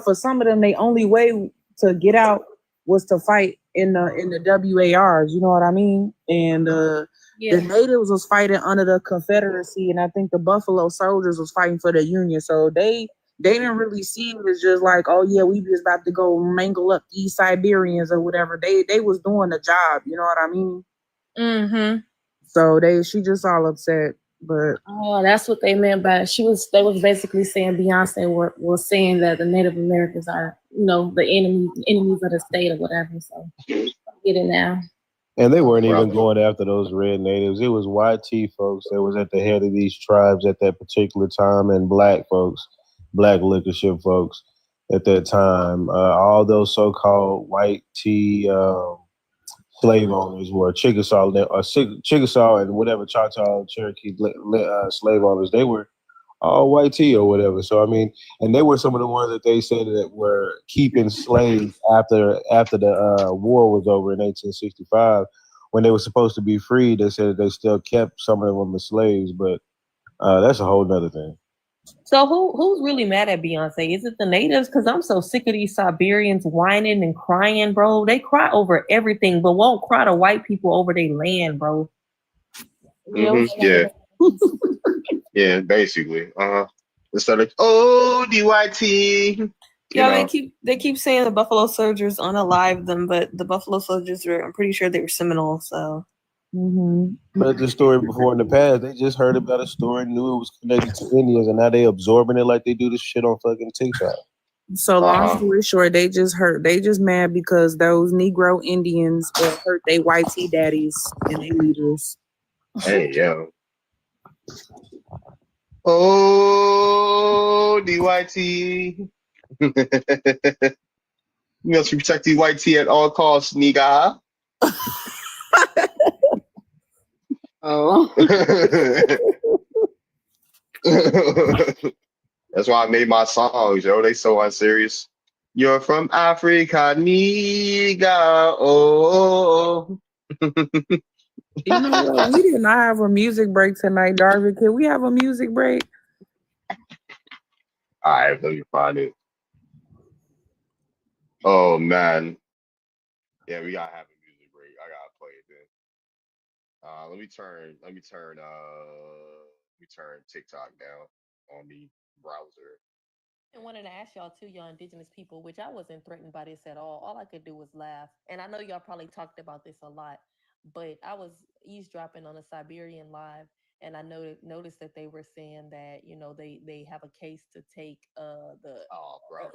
for some of them the only way to get out was to fight in the WARs, you know what I mean? And the natives was fighting under the Confederacy, and I think the Buffalo Soldiers was fighting for the Union. So they didn't really see it as just like, oh yeah, we just about to go mangle up these Siberians or whatever. They was doing the job, you know what I mean? Mm-hmm. So she just all upset. But that's what they meant by they was basically saying Beyonce was saying that the Native Americans are, the enemies of the state or whatever. So I get it now. And they weren't even going after those red natives. It was YT folks that was at the head of these tribes at that particular time, and black folks, black liquorship folks at that time. All those so-called white tea slave owners were Chickasaw and whatever Choctaw, Cherokee slave owners. They were all white tea or whatever. So I mean, and they were some of the ones that they said that were keeping slaves after the war was over in 1865, when they were supposed to be free. They said that they still kept some of them as slaves, but that's a whole nother thing. So who's really mad at Beyonce? Is it the natives? Because I'm so sick of these Siberians whining and crying, bro. They cry over everything, but won't cry to white people over their land, bro. Yeah. Yeah, basically. Instead of DYT. Yeah, they keep saying the Buffalo Soldiers unalive them, but the Buffalo Soldiers I'm pretty sure they were Seminole. So. Mm-hmm. But the story before in the past, they just heard about a story, knew it was connected to Indians, and now they absorbing it like they do this shit on fucking TikTok. So long story short, they just mad because those Negro Indians hurt they white tea daddies and their leaders. Hey yo. DYT. You must protect the white tea at all costs, nigga. That's why I made my songs, yo. They so unserious. You're from Africa, nigga. Oh. You know what? We did not have a music break tonight, Darvin. Can we have a music break? All right, let me find it. Oh man. Yeah, we gotta have a music break. I gotta play it then. Let me turn TikTok down. on the browser. And wanted to ask y'all too, y'all indigenous people, which I wasn't threatened by this at all. All I could do was laugh. And I know y'all probably talked about this a lot, but I was eavesdropping on a Siberian live, and I noticed that they were saying that, you know, they have a case to take the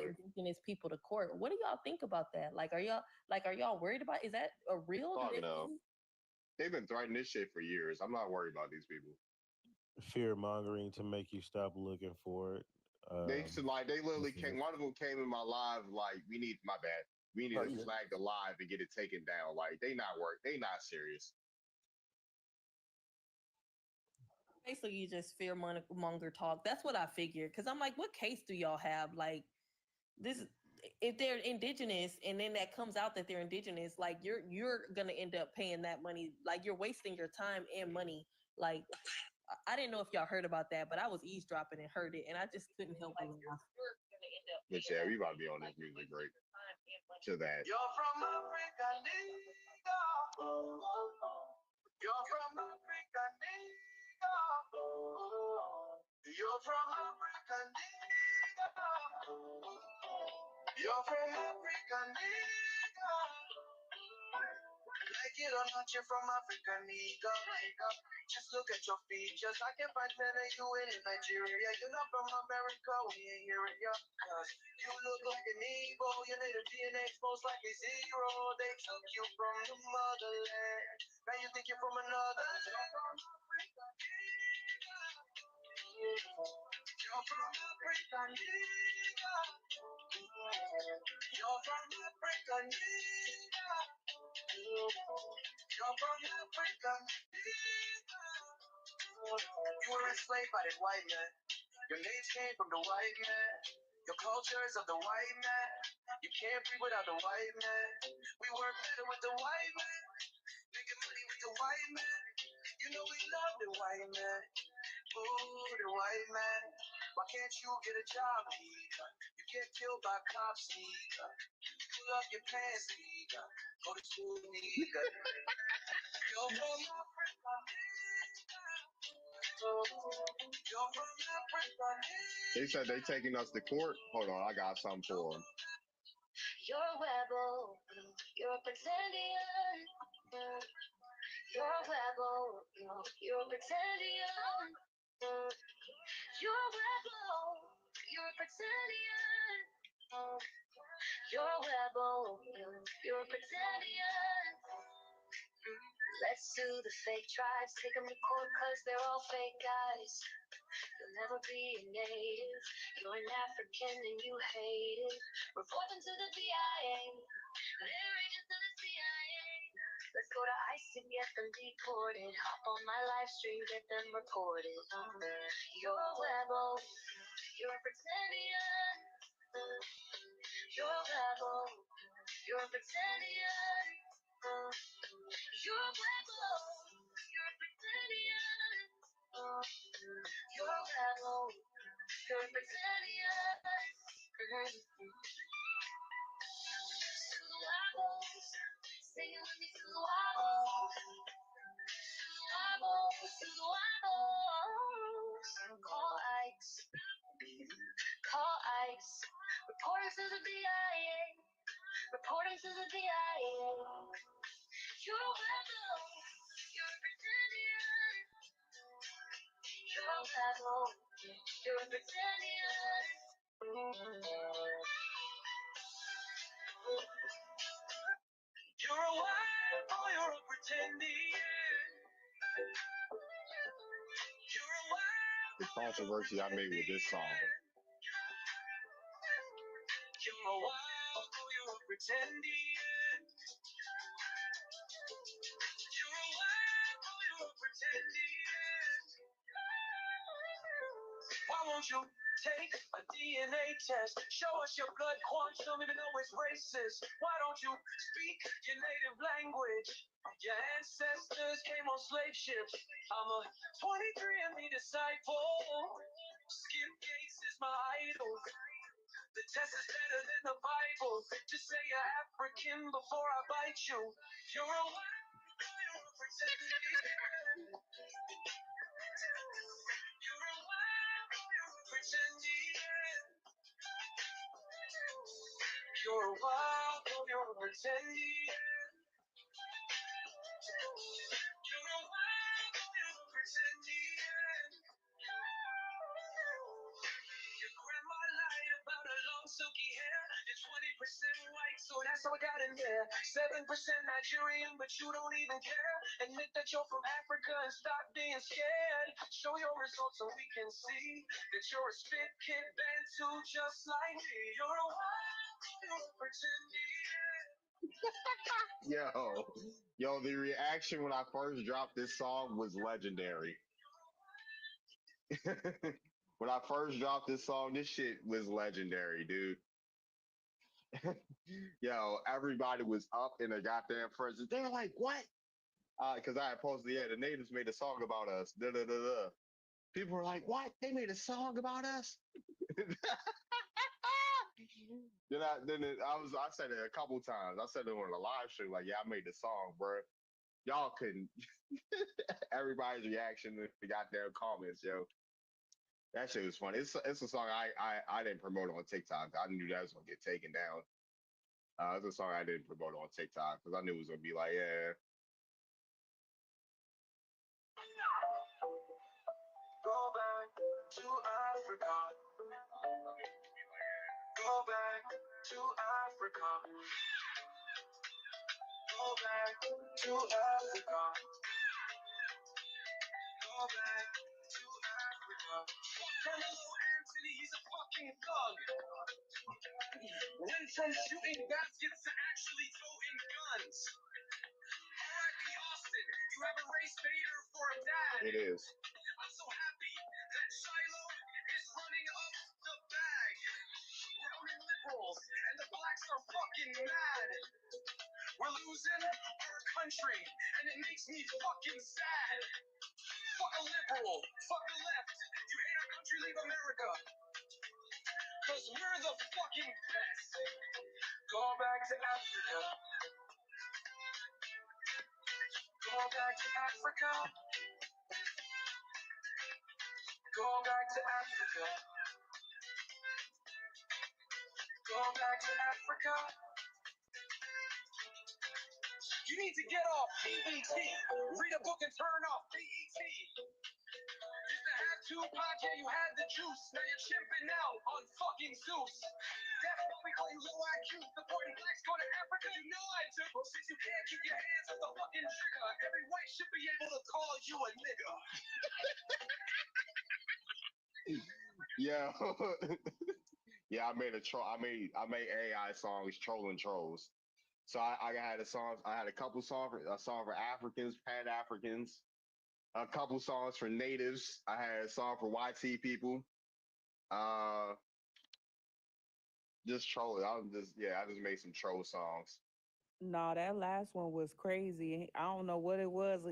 indigenous people to court. What do y'all think about that? Like, are y'all worried about? Is that a real? Fuck no. They've been threatening this shit for years. I'm not worried about these people. Fear mongering to make you stop looking for it. They literally came. One of them came in my live like, we need to flag the live and get it taken down. Like, they not serious. Basically, you just fear monger talk. That's what I figured. Because I'm like, what case do y'all have? Like, this, if they're indigenous and then that comes out that they're indigenous, like, you're gonna end up paying that money. Like, you're wasting your time and money. Like, I didn't know if y'all heard about that, but I was eavesdropping and heard it, and I just couldn't help but laugh. But yeah, we about to be on this music break to that. You're from Africa, nigga. You're from Africa, nigga. You're from Africa, nigga. You're from Africa, nigga. Like it or not, you're from Africa, nigga. Just look at your features. I can find 10 of you in Nigeria. You're not from America, we ain't hearing ya. Cause you look like an Igbo. Your native DNA most likely zero. They took you from the motherland. Now you think you're from another land. You're from Africa, nigga. You're from Africa, nigga. You're from Africa, nigga. You were enslaved by the white man. Your names came from the white man. Your culture is of the white man. You can't breathe without the white man. We work better with the white man. Making money with the white man. You know we love the white man. Ooh, the white man. Why can't you get a job, nigga? You get killed by cops, nigga. Pull up your pants, nigga. Go to school, nigga. You're from Africa, nigga. You're from Africa, nigga. They said they taking us to court. Hold on, I got something for them. You're a rebel, you're a pretendian. You're a rebel, you're a pretendian. You're a rebel, you're a pretendian. You're a rebel, you're a pretendian. Let's do the fake tribes, take them to court cause they're all fake guys. You'll never be a native, you're an African and you hate it. Report them to the CIA, they're agents of the CIA. Let's go to ICE and get them deported. Hop on my live stream, get them reported. You're a rebel, you're a pretendian. You're a rebel, you're a pretendian. You're a rebel, you're a pretendian. You're a rebel, you're a pretendian. To the wobbles, singing with me to the wobbles. To the wobbles, to the wobbles. Call ICE, call ICE. Report him to the BIA, report him to the BIA. You're a rebel, you're a pretendian. You're a rebel, you're a pretendian. You're a white boy, you're a pretendian. You're a white The controversy I made with this song. You're a wild boy, you're a pretendian. You're a wild boy, you're a pretendian. Why won't you take a DNA test? Show us your blood quantum, even though it's racist. Why don't you speak your native language? Your ancestors came on slave ships. I'm a 23andMe disciple. Skip Gates is my idol. The test is better than the Bible. Just say you're African before I bite you. You're a white boy, you're a pretendian. You're a white boy, you're a pretending. You're a wild boy, you're pretending. You're a wild boy, you're pretending. Your grandma lied about her long silky hair. You're 20% white, so that's all I got in there. 7% Nigerian, but you don't even care. Admit that you're from Africa and stop being scared. Show your results so we can see that you're a spit kid Bantu just like me. You're a wild pretending. Yo, the reaction when I first dropped this song was legendary. When I first dropped this song, this shit was legendary, dude. Yo, everybody was up in the goddamn presence. They were like, what? Because I had posted, the natives made a song about us. Da, da, da, da. People were like, what? They made a song about us? I said it a couple times. I said it on a live show, like, yeah, I made the song, bro. Y'all couldn't. Everybody's reaction to the goddamn comments, yo. That shit was funny. It's a song I didn't promote on TikTok. I knew that was gonna get taken down. It's a song I didn't promote on TikTok because I knew it was gonna be like, yeah. Go back to Africa. Go back to Africa. Go back to Africa. Go back to Africa. Colonel Anthony, he's a fucking thug. Went from shooting baskets to actually toting guns. R.I.P. Austin, you have erased Vader for a dad. It is. I'm so happy that Shiloh is running up the bag. We're owning liberals, and the blacks are fucking mad. We're losing our country, and it makes me fucking sad. Fuck a liberal, fuck the left. You hate our country, leave America. Cause we're the fucking best. Go back to Africa. Go back to Africa. Go back to Africa. Go back to Africa. You need to get off BET. Read a book and turn off BET. Used to have Tupac, yeah, you had the juice. Now you're chimping out on fucking Zeus. That's why we call you low IQ. Supporting blacks go to Africa, you know I do. Since you can't keep your hands off the fucking trigger, every white should be able to call you a nigga. Yeah. Yeah, I made a troll. I made AI songs trolling trolls. So I had a song. I had a couple songs. A song for Africans, Pan Africans. A couple songs for natives. I had a song for YT people. Just trolling. I just made some troll songs. No, that last one was crazy. I don't know what it was.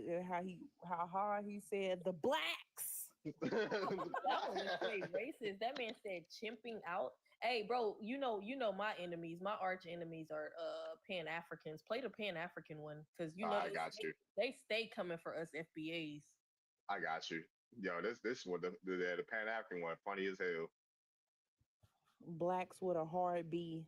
How hard he said the blacks. That was straight racist. That man said chimping out. Hey, bro, you know my enemies, my arch enemies are Pan Africans. Play the Pan African one because I got you. They stay coming for us FBAs. I got you. Yo, this one, the Pan African one, funny as hell. Blacks with a hard B.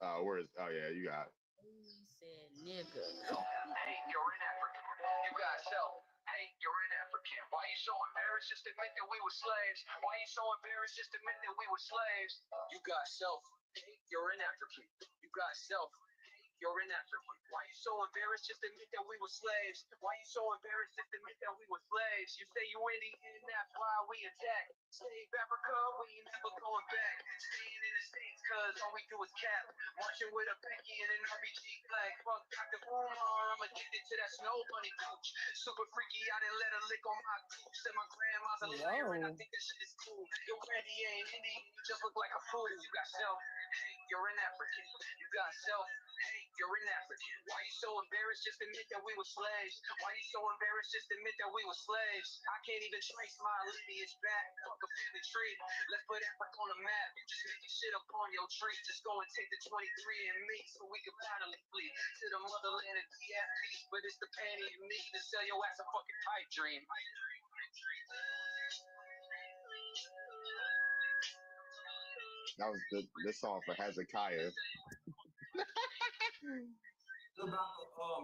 Where is? Oh yeah, you got it. He said nigga. Hey, you're an African. You got self. Hey, you're an African. Why you so embarrassed? Just admit that we were slaves. Why you so embarrassed? Just admit that we were slaves. You got self. Hey, you're an African. You got self. Hey, you're an African. Why you so embarrassed? Just admit that we were slaves. Why you so embarrassed? Just admit that we were slaves. You say you Indian, that's why we attack. Save Africa, we ain't never going back. Staying in the States, cause all we do is cap. Marching with a Becky and an RPG flag. Fuck Dr. Umar, I'm addicted to that snow bunny gooch. Super freaky, I didn't let her lick on my gooch. Said my grandma's a liar and I think that shit is cool. Your granny ain't Indian, you just look like a fool. You got self, hey, you're an African. You got self, hey, you're an African. Why you so embarrassed? Just admit that we were slaves. Why you so embarrassed? Just admit that we were slaves. I can't even trace my lineage back. Fuck a family tree. Let's put Africa on the map. You just making shit up on your tree. Just go and take the 23 and me so we can finally flee to the motherland and be at peace. But it's the panty and me to sell your ass a fucking pipe dream. That was this song for Hezekiah.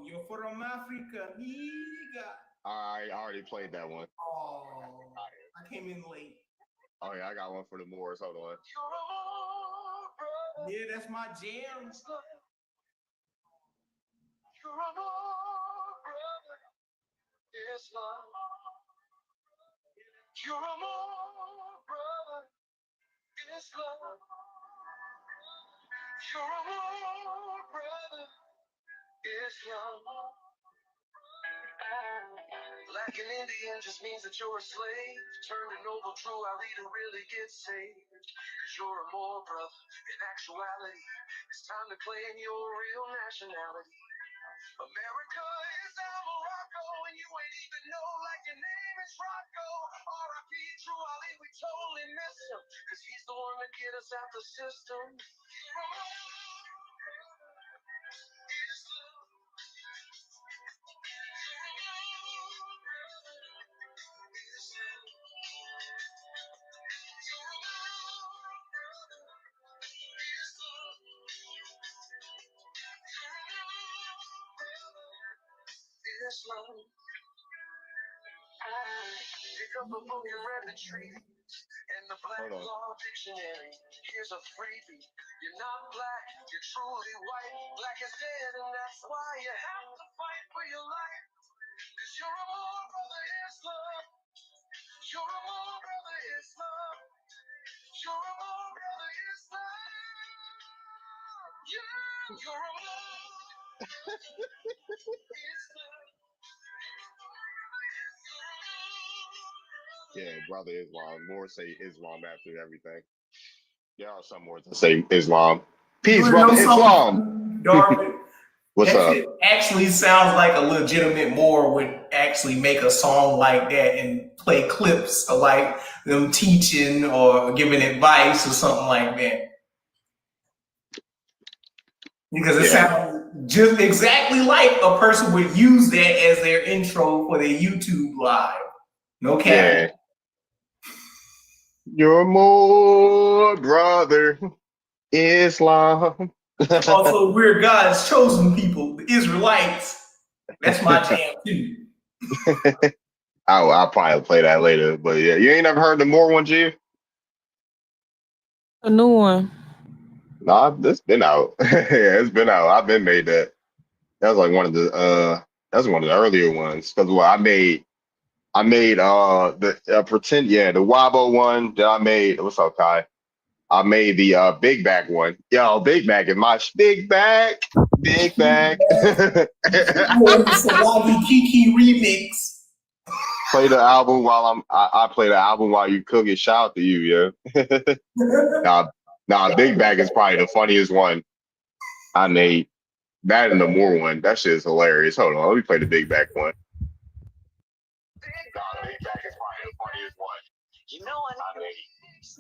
You're from Africa, nigga. I already played that one. Oh, I came in late. Oh yeah, I got one for the Moors. Hold on. Yeah, that's my jam. You're a more brother, Islam. You're a more brother, Islam. Black and Indian just means that you're a slave. Turn to noble, true Ali to really get saved. Cause you're a more brother. In actuality, it's time to claim your real nationality. America is our Morocco, and you ain't even know like your name is Rocco. R.I.P. True Ali, we totally miss him, cause he's the one that get us out the system. Islam. Pick up a book and read the treaty and the Black Law Dictionary. Here's a freebie. You're not black, you're truly white. Black is dead, and that's why you have to fight for your life. Cause you're a more brother Islam. You're a more brother Islam. You're a more brother Islam. Yeah, you're a more Islam. Yeah, brother Islam. More say Islam after everything. There are some more to say Islam. Peace, brother Islam. Darwin. What's That up? shit actually sounds like a legitimate Moor would actually make a song like that and play clips of like them teaching or giving advice or something like that. Because it sounds just exactly like a person would use that as their intro for their YouTube live. No cap. Yeah. You're more brother Islam. Also, we're God's chosen people, the Israelites. That's my jam too. I'll probably play that later. But yeah, you ain't never heard the Moor one, G? A new one. Nah, it's been out. Yeah, it's been out. I've been made that. That was like one of the that's one of the earlier ones. Because what I made the pretend the Wabo one that I made. What's up, Kai? I made the Big Back one. Yo, Big Back is my Big Back. Big Back. Salavi Kiki remix. Play the album while I play the album while you cook it. Shout out to you, yeah. Nah, Big Back is probably the funniest one I made. That and the Moore one. That shit is hilarious. Hold on, let me play the Big Back one. Nah, Big Back is probably the funniest one I made.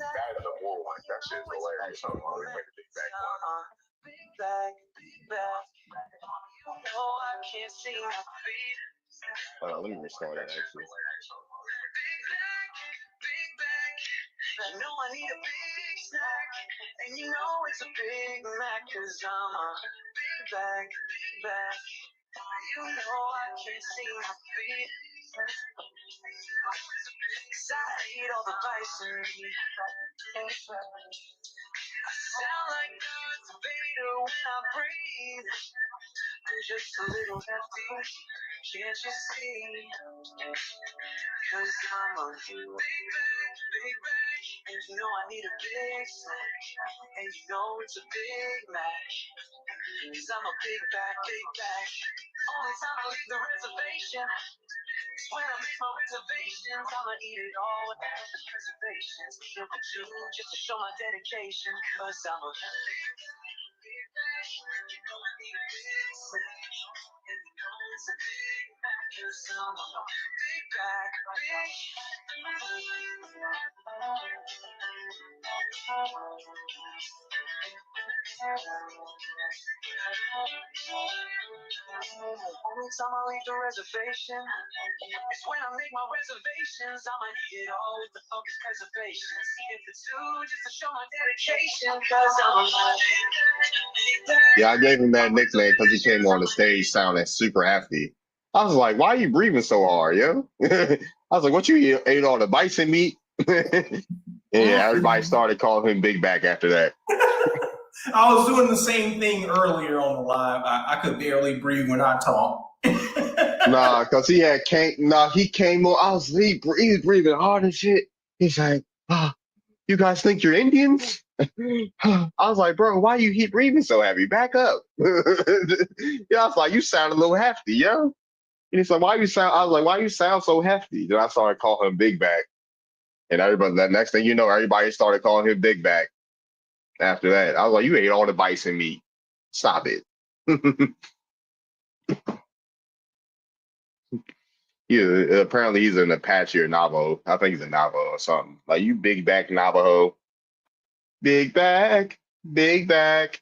That and the Moore one. That shit is hilarious. Hold on, let me play the Big Back one. Big back, big back. You know I can't see my feet. Let me restart that actually. Big back, big back. You know I need a big snack. And you know it's a Big Mac, cause I'm a big back, big back. You know I can't see my feet. Cause I eat all the bison meat. I sound like Darth Vader when I breathe. I'm just a little hefty, can't you see? Cause I'm a big bag, and you know I need a big snack, and you know it's a Big Mac. Cause I'm a big bag, big bag. Only time I leave the reservation is when I make my reservations. I'ma eat it all without the reservations. Simple too, just to show my dedication. Cause I'm a big bag, you know I need a big snack, and you know it's a Big Mac. Cause I'm a big bag, big. Only time I leave the reservation is when I make my reservations. I'ma eat it all with the focus preservation. See it for two just to show my dedication. Cause Yeah, I gave him that nickname because he came on the stage sounding super hefty. I was like, why are you breathing so hard, yo? I was like, what you ate all the bison meat? Yeah, everybody started calling him Big Back after that. I was doing the same thing earlier on the live. I could barely breathe when I talk. Nah, because he came on. He was breathing hard and shit. He's like, you guys think you're Indians? I was like, bro, why you keep breathing so heavy? Back up. Yeah, I was like, you sound a little hefty, yo. And he's like, I was like, why you sound so hefty? Then I started calling him Big Back. And everybody, that next thing you know, everybody started calling him Big Back. After that, I was like, you ate all the bison meat. Stop it. Yeah, apparently he's an Apache or Navajo. I think he's a Navajo or something. Like, you Big Back Navajo. Big Back, Big Back.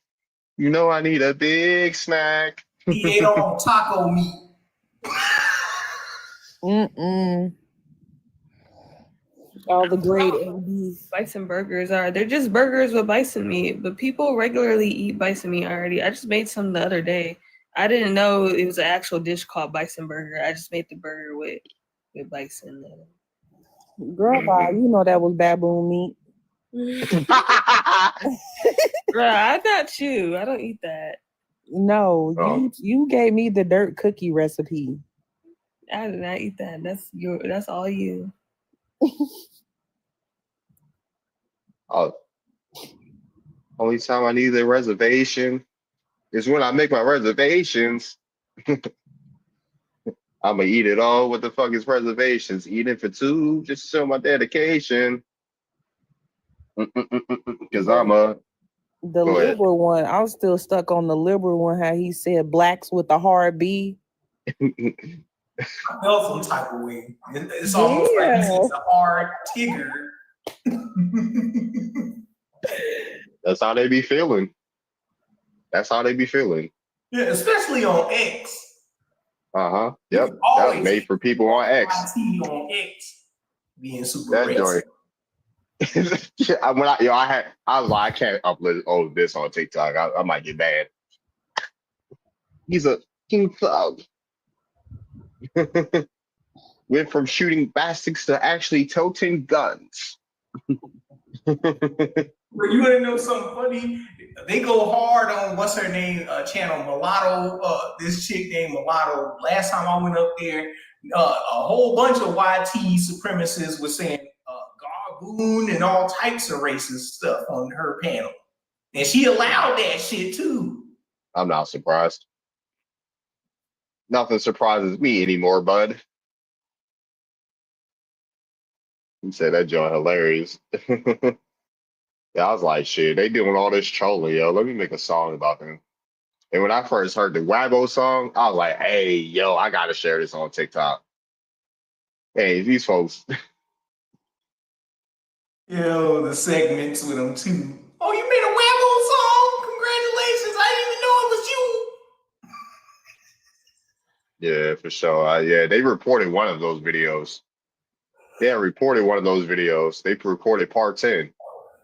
You know I need a big snack. He ate all taco meat. All the great 80s. Bison burgers they're just burgers with bison meat, but people regularly eat bison meat already. I just made some the other day. I didn't know it was an actual dish called bison burger. I just made the burger with bison in it. Girl, you know that was baboon meat. Bruh, I got you. I don't eat that. No, you gave me the dirt cookie recipe. I did not eat that. That's all you. Only time I need a reservation is when I make my reservations. I'm gonna eat it all. What the fuck is reservations? Eating for two, just to show my dedication. Because The liberal one, I'm still stuck on the liberal one, how he said blacks with a hard B. I felt some type of way. It's almost like it's a hard Tigger. That's how they be feeling. Yeah, especially on X. Yep. That's made for people on X. YT on X being super That racist. joint. I was like, I can't upload this on TikTok. I might get banned. He's a king thug. Went from shooting bastards to actually toting guns. But you wanna know something funny? They go hard on what's her name channel, Mulatto. This chick named Mulatto. Last time I went up there, a whole bunch of YT supremacists were saying Garboon and all types of racist stuff on her panel, and she allowed that shit too. I'm not surprised. Nothing surprises me anymore, bud. You said that joint hilarious. Yeah, I was like, shit, they doing all this trolling, yo. Let me make a song about them. And when I first heard the Wabo song, I was like, hey, yo, I gotta share this on TikTok. Hey, these folks. Yo, the segments with them too. Oh, you made a Wabo song? Congratulations! I didn't even know it was you. Yeah, for sure. Yeah, they reported one of those videos. They reported one of those videos. They recorded part 10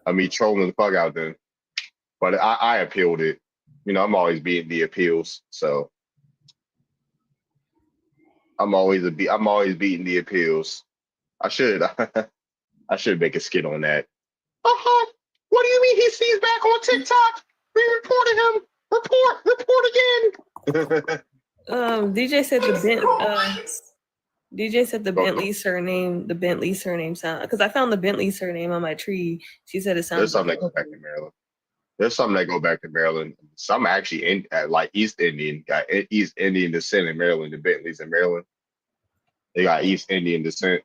of me trolling the fuck out of them. But I appealed it. You know, I'm always beating the appeals. So I'm always beating the appeals. I should make a skit on that. What do you mean he's back on TikTok? We reported him. Report again. DJ said the Bentley surname sound, because I found the Bentley surname on my tree. She said it sounds. There's something that go back to Maryland. There's some that go back to Maryland. Some actually like East Indian, got East Indian descent in Maryland. The Bentleys in Maryland, they got East Indian descent.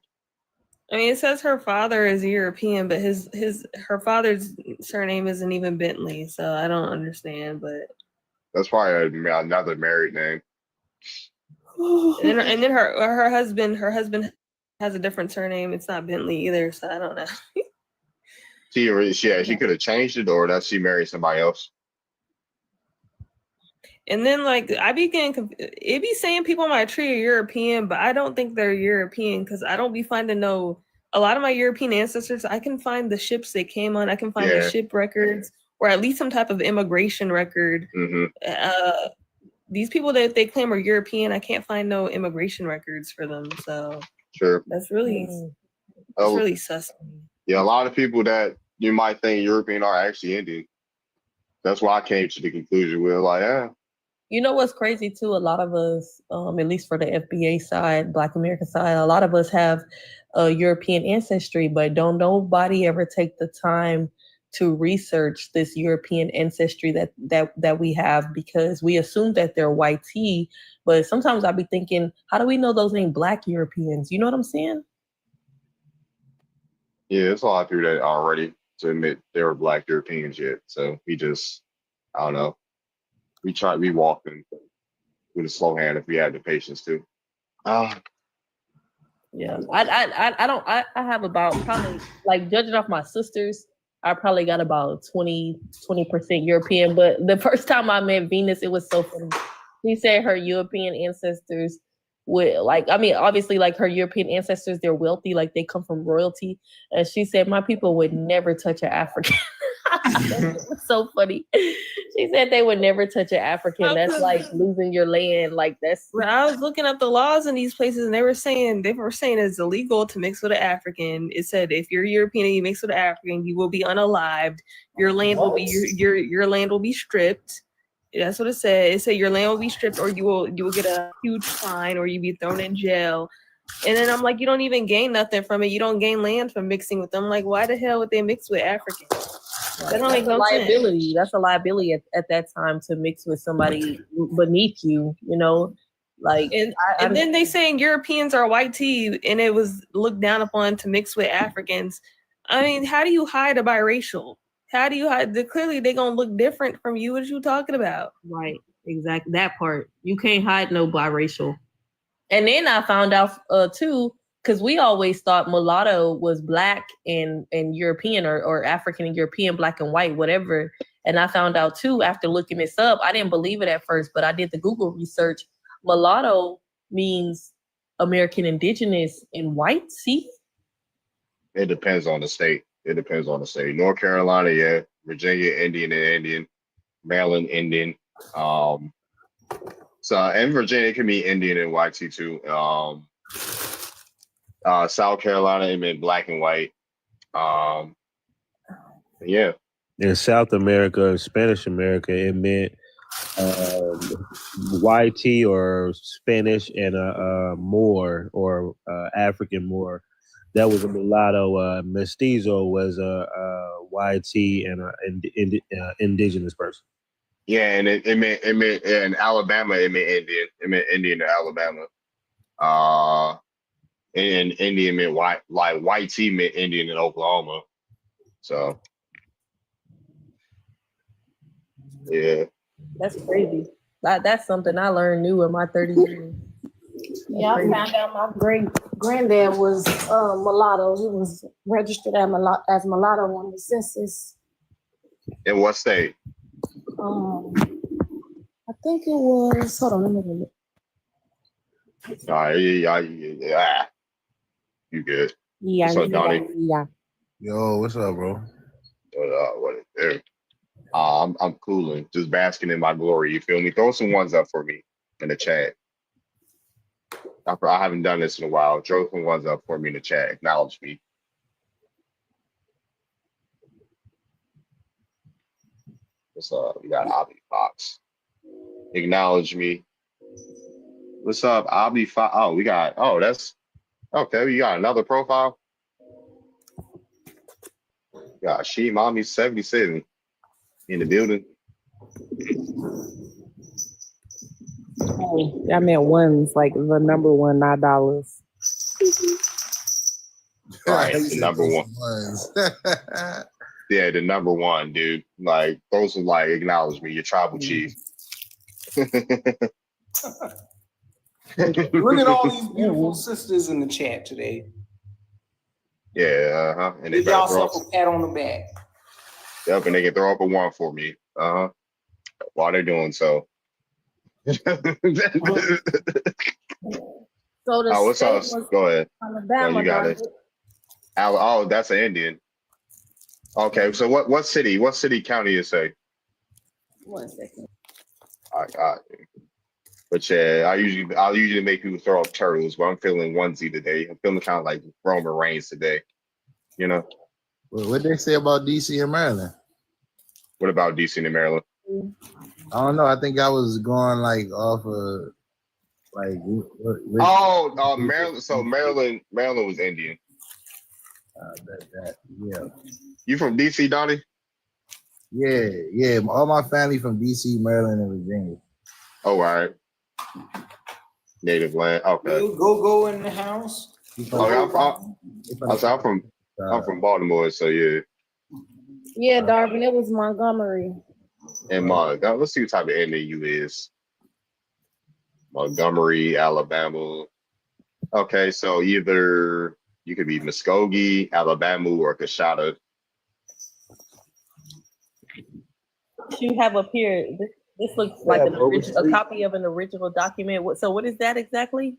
I mean, it says her father is European, but her father's surname isn't even Bentley, so I don't understand. But that's probably another married name. And then her husband has a different surname. It's not Bentley either, so I don't know. She could have changed it, or that she married somebody else. And then like I be getting it be saying people on my tree are European, but I don't think they're European because I don't be finding a lot of my European ancestors. I can find the ships they came on. I can find the ship records or at least some type of immigration record. These people that they claim are European, I can't find no immigration records for them. So Sure. that's really sus. Yeah, a lot of people that you might think European are actually Indian. That's why I came to the conclusion. We're like, yeah. You know what's crazy too? A lot of us, at least for the FBA side, Black American side, a lot of us have European ancestry, but don't nobody ever take the time to research this European ancestry that we have, because we assume that they're white tea. But sometimes I'll be thinking, how do we know those ain't Black Europeans? You know what I'm saying? Yeah, there's a lot of people that are ready to admit they were Black Europeans yet. So we just, I don't know. We walk in with a slow hand if we had the patience to. Yeah, I have about probably, like, judging off my sisters, I probably got about 20% European. But the first time I met Venus, it was so funny. She said her European ancestors would, like, I mean, obviously, like, her European ancestors, they're wealthy, like they come from royalty. And she said, my people would never touch an African. It was so funny. She said they would never touch an African. That's like losing your land. Like, that's. When I was looking up the laws in these places, and they were saying it's illegal to mix with an African. It said if you're European and you mix with an African, you will be unalived. Your land will be your land will be stripped. That's what it said. It said your land will be stripped, or you will get a huge fine, or you'll be thrown in jail. And then I'm like, you don't even gain nothing from it. You don't gain land from mixing with them. Like, why the hell would they mix with Africans? That don't make no liability. sense. That's a liability at that time to mix with somebody beneath you, you know? Like, and then they saying Europeans are white tea, and it was looked down upon to mix with Africans. I mean, how do you hide a biracial? How do you hide? Clearly, they're gonna look different from you. What you talking about? Right, exactly. That part. You can't hide no biracial. And then I found out too, because we always thought mulatto was Black and European, or African and European, Black and white, whatever. And I found out too, after looking this up, I didn't believe it at first, but I did the Google research. Mulatto means American Indigenous and white. See? It depends on the state. North Carolina, yeah. Virginia, Indian and Indian. Maryland, Indian. So in Virginia, it can be Indian and white tea too. South Carolina, it meant Black and white. Yeah. In South America and Spanish America, it meant YT or Spanish and Moor or African Moor. That was a mulatto. Mestizo was a YT and an indigenous person. Yeah, and it meant in Alabama, it meant Indian. It meant Indian in Alabama. And Indian meant white, like white tea meant Indian in Oklahoma. So yeah. That's crazy. That's something I learned new in my 30 years. Yeah, I found out my great granddad was mulatto. He was registered as mulatto on the census. In what state? I think it was. Hold on, let me look. Yeah. You good? Yeah. What's up, Donnie? Yeah. Yo, what's up, bro? What is there? I'm cooling, just basking in my glory. You feel me? Throw some ones up for me in the chat. I haven't done this in a while. Throw some ones up for me in the chat. Acknowledge me. What's up? We got Obby Fox. Acknowledge me. What's up, Obby Fox? Oh, we got. Oh, that's okay. We got another profile. Got She Mommy 77 in the building. Oh, I meant ones, like the number one, not dollars. All right, the number one. Yeah, the number one, dude. Like, those are like, acknowledge me, your tribal chief. Look at all these beautiful sisters in the chat today. Yeah, And they Give y'all self a pat on the back. Yep, and they can throw up a one for me. While they're doing so. So the Oh, what's state up? was Go ahead. No, Alabama, you got darn it. it. Oh, that's an Indian. Okay, so what city? What city county you say? 1 second. I got it. But yeah, I'll usually make people throw up turtles, but I'm feeling onesie today. I'm feeling kind of like Roman Reigns today. You know? What they say about DC and Maryland? What about DC and Maryland? I don't know. I think I was going like off of like. Maryland. So Maryland was Indian. Yeah. You from DC, Donnie? Yeah. All my family from DC, Maryland, and Virginia. Oh, all right. Native land. Okay. Go in the house. I'm from Baltimore, so yeah. Yeah, Darvin, it was Montgomery. And let's see what type of Indian you is. Montgomery, Alabama. Okay, so either you could be Muskogee, Alabama, or Coshada. You have up here. This looks like a copy of an original document. So what is that exactly?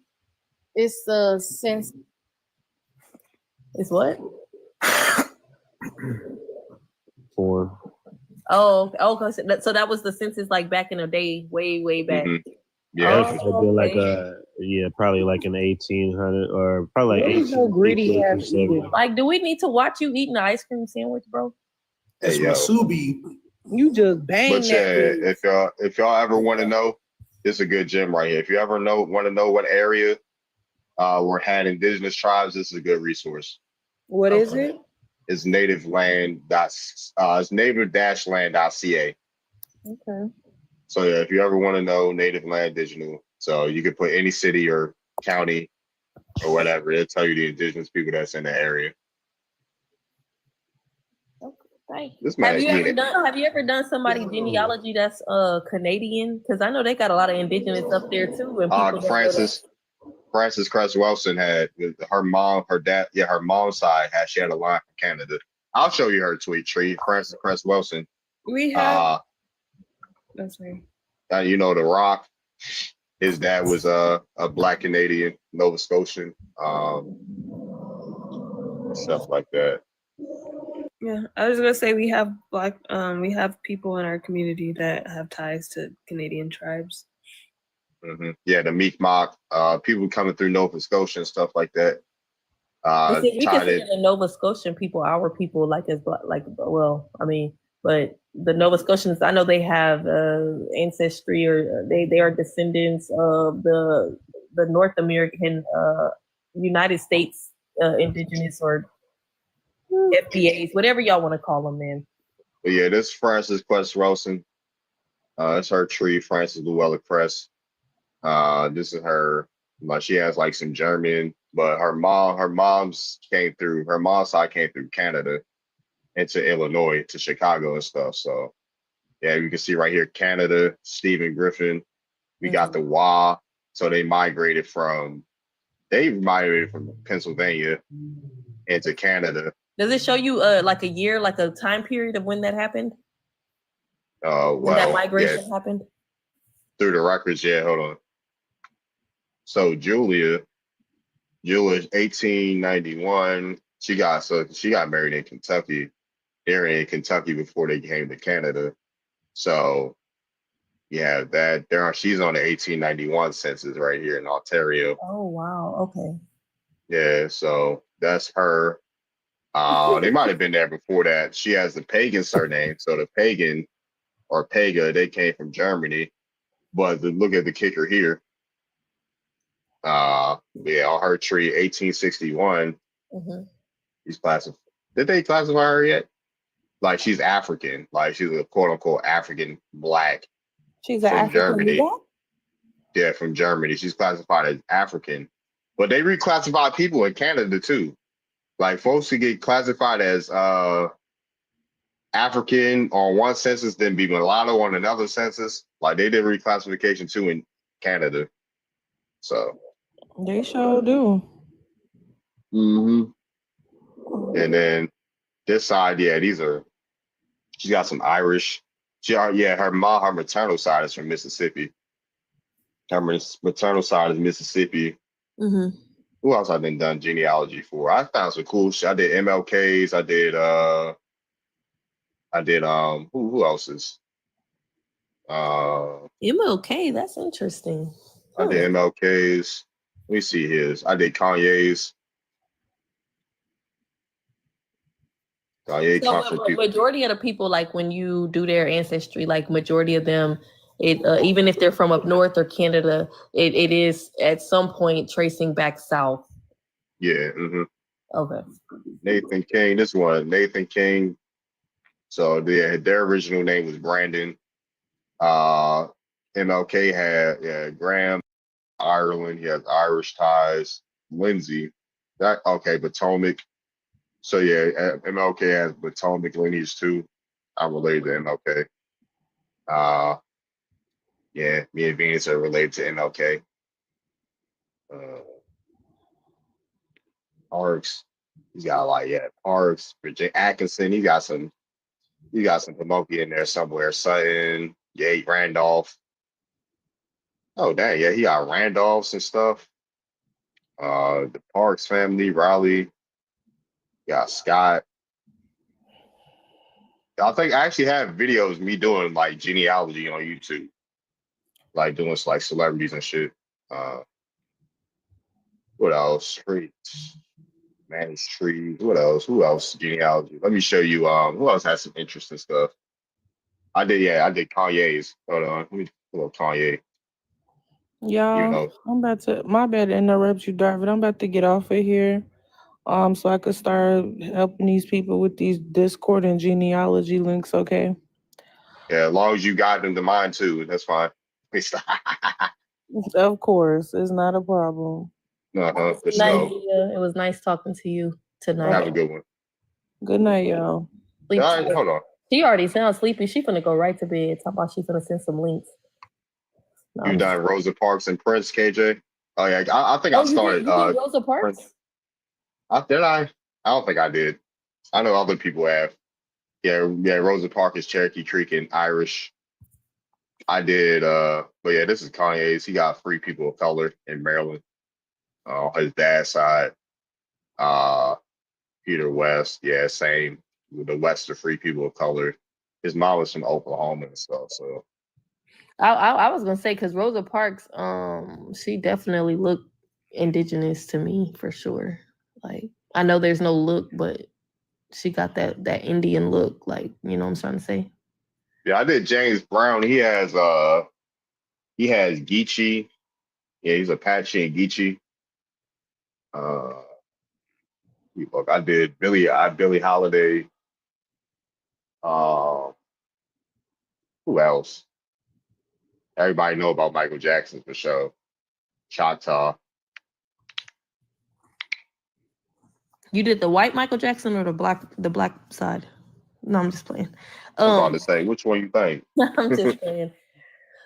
It's the census. It's what? Form. Oh, so that was the census like back in the day, way back. Mm-hmm. Yeah, Oh, like okay. probably like in 1800 or probably like What is no greedy 1870. Like, do we need to watch you eating an ice cream sandwich, bro? Hey, yo. You just bang But yeah, that. if y'all ever want to know, this is a good gym right here. If you ever want to know what area where had indigenous tribes, this is a good resource. What is it? It's nativeland. It's native-land.ca. Okay. So yeah, if you ever want to know native land digital, so you could put any city or county or whatever, it'll tell you the indigenous people that's in the area. Thank you. This man Have you ever done somebody genealogy that's Canadian? Because I know they got a lot of indigenous up there too. And people Frances Cress Wilson had her mom, her dad, her mom's side she had a line from Canada. I'll show you her tweet tree. Frances Cress Wilson. We have. That's right. You know, The Rock. His dad was a Black Canadian, Nova Scotian, stuff like that. Yeah, I was gonna say we have we have people in our community that have ties to Canadian tribes. Mm-hmm. Yeah, the Mi'kmaq, people coming through Nova Scotia and stuff like that. We consider the Nova Scotian people our people, but the Nova Scotians, I know they have ancestry, or they are descendants of the North American United States indigenous or FBAs, whatever y'all want to call them, man. But yeah, this is Frances Cress Wilson. It's her tree, Frances Llewellyn Cress. This is her. She has like some German, but her mom's side came through Canada into Illinois to Chicago and stuff. So yeah, you can see right here, Canada, Stephen Griffin. We got the Wa. So they migrated from Pennsylvania into Canada. Does it show you like a year, like a time period of when that happened? When that migration happened? Through the records, yeah, hold on. So Julia, 1891. She got married in Kentucky. They're in Kentucky before they came to Canada. So yeah, she's on the 1891 census right here in Ontario. Oh wow, okay. Yeah, so that's her. They might have been there before that. She has the pagan surname. So the pagan or Pega, they came from Germany. But look at the kicker here. On her tree, 1861. Mm-hmm. She's classified. Did they classify her yet? Like she's African. Like she's a quote unquote African Black. She's from African Germany. Black? Yeah, from Germany. She's classified as African. But they reclassify people in Canada too. Like folks who get classified as African on one census, then be mulatto on another census. Like they did reclassification too in Canada. So They sure do. and then this side, she's got some Irish. Her maternal side is from Mississippi. My maternal side is Mississippi. Mm-hmm. Who else I done genealogy for? I found some cool shit. I did MLKs. I did who else is MLK, that's interesting. I did MLKs. Let me see his. I did Kanye's. Kanye So come from people. majority of the people, like when you do their ancestry, like majority of them, even if they're from up north or Canada, it is at some point tracing back south. Yeah. Okay. Nathan King. This one, Nathan King. So their original name was Brandon. MLK had Graham, Ireland. He has Irish ties. Lindsay. Potomac. So yeah, MLK has Potomac lineage too. I'm related to MLK. Yeah, me and Venus are related to MLK. Parks, he's got Parks, Virginia Atkinson. He got some Pamoki in there somewhere. Sutton, Randolph. Oh dang, yeah, he got Randolphs and stuff. The Parks family, Raleigh. Got Scott. I think I actually have videos of me doing like genealogy on YouTube, like doing like celebrities and shit. What else? Streets, managed trees. What else? Who else? Genealogy. Let me show you. Who else has some interesting stuff? I did Kanye's. Hold on. Let me pull up Kanye. Y'all, I'm about to, my bad to interrupt you, Darvin. I'm about to get off of here. So I could start helping these people with these Discord and genealogy links, okay? Yeah, as long as you got them to mine too, that's fine. Of course, it's not a problem. For Nice, sure. It was nice talking to you tonight. Have a good one. Good night, y'all. Sleep All right, tight. hold on. She already sounds sleepy. She finna go right to bed. Talk about she finna send some links. No, You done Rosa Parks and Prince, KJ? Oh yeah, I think I started. You did Rosa Parks? Prince. Did I? I don't think I did. I know other people have. Yeah, Rosa Parks is Cherokee Creek and Irish. I did, but yeah, this is Kanye's. He got 3 people of color in Maryland. His dad's side. Peter West, yeah, same. With the West are 3 people of color. His mom was from Oklahoma and stuff, so. I was gonna say because Rosa Parks, she definitely looked indigenous to me for sure. Like I know there's no look, but she got that Indian look. Like you know what I'm trying to say. Yeah, I did James Brown. He has Geechee. Yeah, he's Apache and Geechee. I did Billie Holiday. Who else? Everybody know about Michael Jackson for sure. Choctaw. You did the white Michael Jackson or the black side? No, I'm just playing. I'm about to say, which one you think? I'm just playing.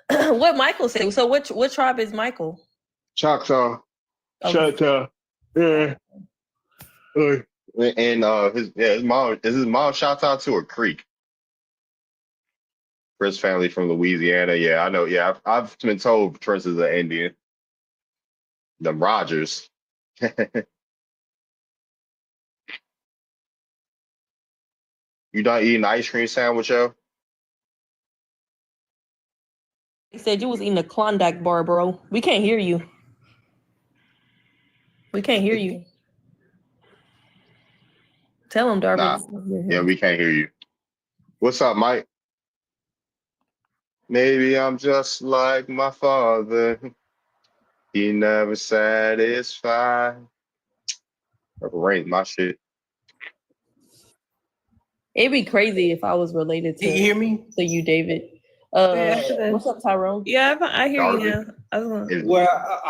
What Michael said. So what tribe is Michael? Choctaw. Oh. Choctaw. Yeah. And his mom Choctaw too or Creek? Prince family from Louisiana. Yeah, I know. Yeah, I've been told Prince is an Indian. Them Rogers. You done eating ice cream sandwich, yo? He said you was eating a Klondike bar, bro. We can't hear you. We can't hear you. Tell him, Darvin. Nah. Yeah, we can't hear you. What's up, Mike? Maybe I'm just like my father. He never satisfied. Rain my shit. It'd be crazy if I was related to. Can you hear me? To you, David. What's up, Tyrone? Yeah, I hear you now. I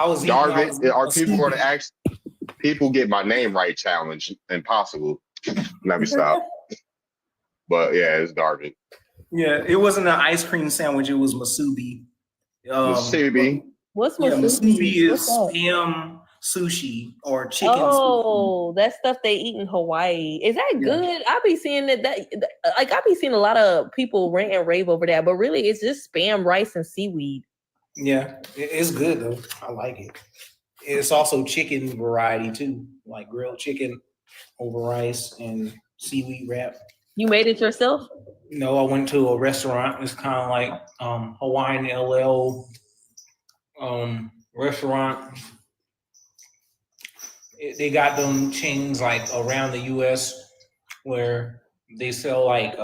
was Darvin, are people going to ask? People get my name right challenge impossible. Let me stop. But yeah, it's Darvin. Yeah, it wasn't an ice cream sandwich. It was masubi. Masubi. What's Yeah, masubi? masubi What's is that? spam sushi or chicken. Oh, that stuff they eat in Hawaii. Is that good? I be seeing that I be seeing a lot of people rant and rave over that, but really it's just spam, rice, and seaweed. Yeah, it's good though. I like it. It's also chicken variety too, like grilled chicken over rice and seaweed wrap. You made it yourself? No, I went to a restaurant. It's kind of like Hawaiian LL restaurant. They got them chains like around the U.S. where they sell like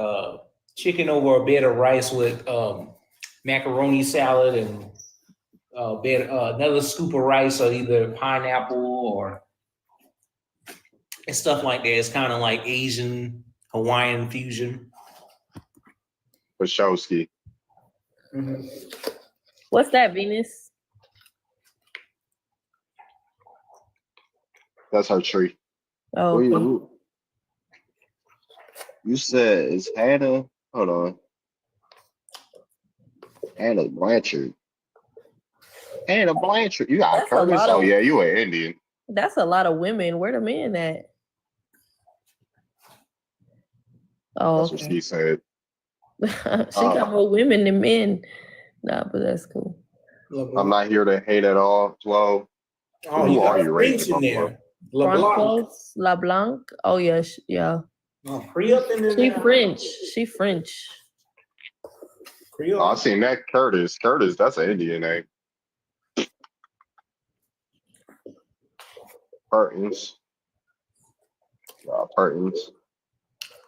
chicken over a bed of rice with macaroni salad and another scoop of rice or either pineapple or and stuff like that. It's kind of like Asian Hawaiian fusion. Wachowski. What's that, Venus? That's her tree. Oh, okay. You said it's Hannah. Hold on. Hannah Blanchard. Hannah Blanchard. You got That's a Curtis? lot Oh of- yeah, you an Indian. That's a lot of women. Where the men at? Oh, That's what she said. she got more women than men. Nah, but that's cool. I'm not here to hate at all. Well, Oh, who you are got you, French Rachel? in there. LeBlanc. Francois LeBlanc. Oh yeah, yeah. Oh, Creole in there. She French. She French. Oh, I seen that Curtis. Curtis, that's an Indian name. Perkins. Perkins.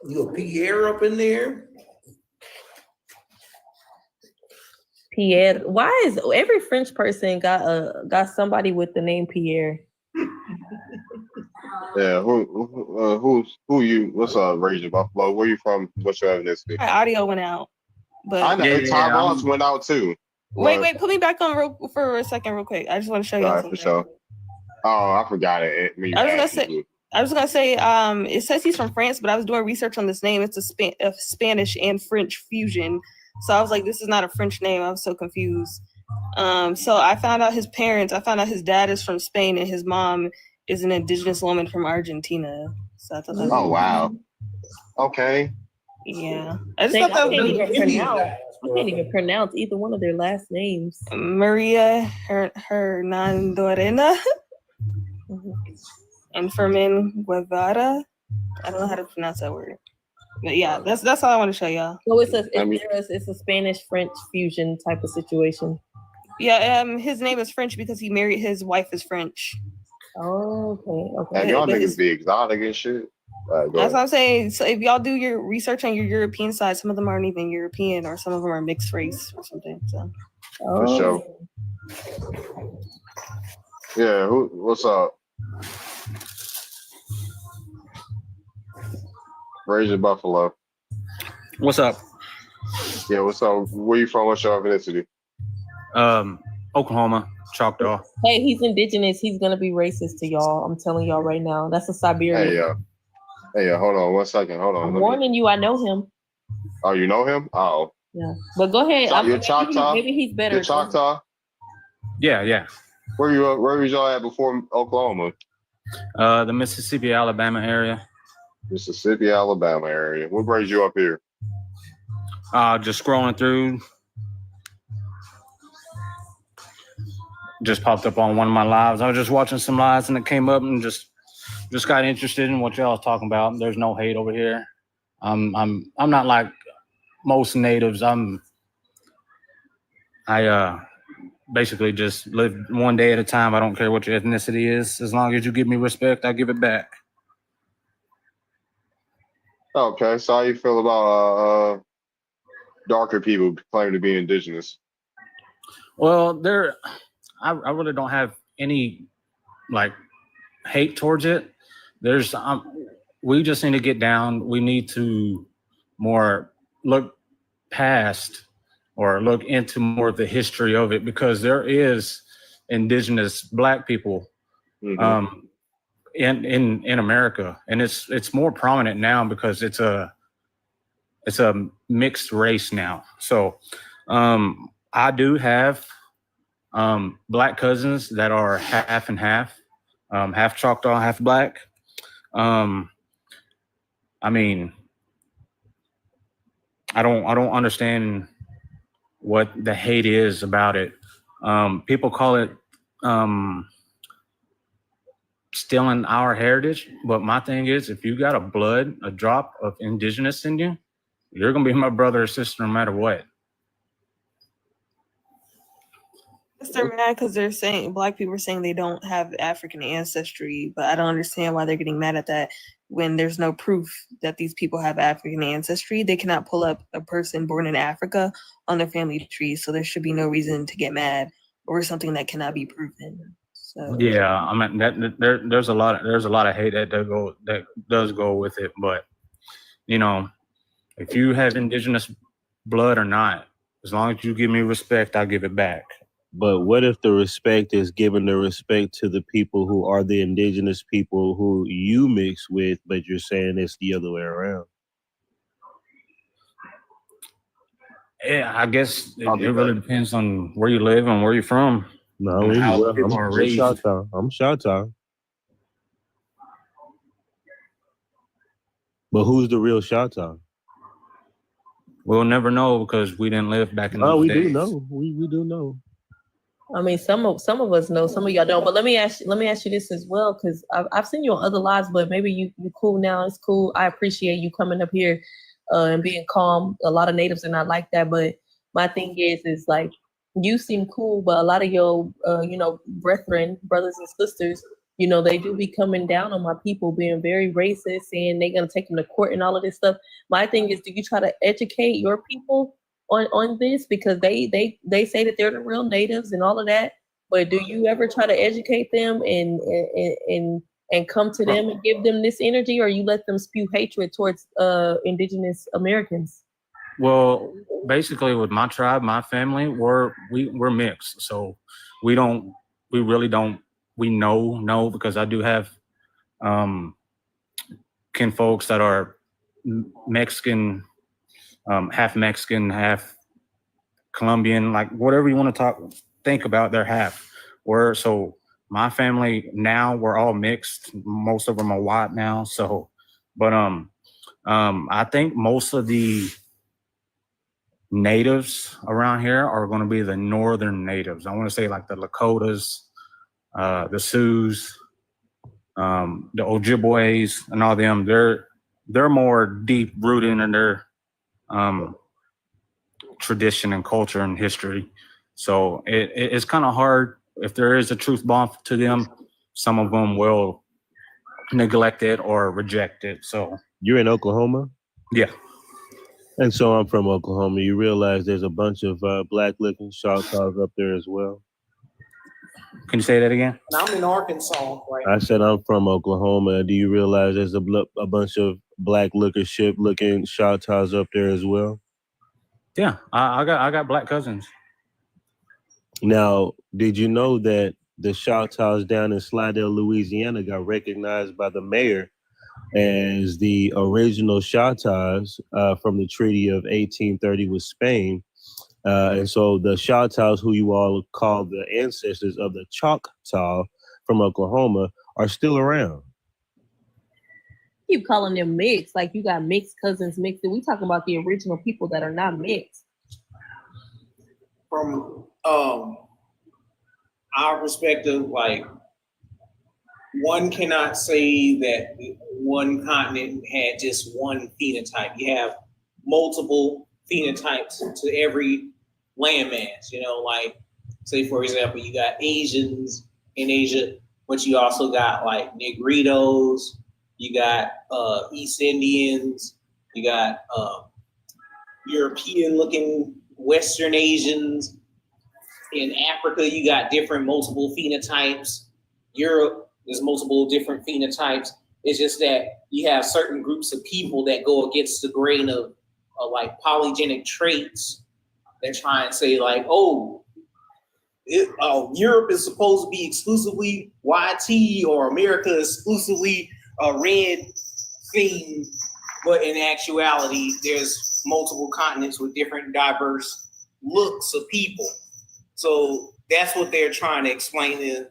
You a Pierre up in there? Pierre. Why is every French person got somebody with the name Pierre? Yeah, who you? What's up, Raging Buffalo? Where you from? What's your ethnicity? My audio went out. But I know Tyron's went out too. wait, put me back on for a second, real quick. I just want to show you Sorry, something. for sure. Oh, I forgot it. I was gonna say, it says he's from France, but I was doing research on this name. It's a Spanish and French fusion. So I was like, this is not a French name. I was so confused. So I found out his parents. I found out his dad is from Spain and his mom is an indigenous woman from Argentina. So I thought that was wow. Okay. Yeah. I just Dang, thought that I can't was even pronounce. I can't even pronounce either one of their last names. Maria Hernandorena and Fermin Guevara. I don't know how to pronounce that word. But yeah, that's all I want to show y'all. So it's a Spanish French fusion type of situation. Yeah, his name is French because he married his wife is French. Oh, okay. And y'all niggas be exotic and shit. That's what I'm saying. So if y'all do your research on your European side, some of them aren't even European, or some of them are mixed race or something. So For sure. Yeah, what's up? Raging Buffalo. What's up? Yeah, what's up? Where you from? What's your ethnicity? Oklahoma, Choctaw. Hey, he's indigenous. He's gonna be racist to y'all. I'm telling y'all right now. That's a Siberian. Hey, hold on 1 second. Hold on. I'm warning you. I know him. Oh, you know him? Oh. Yeah, but go ahead. You're Choctaw? Maybe he's better. You're Choctaw? Yeah. Where was y'all at before Oklahoma? The Mississippi, Alabama area. Mississippi, Alabama area. What brings you up here? Just scrolling through. Just popped up on one of my lives. I was just watching some lives and it came up and just got interested in what y'all was talking about. There's no hate over here. I'm not like most natives. I basically just live one day at a time. I don't care what your ethnicity is. As long as you give me respect, I give it back. Okay, so how you feel about darker people claiming to be indigenous? Well, I really don't have any like hate towards it. There's we just need to get down. We need to more look past or look into more of the history of it, because there is indigenous Black people in America, and it's more prominent now because it's a mixed race now. So I do have Black cousins that are half and half, half Choctaw, half Black. I mean, I don't understand what the hate is about it. People call it stealing our heritage, but my thing is, if you got a drop of indigenous in you, you're gonna be my brother or sister no matter what. They're mad because they're saying Black people are saying they don't have African ancestry, but I don't understand why they're getting mad at that when there's no proof that these people have African ancestry. They cannot pull up a person born in Africa on their family tree, so there should be no reason to get mad over something that cannot be proven. So Yeah, I mean there's a lot of hate that does go with it, but you know, if you have indigenous blood or not, as long as you give me respect, I'll give it back. But what if the respect is given the respect to the people who are the indigenous people who you mix with, but you're saying it's the other way around? Yeah, I guess it really depends on where you live and where you're from. No, and how I'm people are raised. I'm Choctaw. But who's the real Choctaw? We'll never know because we didn't live back in those Oh, we days. do know. We do know. I mean, some of us know, some of y'all don't. But let me ask you this as well, because I've seen you on other lives, but maybe you're cool now. It's cool. I appreciate you coming up here and being calm. A lot of natives are not like that, but my thing is like you seem cool, but a lot of your brothers and sisters, they do be coming down on my people, being very racist, saying they're gonna take them to court and all of this stuff. My thing is, do you try to educate your people on this, because they say that they're the real natives and all of that, but do you ever try to educate them and come to them and give them this energy, or you let them spew hatred towards indigenous Americans? Well, basically with my tribe, my family, we're mixed. So we know because I do have kin folks that are Mexican, half Mexican, half Colombian, like whatever you want to think about, they're half. So my family now, we're all mixed. Most of them are white now. So, but I think most of the natives around here are going to be the northern natives. I want to say like the Lakotas, the Sioux, the Ojibways, and all them. They're more deep rooted in their tradition and culture and history. So it's kind of hard. If there is a truth bomb to them, some of them will neglect it or reject it. So you're in Oklahoma? Yeah. And so I'm from Oklahoma. You realize there's a bunch of black-looking Choctaws up there as well? Can you say that again? I'm in Arkansas right I said I'm from Oklahoma. Do you realize there's a bunch of black looking Choctaws up there as well? Yeah, I got black cousins. Now, did you know that the Choctaws down in Slidell, Louisiana, got recognized by the mayor as the original Choctaws from the Treaty of 1830 with Spain? And so the Choctaws, who you all call the ancestors of the Choctaw from Oklahoma, are still around. Keep calling them mixed, like you got mixed cousins mixed. We talking about the original people that are not mixed. From our perspective, like one cannot say that one continent had just one phenotype. You have multiple phenotypes to every landmass, like say for example, you got Asians in Asia, but you also got like Negritos, you got East Indians, you got European looking Western Asians. In Africa, you got different multiple phenotypes. Europe, there's multiple different phenotypes. It's just that you have certain groups of people that go against the grain of like polygenic traits. They're trying to say like, Europe is supposed to be exclusively YT or America is exclusively red theme. But in actuality, there's multiple continents with different diverse looks of people. So that's what they're trying to explain in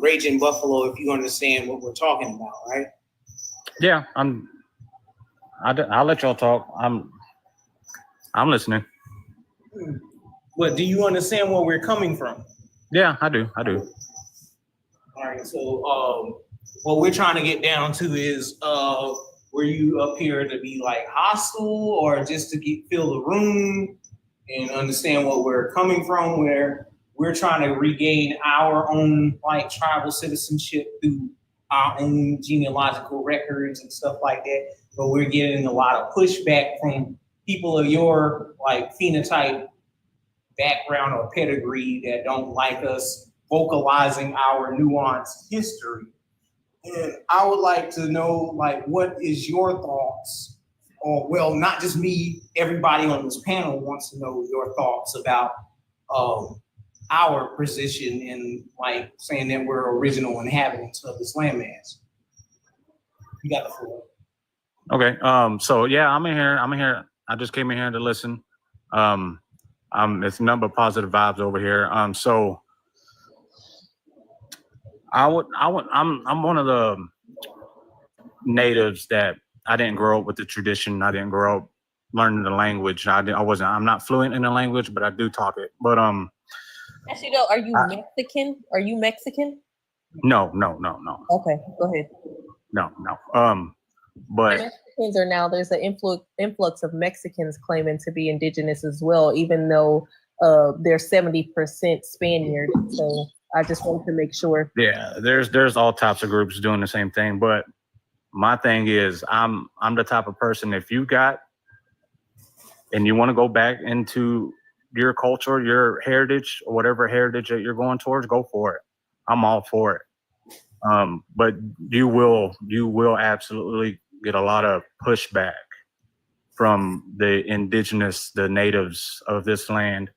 Raging Buffalo, if you understand what we're talking about, right? Yeah, I'll let y'all talk. I'm listening. But do you understand where we're coming from? Yeah, I do. All right, so what we're trying to get down to is were you up here to be like hostile or just to fill the room and understand what we're coming from, where we're trying to regain our own like tribal citizenship through our own genealogical records and stuff like that. But we're getting a lot of pushback from people of your like phenotype background or pedigree that don't like us vocalizing our nuanced history. And I would like to know, like, what is your thoughts? Or, well, not just me, everybody on this panel wants to know your thoughts about our position in, like, saying that we're original inhabitants of this landmass. You got the floor. Okay. So yeah, I'm in here. I just came in here to listen. It's a number of positive vibes over here. So I'm one of the natives that I didn't grow up with the tradition. I didn't grow up learning the language. I'm not fluent in the language, but I do talk it. But Actually, no. Are you Mexican? Are you Mexican? no. Okay, go ahead. No. But Mexicans are now, there's an influx of Mexicans claiming to be indigenous as well, even though they're 70% Spaniard. So I just wanted to make sure. yeah, there's all types of groups doing the same thing. But my thing is, I'm the type of person, if you got and you want to go back into your culture, your heritage, or whatever heritage that you're going towards, go for it. I'm all for it. But you will absolutely get a lot of pushback from the indigenous, the natives of this land.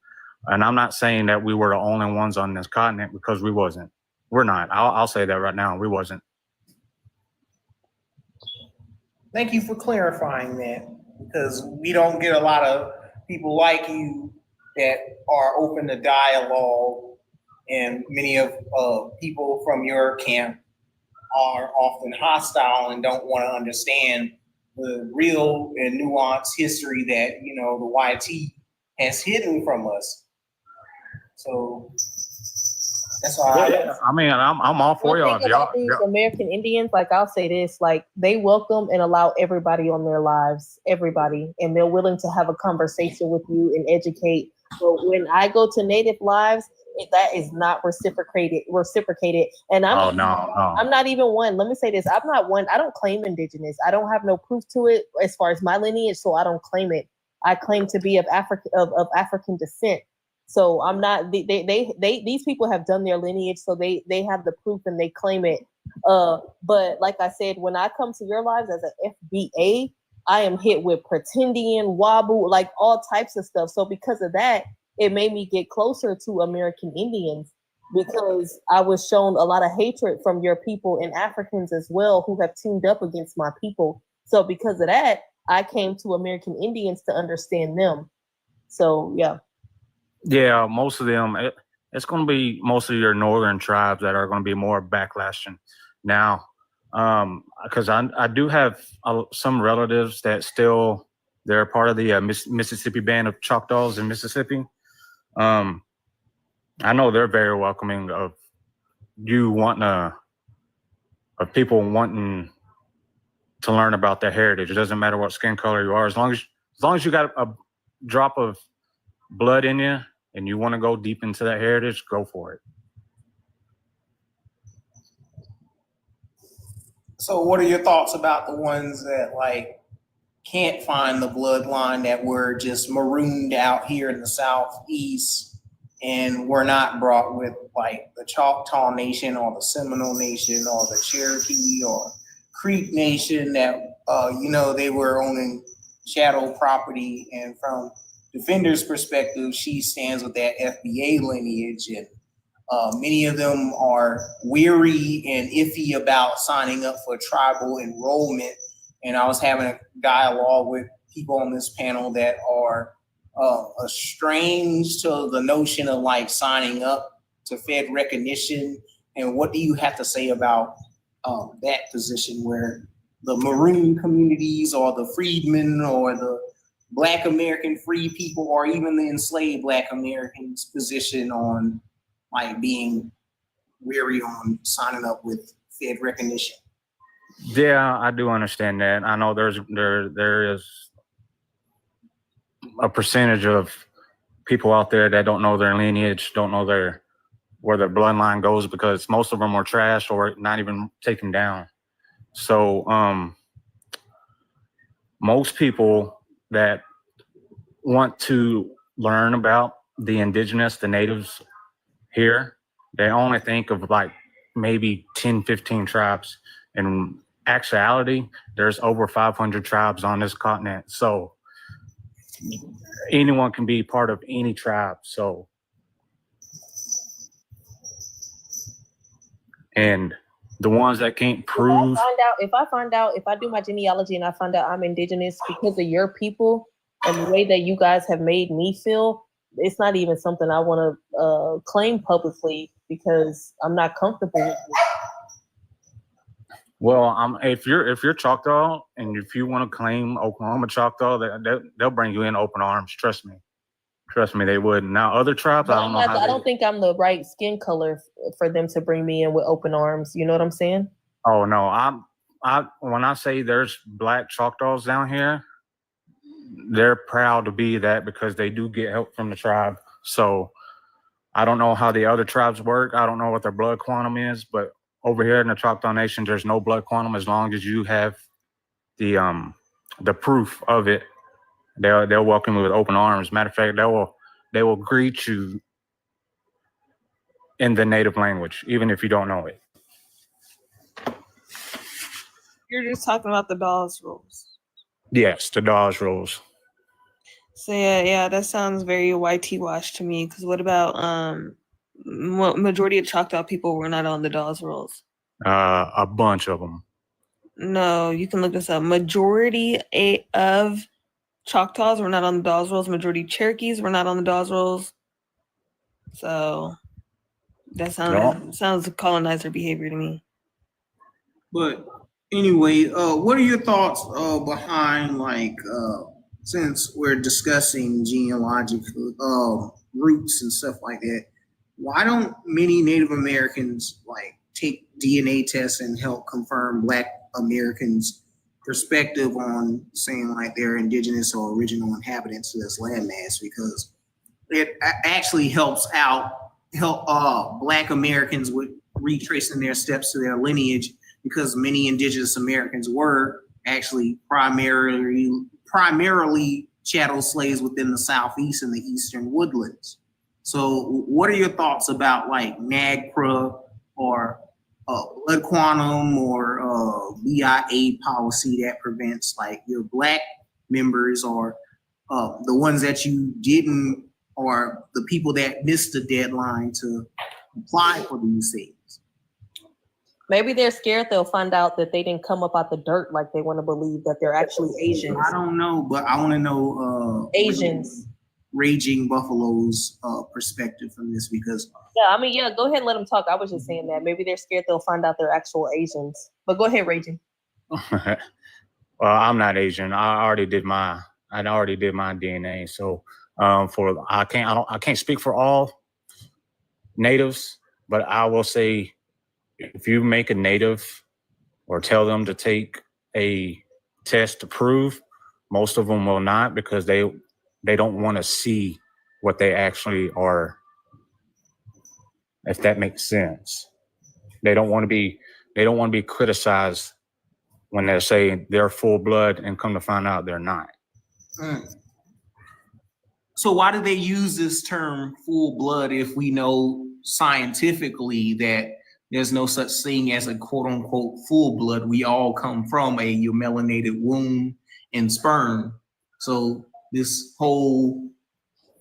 And I'm not saying that we were the only ones on this continent, because we wasn't. We're not. I'll say that right now. We wasn't. Thank you for clarifying that, because we don't get a lot of people like you that are open to dialogue, and many of people from your camp are often hostile and don't want to understand the real and nuanced history that, you know, the YT has hidden from us. So that's why I mean, I'm all for y'all. These American Indians, like, I'll say this, like, they welcome and allow everybody on their lives, everybody, and they're willing to have a conversation with you and educate. But when I go to Native lives, that is not reciprocated. And I'm not even one. Let me say this. I'm not one. I don't claim indigenous. I don't have no proof to it as far as my lineage, so I don't claim it. I claim to be of African descent. So I'm not. These people have done their lineage, so they have the proof and they claim it. But like I said, when I come to your lives as an FBA, I am hit with pretendian, wabu, like all types of stuff. So because of that, it made me get closer to American Indians, because I was shown a lot of hatred from your people and Africans as well, who have teamed up against my people. So because of that, I came to American Indians to understand them. So yeah. Yeah, most of them. It's going to be most of your northern tribes that are going to be more backlashing now, because I do have some relatives that still, they're part of the Mississippi Band of Choctaws in Mississippi. I know they're very welcoming of you of people wanting to learn about their heritage. It doesn't matter what skin color you are, as long as you got a drop of blood in you and you want to go deep into that heritage, go for it. So what are your thoughts about the ones that like can't find the bloodline, that were just marooned out here in the Southeast and were not brought with like the Choctaw Nation or the Seminole Nation or the Cherokee or Creek Nation, that they were owning chattel property? And from Defender's perspective, she stands with that FBA lineage, and many of them are weary and iffy about signing up for tribal enrollment. And I was having a dialogue with people on this panel that are estranged to the notion of like signing up to Fed recognition. And what do you have to say about that position, where the Maroon communities or the freedmen or the Black American free people or even the enslaved Black Americans' position on like being weary on signing up with Fed recognition? Yeah, I do understand that. I know there is a percentage of people out there that don't know their lineage, don't know where their bloodline goes, because most of them are trashed or not even taken down. So most people that want to learn about the indigenous, the natives here, they only think of like maybe 10, 15 tribes. In actuality, there's over 500 tribes on this continent. So anyone can be part of any tribe. So, and the ones that can't prove, If I do my genealogy and I find out I'm indigenous because of your people and the way that you guys have made me feel, it's not even something I want to claim publicly because I'm not comfortable with it. well, if you're Choctaw and if you want to claim Oklahoma Choctaw, they'll bring you in open arms. Trust me, they would. Now other tribes, I don't know. I don't think I'm the right skin color for them to bring me in with open arms. You know what I'm saying? Oh no, when I say there's Black Choctaws down here, they're proud to be that because they do get help from the tribe. So I don't know how the other tribes work. I don't know what their blood quantum is, but over here in the Choctaw Nation, there's no blood quantum as long as you have the proof of it. They'll welcome you with open arms. Matter of fact, they will greet you in the native language, even if you don't know it. You're just talking about the Dawes rules. Yes, the Dawes rules. So yeah, that sounds very whitewashed to me. Because what about majority of Choctaw people were not on the Dawes rules? A bunch of them. No, you can look this up. Majority of Choctaws were not on the Dawes rules. Majority Cherokees were not on the Dawes rules. So that sounds colonizer behavior to me. But anyway, what are your thoughts behind since we're discussing genealogical roots and stuff like that? Why don't many Native Americans take DNA tests and help confirm Black Americans' perspective on saying they're indigenous or original inhabitants of this landmass? Because it actually help Black Americans with retracing their steps to their lineage, because many indigenous Americans were actually primarily chattel slaves within the Southeast and the Eastern woodlands. So what are your thoughts about NAGPRA or blood quantum or BIA policy that prevents your Black members or the ones that you didn't, or the people that missed the deadline to apply for these things? Maybe they're scared they'll find out that they didn't come up out the dirt like they want to believe that they're actually Asians. I don't know, but I want to know Asians. Raging Buffalo's perspective from this, because go ahead and let them talk. I was just saying that maybe they're scared they'll find out they're actual Asians. But go ahead, Raging. Well, I'm not Asian. I already did my DNA. So I can't speak for all natives, but I will say, if you make a native or tell them to take a test to prove, most of them will not, because they don't want to see what they actually are, if that makes sense. They don't want to be criticized when they're saying they're full blood and come to find out they're not. So why do they use this term full blood if we know scientifically that there's no such thing as a quote unquote full blood? We all come from a melanated womb and sperm. So this whole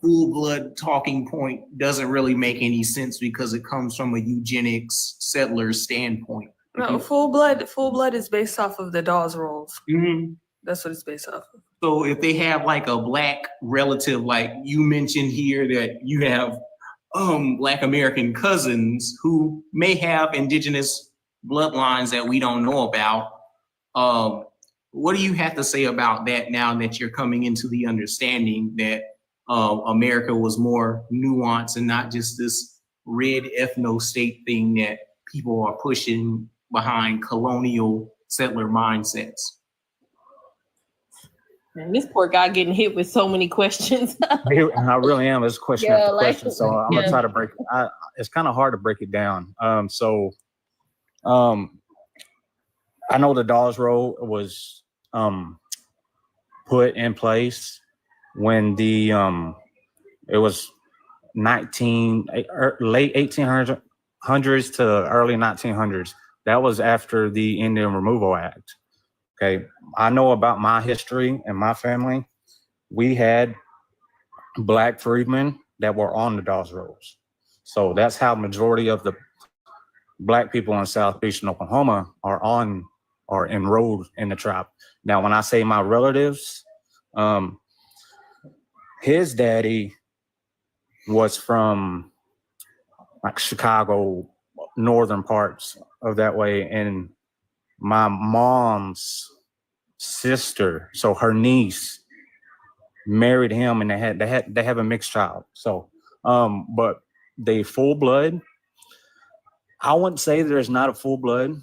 full blood talking point doesn't really make any sense because it comes from a eugenics settler standpoint. No, full blood is based off of the Dawes rules. Mm-hmm. That's what it's based off of. So if they have a Black relative, like you mentioned here that you have Black American cousins who may have indigenous bloodlines that we don't know about, What do you have to say about that now that you're coming into the understanding that America was more nuanced and not just this red ethno state thing that people are pushing behind colonial settler mindsets? And this poor guy getting hit with so many questions. And I really am. It's question Yeah, after like- question. So I'm yeah. gonna try to break. It's kind of hard to break it down. I know the Dawes Road was put in place when the it was late 1800s to early 1900s. That was after the Indian Removal Act. Okay, I know about my history and my family. We had Black freedmen that were on the Dawes Roads. So that's how majority of the Black people in southeastern Oklahoma are enrolled in the tribe. Now, when I say my relatives, his daddy was from like Chicago, northern parts of that way, and my mom's sister, so her niece, married him, and they have a mixed child. So, but they full blood. I wouldn't say there's not a full blood.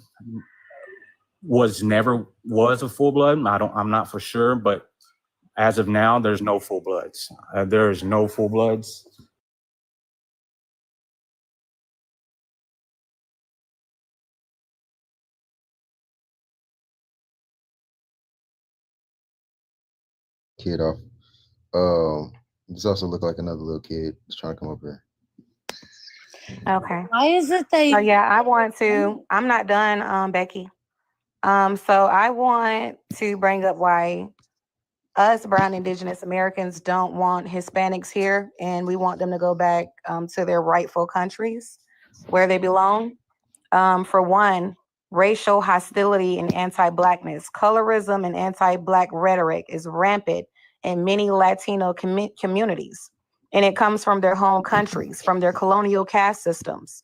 Never was a full blood. I'm not for sure, but as of now, there's no full bloods. There's no full bloods. Kid off. This also looked like another little kid just trying to come up here. Okay. Why is it they? So yeah, I want to. I'm not done, Becky. So I want to bring up why us brown indigenous Americans don't want Hispanics here, and we want them to go back to their rightful countries where they belong. For one, racial hostility and anti-Blackness, colorism and anti-Black rhetoric is rampant in many Latino communities, and it comes from their home countries, from their colonial caste systems.